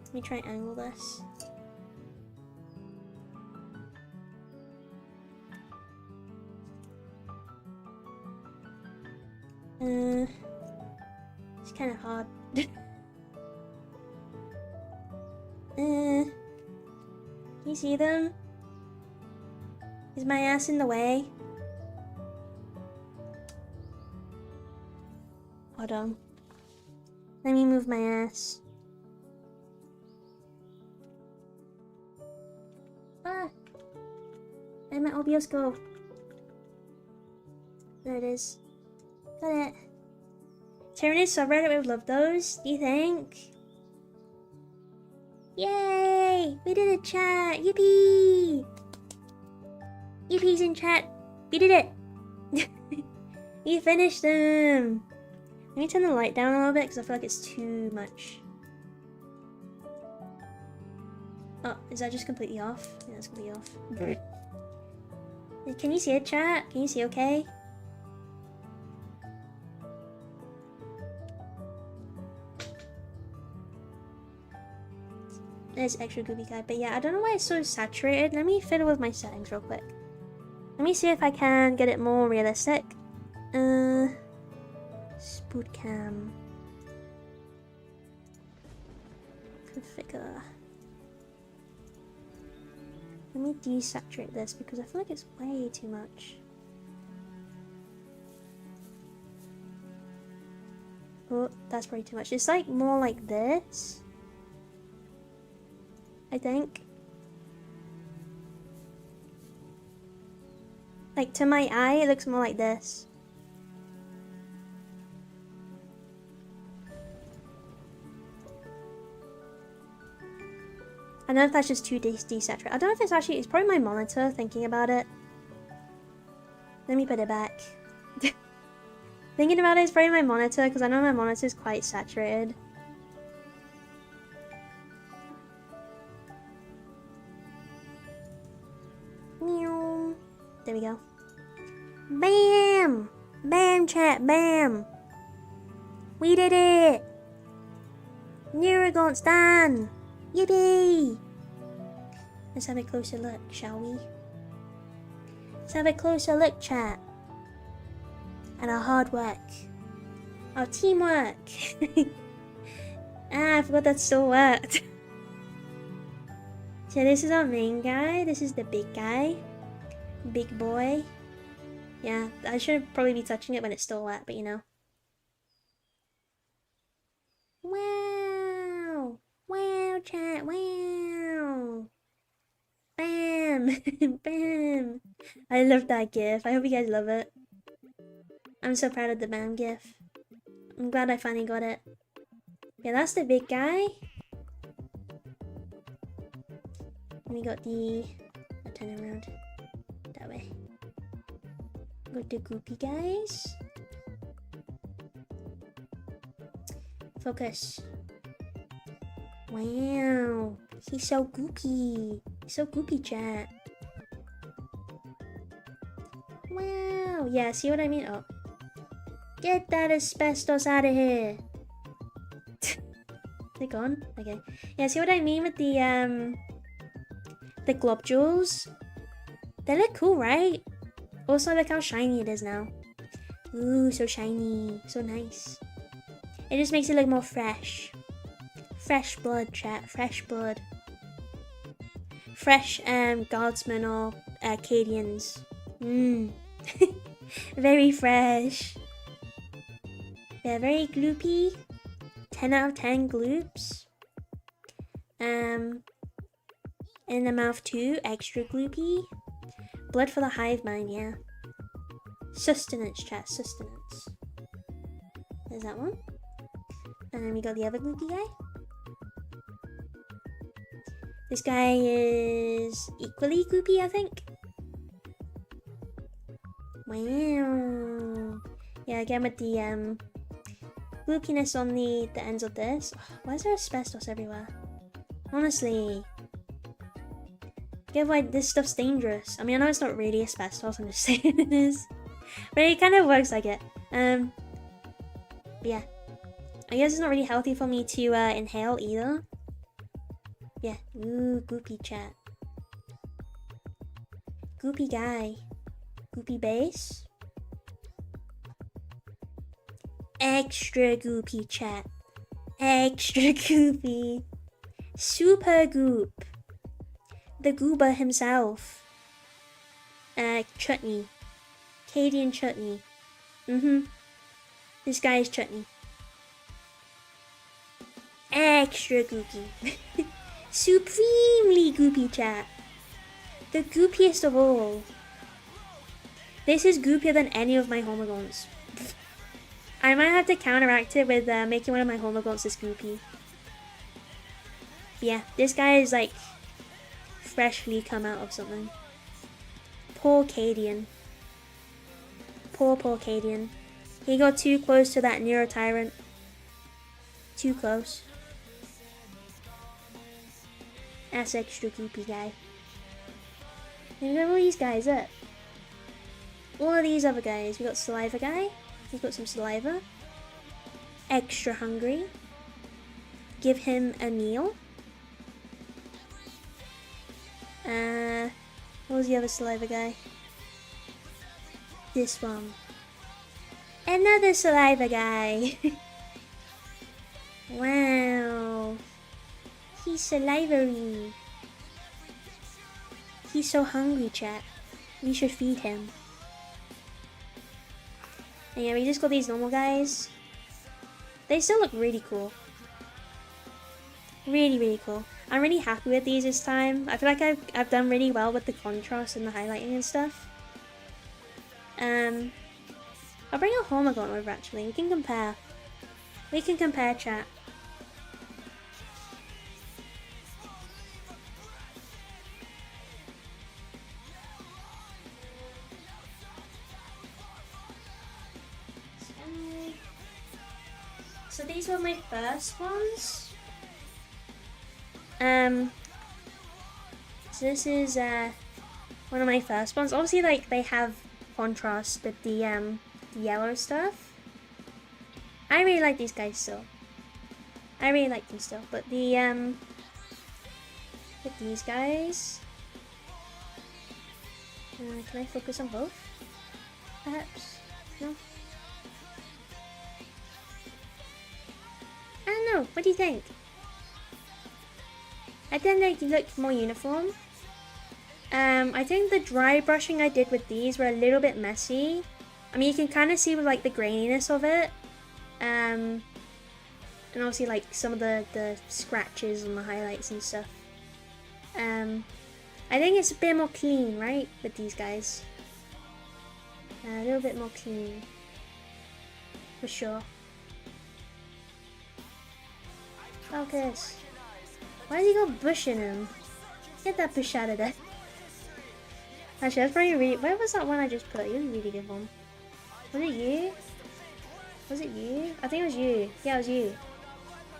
Let me try and angle this. It's kind of hard. Can you see them? Is my ass in the way? Hold on. Let me move my ass. Ah! Where'd my OBS go? There it is. Got it. Tyrannus subreddit would love those, do you think? Yay! We did it, chat! Yippee! Yippee's in chat! We did it! We finished them! Let me turn the light down a little bit because I feel like it's too much. Oh, is that just completely off? Yeah, it's completely off. Can you see it, chat? Can you see okay? There's extra goopy guy, but yeah, I don't know why it's so saturated. Let me fiddle with my settings real quick. Let me see if I can get it more realistic. Spood cam. Configure. Let me desaturate this because I feel like it's way too much. Oh, that's probably too much. It's like more like this, I think. Like to my eye, it looks more like this. I don't know if that's just too desaturated. I don't know if it's actually, it's probably my monitor thinking about it. Let me put it back. Thinking about it, it's probably my monitor because I know my monitor is quite saturated. Meow. There we go. Bam! Bam, chat, bam! We did it! Neurogaunt's done! Yippee! Let's have a closer look, shall we? Let's have a closer look, chat. At our hard work. Our teamwork. I forgot that still worked. So this is our main guy. This is the big guy. Big boy. Yeah, I should probably be touching it when it's still wet, but you know. Wow! Wow, chat, wow! Bam! Bam! I love that gif. I hope you guys love it. I'm so proud of the BAM gif. I'm glad I finally got it. Yeah, that's the big guy. And we got the... I'll turn it around. That way. Got the goopy guys. Focus. Wow. He's so goopy. So goopy, chat. Wow. Yeah, see what I mean? Oh. Get that asbestos out of here. They gone? Okay. Yeah, see what I mean with the globules? They look cool, right? Also, look how shiny it is now. Ooh, so shiny. So nice. It just makes it look more fresh. Fresh blood, chat. Fresh blood. Fresh guardsmen or Acadians. Mmm. Very fresh. They're very gloopy. 10 out of 10 gloops. In the mouth too, extra gloopy. Blood for the hive mind, yeah. Sustenance, chat, sustenance. There's that one. And then we got the other goopy guy. This guy is equally goopy, I think. Wow. Yeah, again with the goopiness on the ends of this. Oh, why is there asbestos everywhere? Honestly. Get why this stuff's dangerous. I mean, I know it's not really asbestos, I'm just saying it is. But it kind of works like it. But yeah. I guess it's not really healthy for me to inhale either. Yeah. Ooh, goopy chat. Goopy guy. Goopy base. Extra goopy chat. Extra goopy. Super goop. The goober himself. Chutney. Cadian chutney. This guy is chutney. Extra goopy. Supremely goopy chat. The goopiest of all. This is goopier than any of my homogons. I might have to counteract it with making one of my homogons this goopy. But yeah, this guy is like freshly come out of something. Poor Cadian. Poor Cadian. He got too close to that Neuro Tyrant. Too close. That's extra goopy guy. And look at all these guys up. All of these other guys. We got Saliva guy. He's got some saliva. Extra hungry. Give him a meal. What was the other saliva guy? This one. Another saliva guy. Wow. He's salivary. He's so hungry, chat. We should feed him. And yeah, we just got these normal guys. They still look really cool. Really, really cool. I'm really happy with these this time. I feel like I've done really well with the contrast and the highlighting and stuff. I'll bring a Hormagon over actually. We can compare. We can compare, chat. So these were my first ones. So this is one of my first ones. Obviously, like they have contrast with the yellow stuff. I really like these guys still. I really like them still, but the with these guys. Can I focus on both? Perhaps? No. I don't know. What do you think? I think they looked more uniform. I think the dry brushing I did with these were a little bit messy. I mean, you can kind of see with like the graininess of it. And obviously like some of the scratches and the highlights and stuff. I think it's a bit more clean, right? With these guys. A little bit more clean. For sure. Focus. Why has he got bush in him? Get that bush out of there. Actually, that's probably really... Where was that one I just put? It was a really good one. Was it you? Was it you? I think it was you. Yeah, it was you.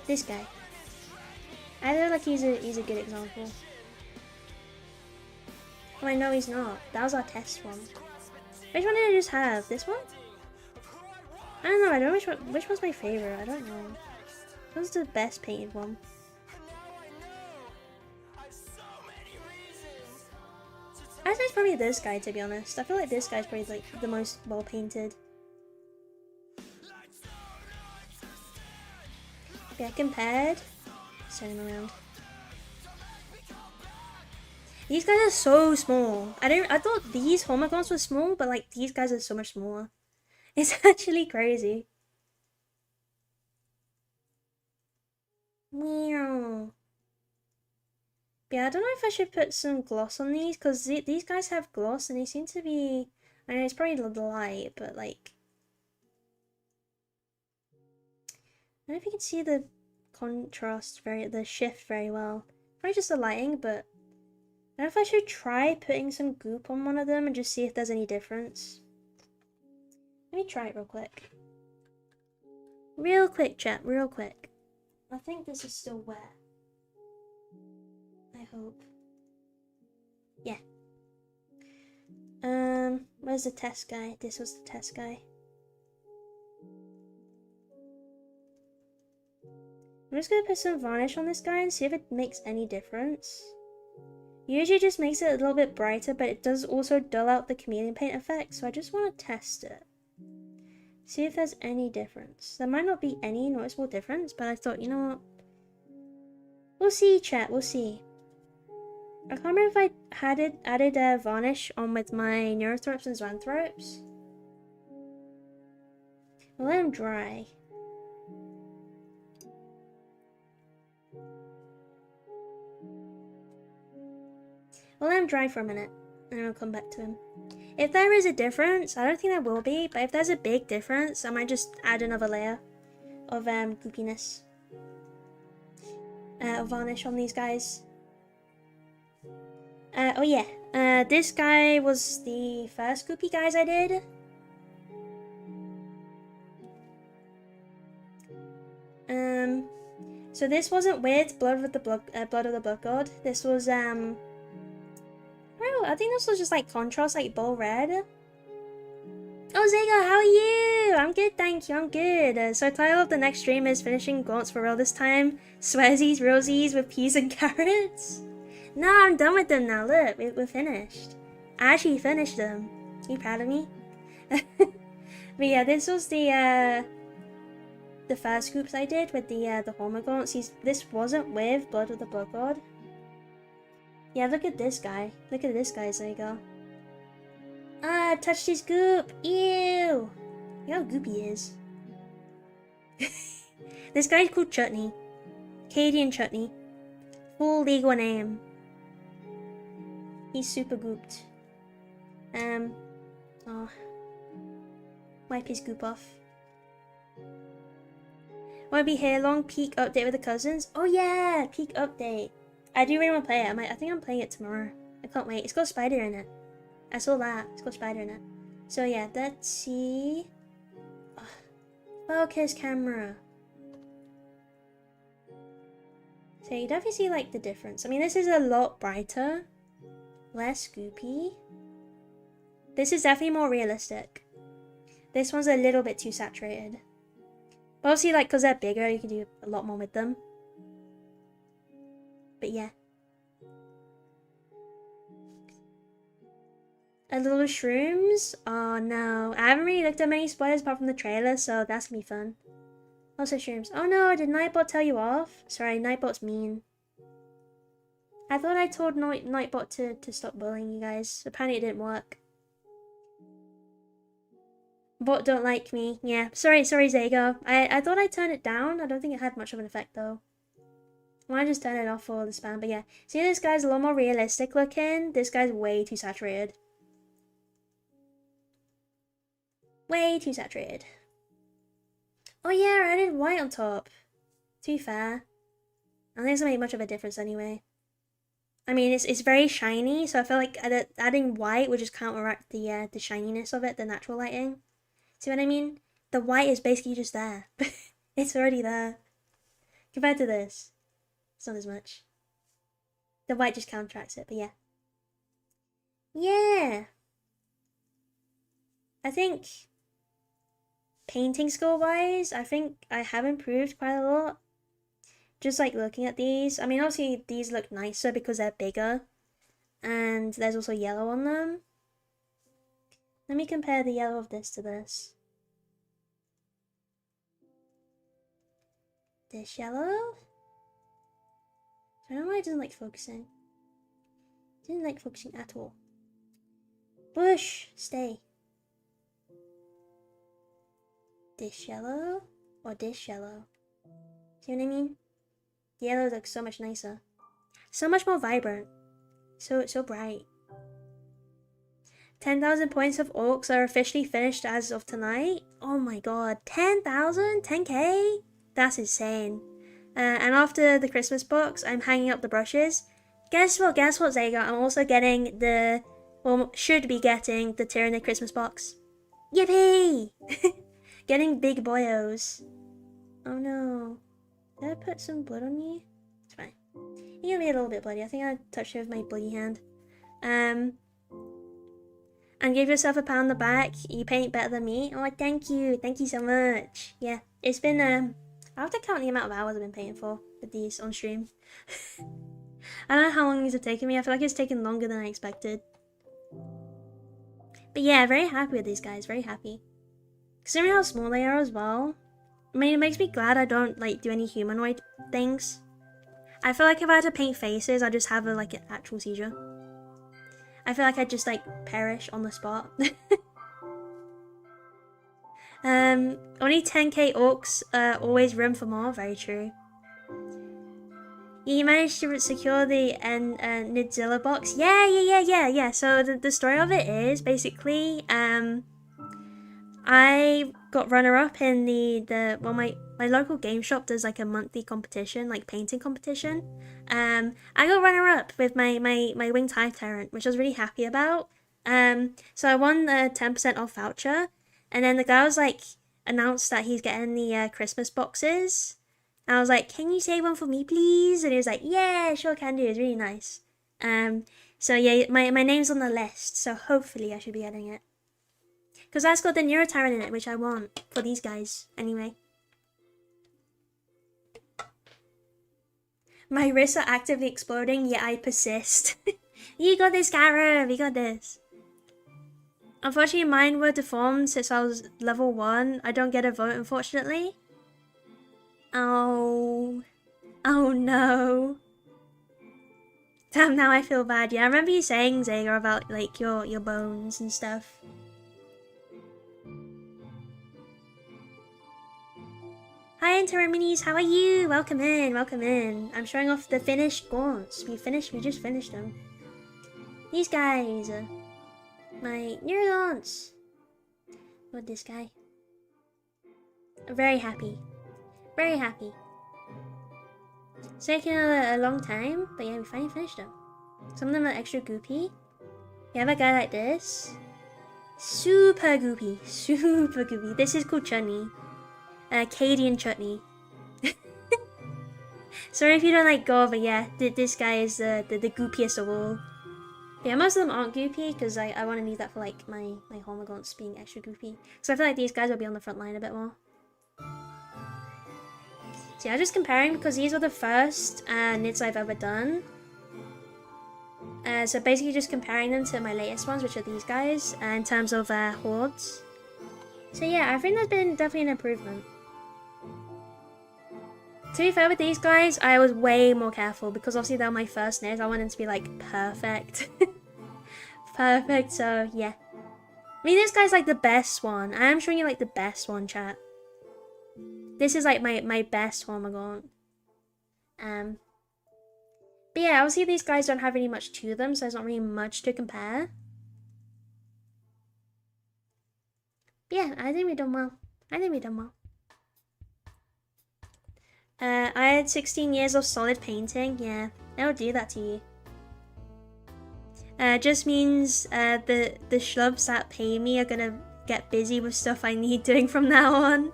This guy. I feel like he's a good example. Oh, I know he's not. That was our test one. Which one did I just have? This one? I don't know. I don't know which one's my favorite. I don't know. What was the best painted one? I think it's probably this guy, to be honest. I feel like this guy's probably like the most well painted. Yeah, compared. Send him around. These guys are so small. I thought these Homogons were small, but like these guys are so much smaller. It's actually crazy. Meow. Yeah, I don't know if I should put some gloss on these, because these guys have gloss and they seem to be I know it's probably the light, but like, I don't know if you can see the contrast the shift very well. Probably just the lighting, but I don't know if I should try putting some goop on one of them and just see if there's any difference. Let me try it real quick. Real quick, chat, real quick. I think this is still wet. I hope. Yeah. Where's the test guy? This was the test guy. I'm just gonna put some varnish on this guy and see if it makes any difference. Usually just makes it a little bit brighter, but it does also dull out the chameleon paint effect, so I just want to test it. See if there's any difference. There might not be any noticeable difference, but I thought, you know what? We'll see, chat, we'll see. I can't remember if I had added varnish on with my Neurothropes and Zoanthropes. We'll let them dry. We'll let him dry for a minute, and then I'll come back to him. If there is a difference, I don't think there will be, but if there's a big difference, I might just add another layer of goopiness. Varnish on these guys. Oh yeah, this guy was the first goopy guys I did. So this wasn't with Blood of the Blood God. This was oh, I think this was just like contrast, like bull red. Oh Zego, how are you? I'm good, thank you. I'm good. So title of the next stream is finishing Gaunts for real this time. Swearsies, rosies with peas and carrots. No, I'm done with them now. Look, we're finished. I actually finished them. Are you proud of me? But yeah, this was the first groups I did with the Hormagaunts. This wasn't with Blood of the Blood God. Yeah, look at this guy. Look at this guy, there you go. Ah, touched his goop. Ew. Look how goopy he is. This guy's called Chutney. Cadian Chutney. Full legal name. He's super gooped. Oh. Wipe his goop off. Wanna be here long? Peak update with the cousins? Oh yeah! Peak update. I do really want to play it. I think I'm playing it tomorrow. I can't wait. It's got Spider in it. I saw that. It's got Spider in it. So yeah, let's see. Focus camera. So you definitely see like the difference. I mean, this is a lot brighter. Less goopy. This is definitely more realistic. This one's a little bit too saturated. But obviously, like, because they're bigger, you can do a lot more with them. But yeah. A little shrooms? Oh no. I haven't really looked at many spoilers apart from the trailer, so that's gonna be fun. Also shrooms. Oh no, did Nightbot tell you off? Sorry, Nightbot's mean. I thought I told Nightbot to stop bullying you guys. Apparently it didn't work. Bot don't like me. Yeah, sorry Zago. I thought I turned it down. I don't think it had much of an effect though. Well, I just turn it off for the spam, but yeah. See, this guy's a lot more realistic looking. This guy's way too saturated. Way too saturated. Oh yeah, I added white on top. To be fair, I don't think it's gonna make much of a difference anyway. I mean, it's very shiny, so I feel like adding white would just counteract the shininess of it, the natural lighting. See what I mean? The white is basically just there. It's already there. Compared to this, it's not as much. The white just counteracts it, but yeah. Yeah! I think, painting skill-wise, I think I have improved quite a lot. Just like looking at these. I mean, obviously these look nicer because they're bigger. And there's also yellow on them. Let me compare the yellow of this to this. This yellow? I don't know why it doesn't like focusing. It didn't like focusing at all. Bush, stay. This yellow or this yellow? See what I mean? The yellow looks so much nicer. So much more vibrant. So bright. 10,000 points of orcs are officially finished as of tonight. Oh my god, 10,000? 10k? That's insane. And after the Christmas box, I'm hanging up the brushes. Guess what, Zega? I'm also getting should be getting the Tyranid Christmas box. Yippee! Getting big boyos. Oh no. Did I put some blood on you? It's fine. You're gonna be a little bit bloody. I think I touched you with my bloody hand. And give yourself a pat on the back. You paint better than me. Oh, thank you. Thank you so much. Yeah, it's been, I have to count the amount of hours I've been painting for with these on stream. I don't know how long these have taken me. I feel like it's taken longer than I expected. But yeah, very happy with these guys. Very happy. Considering how small they are as well. I mean, it makes me glad I don't, like, do any humanoid things. I feel like if I had to paint faces, I'd just have, an actual seizure. I feel like I'd just, like, perish on the spot. Only 10k orcs, always room for more. Very true. You managed to secure the Nidzilla box. Yeah. So the story of it is basically, I got runner-up in my local game shop does like a monthly competition, like painting competition. I got runner-up with my Winged Hive Tyrant, which I was really happy about. So I won the 10% off voucher, and then the guy was like announced that he's getting the Christmas boxes. And I was like, can you save one for me, please? And he was like, yeah, sure can do. It's really nice. So yeah, my name's on the list, so hopefully I should be getting it. Because that's got the Neuro Tyrant in it, which I want for these guys, anyway. My wrists are actively exploding, yet I persist. You got this, Gara, we got this. Unfortunately, mine were deformed since I was level 1. I don't get a vote, unfortunately. Oh no. Damn, now I feel bad. Yeah, I remember you saying, Zega, about like your bones and stuff. Hi Interminis, how are you? Welcome in. I'm showing off the finished gaunts. We just finished them. These guys are my Neurogaunts. What this guy? I'm very happy. Very happy. It's taken a long time, but yeah, we finally finished them. Some of them are extra goopy. You have a guy like this. Super goopy. This is called chutney. Cadian chutney. Sorry if you don't like gore, but yeah, this guy is the goopiest of all. Yeah, most of them aren't goopy, because I want to leave that for like my Hormogaunts being extra goopy. So I feel like these guys will be on the front line a bit more. So yeah, just comparing because these were the first knits I've ever done. So basically just comparing them to my latest ones, which are these guys, in terms of hordes. So yeah, I think there's been definitely an improvement. To be fair with these guys, I was way more careful because obviously they're my first knits. I want them to be like perfect. Perfect, so yeah. I mean, this guy's like the best one. I am showing you like the best one, chat. This is like my best Hormagaunt. But yeah, obviously these guys don't have really much to them, so there's not really much to compare. But yeah, I think we've done well. I had 16 years of solid painting. Yeah, that'll do that to you. Just means the schlubs that pay me are gonna get busy with stuff I need doing from now on.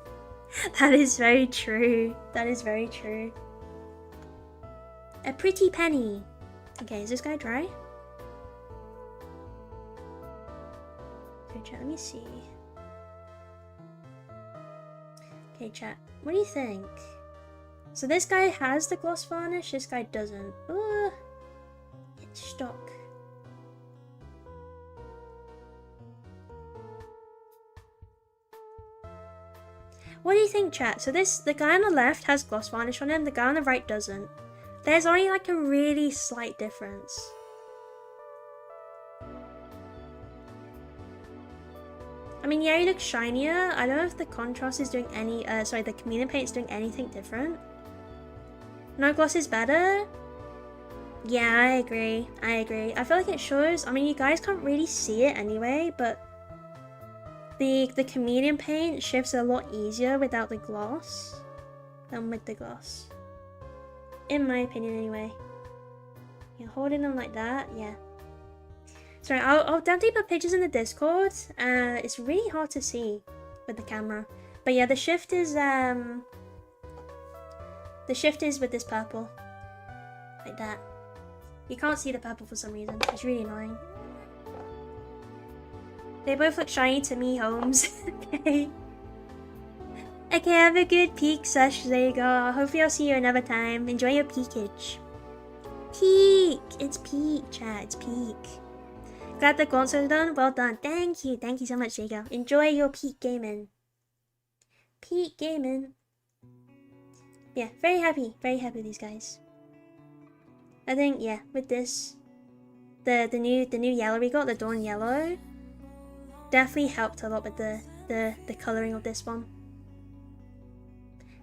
That is very true. A pretty penny. Okay, is this guy dry? Okay, chat, let me see. Okay, chat, what do you think? So this guy has the gloss varnish, this guy doesn't. Ugh. It's stuck. What do you think, chat? So the guy on the left has gloss varnish on him, the guy on the right doesn't. There's only like a really slight difference. I mean, yeah, he looks shinier. I don't know if the contrast is doing any, the chameleon paint's doing anything different. No gloss is better. Yeah, I agree. I feel like it shows. I mean, you guys can't really see it anyway, but the chameleon paint shifts a lot easier without the gloss than with the gloss. In my opinion, anyway. Yeah, holding them like that, yeah. Sorry, I'll definitely put pictures in the Discord. It's really hard to see with the camera. But yeah, the shift is with this purple. Like that. You can't see the purple for some reason. It's really annoying. They both look shiny to me, Holmes. Okay. Okay, have a good peek, Sesh. There you go. Hopefully I'll see you another time. Enjoy your peekage. Peek! It's peek, chat. It's peek. Glad the console done. Well done. Thank you. Thank you so much, Jago. Enjoy your peek gaming. Peek gaming. Yeah, very happy with these guys. I think, yeah, with this, the new yellow we got, the Dawn Yellow, definitely helped a lot with the colouring of this one.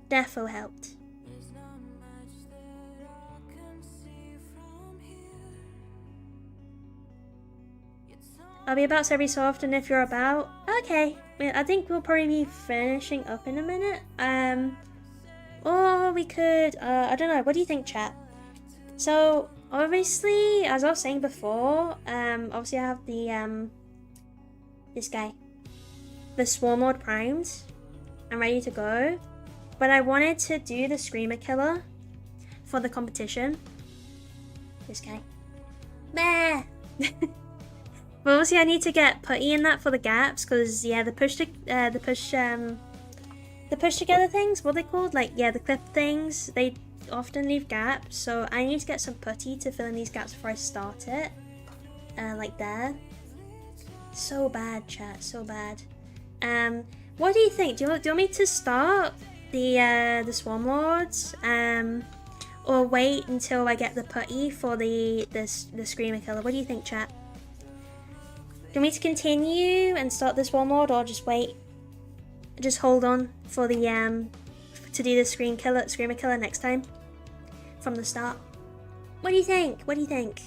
Defo helped. I'll be about every so often if you're about. Okay, I think we'll probably be finishing up in a minute. Or we could, I don't know, what do you think, chat? So, obviously, as I was saying before, obviously I have the, this guy, the Swarmlord primed. I'm ready to go. But I wanted to do the Screamer Killer for the competition. This guy. Meh! But obviously I need to get putty in that for the gaps, because, yeah, the push together things, what are they called? Like, yeah, the clip things, they often leave gaps, so I need to get some putty to fill in these gaps before I start it. Like there. So bad, chat, so bad. What do you think? Do you want me to start the Swarmlords? Or wait until I get the putty for the Screamer Killer? What do you think, chat? Do you want me to continue and start this Swarmlord, or just wait? Just hold on for the to do the Screamer Killer next time from the start. What do you think? What do you think?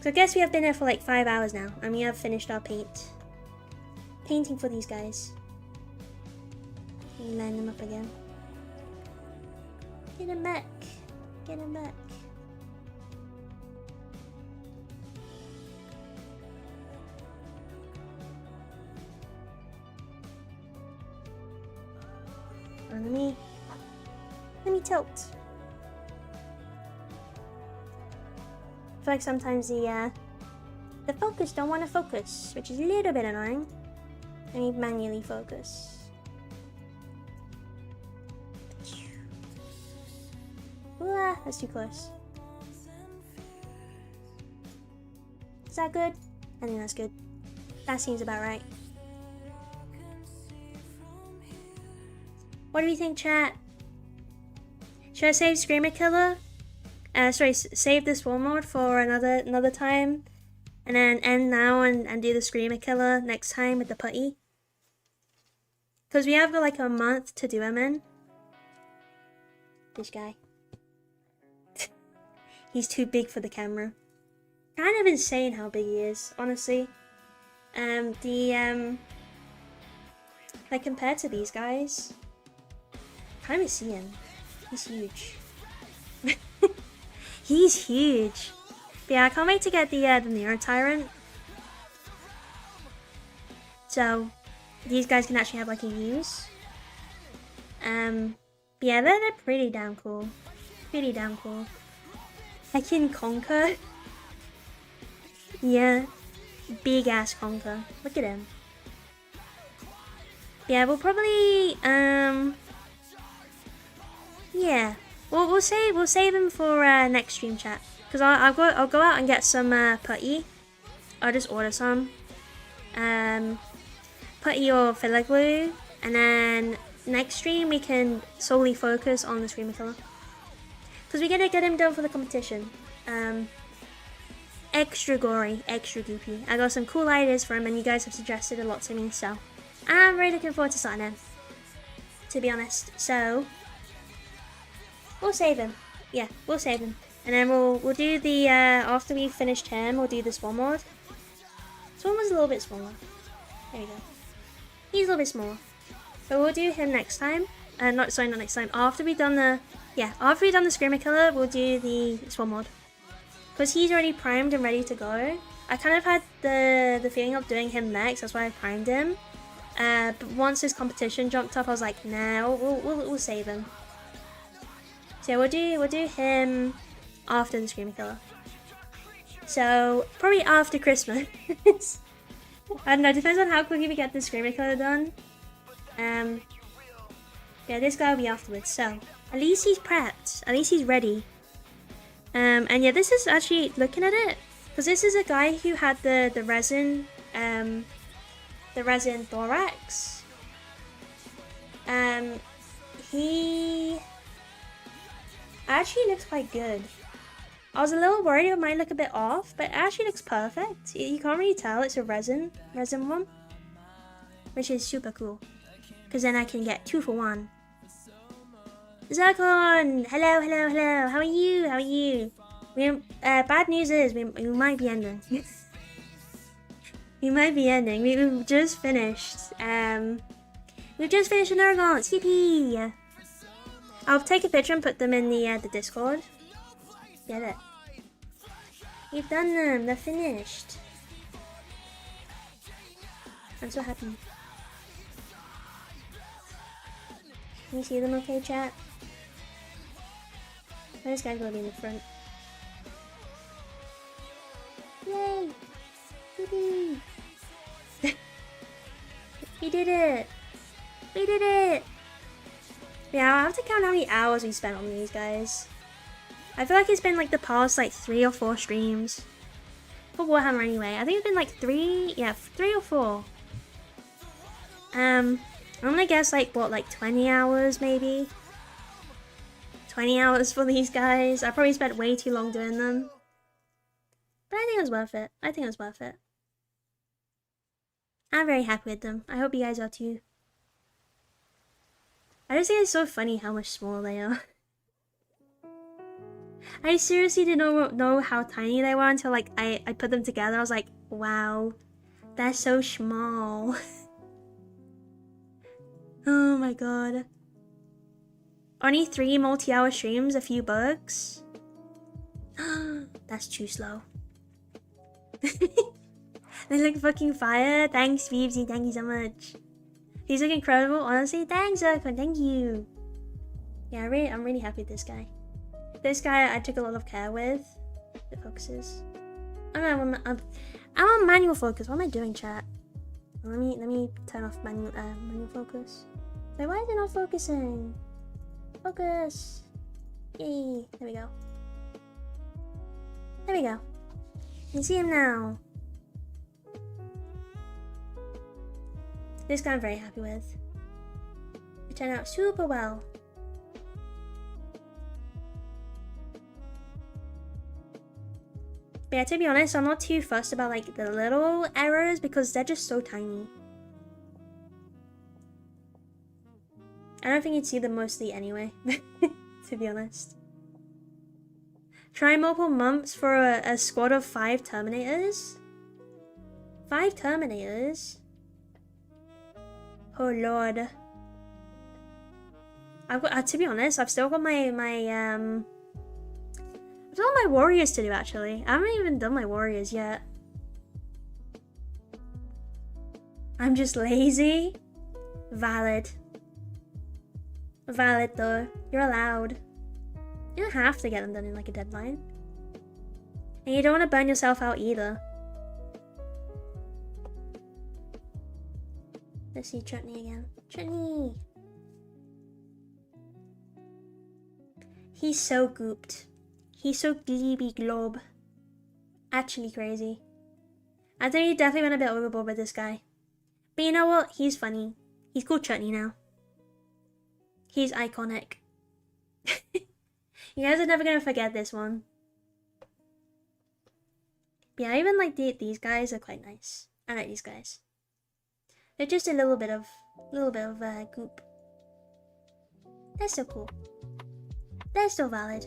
So I guess we have been here for like 5 hours now, and we have finished our painting for these guys. Line them up again. Get him back. Get him back. Let me tilt. I feel like sometimes the focus don't want to focus, which is a little bit annoying. I need manually focus. Ah, that's too close. Is that good? I think that's good. That seems about right. What do you think, chat? Should I save Screamer Killer? Sorry, save this Swarmlord for another time, and then end now and do the Screamer Killer next time with the putty. Because we have like a month to do him in. This guy. He's too big for the camera. Kind of insane how big he is, honestly. Like compared to these guys, can't even see him. He's huge. He's huge. But yeah, I can't wait to get the Nero Tyrant. So these guys can actually have like a use. But yeah, they're pretty damn cool. Pretty damn cool. I can conquer. Yeah, big ass conquer. Look at him. Yeah, we'll probably yeah, we'll save him for next stream, chat. Cause I'll go out and get some putty. I'll just order some putty or filler glue, and then next stream we can solely focus on the Screamer Killer. Cause we gotta get him done for the competition. Extra gory, extra goopy. I got some cool ideas for him, and you guys have suggested a lot to me, so I'm really looking forward to starting him, to be honest. So we'll save him. Yeah, we'll save him. And then we'll do the, after we finished him, we'll do the Swarmlord. Swarmlord's a little bit smaller. There we go. He's a little bit smaller. But we'll do him next time. Not next time. After we've done the, after we've done the Screamer Killer, we'll do the Swarmlord. Because he's already primed and ready to go. I kind of had the feeling of doing him next, that's why I primed him. But once his competition jumped up, I was like, nah, we'll save him. So yeah, we'll do him after the Screamer Killer. So probably after Christmas. I don't know, depends on how quickly we get the Screamer Killer done. Yeah, this guy will be afterwards. So at least he's prepped. At least he's ready. And yeah, this is actually looking at it, because this is a guy who had the resin thorax. He actually looks quite good. I was a little worried it might look a bit off, but it actually looks perfect. You can't really tell it's a resin one, which is super cool, because then I can get 2 for 1. Zircon! Hello, how are you? Bad news is, we might be ending. We've just finished, Neurogaunt, yippee! I'll take a picture and put them in the Discord. Get it. We've done them, they're finished. I'm so happy. Can you see them okay, chat? This guy's gonna be in the front. Yay! Yippee! We did it! We did it! Yeah, I'll have to count how many hours we spent on these guys. I feel like it's been like the past like 3 or 4 streams. For Warhammer anyway. I think it's been like 3 or 4. I'm gonna guess like what, like 20 hours maybe? 20 hours for these guys. I probably spent way too long doing them. But I think it was worth it. I'm very happy with them. I hope you guys are too. I just think it's so funny how much smaller they are. I seriously didn't know how tiny they were until like I put them together. I was like, wow, that's so small. Oh my god. Only 3 multi-hour streams, a few bugs. That's too slow. They look fucking fire. Thanks, Phoebesy. Thank you so much. These look incredible. Honestly, thanks, Zircon. Thank you. Yeah, I'm really happy with this guy. This guy I took a lot of care with. The focuses. I'm on manual focus. What am I doing, chat? Let me turn off manual focus. Wait, why is it not focusing? Focus. Yay. There we go. There we go. You can see him now. This guy I'm very happy with. It turned out super well. But yeah, to be honest, I'm not too fussed about like the little errors because they're just so tiny. I don't think you'd see them mostly anyway, to be honest. Try multiple months for a squad of 5 Terminators? 5 Terminators? Oh lord. I've got, to be honest, I've still got my warriors to do actually. I haven't even done my warriors yet. I'm just lazy. Valid. Valid though. You're allowed. You don't have to get them done in like a deadline. And you don't want to burn yourself out either. Let's see Chutney again. Chutney! He's so gooped. He's so glooby glob. Actually crazy. I think he definitely went a bit overboard with this guy. But you know what? He's funny. He's called Chutney now. He's iconic. You guys are never gonna forget this one. But yeah, even like these guys are quite nice. I like these guys. They're just a little bit of goop. They're still cool. They're still valid.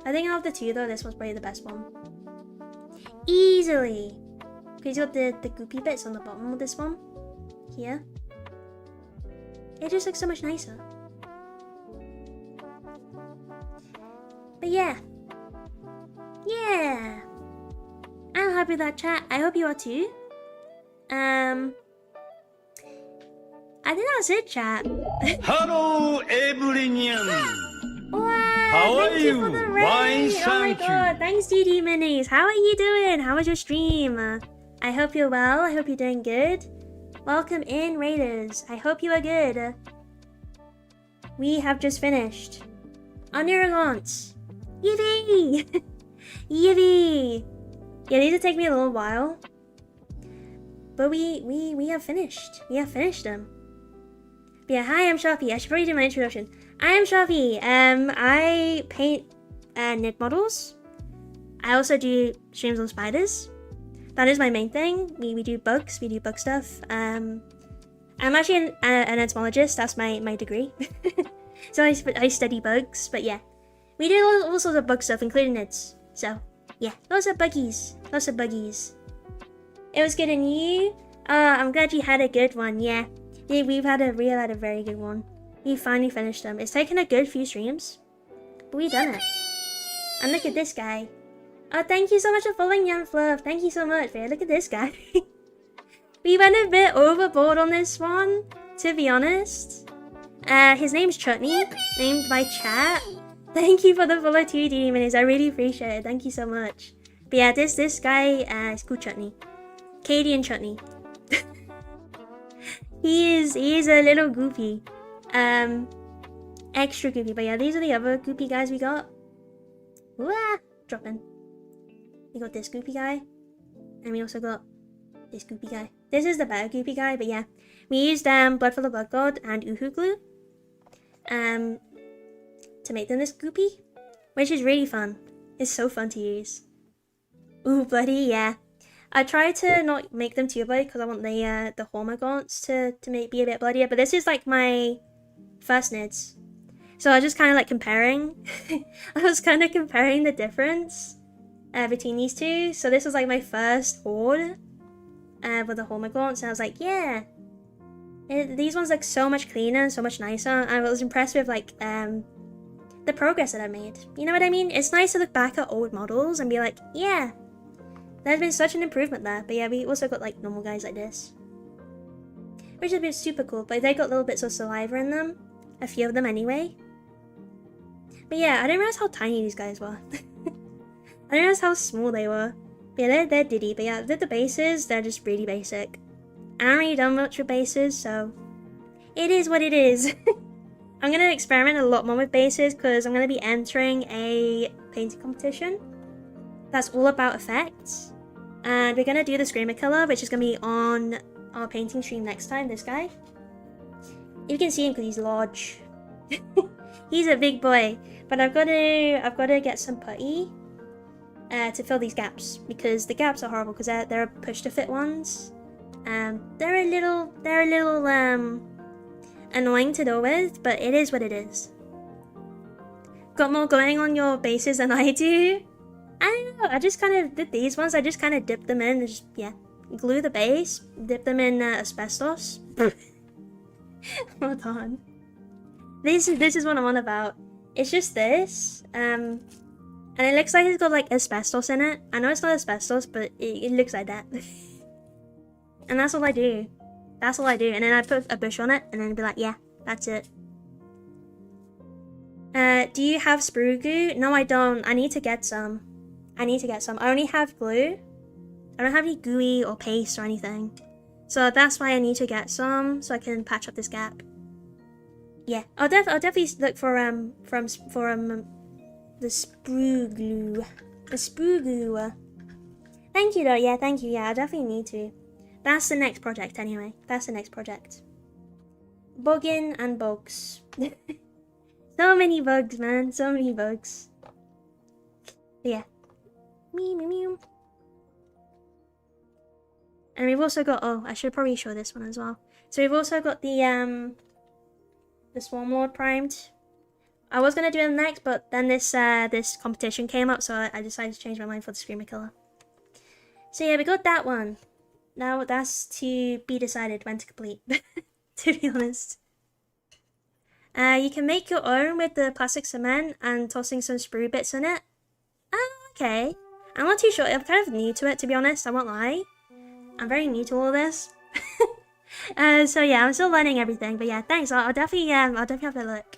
I think out of the two though, this one's probably the best one. Easily! Because you got the goopy bits on the bottom of this one. Here. It just looks so much nicer. But yeah. Yeah! I'm happy with that, chat. I hope you are too. I think that's it, chat. Hello, everyone. Wow, How are thank you for you? the Why, raid. Oh my thank you. god, thanks DD Minis. How are you doing? How was your stream? I hope you're well. I hope you're doing good. Welcome in, Raiders. I hope you are good. We have just finished. On Neurogaunt. Yippee! Yippee! Yeah, these will take me a little while. But we have finished. We have finished them. But yeah, hi, I'm Shafi. I should probably do my introduction. I am Shafi. I paint knit models. I also do streams on spiders. That is my main thing. We do bugs. We do bug stuff. I'm actually an entomologist. That's my degree. So I study bugs. But yeah, we do all sorts of bug stuff, including knits. So yeah, lots of buggies. Lots of buggies. It was good, and you? I'm glad you had a good one. Yeah, we've had a very good one. We finally finished them. It's taken a good few streams, but we done it. And look at this guy. Oh, thank you so much for following Young Fluff. Thank you so much, man. Look at this guy. We went a bit overboard on this one, to be honest. His name's Chutney, named by chat. Thank you for the follow too, DD Minis. I really appreciate it. Thank you so much. But yeah, this guy is called Chutney. Katie and Chutney. He is a little goopy. Extra goopy. But yeah, these are the other goopy guys we got. Wah! Drop in. We got this goopy guy. And we also got this goopy guy. This is the better goopy guy, but yeah. We used Blood for the Blood God and Uhu glue. To make them this goopy. Which is really fun. It's so fun to use. Ooh, bloody, yeah. I try to not make them too bloody because I want the Hormogaunts to be a bit bloodier. But this is like my first nids. So I was just kind of like comparing. I was kind of comparing the difference between these two. So this was like my first horde with the Hormogaunts. And I was like, yeah. These ones look so much cleaner and so much nicer. I was impressed with like the progress that I made. You know what I mean? It's nice to look back at old models and be like, yeah. There's been such an improvement there. But yeah, we also got like normal guys like this. Which has been super cool. But they got little bits of saliva in them. A few of them anyway. But yeah, I didn't realize how tiny these guys were. I didn't realize how small they were. But yeah, they're diddy. But yeah, the bases, they're just really basic. I haven't really done much with bases, so it is what it is. I'm going to experiment a lot more with bases because I'm going to be entering a painting competition. That's all about effects. And we're going to do the Screamer Killer, which is going to be on our painting stream next time, this guy. You can see him because he's large. He's a big boy. But I've got to get some putty to fill these gaps. Because the gaps are horrible because they're push to fit ones. They're a little annoying to deal with, but it is what it is. Got more going on your bases than I do? I don't know, I just kind of did these ones. I just kind of dipped them in and just, yeah, glue the base, dip them in asbestos. Hold on. This is what I'm on about. It's just this, and it looks like it's got like asbestos in it. I know it's not asbestos, but it looks like that. And that's all I do. That's all I do. And then I put a bush on it, and then be like, yeah, that's it. Do you have sprue glue? No, I don't. I need to get some. I only have glue. I don't have any gooey or paste or anything. So that's why I need to get some, so I can patch up this gap. Yeah, I'll definitely look for the sprue glue. The sprue glue. Thank you though. Yeah, thank you. Yeah, I definitely need to. That's the next project anyway. That's the next project. Bugging and bugs. So many bugs, man. So many bugs. But yeah. Meow, meow, meow. And we've also got, oh, I should probably show this one as well. So we've also got the Swarmlord primed. I was gonna do them next, but then this competition came up, so I decided to change my mind for the Screamer Killer. So yeah, we got that one. Now that's to be decided when to complete, to be honest. You can make your own with the plastic cement and tossing some sprue bits in it. Okay. I'm not too sure. I'm kind of new to it, to be honest. I won't lie. I'm very new to all of this. So yeah, I'm still learning everything. But yeah, thanks. I'll definitely have a look.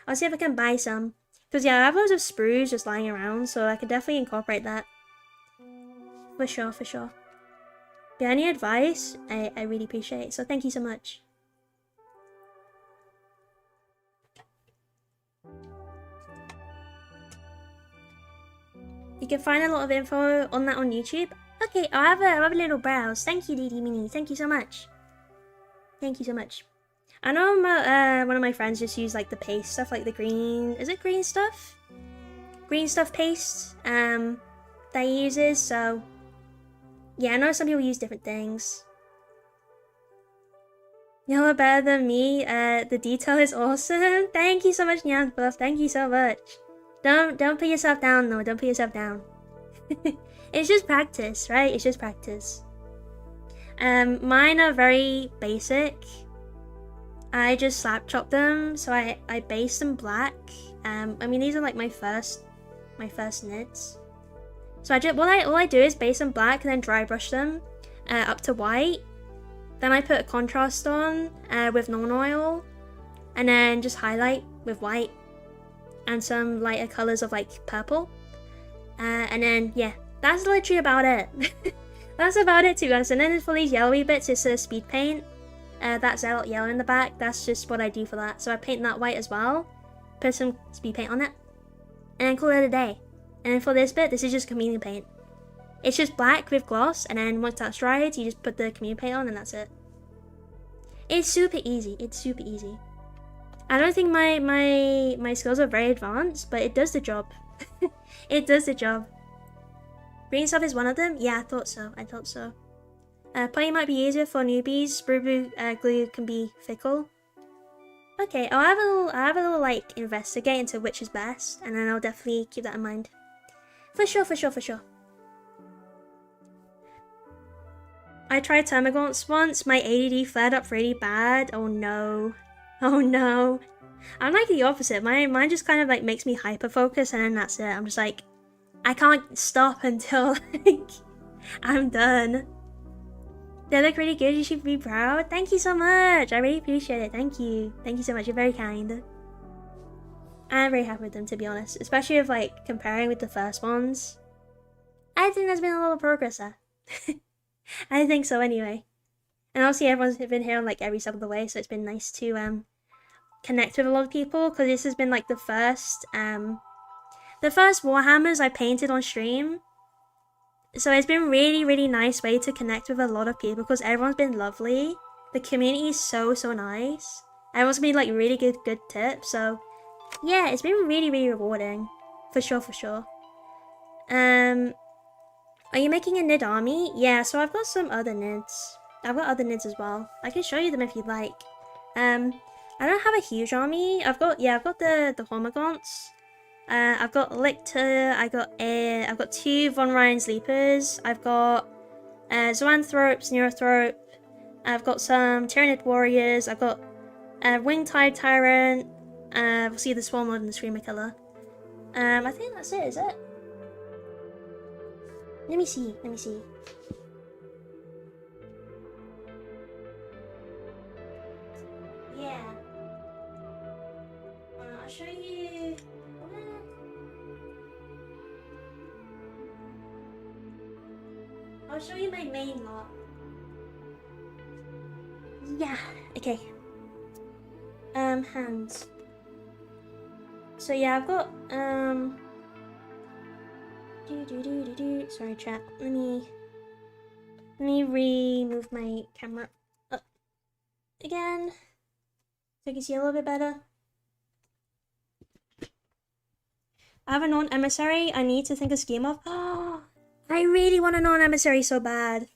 I'll see if I can buy some. Because yeah, I have loads of sprues just lying around, so I could definitely incorporate that. For sure, for sure. But any advice, I really appreciate it. So thank you so much. You can find a lot of info on that on YouTube. Okay, I'll have a little browse. Thank you, DD Mini. Thank you so much. Thank you so much. I know one of my friends just used like the paste stuff, like the green. Is it green stuff? Green stuff paste. That he uses. So yeah, I know some people use different things. Y'all are better than me. The detail is awesome. Thank you so much, Nyan Buff. Thank you so much. Don't put yourself down though. Don't put yourself down. It's just practice, right? It's just practice. Mine are very basic. I just slap chop them, so I base them black. I mean these are like my first knits. So all I do is base them black and then dry brush them up to white. Then I put a contrast on with non-oil, and then just highlight with white and some lighter colors of like purple. And then yeah, that's literally about it. That's about it, to be honest. And then for these yellowy bits, it's a speed paint. That's yellow in the back. That's just what I do for that. So I paint that white as well. Put some speed paint on it. And then call it a day. And then for this bit, this is just chameleon paint. It's just black with gloss. And then once that's dried, you just put the chameleon paint on and that's it. It's super easy. It's super easy. I don't think my skills are very advanced, but it does the job. It does the job. Green stuff is one of them? Yeah, I thought so. Putty might be easier for newbies. Sprue glue can be fickle. Okay, I'll have a little like investigate into which is best, and then I'll definitely keep that in mind. For sure. I tried Termagants once. My ADD flared up really bad. Oh no. I'm like the opposite. Mine just kind of like makes me hyper focus, and then that's it. I'm just like, I can't stop until like I'm done. They look really good. You should be proud. Thank you so much. I really appreciate it. Thank you so much. You're very kind. I'm very happy with them, to be honest, especially with like comparing with the first ones. I think there's been a lot of progress there. I think so anyway. And obviously everyone's been here on like every step of the way, so it's been nice to connect with a lot of people, because this has been like the first Warhammers I painted on stream. So it's been really nice way to connect with a lot of people, because everyone's been lovely. The community is so nice. Everyone's been like really good tips. So yeah, it's been really rewarding. For sure. Are you making a Nid army? Yeah, so I've got some other Nids. I've got other Nids as well. I can show you them if you'd like. I don't have a huge army. I've got the Hormagaunts. I've got Lictor. I've got 2 Von Ryan Sleepers. I've got Zoanthropes, Neurothrope. I've got some Tyrannid Warriors. I've got Wingtide Tyrant. We'll see the Swarmlord and the Screamer Killer. I think that's it, is it? Let me see. Yeah. I'll show you. I'll show you my main lot. Yeah. Okay. Hands. So yeah, I've got Sorry, chat. Let me remove my camera up again, so you can see a little bit better. I have a non-emissary. I need to think a scheme of. Oh, I really want a non-emissary so bad.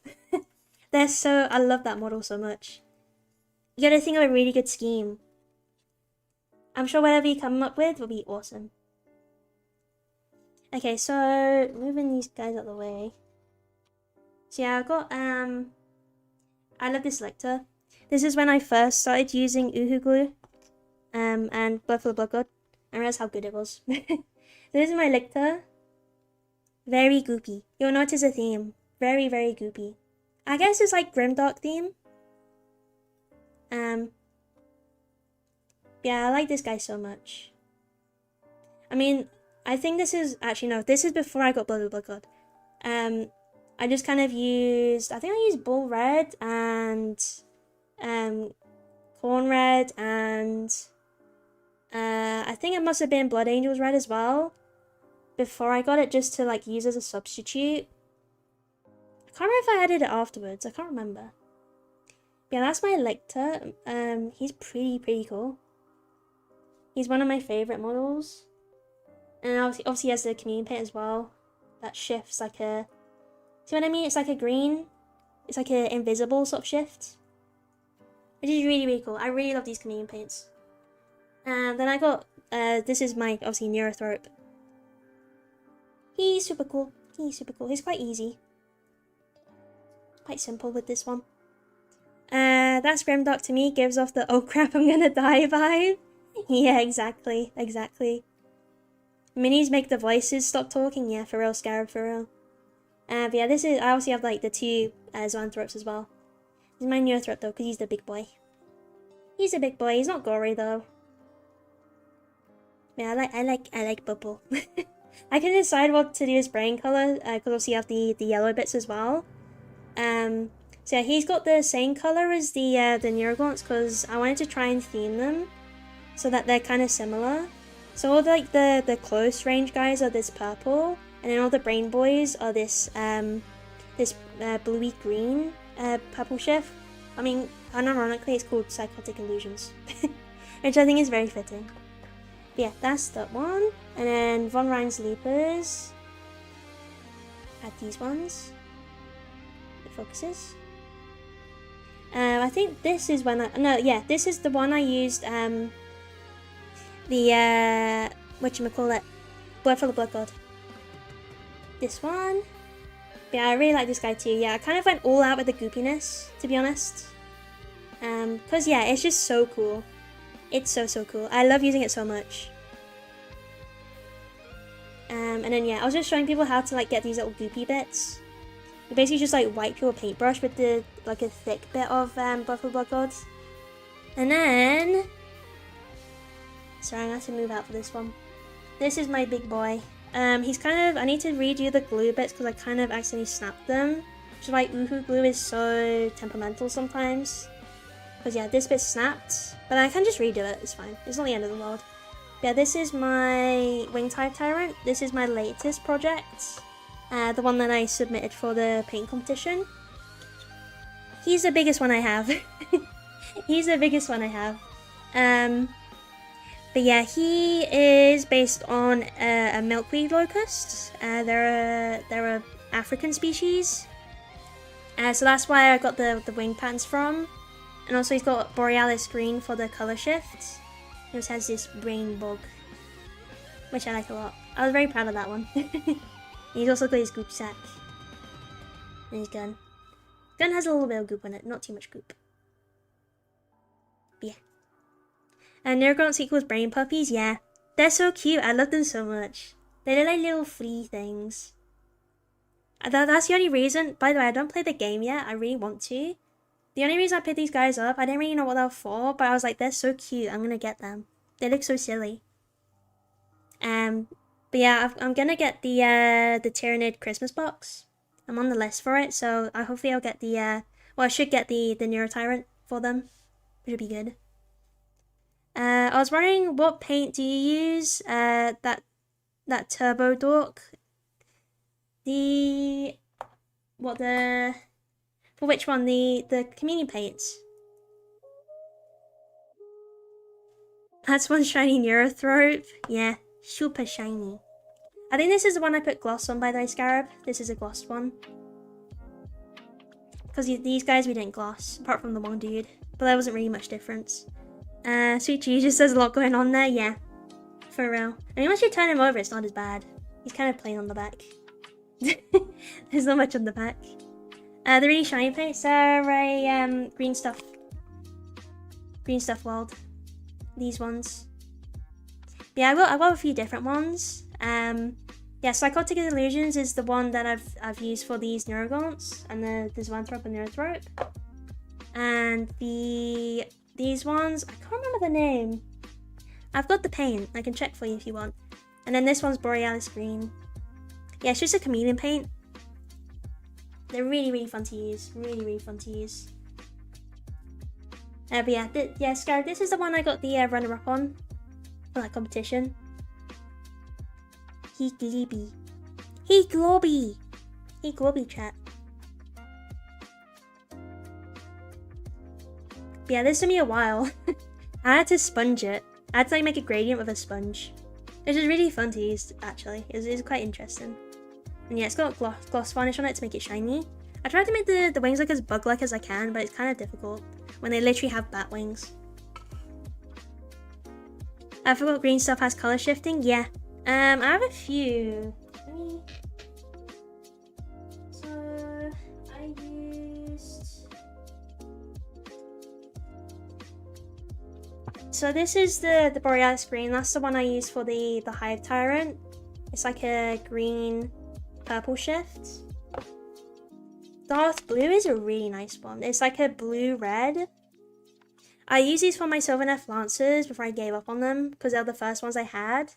I love that model so much. You gotta think of a really good scheme. I'm sure whatever you come up with will be awesome. Okay, so moving these guys out of the way. So yeah, I've got I love this selector. This is when I first started using Uhu glue and Blood for the Blood God. I realized how good it was. So this is my lictor. Very goopy. You'll notice a theme. Very, very goopy. I guess it's like grimdark theme. Yeah, I like this guy so much. I mean, I think this is actually no, this is before I got Blood for the Blood God. I just kind of used, I think I used Bull Red and Corn Red and I think it must have been Blood Angels Red as well before I got it, just to like use as a substitute. I can't remember if I added it afterwards, I can't remember. Yeah, that's my lictor. He's pretty cool. He's one of my favourite models. And obviously he has the communion paint as well. That shifts like a... See what I mean? It's like a green. It's like an invisible sort of shift. Which is really cool. I really love these communion paints. Then I got... this is my, obviously, Neurothrope. He's super cool. He's super cool. He's quite easy. Quite simple with this one. That's Grimdark to me. Gives off the, oh crap, I'm gonna die vibe. Yeah, exactly. Minis make the voices stop talking. Yeah, for real, Scarab, for real. But yeah, this is, I also have like the two Zoanthropes as well. This is my Neurothrop though, because he's the big boy. He's a big boy. He's not gory though. Yeah, I like Bubble. I can decide what to do as brain color, because obviously you have the yellow bits as well. So yeah, he's got the same color as the Neurogaunts, because I wanted to try and theme them so that they're kind of similar. So all the close range guys are this purple, and then all the brain boys are this bluey green purple shift. I mean, unironically, it's called Psychotic Illusions, which I think is very fitting. But yeah, that's that one. And then Von Rein's Leapers. Add these ones. It focuses. I think this is when this is the one I used, whatchamacallit, Blood for the Blood God. This one. But yeah, I really like this guy too. Yeah, I kind of went all out with the goopiness, to be honest. Because yeah, it's just so cool. It's so cool. I love using it so much. And then yeah, I was just showing people how to like get these little goopy bits. You basically just like wipe your paintbrush with the like a thick bit of Blood for the Blood God. And then, sorry, I'm gonna have to move out for this one. This is my big boy. He's kind of, I need to redo the glue bits because I kind of accidentally snapped them. Which is why Uhu glue is so temperamental sometimes. Because yeah, this bit snapped. But I can just redo it, it's fine. It's not the end of the world. Yeah, this is my Wing-type Tyrant. This is my latest project. The one that I submitted for the paint competition. He's the biggest one I have. He's the biggest one I have. But yeah, he is based on a milkweed locust. They're a African species. So that's where I got the wing patterns from. And also he's got Borealis green for the color shift. He also has this brain bug, which I like a lot. I was very proud of that one. He's also got his goop sack. And his gun. Gun has a little bit of goop on it, not too much goop. But yeah. And Neurogaunt equals brain puppies, yeah. They're so cute, I love them so much. They look like little free things. That's the only reason, by the way, I don't play the game yet, I really want to. The only reason I picked these guys up, I didn't really know what they were for, but I was like, they're so cute, I'm gonna get them. They look so silly. But yeah, I'm gonna get the Tyrannid Christmas box. I'm on the list for it, so hopefully I'll get the, I should get the Neurotyrant for them, which would be good. I was wondering, what paint do you use? That Turbo Dork. For which one? The communion paints. That's one shiny Neurothrope. Yeah, super shiny. I think this is the one I put gloss on, by the way, Scarab. This is a glossed one. Because these guys we didn't gloss, apart from the one dude. But there wasn't really much difference. Sweet Jesus, there's a lot going on there, yeah. For real. I mean, once you turn him over, it's not as bad. He's kind of plain on the back. There's not much on the back. The really shiny paints are a green stuff world. These ones. Yeah, I've got a few different ones. Yeah, Psychotic Illusions is the one that I've used for these Neurogaunts, and the Zoanthrope and Neurothrope. And these ones, I can't remember the name. I've got the paint, I can check for you if you want. And then this one's Borealis Green. Yeah, it's just a chameleon paint. They're really, really fun to use. Really, really fun to use. But yeah, Scar, this is the one I got the runner-up on for that competition. He globby. He globby. He globby, chat. But yeah, this took me a while. I had to sponge it. I had to like make a gradient with a sponge. Which is really fun to use, actually. It was quite interesting. And yeah, it's got gloss varnish on it to make it shiny. I tried to make the wings look as bug-like as I can, but it's kind of difficult when they literally have bat wings. I forgot green stuff has color shifting. Yeah. I have a few. So I used. So this is the Borealis Green. That's the one I used for the Hive Tyrant. It's like a green purple shift. Darth Blue is a really nice one. It's like a blue-red. I used these for my Sylvaneth Lancers before I gave up on them because they're the first ones I had.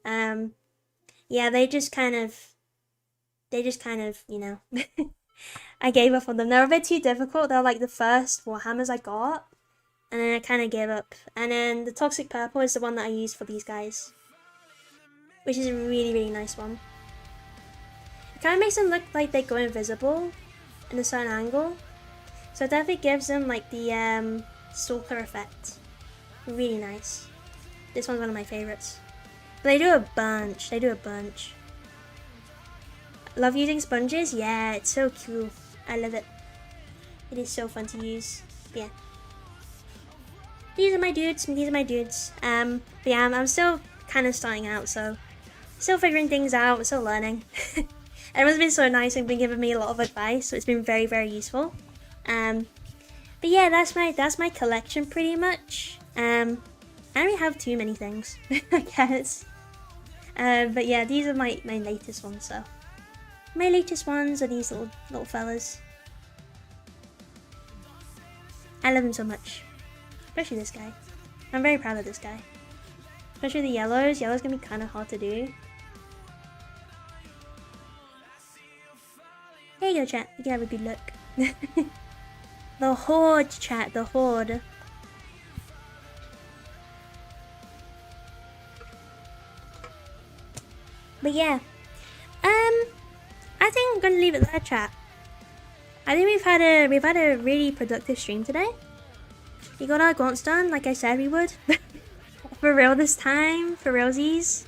Yeah, they just kind of, you know, I gave up on them. They're a bit too difficult. They're like the first Warhammers I got, and then I kind of gave up. And then the Toxic Purple is the one that I used for these guys, which is a really, really nice one. It kind of makes them look like they go invisible in a certain angle, so it definitely gives them like the Stalker effect. Really nice. This one's one of my favorites. But they do a bunch. They do a bunch. Love using sponges? Yeah, it's so cool. I love it. It is so fun to use. But yeah. These are my dudes. These are my dudes. But yeah, I'm still kind of starting out, so still figuring things out. Still learning. Everyone's been so nice and been giving me a lot of advice, so it's been very, very useful. But yeah, that's my collection pretty much. I don't really have too many things, I guess. But yeah, these are my latest ones. So my latest ones are these little fellas. I love him so much, especially this guy. I'm very proud of this guy, especially the yellows. Yellow's gonna be kind of hard to do. There you go, chat. You can have a good look. The Horde, chat. The Horde. But yeah, I think I'm gonna leave it there, chat. I think we've had a really productive stream today. We got our gaunts done, like I said we would. For real this time, for realsies.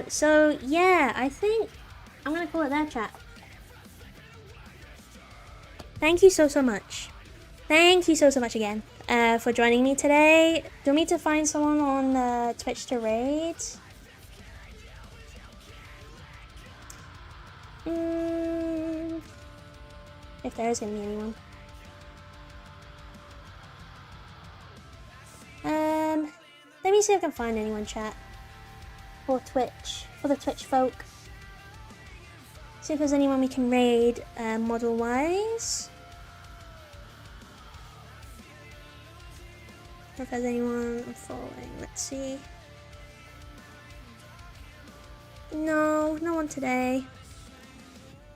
So yeah, I think I'm gonna call it there, chat. Thank you so much. Thank you so much again for joining me today. Do you want me to find someone on Twitch to raid? If there is gonna be anyone. Let me see if I can find anyone, chat. For Twitch, for the Twitch folk. See if there's anyone we can raid model-wise. Or if there's anyone I'm following. Let's see. No, no one today.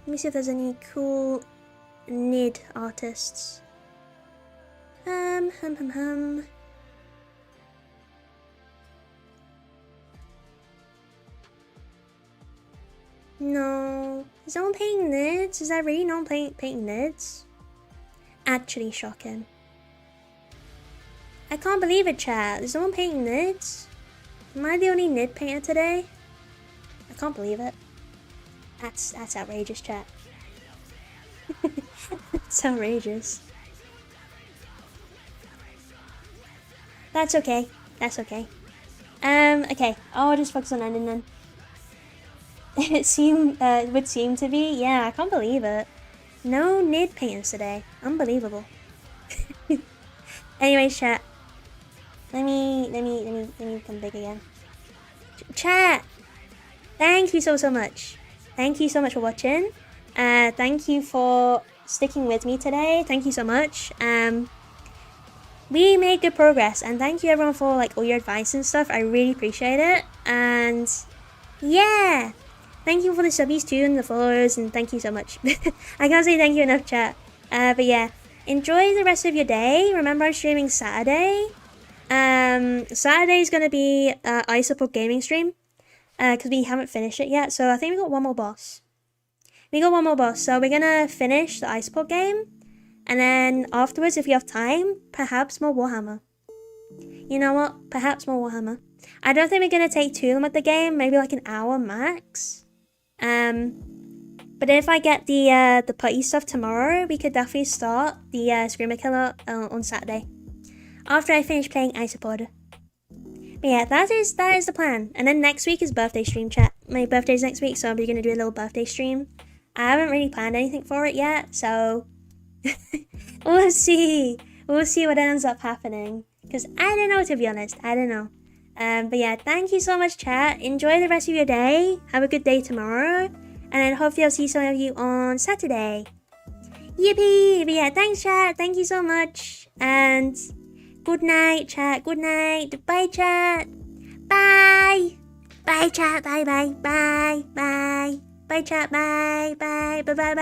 Let me see if there's any cool NID artists. No. Is no one painting NIDs? Is that really no one painting NIDs? Actually shocking. I can't believe it, chat. Is no one painting NIDs? Am I the only NID painter today? I can't believe it. That's outrageous, chat. It's outrageous. That's okay. That's okay. Okay. I'll just focus on ending then. It would seem to be. Yeah, I can't believe it. No nid paintings today. Unbelievable. Anyways, chat. Let me come big again. Chat. Thank you so much. Thank you so much for watching. Thank you for sticking with me today. Thank you so much. We made good progress, and thank you everyone for like all your advice and stuff. I really appreciate it. And yeah, thank you for the subbies too and the followers, and thank you so much. I can't say thank you enough, chat. But yeah, enjoy the rest of your day. Remember, I'm streaming Saturday. Saturday is gonna be Ice Support Gaming stream. Because we haven't finished it yet, so I think we got one more boss. So we're gonna finish the Ice Support game. And then afterwards, if we have time, perhaps more Warhammer. You know what? Perhaps more Warhammer. I don't think we're going to take too long with the game. Maybe like an hour max. But if I get the putty stuff tomorrow, we could definitely start the Screamer Killer on Saturday. After I finish playing Ice Supporter. But yeah, that is the plan. And then next week is birthday stream, chat. My birthday's next week, so I'm going to do a little birthday stream. I haven't really planned anything for it yet, so... We'll see what ends up happening, because I don't know, to be honest. I don't know. But yeah, thank you so much, chat. Enjoy the rest of your day. Have a good day tomorrow, and then hopefully I'll see some of you on Saturday. Yippee! But yeah, thanks, chat. Thank you so much, and good night, chat. Good night. Bye, chat. Bye. Bye, chat. Bye, bye, bye, bye. Bye, chat. Bye, bye, bye, bye, bye.